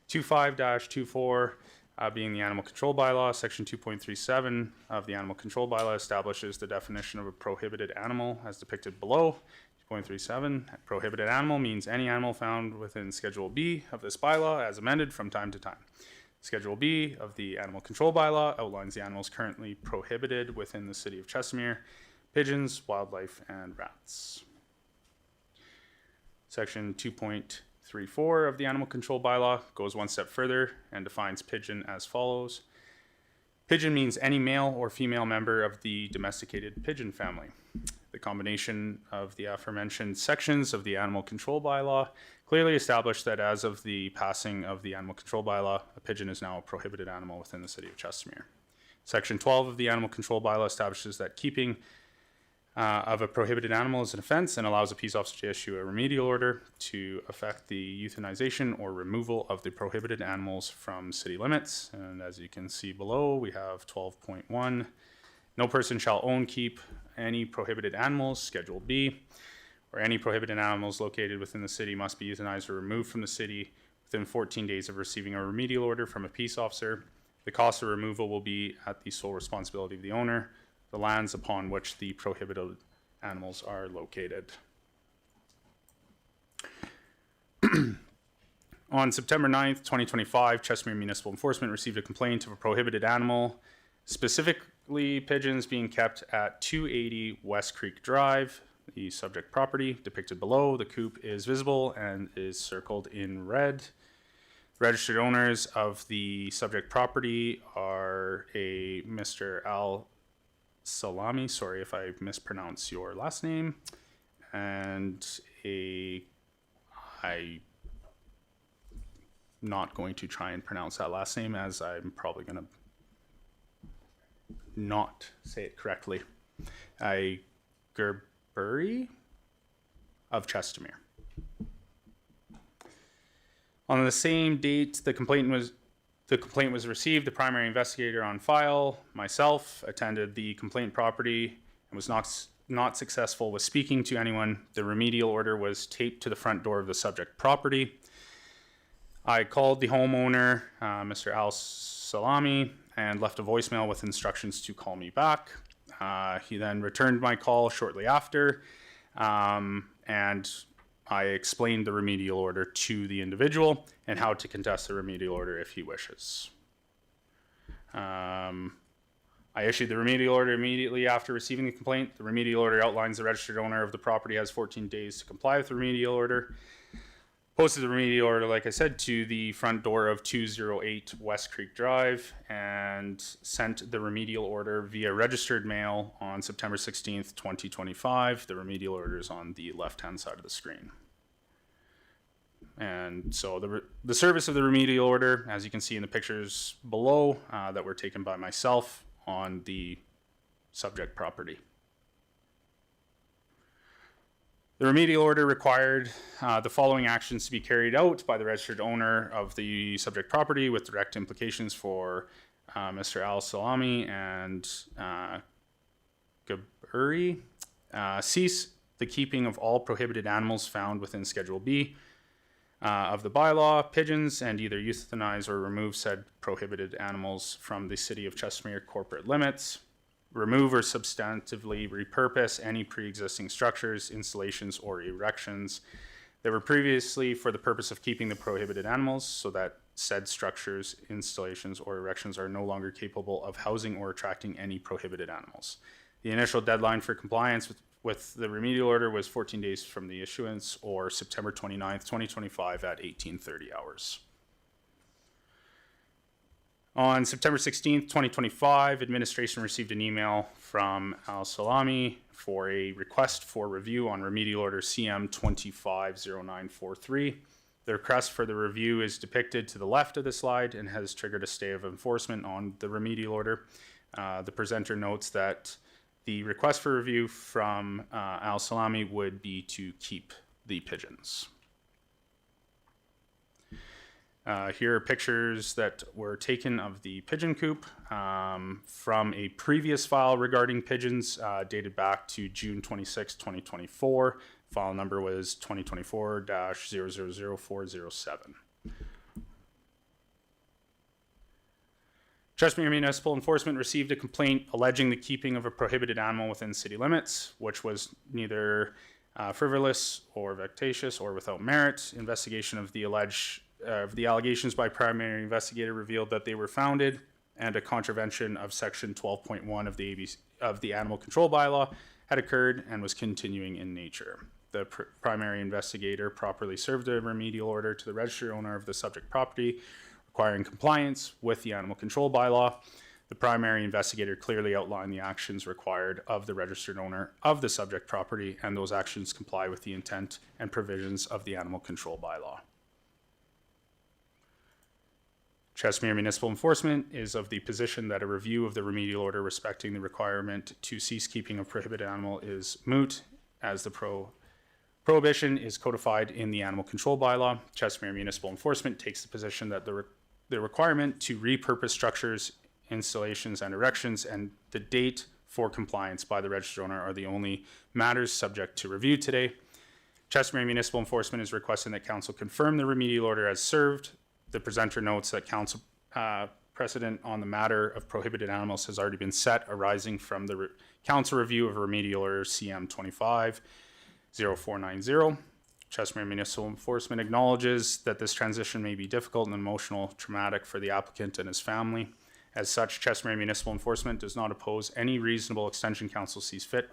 025-24, being the animal control bylaw. Section 2.37 of the animal control bylaw establishes the definition of a prohibited animal as depicted below. 2.37, prohibited animal means any animal found within Schedule B of this bylaw as amended from time to time. Schedule B of the animal control bylaw outlines the animals currently prohibited within the city of Chestermere: pigeons, wildlife, and rats. Section 2.34 of the animal control bylaw goes one step further and defines pigeon as follows. Pigeon means any male or female member of the domesticated pigeon family. The combination of the aforementioned sections of the animal control bylaw clearly established that as of the passing of the animal control bylaw, a pigeon is now a prohibited animal within the city of Chestermere. Section 12 of the animal control bylaw establishes that keeping of a prohibited animal is an offense and allows a peace officer to issue a remedial order to effect the euthanization or removal of the prohibited animals from city limits. And as you can see below, we have 12.1. No person shall own, keep any prohibited animals, Schedule B, or any prohibited animals located within the city must be euthanized or removed from the city within 14 days of receiving a remedial order from a peace officer. The cost of removal will be at the sole responsibility of the owner. The lands upon which the prohibited animals are located. On September 9th, 2025, Chestermere Municipal Enforcement received a complaint of a prohibited animal, specifically pigeons being kept at 280 West Creek Drive, the subject property depicted below. The coop is visible and is circled in red. Registered owners of the subject property are a Mr. Al Salami, sorry if I mispronounce your last name, and I'm not going to try and pronounce that last name as I'm probably going to not say it correctly. Gerburi of Chestermere. On the same date the complaint was received, the primary investigator on file, myself, attended the complaint property and was not successful with speaking to anyone. The remedial order was taped to the front door of the subject property. I called the homeowner, Mr. Al Salami, and left a voicemail with instructions to call me back. He then returned my call shortly after, and I explained the remedial order to the individual and how to contest the remedial order if he wishes. I issued the remedial order immediately after receiving the complaint. The remedial order outlines the registered owner of the property has 14 days to comply with the remedial order. Posted the remedial order, like I said, to the front door of 208 West Creek Drive and sent the remedial order via registered mail on September 16th, 2025. The remedial order is on the left-hand side of the screen. And so the service of the remedial order, as you can see in the pictures below, that were taken by myself on the subject property. The remedial order required the following actions to be carried out by the registered owner of the subject property with direct implications for Mr. Al Salami and 'Cease the keeping of all prohibited animals found within Schedule B. of the bylaw, pigeons, and either euthanize or remove said prohibited animals from the City of Chestermere corporate limits, remove or substantively repurpose any pre-existing structures, installations, or erections that were previously for the purpose of keeping the prohibited animals, so that said structures, installations, or erections are no longer capable of housing or attracting any prohibited animals. The initial deadline for compliance with the remedial order was 14 days from the issuance, or September 29th, 2025 at 18:30 hours. On September 16th, 2025, administration received an email from Al Salami for a request for review on remedial order CM 250943. The request for the review is depicted to the left of the slide and has triggered a stay of enforcement on the remedial order. The presenter notes that the request for review from Al Salami would be to keep the pigeons. Here are pictures that were taken of the pigeon coop from a previous file regarding pigeons dated back to June 26, 2024. File number was 2024-000407. Chestermere Municipal Enforcement received a complaint alleging the keeping of a prohibited animal within city limits, which was neither frivolous or vexatious or without merit. Investigation of the allegations by primary investigator revealed that they were founded and a contravention of section 12.1 of the animal control bylaw had occurred and was continuing in nature. The primary investigator properly served a remedial order to the registered owner of the subject property requiring compliance with the animal control bylaw. The primary investigator clearly outlined the actions required of the registered owner of the subject property, and those actions comply with the intent and provisions of the animal control bylaw. Chestermere Municipal Enforcement is of the position that a review of the remedial order respecting the requirement to cease keeping a prohibited animal is moot, as the prohibition is codified in the animal control bylaw. Chestermere Municipal Enforcement takes the position that the requirement to repurpose structures, installations, and erections and the date for compliance by the registered owner are the only matters subject to review today. Chestermere Municipal Enforcement is requesting that council confirm the remedial order as served. The presenter notes that council precedent on the matter of prohibited animals has already been set, arising from the council review of remedial order CM 250490. Chestermere Municipal Enforcement acknowledges that this transition may be difficult and emotional, traumatic for the applicant and his family. As such, Chestermere Municipal Enforcement does not oppose any reasonable extension council sees fit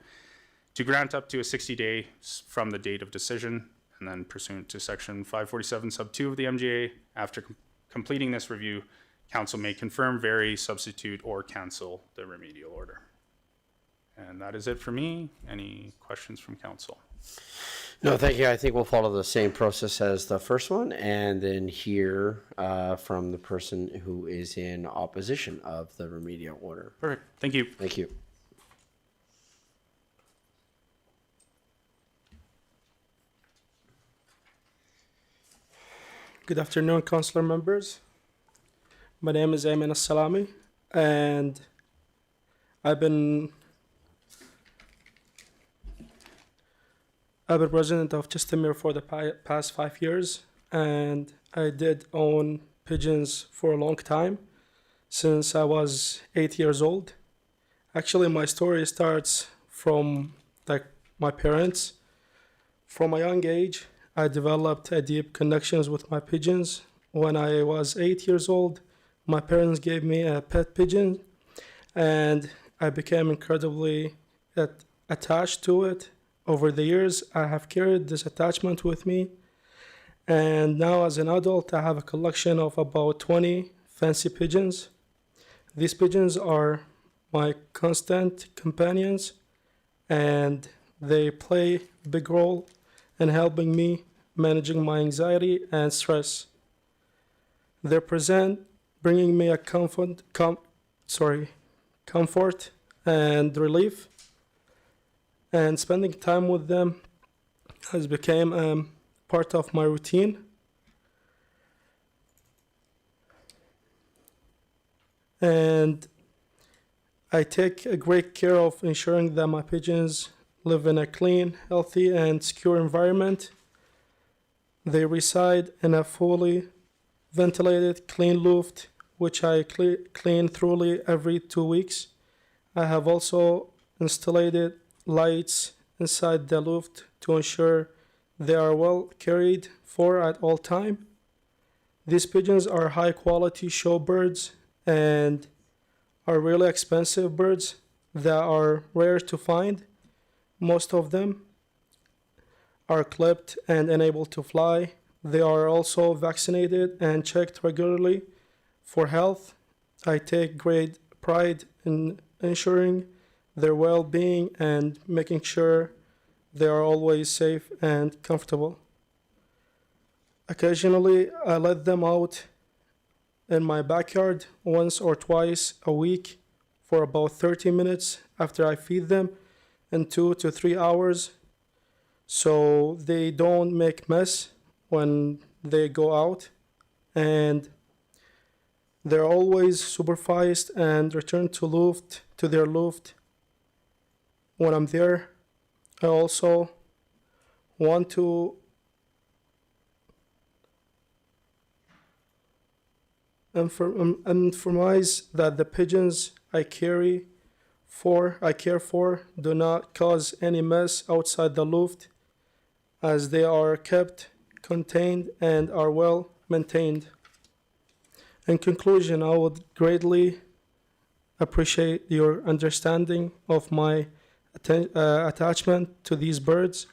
to grant up to a 60-day from the date of decision, and then pursuant to section 547 sub 2 of the MGA, after completing this review, council may confirm, vary, substitute, or cancel the remedial order. And that is it for me. Any questions from council? No, thank you. I think we'll follow the same process as the first one and then hear from the person who is in opposition of the remedial order. Perfect. Thank you. Thank you. Good afternoon, councillor members. My name is Ayman As-Salami, and I've been president of Chestermere for the past 5 years, and I did own pigeons for a long time, since I was 8 years old. Actually, my story starts from my parents. From a young age, I developed a deep connections with my pigeons. When I was 8 years old, my parents gave me a pet pigeon, and I became incredibly attached to it. Over the years, I have carried this attachment with me, and now as an adult, I have a collection of about 20 fancy pigeons. These pigeons are my constant companions, and they play a big role in helping me managing my anxiety and stress. They're present, bringing me a comfort and relief, and spending time with them has become part of my routine. And I take a great care of ensuring that my pigeons live in a clean, healthy, and secure environment. They reside in a fully ventilated, clean loft, which I clean thoroughly every 2 weeks. I have also installed lights inside the loft to ensure they are well cared for at all time. These pigeons are high quality show birds and are really expensive birds that are rare to find. Most of them are clipped and unable to fly. They are also vaccinated and checked regularly for health. I take great pride in ensuring their well-being and making sure they are always safe and comfortable. Occasionally, I let them out in my backyard once or twice a week for about 30 minutes after I feed them in 2 to 3 hours so they don't make mess when they go out, and they're always supervised and return to their loft when I'm there. I also want to emphasize that the pigeons I care for do not cause any mess outside the loft, as they are kept contained and are well maintained. In conclusion, I would greatly appreciate your understanding of my attachment to these birds.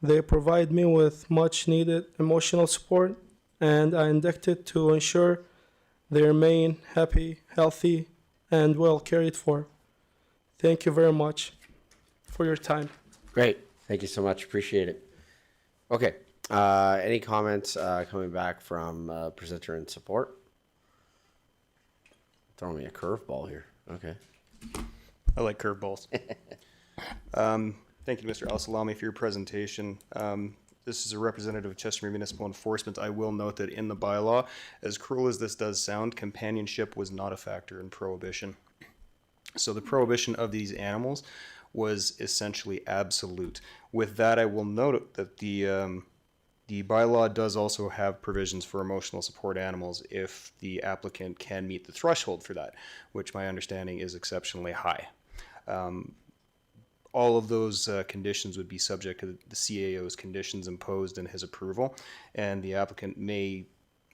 They provide me with much needed emotional support, and I endeavored to ensure they remain happy, healthy, and well cared for. Thank you very much for your time. Great. Thank you so much. Appreciate it. Okay. Any comments coming back from presenter in support? Throwing me a curveball here. Okay. I like curveballs. Thank you, Mr. Al-Salami, for your presentation. This is a representative of Chestermere Municipal Enforcement. I will note that in the bylaw, as cruel as this does sound, companionship was not a factor in prohibition. So the prohibition of these animals was essentially absolute. With that, I will note that the bylaw does also have provisions for emotional support animals if the applicant can meet the threshold for that, which my understanding is exceptionally high. All of those conditions would be subject to the CAO's conditions imposed in his approval, and the applicant may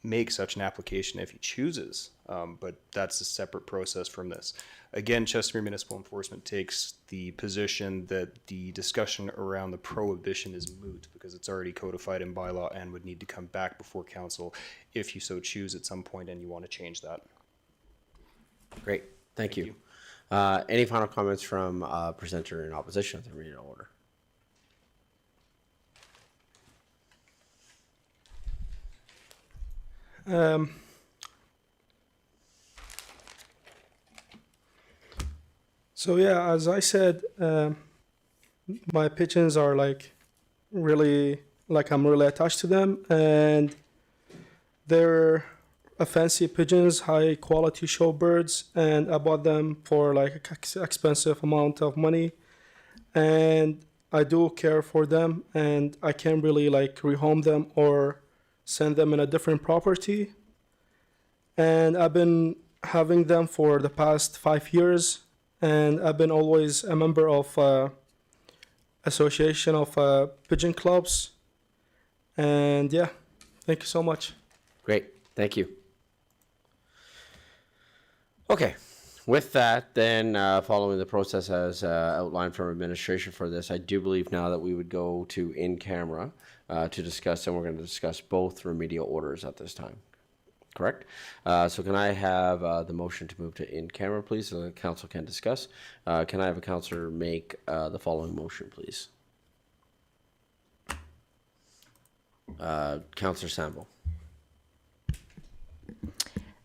make such an application if he chooses, but that's a separate process from this. Again, Chestermere Municipal Enforcement takes the position that the discussion around the prohibition is moot because it's already codified in bylaw and would need to come back before council if you so choose at some point and you want to change that. Great. Thank you. Any final comments from presenter in opposition to the remedial order? So yeah, as I said, my pigeons are like really, like I'm really attached to them, and they're fancy pigeons, high quality show birds, and I bought them for like an expensive amount of money, and I do care for them, and I can't really like rehome them or send them in a different property. And I've been having them for the past 5 years, and I've been always a member of association of pigeon clubs. And yeah, thank you so much. Great. Thank you. Okay. With that, then, following the process as outlined from administration for this, I do believe now that we would go to in-camera to discuss, and we're going to discuss both remedial orders at this time. Correct? So can I have the motion to move to in-camera, please, so the council can discuss? Can I have a councillor make the following motion, please? Councillor Sambo.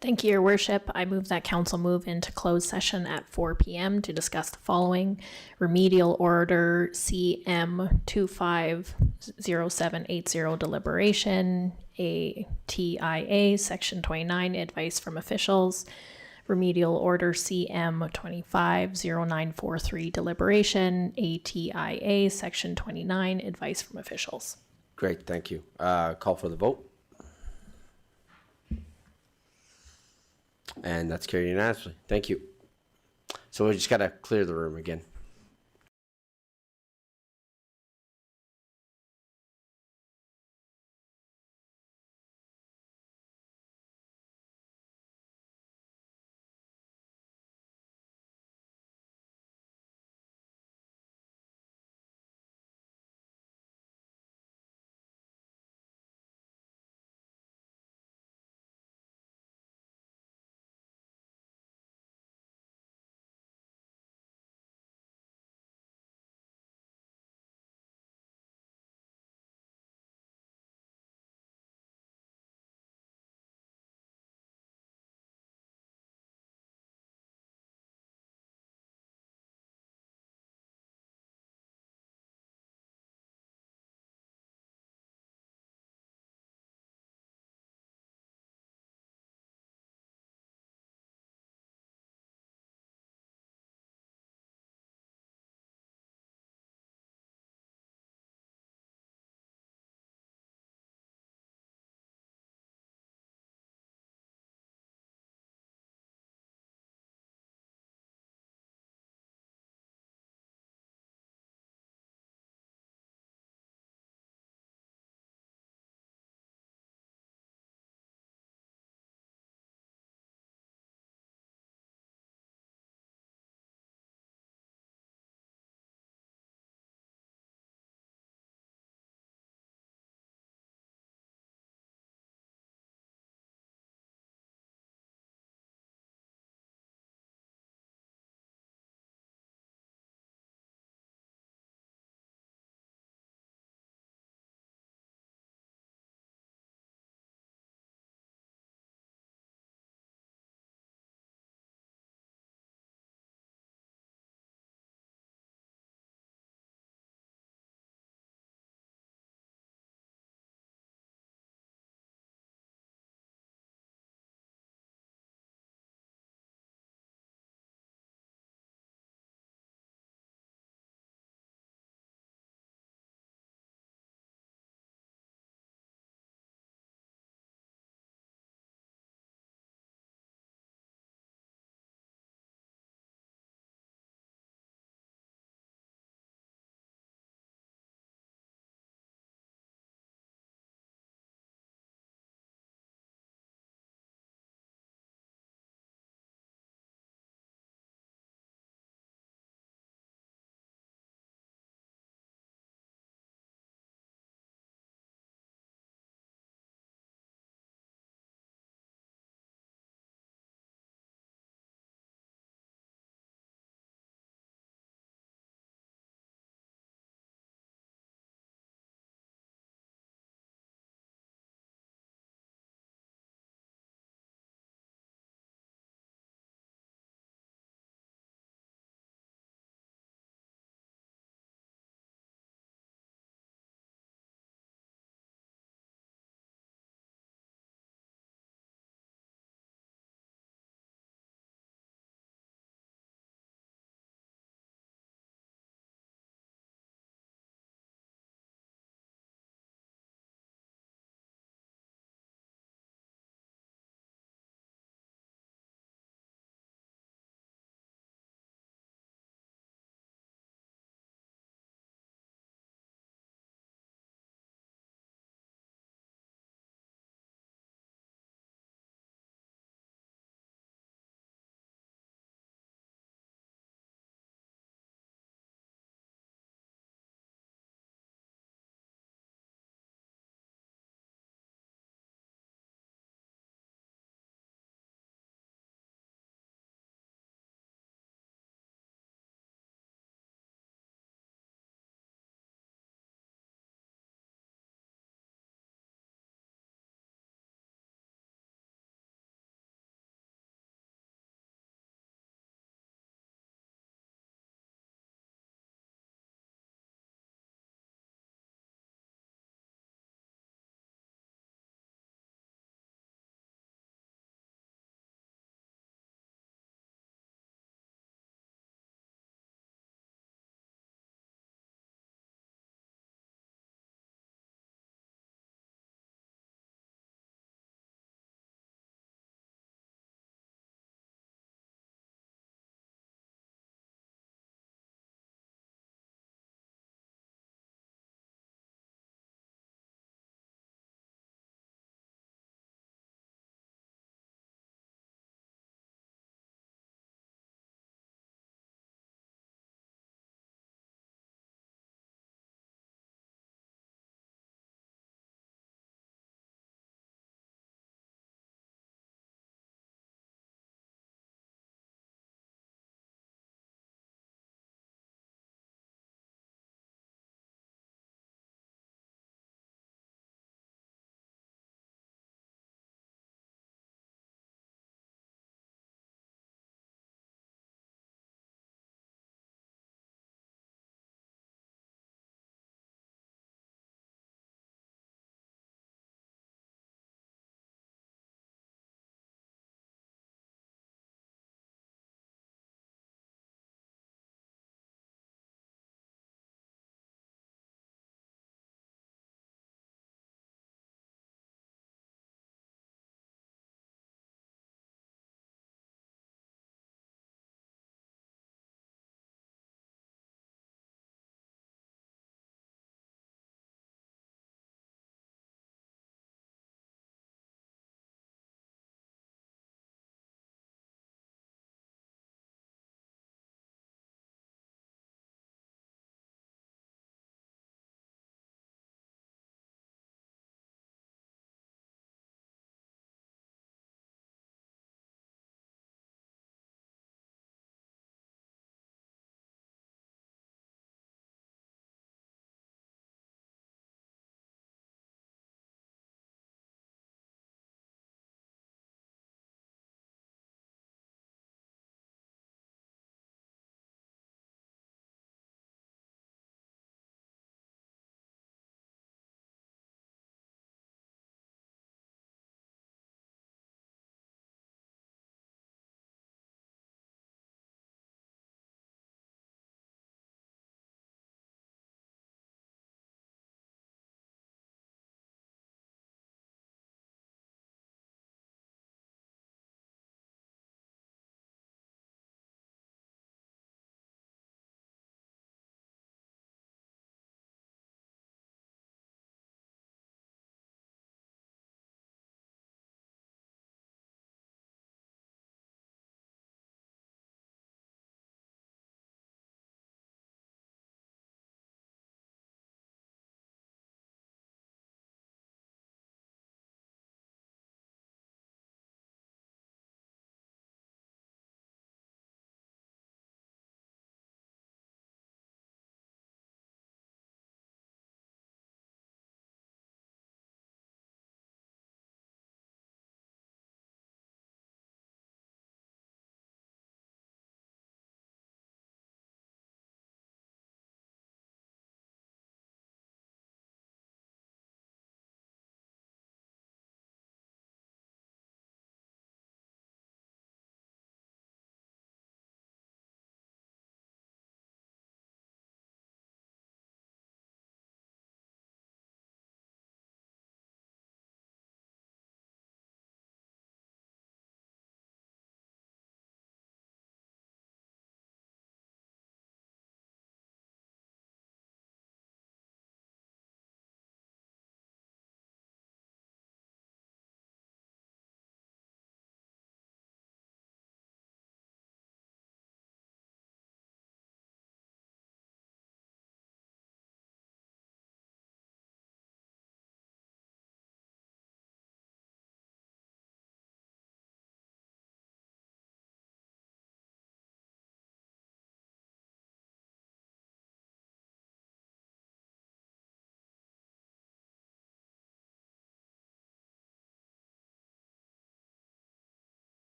Thank you, Your Worship. I move that council move into closed session at 4 p.m. to discuss the following: Remedial Order CM 250780 deliberation, ATIA Section 29 advice from officials, Remedial Order CM 250943 deliberation, ATIA Section 29 advice from officials. Great, thank you. Call for the vote. And that's carried unanimously. Thank you. So we just got to clear the room again.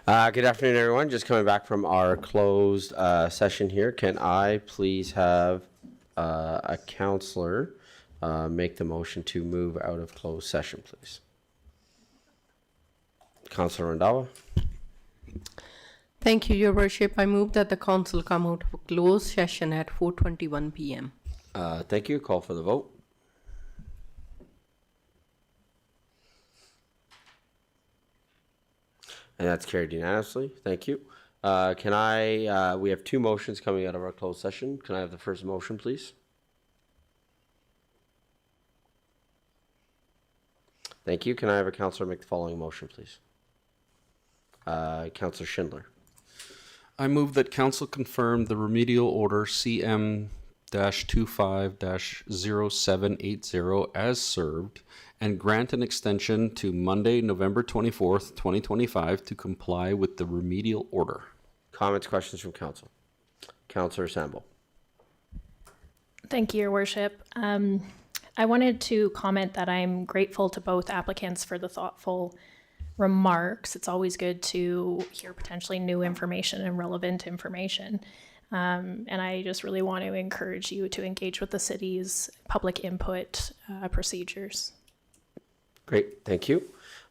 Good afternoon, everyone. Just coming back from our closed session here. Can I please have a counselor make the motion to move out of closed session, please? Councillor Randhawa. Thank you, Your Worship. I move that the council come out of a closed session at 4:21 p.m. Thank you. Call for the vote. And that's carried unanimously. Thank you. We have two motions coming out of our closed session. Can I have the first motion, please? Thank you. Can I have a councillor make the following motion, please? Councillor Schindler. I move that council confirm the remedial order CM-25-0780 as served and grant an extension to Monday, November 24th, 2025 to comply with the remedial order. Comments, questions from council? Councillor Sambo. Thank you, Your Worship. I wanted to comment that I'm grateful to both applicants for the thoughtful remarks. It's always good to hear potentially new information and relevant information. And I just really want to encourage you to engage with the city's public input procedures. Great, thank you.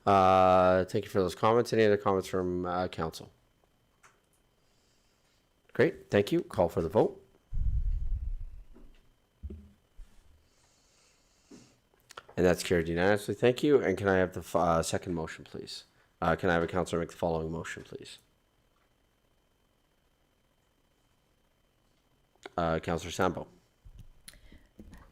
Thank you for those comments. Any other comments from council? Great, thank you. Call for the vote. And that's carried unanimously. Thank you. And can I have the second motion, please? Can I have a councillor make the following motion, please? Councillor Sambo.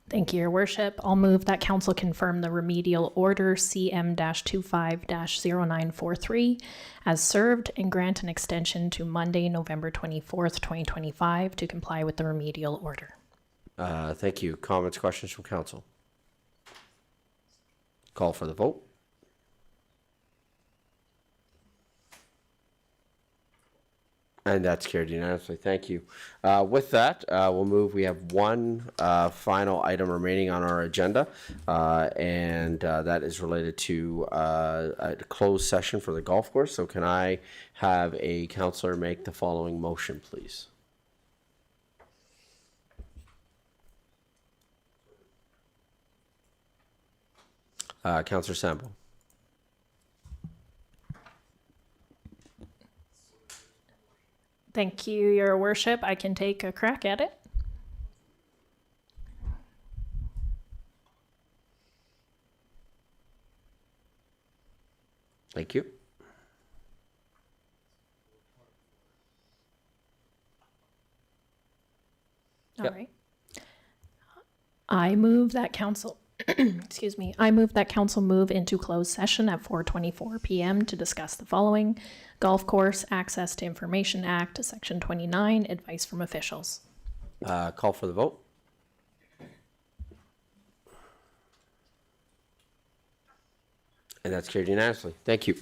Thank you, Your Worship. I'll move that council confirm the remedial order CM-25-0943 as served and grant an extension to Monday, November 24th, 2025 to comply with the remedial order. Thank you. Comments, questions from council? Call for the vote. And that's carried unanimously. Thank you. With that, we'll move. We have one final item remaining on our agenda, and that is related to a closed session for the golf course. So can I have a councillor make the following motion, please? Councillor Sambo. Thank you, Your Worship. I can take a crack at it. Thank you. All right. I move that council, excuse me, I move that council move into closed session at 4:24 p.m. to discuss the following: Golf Course Access to Information Act, Section 29, advice from officials. Call for the vote. And that's carried unanimously. Thank you.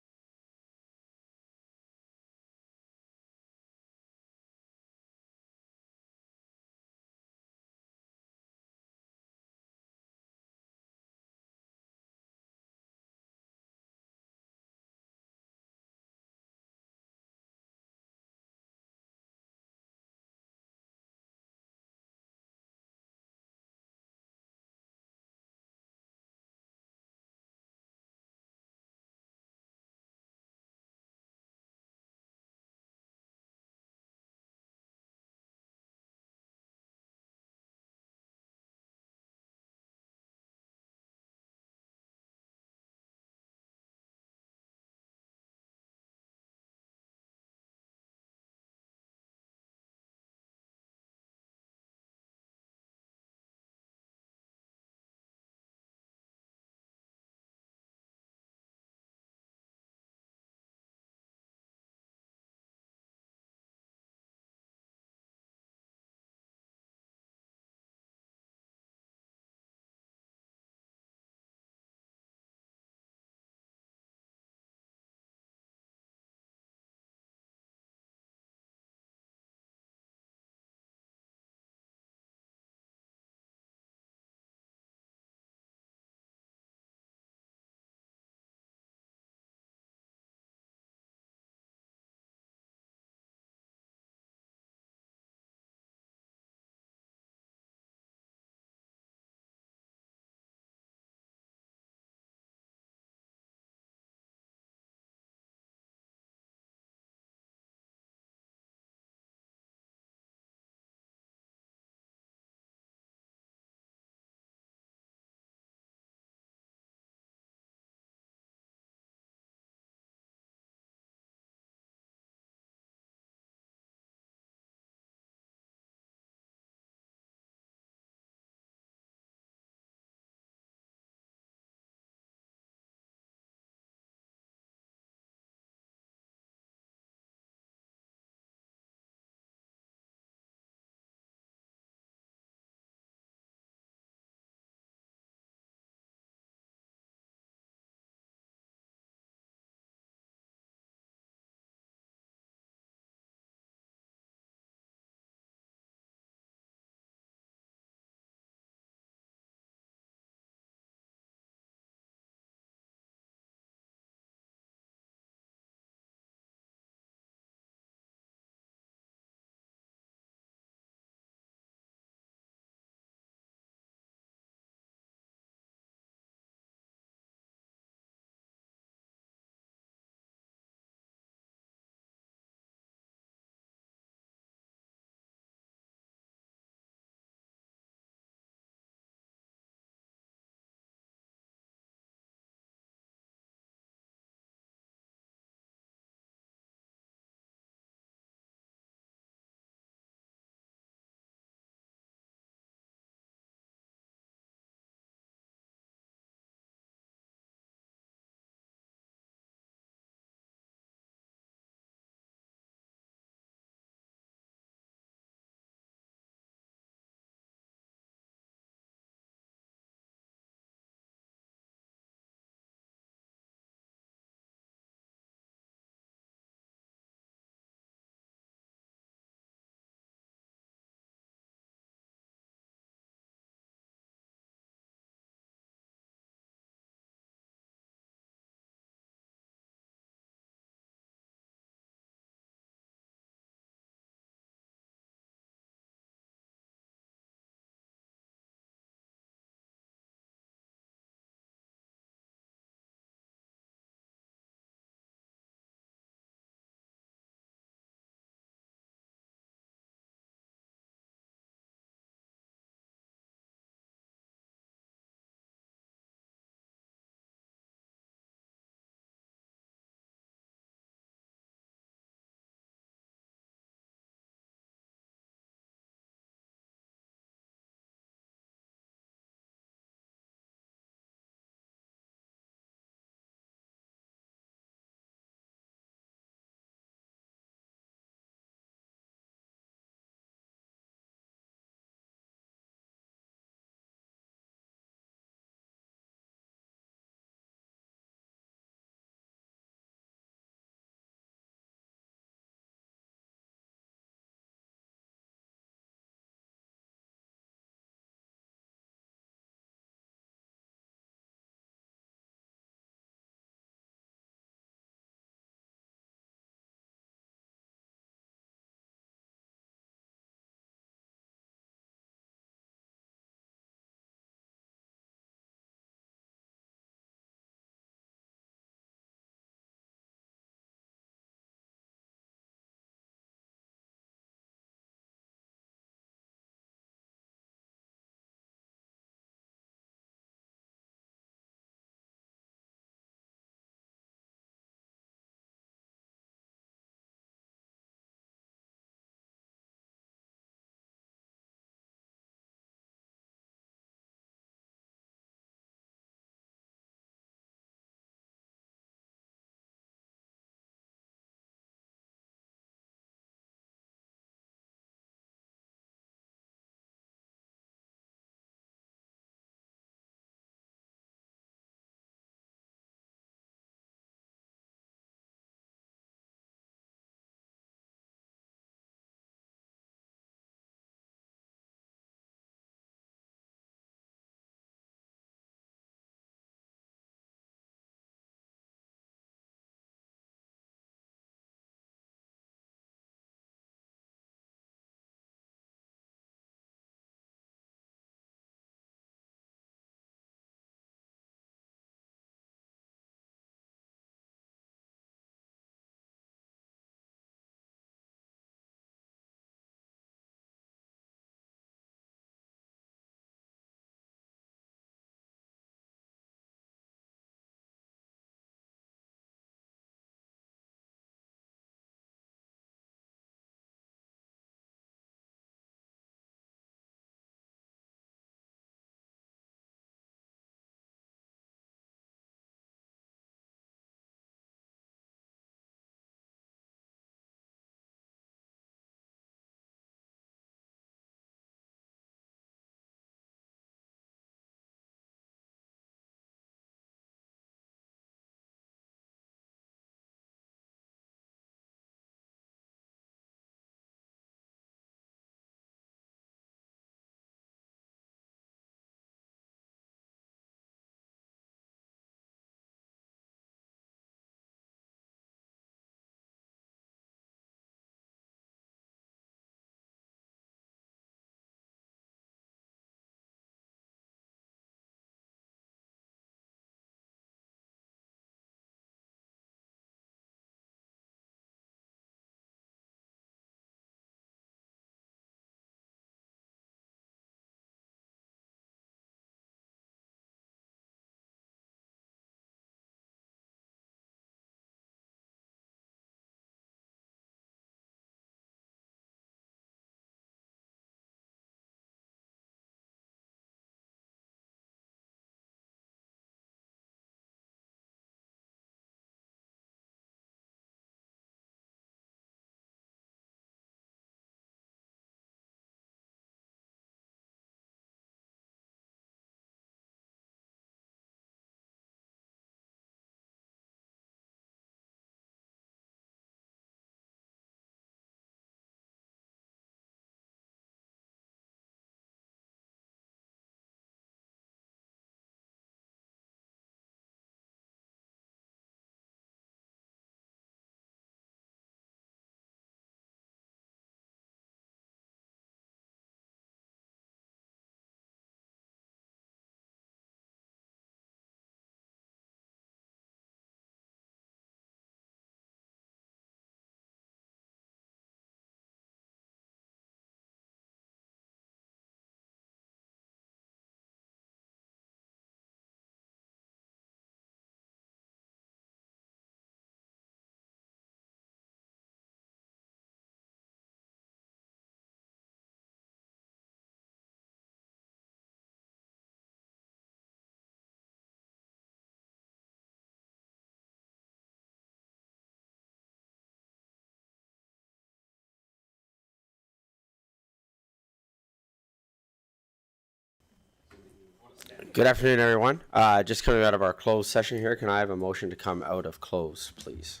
Good afternoon, everyone. Just coming out of our closed session here, can I have a motion to come out of close, please?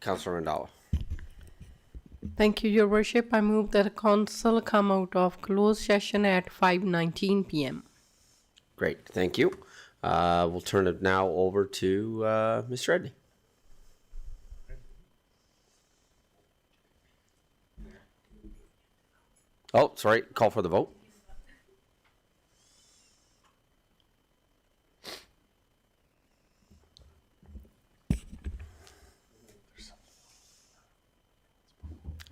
Councilor Randall. Thank you, Your Worship. I move that the council come out of closed session at 5:19 p.m. Great, thank you. We'll turn it now over to Mr. Redney. Oh, sorry, call for the vote.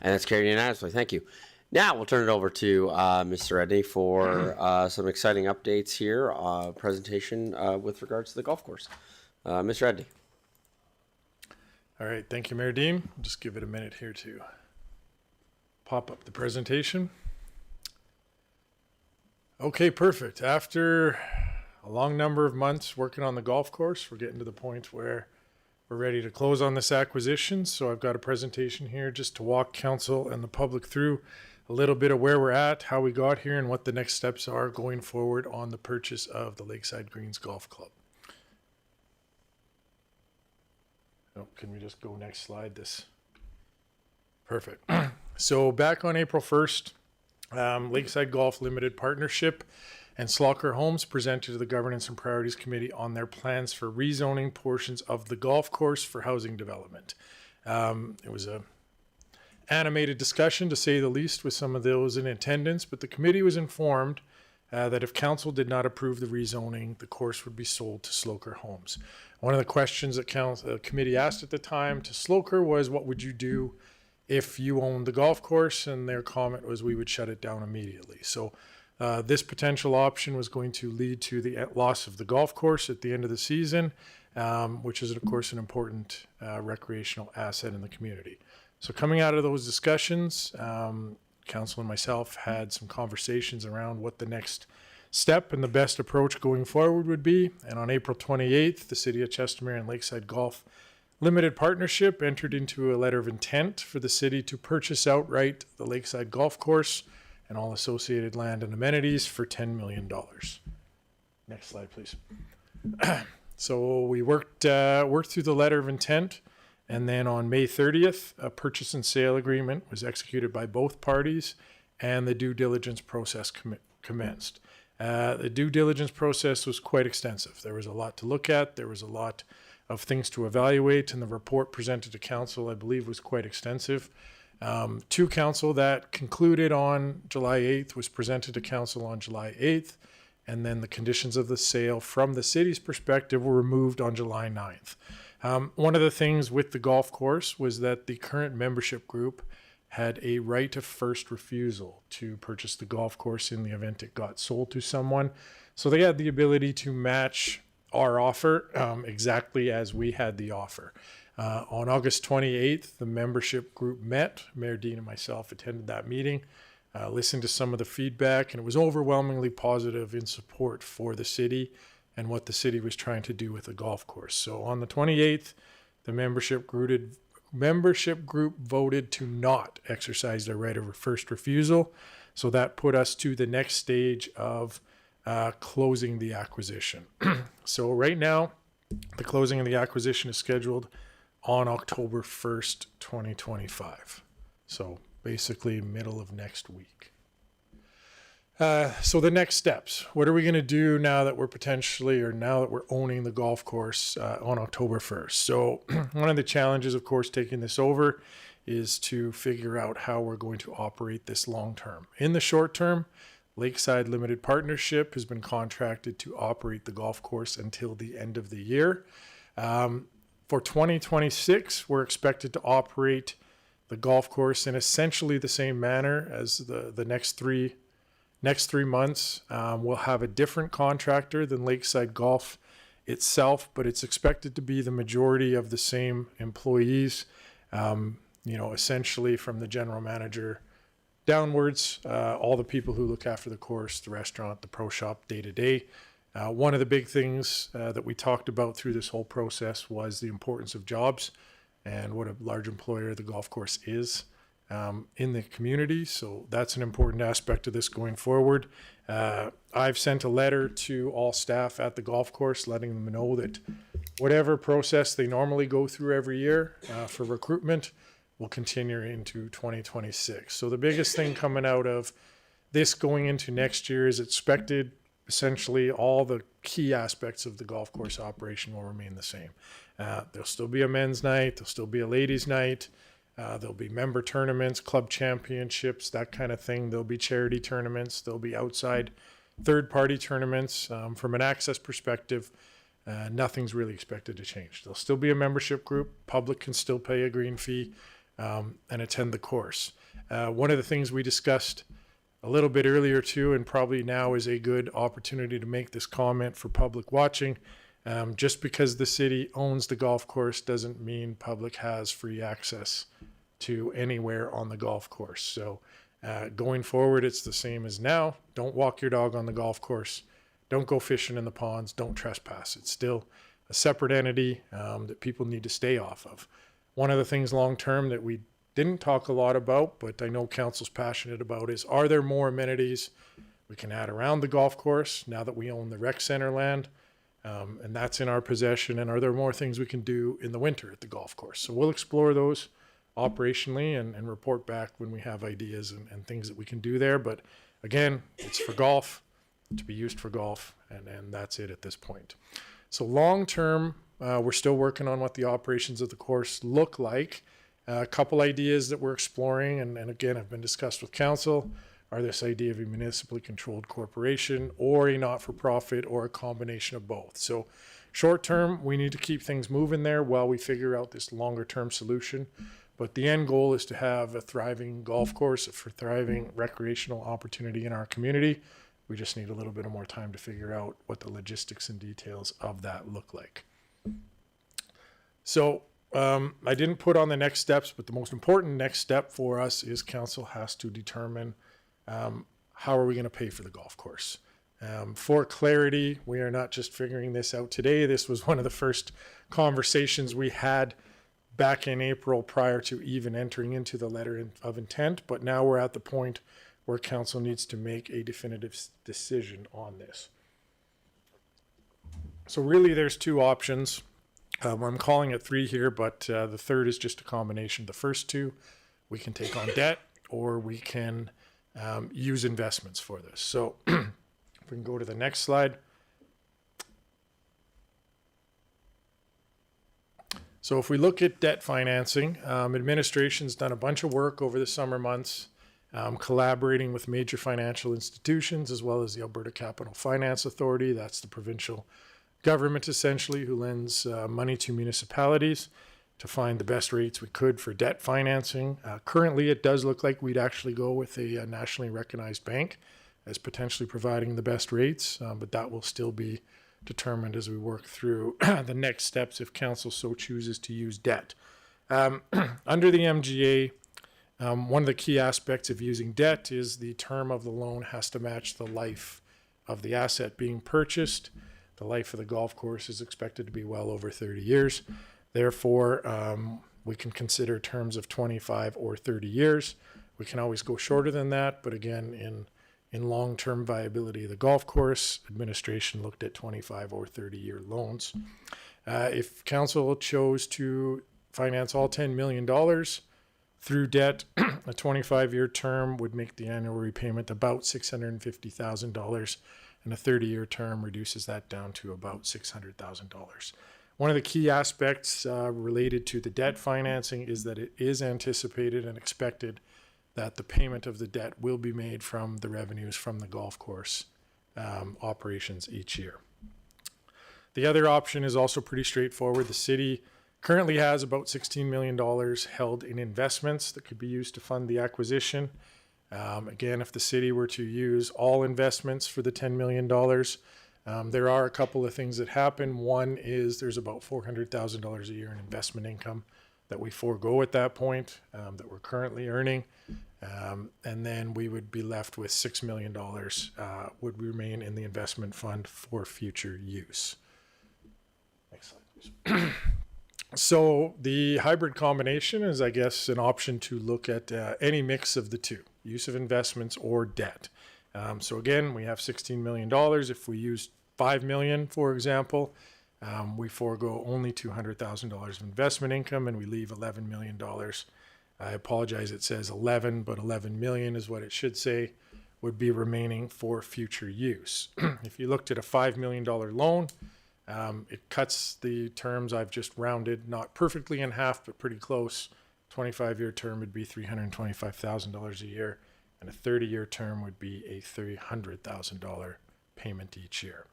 And it's carried unanimously. Thank you. Now we'll turn it over to Mr. Redney for some exciting updates here, presentation with regards to the golf course. Mr. Redney. All right, thank you, Mayor Dean. I'll just give it a minute here to pop up the presentation. Okay, perfect. After a long number of months working on the golf course, we're getting to the point where we're ready to close on this acquisition. So I've got a presentation here just to walk council and the public through a little bit of where we're at, how we got here, and what the next steps are going forward on the purchase of the Lakeside Greens Golf Club. Oh, can we just go next slide? This. Perfect. So back on April 1st, Lakeside Golf Limited Partnership and Slocker Homes presented to the Governance and Priorities Committee on their plans for rezoning portions of the golf course for housing development. It was a animated discussion, to say the least, with some of those in attendance, but the committee was informed that if council did not approve the rezoning, the course would be sold to Slocker Homes. One of the questions that the committee asked at the time to Slocker was, what would you do if you owned the golf course? And their comment was, we would shut it down immediately. So this potential option was going to lead to the loss of the golf course at the end of the season, which is, of course, an important recreational asset in the community. So coming out of those discussions, council and myself had some conversations around what the next step and the best approach going forward would be. And on April 28th, the City of Chestermere and Lakeside Golf Limited Partnership entered into a letter of intent for the city to purchase outright the Lakeside Golf Course and all associated land and amenities for $10 million. Next slide, please. So we worked through the letter of intent, and then on May 30th, a purchase and sale agreement was executed by both parties, and the due diligence process commenced. The due diligence process was quite extensive. There was a lot to look at. There was a lot of things to evaluate, and the report presented to council, I believe, was quite extensive. To council, that concluded on July 8th, was presented to council on July 8th, and then the conditions of the sale from the city's perspective were removed on July 9th. One of the things with the golf course was that the current membership group had a right of first refusal to purchase the golf course in the event it got sold to someone. So they had the ability to match our offer exactly as we had the offer. On August 28th, the membership group met. Mayor Dean and myself attended that meeting, listened to some of the feedback, and it was overwhelmingly positive in support for the city and what the city was trying to do with the golf course. So on the 28th, the membership group voted to not exercise their right of first refusal. So that put us to the next stage of closing the acquisition. So right now, the closing of the acquisition is scheduled on October 1st, 2025. So basically middle of next week. So the next steps, what are we going to do now that we're owning the golf course on October 1st? So one of the challenges, of course, taking this over is to figure out how we're going to operate this long term. In the short term, Lakeside Limited Partnership has been contracted to operate the golf course until the end of the year. For 2026, we're expected to operate the golf course in essentially the same manner as the next three months. We'll have a different contractor than Lakeside Golf itself, but it's expected to be the majority of the same employees, essentially from the general manager downwards, all the people who look after the course, the restaurant, the pro shop day to day. One of the big things that we talked about through this whole process was the importance of jobs and what a large employer the golf course is in the community. So that's an important aspect of this going forward. I've sent a letter to all staff at the golf course letting them know that whatever process they normally go through every year for recruitment will continue into 2026. So the biggest thing coming out of this going into next year is expected essentially all the key aspects of the golf course operation will remain the same. There'll still be a men's night, there'll still be a ladies' night, there'll be member tournaments, club championships, that kind of thing. There'll be charity tournaments, there'll be outside third-party tournaments. From an access perspective, nothing's really expected to change. There'll still be a membership group, public can still pay a green fee and attend the course. One of the things we discussed a little bit earlier too, and probably now is a good opportunity to make this comment for public watching. Just because the city owns the golf course doesn't mean public has free access to anywhere on the golf course. So going forward, it's the same as now. Don't walk your dog on the golf course. Don't go fishing in the ponds. Don't trespass. It's still a separate entity that people need to stay off of. One of the things long-term that we didn't talk a lot about, but I know council's passionate about, is are there more amenities we can add around the golf course now that we own the rec center land? And that's in our possession. And are there more things we can do in the winter at the golf course? So we'll explore those operationally and report back when we have ideas and things that we can do there. But again, it's for golf, to be used for golf, and that's it at this point. So long term, we're still working on what the operations of the course look like. A couple ideas that we're exploring, and again, have been discussed with council, are this idea of a municipally controlled corporation or a not-for-profit or a combination of both. So short term, we need to keep things moving there while we figure out this longer term solution. But the end goal is to have a thriving golf course, a thriving recreational opportunity in our community. We just need a little bit of more time to figure out what the logistics and details of that look like. So I didn't put on the next steps, but the most important next step for us is council has to determine how are we going to pay for the golf course. For clarity, we are not just figuring this out today. This was one of the first conversations we had back in April prior to even entering into the letter of intent, but now we're at the point where council needs to make a definitive decision on this. So really there's two options. I'm calling it three here, but the third is just a combination of the first two. We can take on debt or we can use investments for this. So if we can go to the next slide. So if we look at debt financing, administration's done a bunch of work over the summer months, collaborating with major financial institutions as well as the Alberta Capital Finance Authority. That's the provincial government essentially who lends money to municipalities to find the best rates we could for debt financing. Currently, it does look like we'd actually go with a nationally recognized bank as potentially providing the best rates, but that will still be determined as we work through the next steps if council so chooses to use debt. Under the MGA, one of the key aspects of using debt is the term of the loan has to match the life of the asset being purchased. The life of the golf course is expected to be well over 30 years. Therefore, we can consider terms of 25 or 30 years. We can always go shorter than that, but again, in long-term viability of the golf course, administration looked at 25 or 30-year loans. If council chose to finance all $10 million through debt, a 25-year term would make the annual repayment about $650,000, and a 30-year term reduces that down to about $600,000. One of the key aspects related to the debt financing is that it is anticipated and expected that the payment of the debt will be made from the revenues from the golf course operations each year. The other option is also pretty straightforward. The city currently has about $16 million held in investments that could be used to fund the acquisition. Again, if the city were to use all investments for the $10 million, there are a couple of things that happen. One is there's about $400,000 a year in investment income that we forego at that point that we're currently earning. And then we would be left with $6 million would remain in the investment fund for future use. Next slide, please. So the hybrid combination is, I guess, an option to look at any mix of the two, use of investments or debt. So again, we have $16 million. If we use $5 million, for example, we forego only $200,000 of investment income and we leave $11 million. I apologize, it says 11, but 11 million is what it should say, would be remaining for future use. If you looked at a $5 million loan, it cuts the terms I've just rounded, not perfectly in half, but pretty close. 25-year term would be $325,000 a year, and a 30-year term would be a $300,000 payment each year.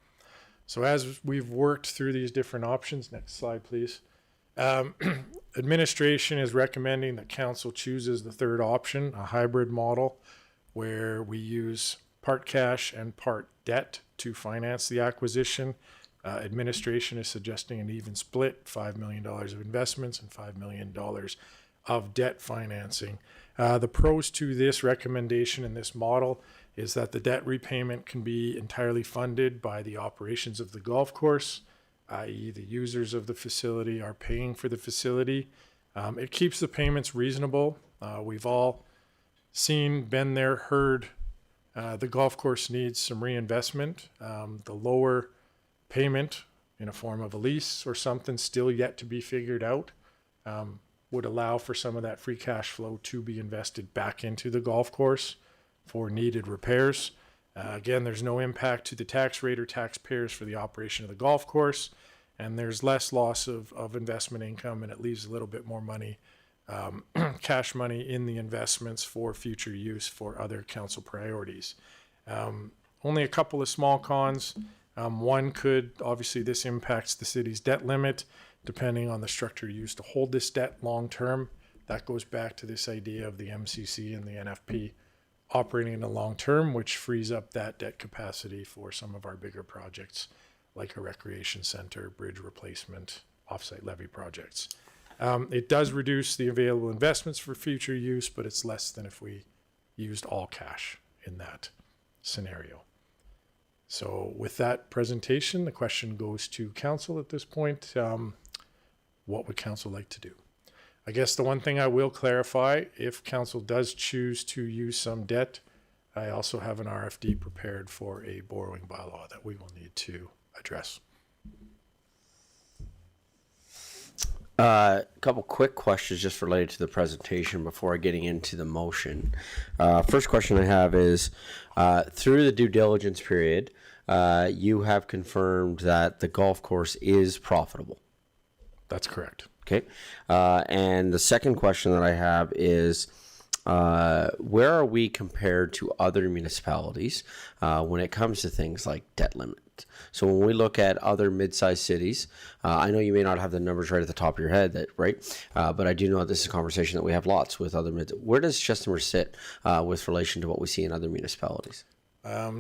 So as we've worked through these different options, next slide, please. Administration is recommending that council chooses the third option, a hybrid model, where we use part cash and part debt to finance the acquisition. Administration is suggesting an even split, $5 million of investments and $5 million of debt financing. The pros to this recommendation in this model is that the debt repayment can be entirely funded by the operations of the golf course, i.e. the users of the facility are paying for the facility. It keeps the payments reasonable. We've all seen, been there, heard the golf course needs some reinvestment. The lower payment in a form of a lease or something still yet to be figured out would allow for some of that free cash flow to be invested back into the golf course for needed repairs. Again, there's no impact to the tax rate or taxpayers for the operation of the golf course, and there's less loss of investment income, and it leaves a little bit more money, cash money in the investments for future use for other council priorities. Only a couple of small cons. One could, obviously this impacts the city's debt limit, depending on the structure used to hold this debt long term. That goes back to this idea of the MCC and the NFP operating in the long term, which frees up that debt capacity for some of our bigger projects, like a recreation center, bridge replacement, offsite levy projects. It does reduce the available investments for future use, but it's less than if we used all cash in that scenario. So with that presentation, the question goes to council at this point. What would council like to do? I guess the one thing I will clarify, if council does choose to use some debt, I also have an RFD prepared for a borrowing bylaw that we will need to address. A couple quick questions just related to the presentation before getting into the motion. First question I have is, through the due diligence period, you have confirmed that the golf course is profitable. That's correct. Okay. And the second question that I have is, where are we compared to other municipalities when it comes to things like debt limit? So when we look at other mid-sized cities, I know you may not have the numbers right at the top of your head, right? But I do know that this is a conversation that we have lots with other Where does Chestermere sit with relation to what we see in other municipalities?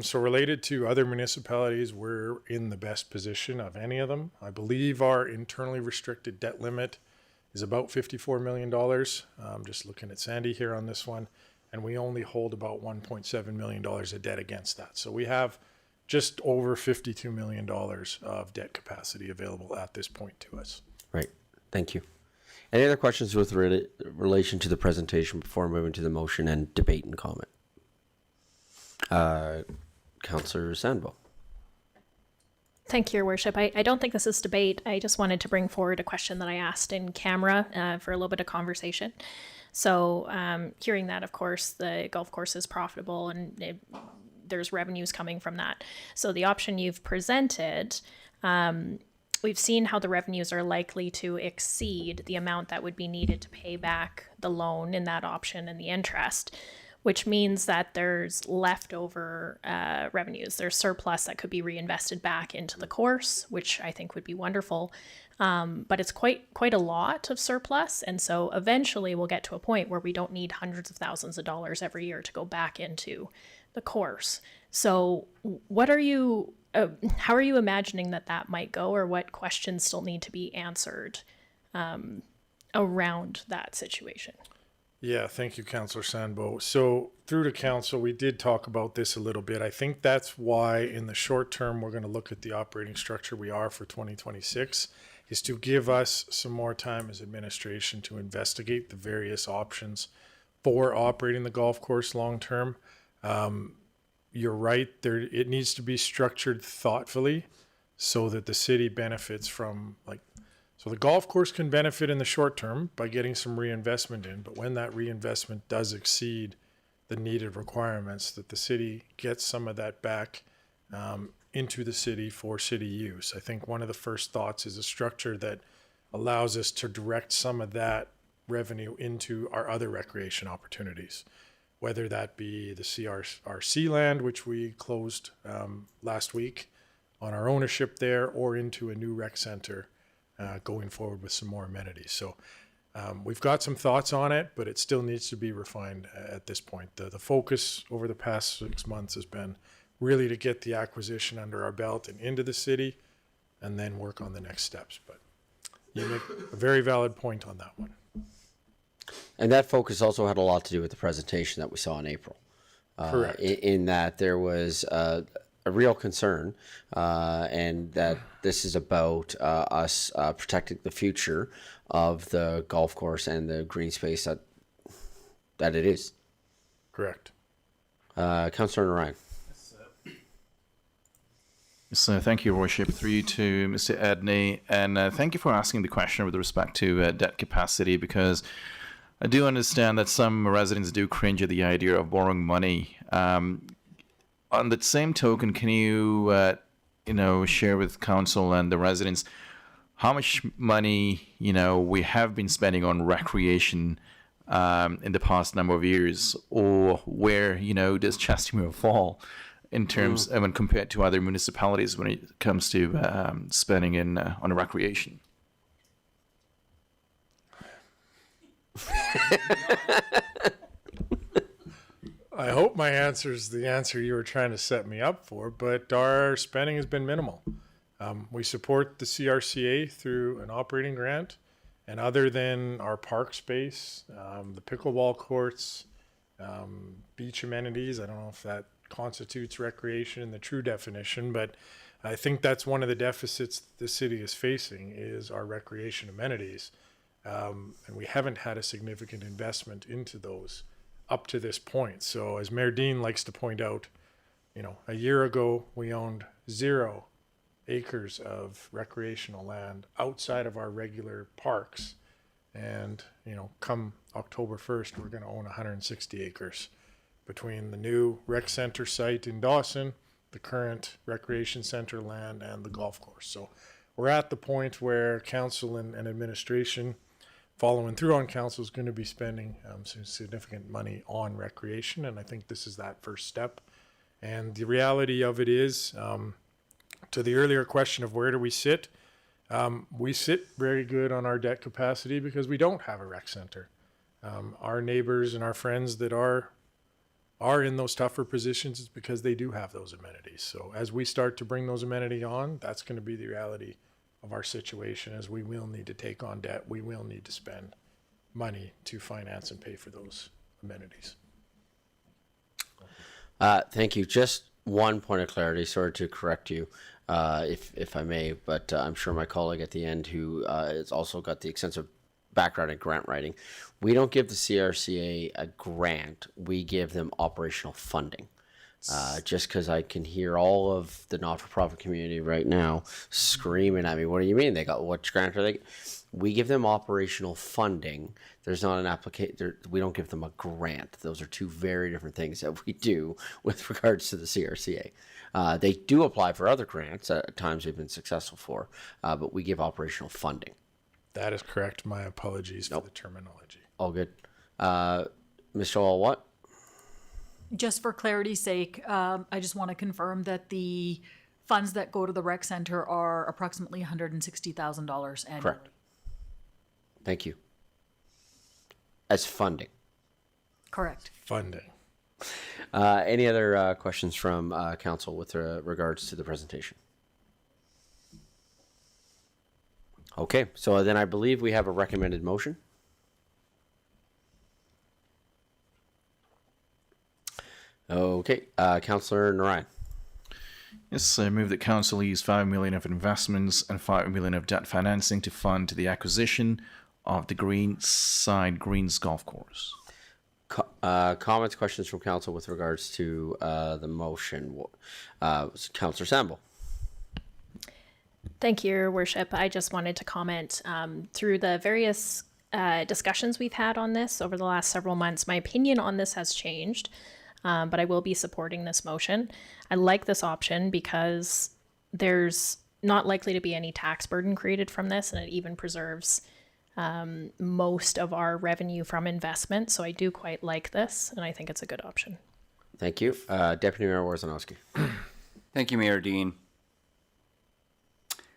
So related to other municipalities, we're in the best position of any of them. I believe our internally restricted debt limit is about $54 million. I'm just looking at Sandy here on this one, and we only hold about $1.7 million of debt against that. So we have just over $52 million of debt capacity available at this point to us. Right. Thank you. Any other questions with relation to the presentation before moving to the motion and debate and comment? Councillor Sandbo. Thank you, Your Worship. I don't think this is debate. I just wanted to bring forward a question that I asked in camera for a little bit of conversation. So hearing that, of course, the golf course is profitable and there's revenues coming from that. So the option you've presented, we've seen how the revenues are likely to exceed the amount that would be needed to pay back the loan in that option and the interest, which means that there's leftover revenues. There's surplus that could be reinvested back into the course, which I think would be wonderful. But it's quite a lot of surplus. And so eventually we'll get to a point where we don't need hundreds of thousands of dollars every year to go back into the course. So what are you, how are you imagining that might go, or what questions still need to be answered around that situation? Yeah, thank you, Councillor Sandbo. So through to council, we did talk about this a little bit. I think that's why in the short term, we're going to look at the operating structure we are for 2026, is to give us some more time as administration to investigate the various options for operating the golf course long term. You're right, it needs to be structured thoughtfully so that the city benefits from, so the golf course can benefit in the short term by getting some reinvestment in, but when that reinvestment does exceed the needed requirements, that the city gets some of that back into the city for city use. I think one of the first thoughts is a structure that allows us to direct some of that revenue into our other recreation opportunities, whether that be the CRC land, which we closed last week on our ownership there, or into a new rec center going forward with some more amenities. So we've got some thoughts on it, but it still needs to be refined at this point. The focus over the past 6 months has been really to get the acquisition under our belt and into the city, and then work on the next steps. But you make a very valid point on that one. And that focus also had a lot to do with the presentation that we saw in April. Correct. In that there was a real concern, and that this is about us protecting the future of the golf course and the green space that it is. Correct. Councillor Ryan. So thank you, Worship. Through you to Mr. Edney, and thank you for asking the question with respect to debt capacity, because I do understand that some residents do cringe at the idea of borrowing money. On that same token, can you, share with council and the residents how much money, we have been spending on recreation in the past number of years, or where, does Chestermere fall in terms when compared to other municipalities when it comes to spending on recreation? I hope my answer is the answer you were trying to set me up for, but our spending has been minimal. We support the CRCA through an operating grant, and other than our park space, the pickleball courts, beach amenities, I don't know if that constitutes recreation in the true definition, but I think that's one of the deficits the city is facing is our recreation amenities. And we haven't had a significant investment into those up to this point. So as Mayor Dean likes to point out, a year ago we owned 0 acres of recreational land outside of our regular parks. And, come October 1st, we're going to own 160 acres between the new rec center site in Dawson, the current recreation center land, and the golf course. So we're at the point where council and administration, following through on council, is going to be spending some significant money on recreation, and I think this is that first step. And the reality of it is, to the earlier question of where do we sit very good on our debt capacity because we don't have a rec center. Our neighbors and our friends that are in those tougher positions is because they do have those amenities. So as we start to bring those amenities on, that's going to be the reality of our situation, as we will need to take on debt. We will need to spend money to finance and pay for those amenities. Thank you. Just one point of clarity, sorry to correct you, if I may, but I'm sure my colleague at the end who has also got the extensive background in grant writing, we don't give the CRCA a grant, we give them operational funding. Just because I can hear all of the not-for-profit community right now screaming at me, what do you mean? What grant are they? We give them operational funding. There's not an application. We don't give them a grant. Those are two very different things that we do with regards to the CRCA. They do apply for other grants at times they've been successful for, but we give operational funding. That is correct. My apologies for the terminology. All good. Mr. All-What? Just for clarity's sake, I just want to confirm that the funds that go to the rec center are approximately $160,000 annually. Correct. Thank you. As funding. Correct. Funding. Any other questions from council with regards to the presentation? Okay, so then I believe we have a recommended motion. Okay, Councillor Narayan. Yes, I move that council use 5 million of investments and 5 million of debt financing to fund the acquisition of the Greenside Greens Golf Course. Comments, questions from council with regards to the motion? Councillor Samble. Thank you, Your Worship. I just wanted to comment through the various discussions we've had on this over the last several months. My opinion on this has changed, but I will be supporting this motion. I like this option because there's not likely to be any tax burden created from this, and it even preserves most of our revenue from investment. So I do quite like this, and I think it's a good option. Thank you. Deputy Mayor Warzanowski. Thank you, Mayor Dean.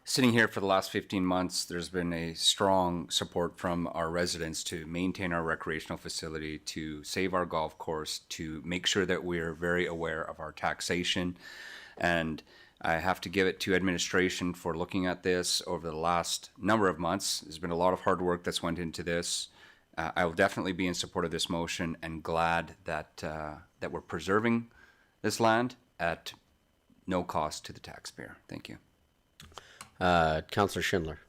Sitting here for the last 15 months, there's been a strong support from our residents to maintain our recreational facility, to save our golf course, to make sure that we're very aware of our taxation. And I have to give it to administration for looking at this over the last number of months. There's been a lot of hard work that's went into this. I will definitely be in support of this motion and glad that that we're preserving this land at no cost to the taxpayer. Thank you. Councillor Schindler.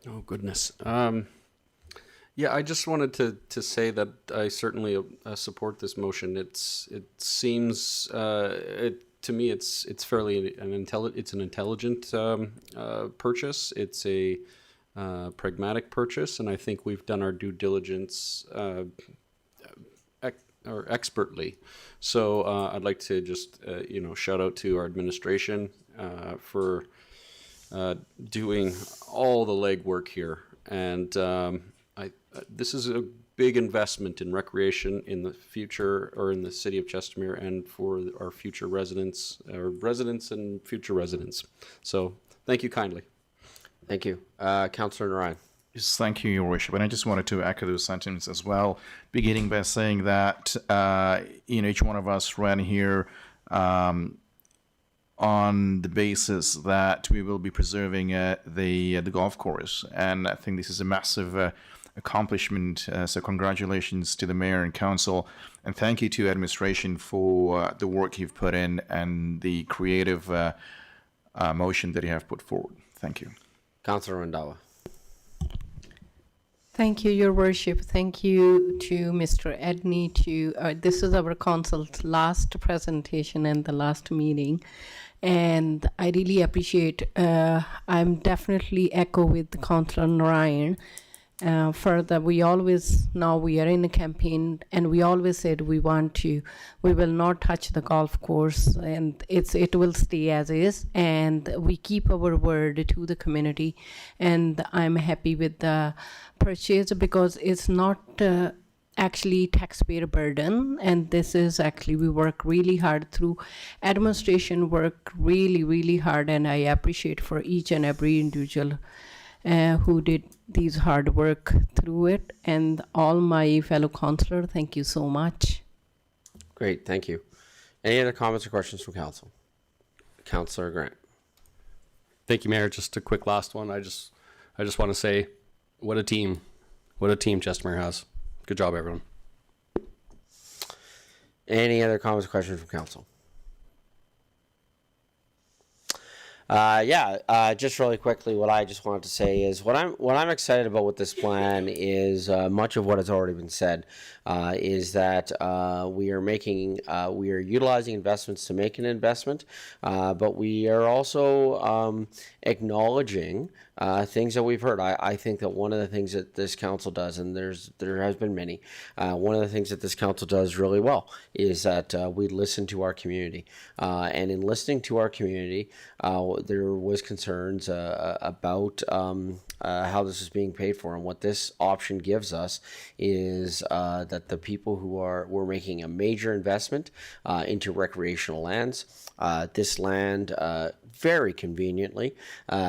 Oh, goodness. Yeah, I just wanted to say that I certainly support this motion. It seems to me it's fairly an intelligent purchase. It's a pragmatic purchase, and I think we've done our due diligence or expertly. So I'd like to just shout out to our administration for doing all the legwork here, and this is a big investment in recreation in the future, or in the city of Chestermere, and for our future residents, and future residents. So thank you kindly. Thank you. Councillor Narayan. Yes, thank you, Your Worship. And I just wanted to echo those sentiments as well, beginning by saying that each one of us ran here on the basis that we will be preserving the golf course, and I think this is a massive accomplishment. So congratulations to the mayor and council, and thank you to administration for the work you've put in and the creative motion that you have put forward. Thank you. Councillor Randhawa. Thank you, Your Worship. Thank you to Mr. Edney. This is our council's last presentation and the last meeting, and I really appreciate. I'm definitely echo with Councillor Narayan. Further, we are in a campaign, and we always said we will not touch the golf course, and it will stay as is, and we keep our word to the community. And I'm happy with the purchase because it's not actually taxpayer burden, and this is actually, we work really hard through administration, work really hard, and I appreciate for each and every individual who did these hard work through it, and all my fellow councillors, thank you so much. Great, thank you. Any other comments or questions from council? Councillor Grant. Thank you, Mayor. Just a quick last one. I just want to say, what a team Chestermere has. Good job, everyone. Any other comments or questions from council? Just really quickly, what I just wanted to say is what I'm excited about with this plan is much of what has already been said. Is that we are utilizing investments to make an investment, but we are also acknowledging things that we've heard. I think that one of the things that this council does, and there has been many, one of the things that this council does really well is that we listen to our community, and in listening to our community, there was concerns about how this is being paid for, and what this option gives us is that the people we're making a major investment into recreational lands. This land very conveniently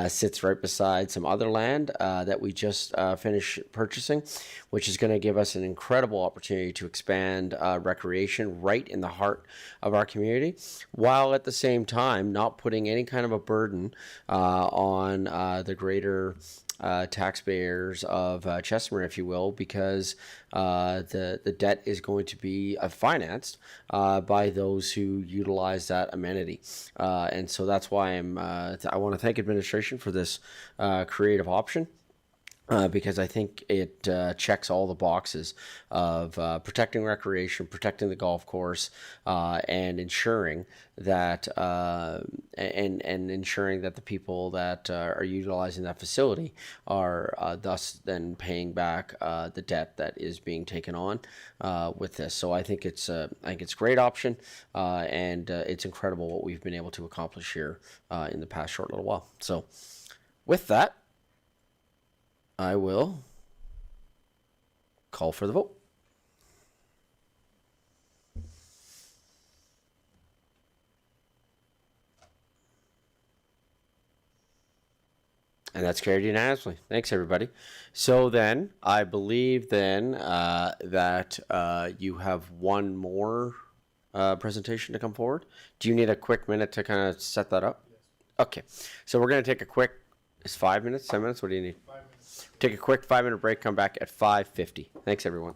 sits right beside some other land that we just finished purchasing, which is going to give us an incredible opportunity to expand recreation right in the heart of our community, while at the same time not putting any kind of a burden on the greater taxpayers of Chestermere, if you will, because the debt is going to be financed by those who utilize that amenity. And so that's why I want to thank administration for this creative option. Because I think it checks all the boxes of protecting recreation, protecting the golf course, and ensuring that ensuring that the people that are utilizing that facility are thus then paying back the debt that is being taken on with this. So I think it's a great option, and it's incredible what we've been able to accomplish here in the past short little while. So with that, I will call for the vote. And that's carried unanimously. Thanks, everybody. So then, I believe then that you have one more presentation to come forward. Do you need a quick minute to kind of set that up? Yes. Okay. So we're going to take a quick, is 5 minutes, 10 minutes? What do you need? 5 minutes. Take a quick 5-minute break, come back at 5:50. Thanks, everyone.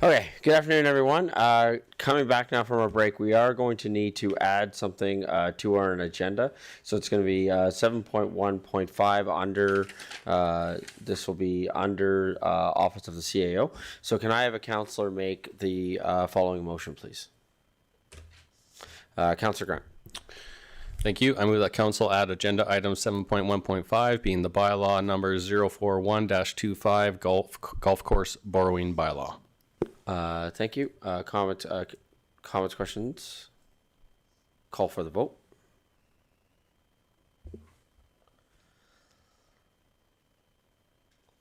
Okay, good afternoon, everyone. Coming back now from our break, we are going to need to add something to our agenda. So it's going to be 7.1.5 under, this will be under Office of the CAO. So can I have a councillor make the following motion, please? Councillor Grant. Thank you. I move that council add agenda item 7.1.5 being the bylaw number 041-25 golf course borrowing bylaw. Thank you. Comments, questions? Call for the vote.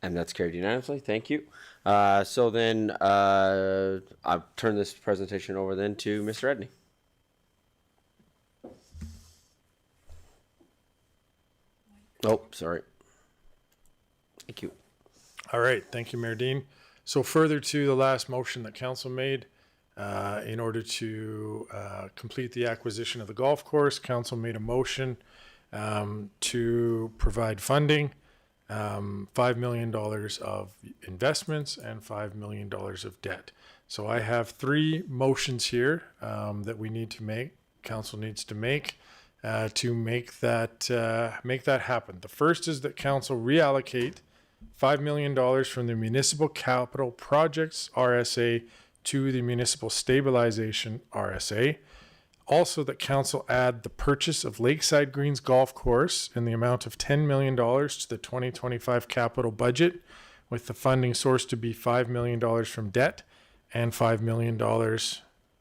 And that's carried unanimously. Thank you. So then I'll turn this presentation over then to Mr. Edney. Oh, sorry. Thank you. All right. Thank you, Mayor Dean. So further to the last motion that council made, in order to complete the acquisition of the golf course, council made a motion to provide funding, $5 million of investments and $5 million of debt. So I have three motions here that we need to make, council needs to make that happen. The first is that council reallocate $5 million from the Municipal Capital Projects RSA to the Municipal Stabilization RSA. Also that council add the purchase of Lakeside Greens Golf Course in the amount of $10 million to the 2025 capital budget, with the funding source to be $5 million from debt and $5 million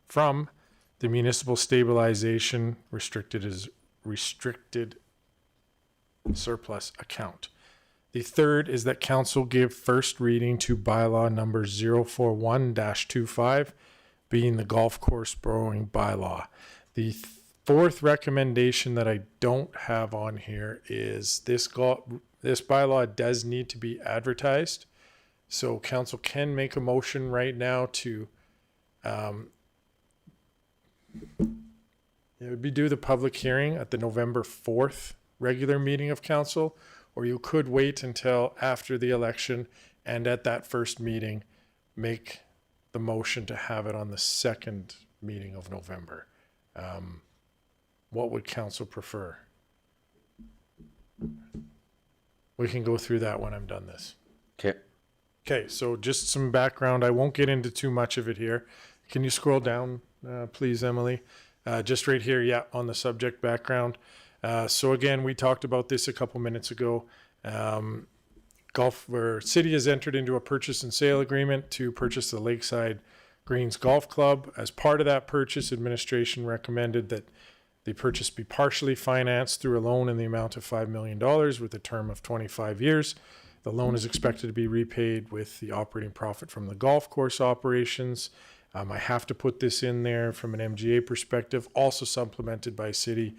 from the Municipal Stabilization restricted surplus account. The third is that council give first reading to bylaw number 041-25, being the golf course borrowing bylaw. The fourth recommendation that I don't have on here is this bylaw does need to be advertised. So council can make a motion right now to it would be due the public hearing at the November 4th regular meeting of council, or you could wait until after the election and at that first meeting make the motion to have it on the second meeting of November. What would council prefer? We can go through that when I'm done this. Okay. Okay, so just some background. I won't get into too much of it here. Can you scroll down, please, Emily? Just right here, yeah, on the subject background. So again, we talked about this a couple minutes ago. City has entered into a purchase and sale agreement to purchase the Lakeside Greens Golf Club. As part of that purchase, administration recommended that the purchase be partially financed through a loan in the amount of $5 million with a term of 25 years. The loan is expected to be repaid with the operating profit from the golf course operations. I have to put this in there from an MGA perspective, also supplemented by city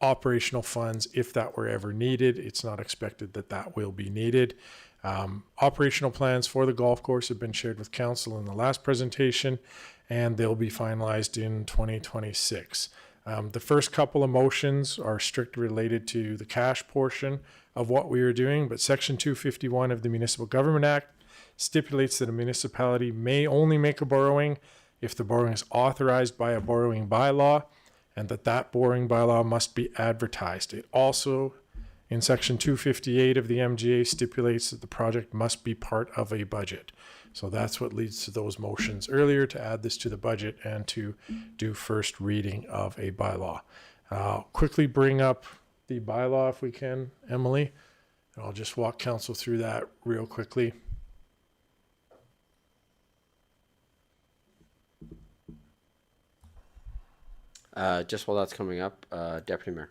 operational funds if that were ever needed. It's not expected that that will be needed. Operational plans for the golf course have been shared with council in the last presentation, and they'll be finalized in 2026. The first couple of motions are strictly related to the cash portion of what we are doing, but Section 251 of the Municipal Government Act stipulates that a municipality may only make a borrowing if the borrowing is authorized by a borrowing bylaw, and that borrowing bylaw must be advertised. It also, in Section 258 of the MGA, stipulates that the project must be part of a budget. So that's what leads to those motions earlier, to add this to the budget and to do first reading of a bylaw. Quickly bring up the bylaw if we can, Emily, and I'll just walk council through that real quickly. Just while that's coming up, Deputy Mayor.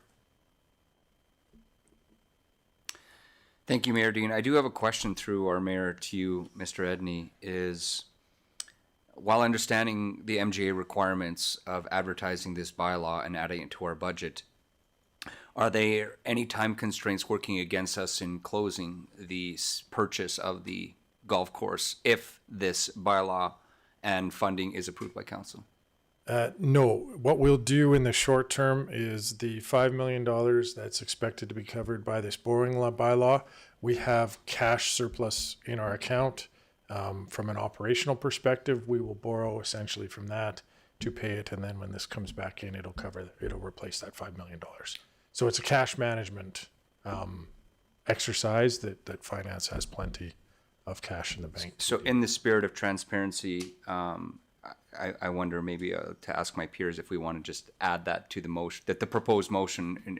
Thank you, Mayor Dean. I do have a question through our mayor to you, Mr. Edney, is while understanding the MGA requirements of advertising this bylaw and adding it to our budget, are there any time constraints working against us in closing the purchase of the golf course if this bylaw and funding is approved by council? No. What we'll do in the short term is the $5 million that's expected to be covered by this borrowing bylaw. We have cash surplus in our account From an operational perspective, we will borrow essentially from that to pay it, and then when this comes back in, it'll replace that $5 million. So it's a cash management exercise that finance has plenty of cash in the bank. So in the spirit of transparency, I wonder maybe to ask my peers if we want to just add that to the motion, that the proposed motion,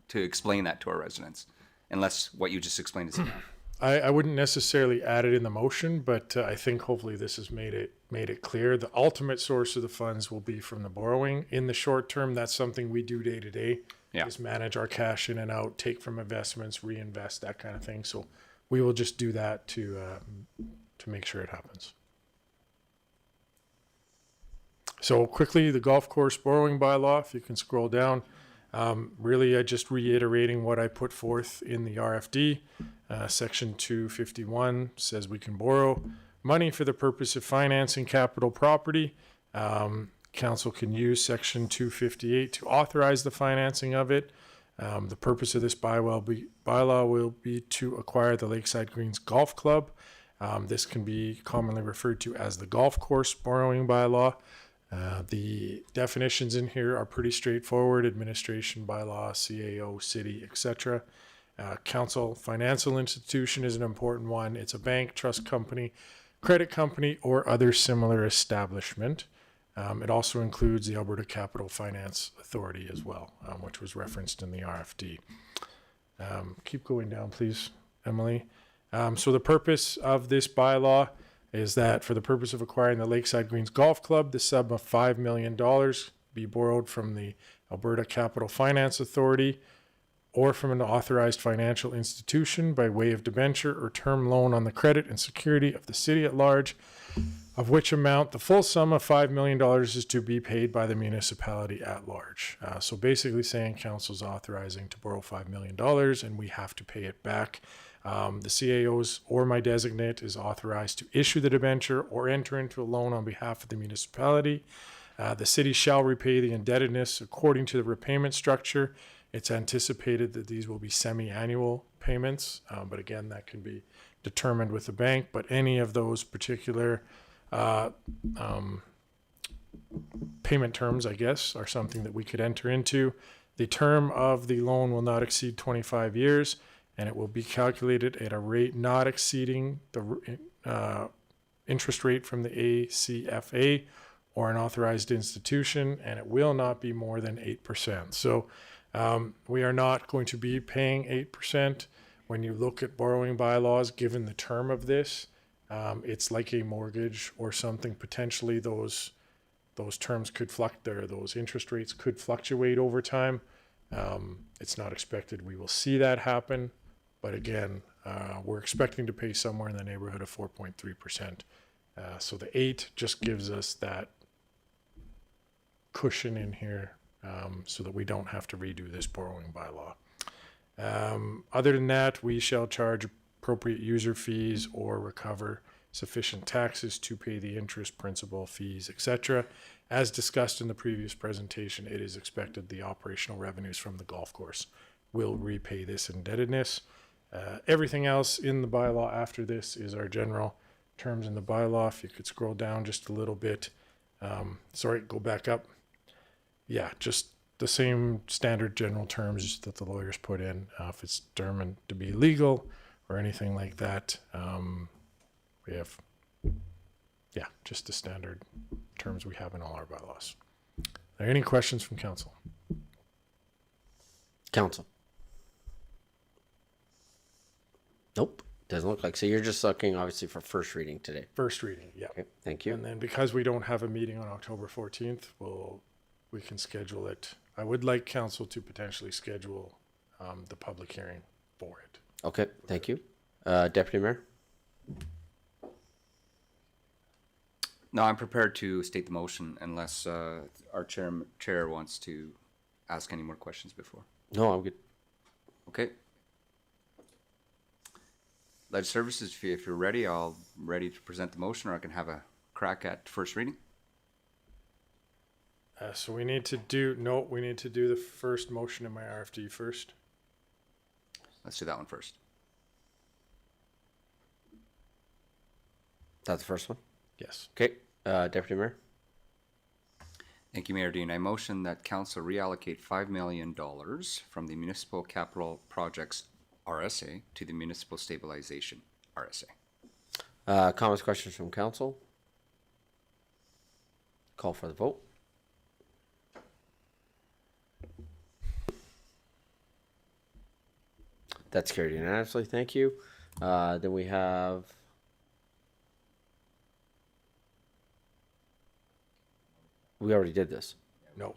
to explain that to our residents, unless what you just explained is enough. I wouldn't necessarily add it in the motion, but I think hopefully this has made it clear. The ultimate source of the funds will be from the borrowing. In the short term, that's something we do day to day. Yeah. Is manage our cash in and out, take from investments, reinvest, that kind of thing. So we will just do that to make sure it happens. So quickly, the golf course borrowing bylaw, if you can scroll down. Really, I just reiterating what I put forth in the RFD. Section 251 says we can borrow money for the purpose of financing capital property. Council can use Section 258 to authorize the financing of it. The purpose of this bylaw will be to acquire the Lakeside Greens Golf Club. This can be commonly referred to as the golf course borrowing bylaw. The definitions in here are pretty straightforward: administration, bylaw, CAO, city, etc. Council financial institution is an important one. It's a bank, trust company, credit company, or other similar establishment. It also includes the Alberta Capital Finance Authority as well, which was referenced in the RFD. Keep going down, please, Emily. So the purpose of this bylaw is that for the purpose of acquiring the Lakeside Greens Golf Club, the sum of $5 million be borrowed from the Alberta Capital Finance Authority or from an authorized financial institution by way of debenture or term loan on the credit and security of the city at large, of which amount the full sum of $5 million is to be paid by the municipality at large. So basically saying council's authorizing to borrow $5 million and we have to pay it back. The CAOs or my designate is authorized to issue the debenture or enter into a loan on behalf of the municipality. The city shall repay the indebtedness according to the repayment structure. It's anticipated that these will be semi-annual payments, but again, that can be determined with the bank. But any of those particular payment terms, I guess, are something that we could enter into. The term of the loan will not exceed 25 years, and it will be calculated at a rate not exceeding the interest rate from the ACFA or an authorized institution, and it will not be more than 8%. So we are not going to be paying 8%. When you look at borrowing bylaws, given the term of this, it's like a mortgage or something. Potentially those terms could fluctuate, those interest rates could fluctuate over time. It's not expected we will see that happen. But again, we're expecting to pay somewhere in the neighborhood of 4.3%. So the 8 just gives us that cushion in here so that we don't have to redo this borrowing bylaw. Other than that, we shall charge appropriate user fees or recover sufficient taxes to pay the interest, principal, fees, etc. As discussed in the previous presentation, it is expected the operational revenues from the golf course will repay this indebtedness. Everything else in the bylaw after this is our general terms in the bylaw. If you could scroll down just a little bit. Sorry, go back up. Yeah, just the same standard general terms that the lawyers put in. If it's determined to be legal or anything like that, we have, just the standard terms we have in all our bylaws. Are there any questions from council? Council. Nope, doesn't look like. So you're just looking obviously for first reading today. First reading, yeah. Okay, thank you. And then because we don't have a meeting on October 14th, we can schedule it. I would like council to potentially schedule the public hearing for it. Okay, thank you. Deputy Mayor? No, I'm prepared to state the motion unless our chair wants to ask any more questions before. No, I'm good. Okay. Ledge Services, if you're ready, I'll ready to present the motion, or I can have a crack at first reading. So we need to do the first motion in my RFD first. Let's do that one first. That's the first one? Yes. Okay. Deputy Mayor? Thank you, Mayor Dean. I motion that council reallocate $5 million from the Municipal Capital Projects RSA to the Municipal Stabilization RSA. Comments, questions from council? Call for the vote. That's carried unanimously. Thank you. Then we have... We already did this. No.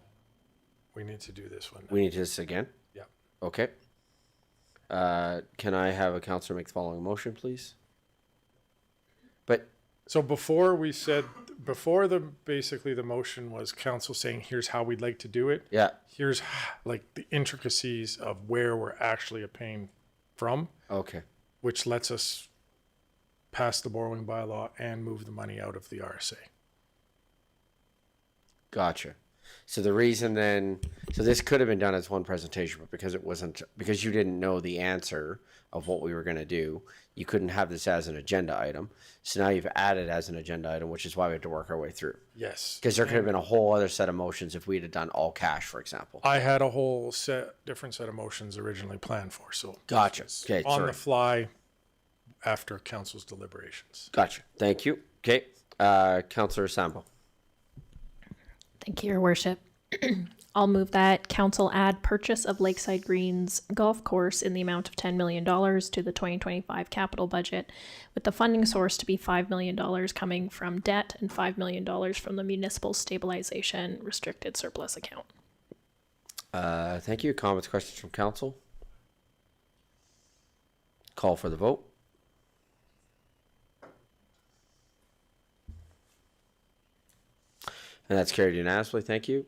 We need to do this one. We need this again? Yeah. Okay. Can I have a councillor make the following motion, please? But So before basically the motion was council saying, here's how we'd like to do it. Yeah. Here's like the intricacies of where we're actually paying from. Okay. Which lets us pass the borrowing bylaw and move the money out of the RSA. Gotcha. So the reason then, so this could have been done as one presentation, but because it wasn't, because you didn't know the answer of what we were going to do, you couldn't have this as an agenda item. So now you've added as an agenda item, which is why we have to work our way through. Yes. Because there could have been a whole other set of motions if we'd have done all cash, for example. I had a whole different set of motions originally planned for, so. Gotcha. Okay. On sorry. the fly after council's deliberations. Gotcha. Thank you. Okay. Councillor Sambo. Thank you, Your Worship. I'll move that council add purchase of Lakeside Greens golf course in the amount of $10 million to the 2025 capital budget, with the funding source to be $5 million coming from debt and $5 million from the Municipal Stabilization Restricted Surplus account. Thank you. Comments, questions from council? Call for the vote. And that's carried unanimously. Thank you.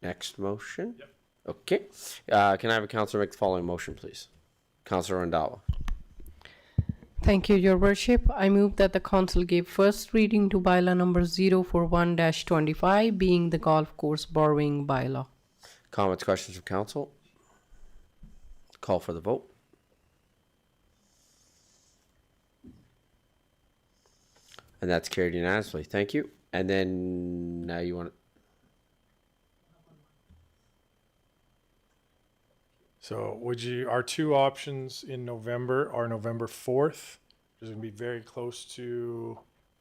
Next motion. Yep. Okay. Can I have a councillor make the following motion, please? Councillor Randhawa. Thank you, Your Worship. I move that the council give first reading to bylaw number 041-25, being the golf course borrowing bylaw. Comments, questions from council? Call for the vote. And that's carried unanimously. Thank you. And then now you want to... So our two options in November are November 4th, which is going to be very close to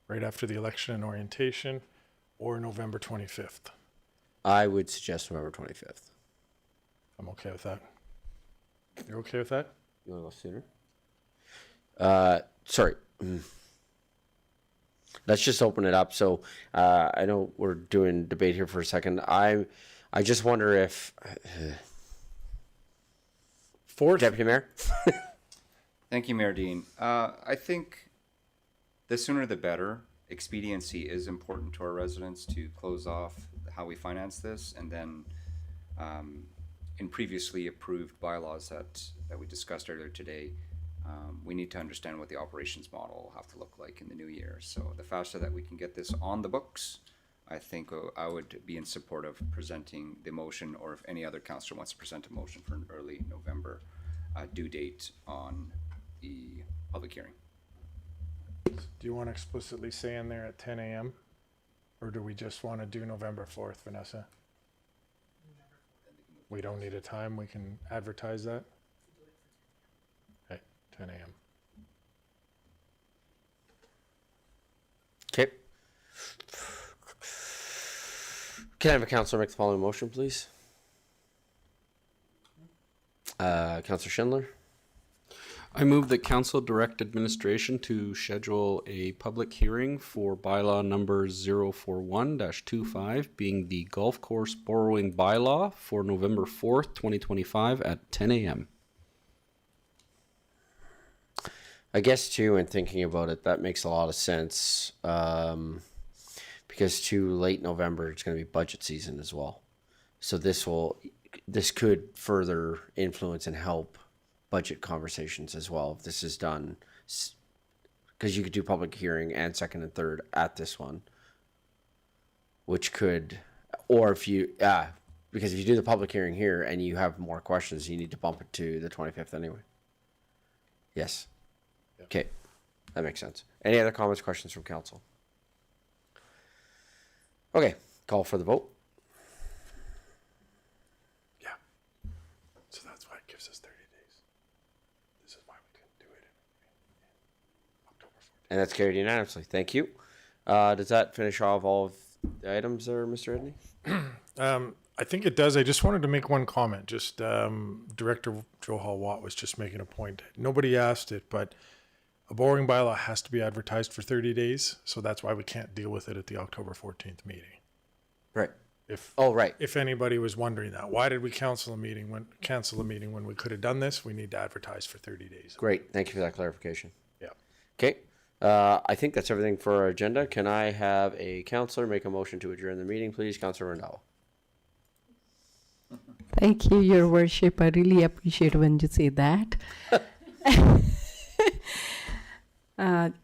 right after the election and orientation, or November 25th. I would suggest November 25th. I'm okay with that. You're okay with that? You want to go sooner? Sorry. Let's just open it up. So I know we're doing debate here for a second. I just wonder if... Deputy Mayor? Thank you, Mayor Dean. I think the sooner the better. Expediency is important to our residents to close off how we finance this, and then in previously approved bylaws that we discussed earlier today, we need to understand what the operations model will have to look like in the new year. So the faster that we can get this on the books, I think I would be in support of presenting the motion, or if any other councillor wants to present a motion for an early November due date on the public hearing. Do you want to explicitly say in there at 10 a.m.? Or do we just want to do November 4th, Vanessa? We don't need a time. We can advertise that. Okay, 10 a.m. Okay. Can I have a councillor make the following motion, please? Councillor Schindler. I move that council direct administration to schedule a public hearing for bylaw number 041-25, being the golf course borrowing bylaw, for November 4th, 2025 at 10 a.m. I guess too, in thinking about it, that makes a lot of sense. Because too late November, it's going to be budget season as well. So this could further influence and help budget conversations as well if this is done, because you could do public hearing and second and third at this one, which could, or if you because if you do the public hearing here and you have more questions, you need to bump it to the 25th anyway. Yes. Okay. That makes sense. Any other comments, questions from council? Okay, call for the vote. Yeah. So that's why it gives us 30 days. This is why we couldn't do it in October 14th. And that's carried unanimously. Thank you. Does that finish off all of the items there, Mr. Edney? I think it does. I just wanted to make one comment. Just Director Joe Hall-Watt was just making a point. Nobody asked it, but a borrowing bylaw has to be advertised for 30 days. So that's why we can't deal with it at the October 14th meeting. Right. Right. If anybody was wondering that, why did we cancel a meeting when we could have done this? We need to advertise for 30 days. Great. Thank you for that clarification. Yeah. Okay. I think that's everything for our agenda. Can I have a councillor make a motion to adjourn the meeting, please? Councillor Rendell. Thank you, Your Worship. I really appreciate when you say that.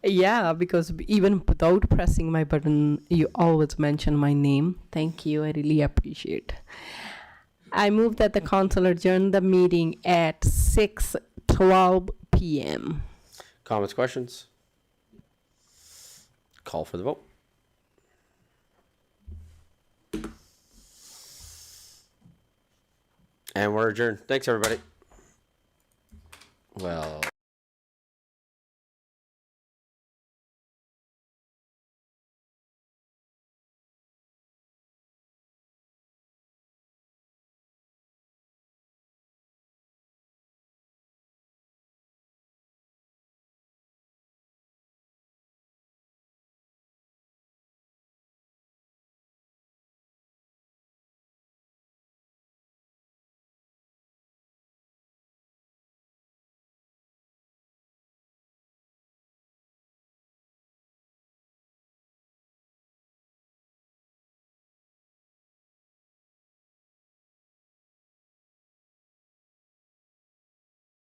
Yeah, because even without pressing my button, you always mention my name. Thank you. I really appreciate. I move that the council adjourn the meeting at 6:12 p.m. Comments, questions? Call for the vote. And we're adjourned. Thanks, everybody. Well.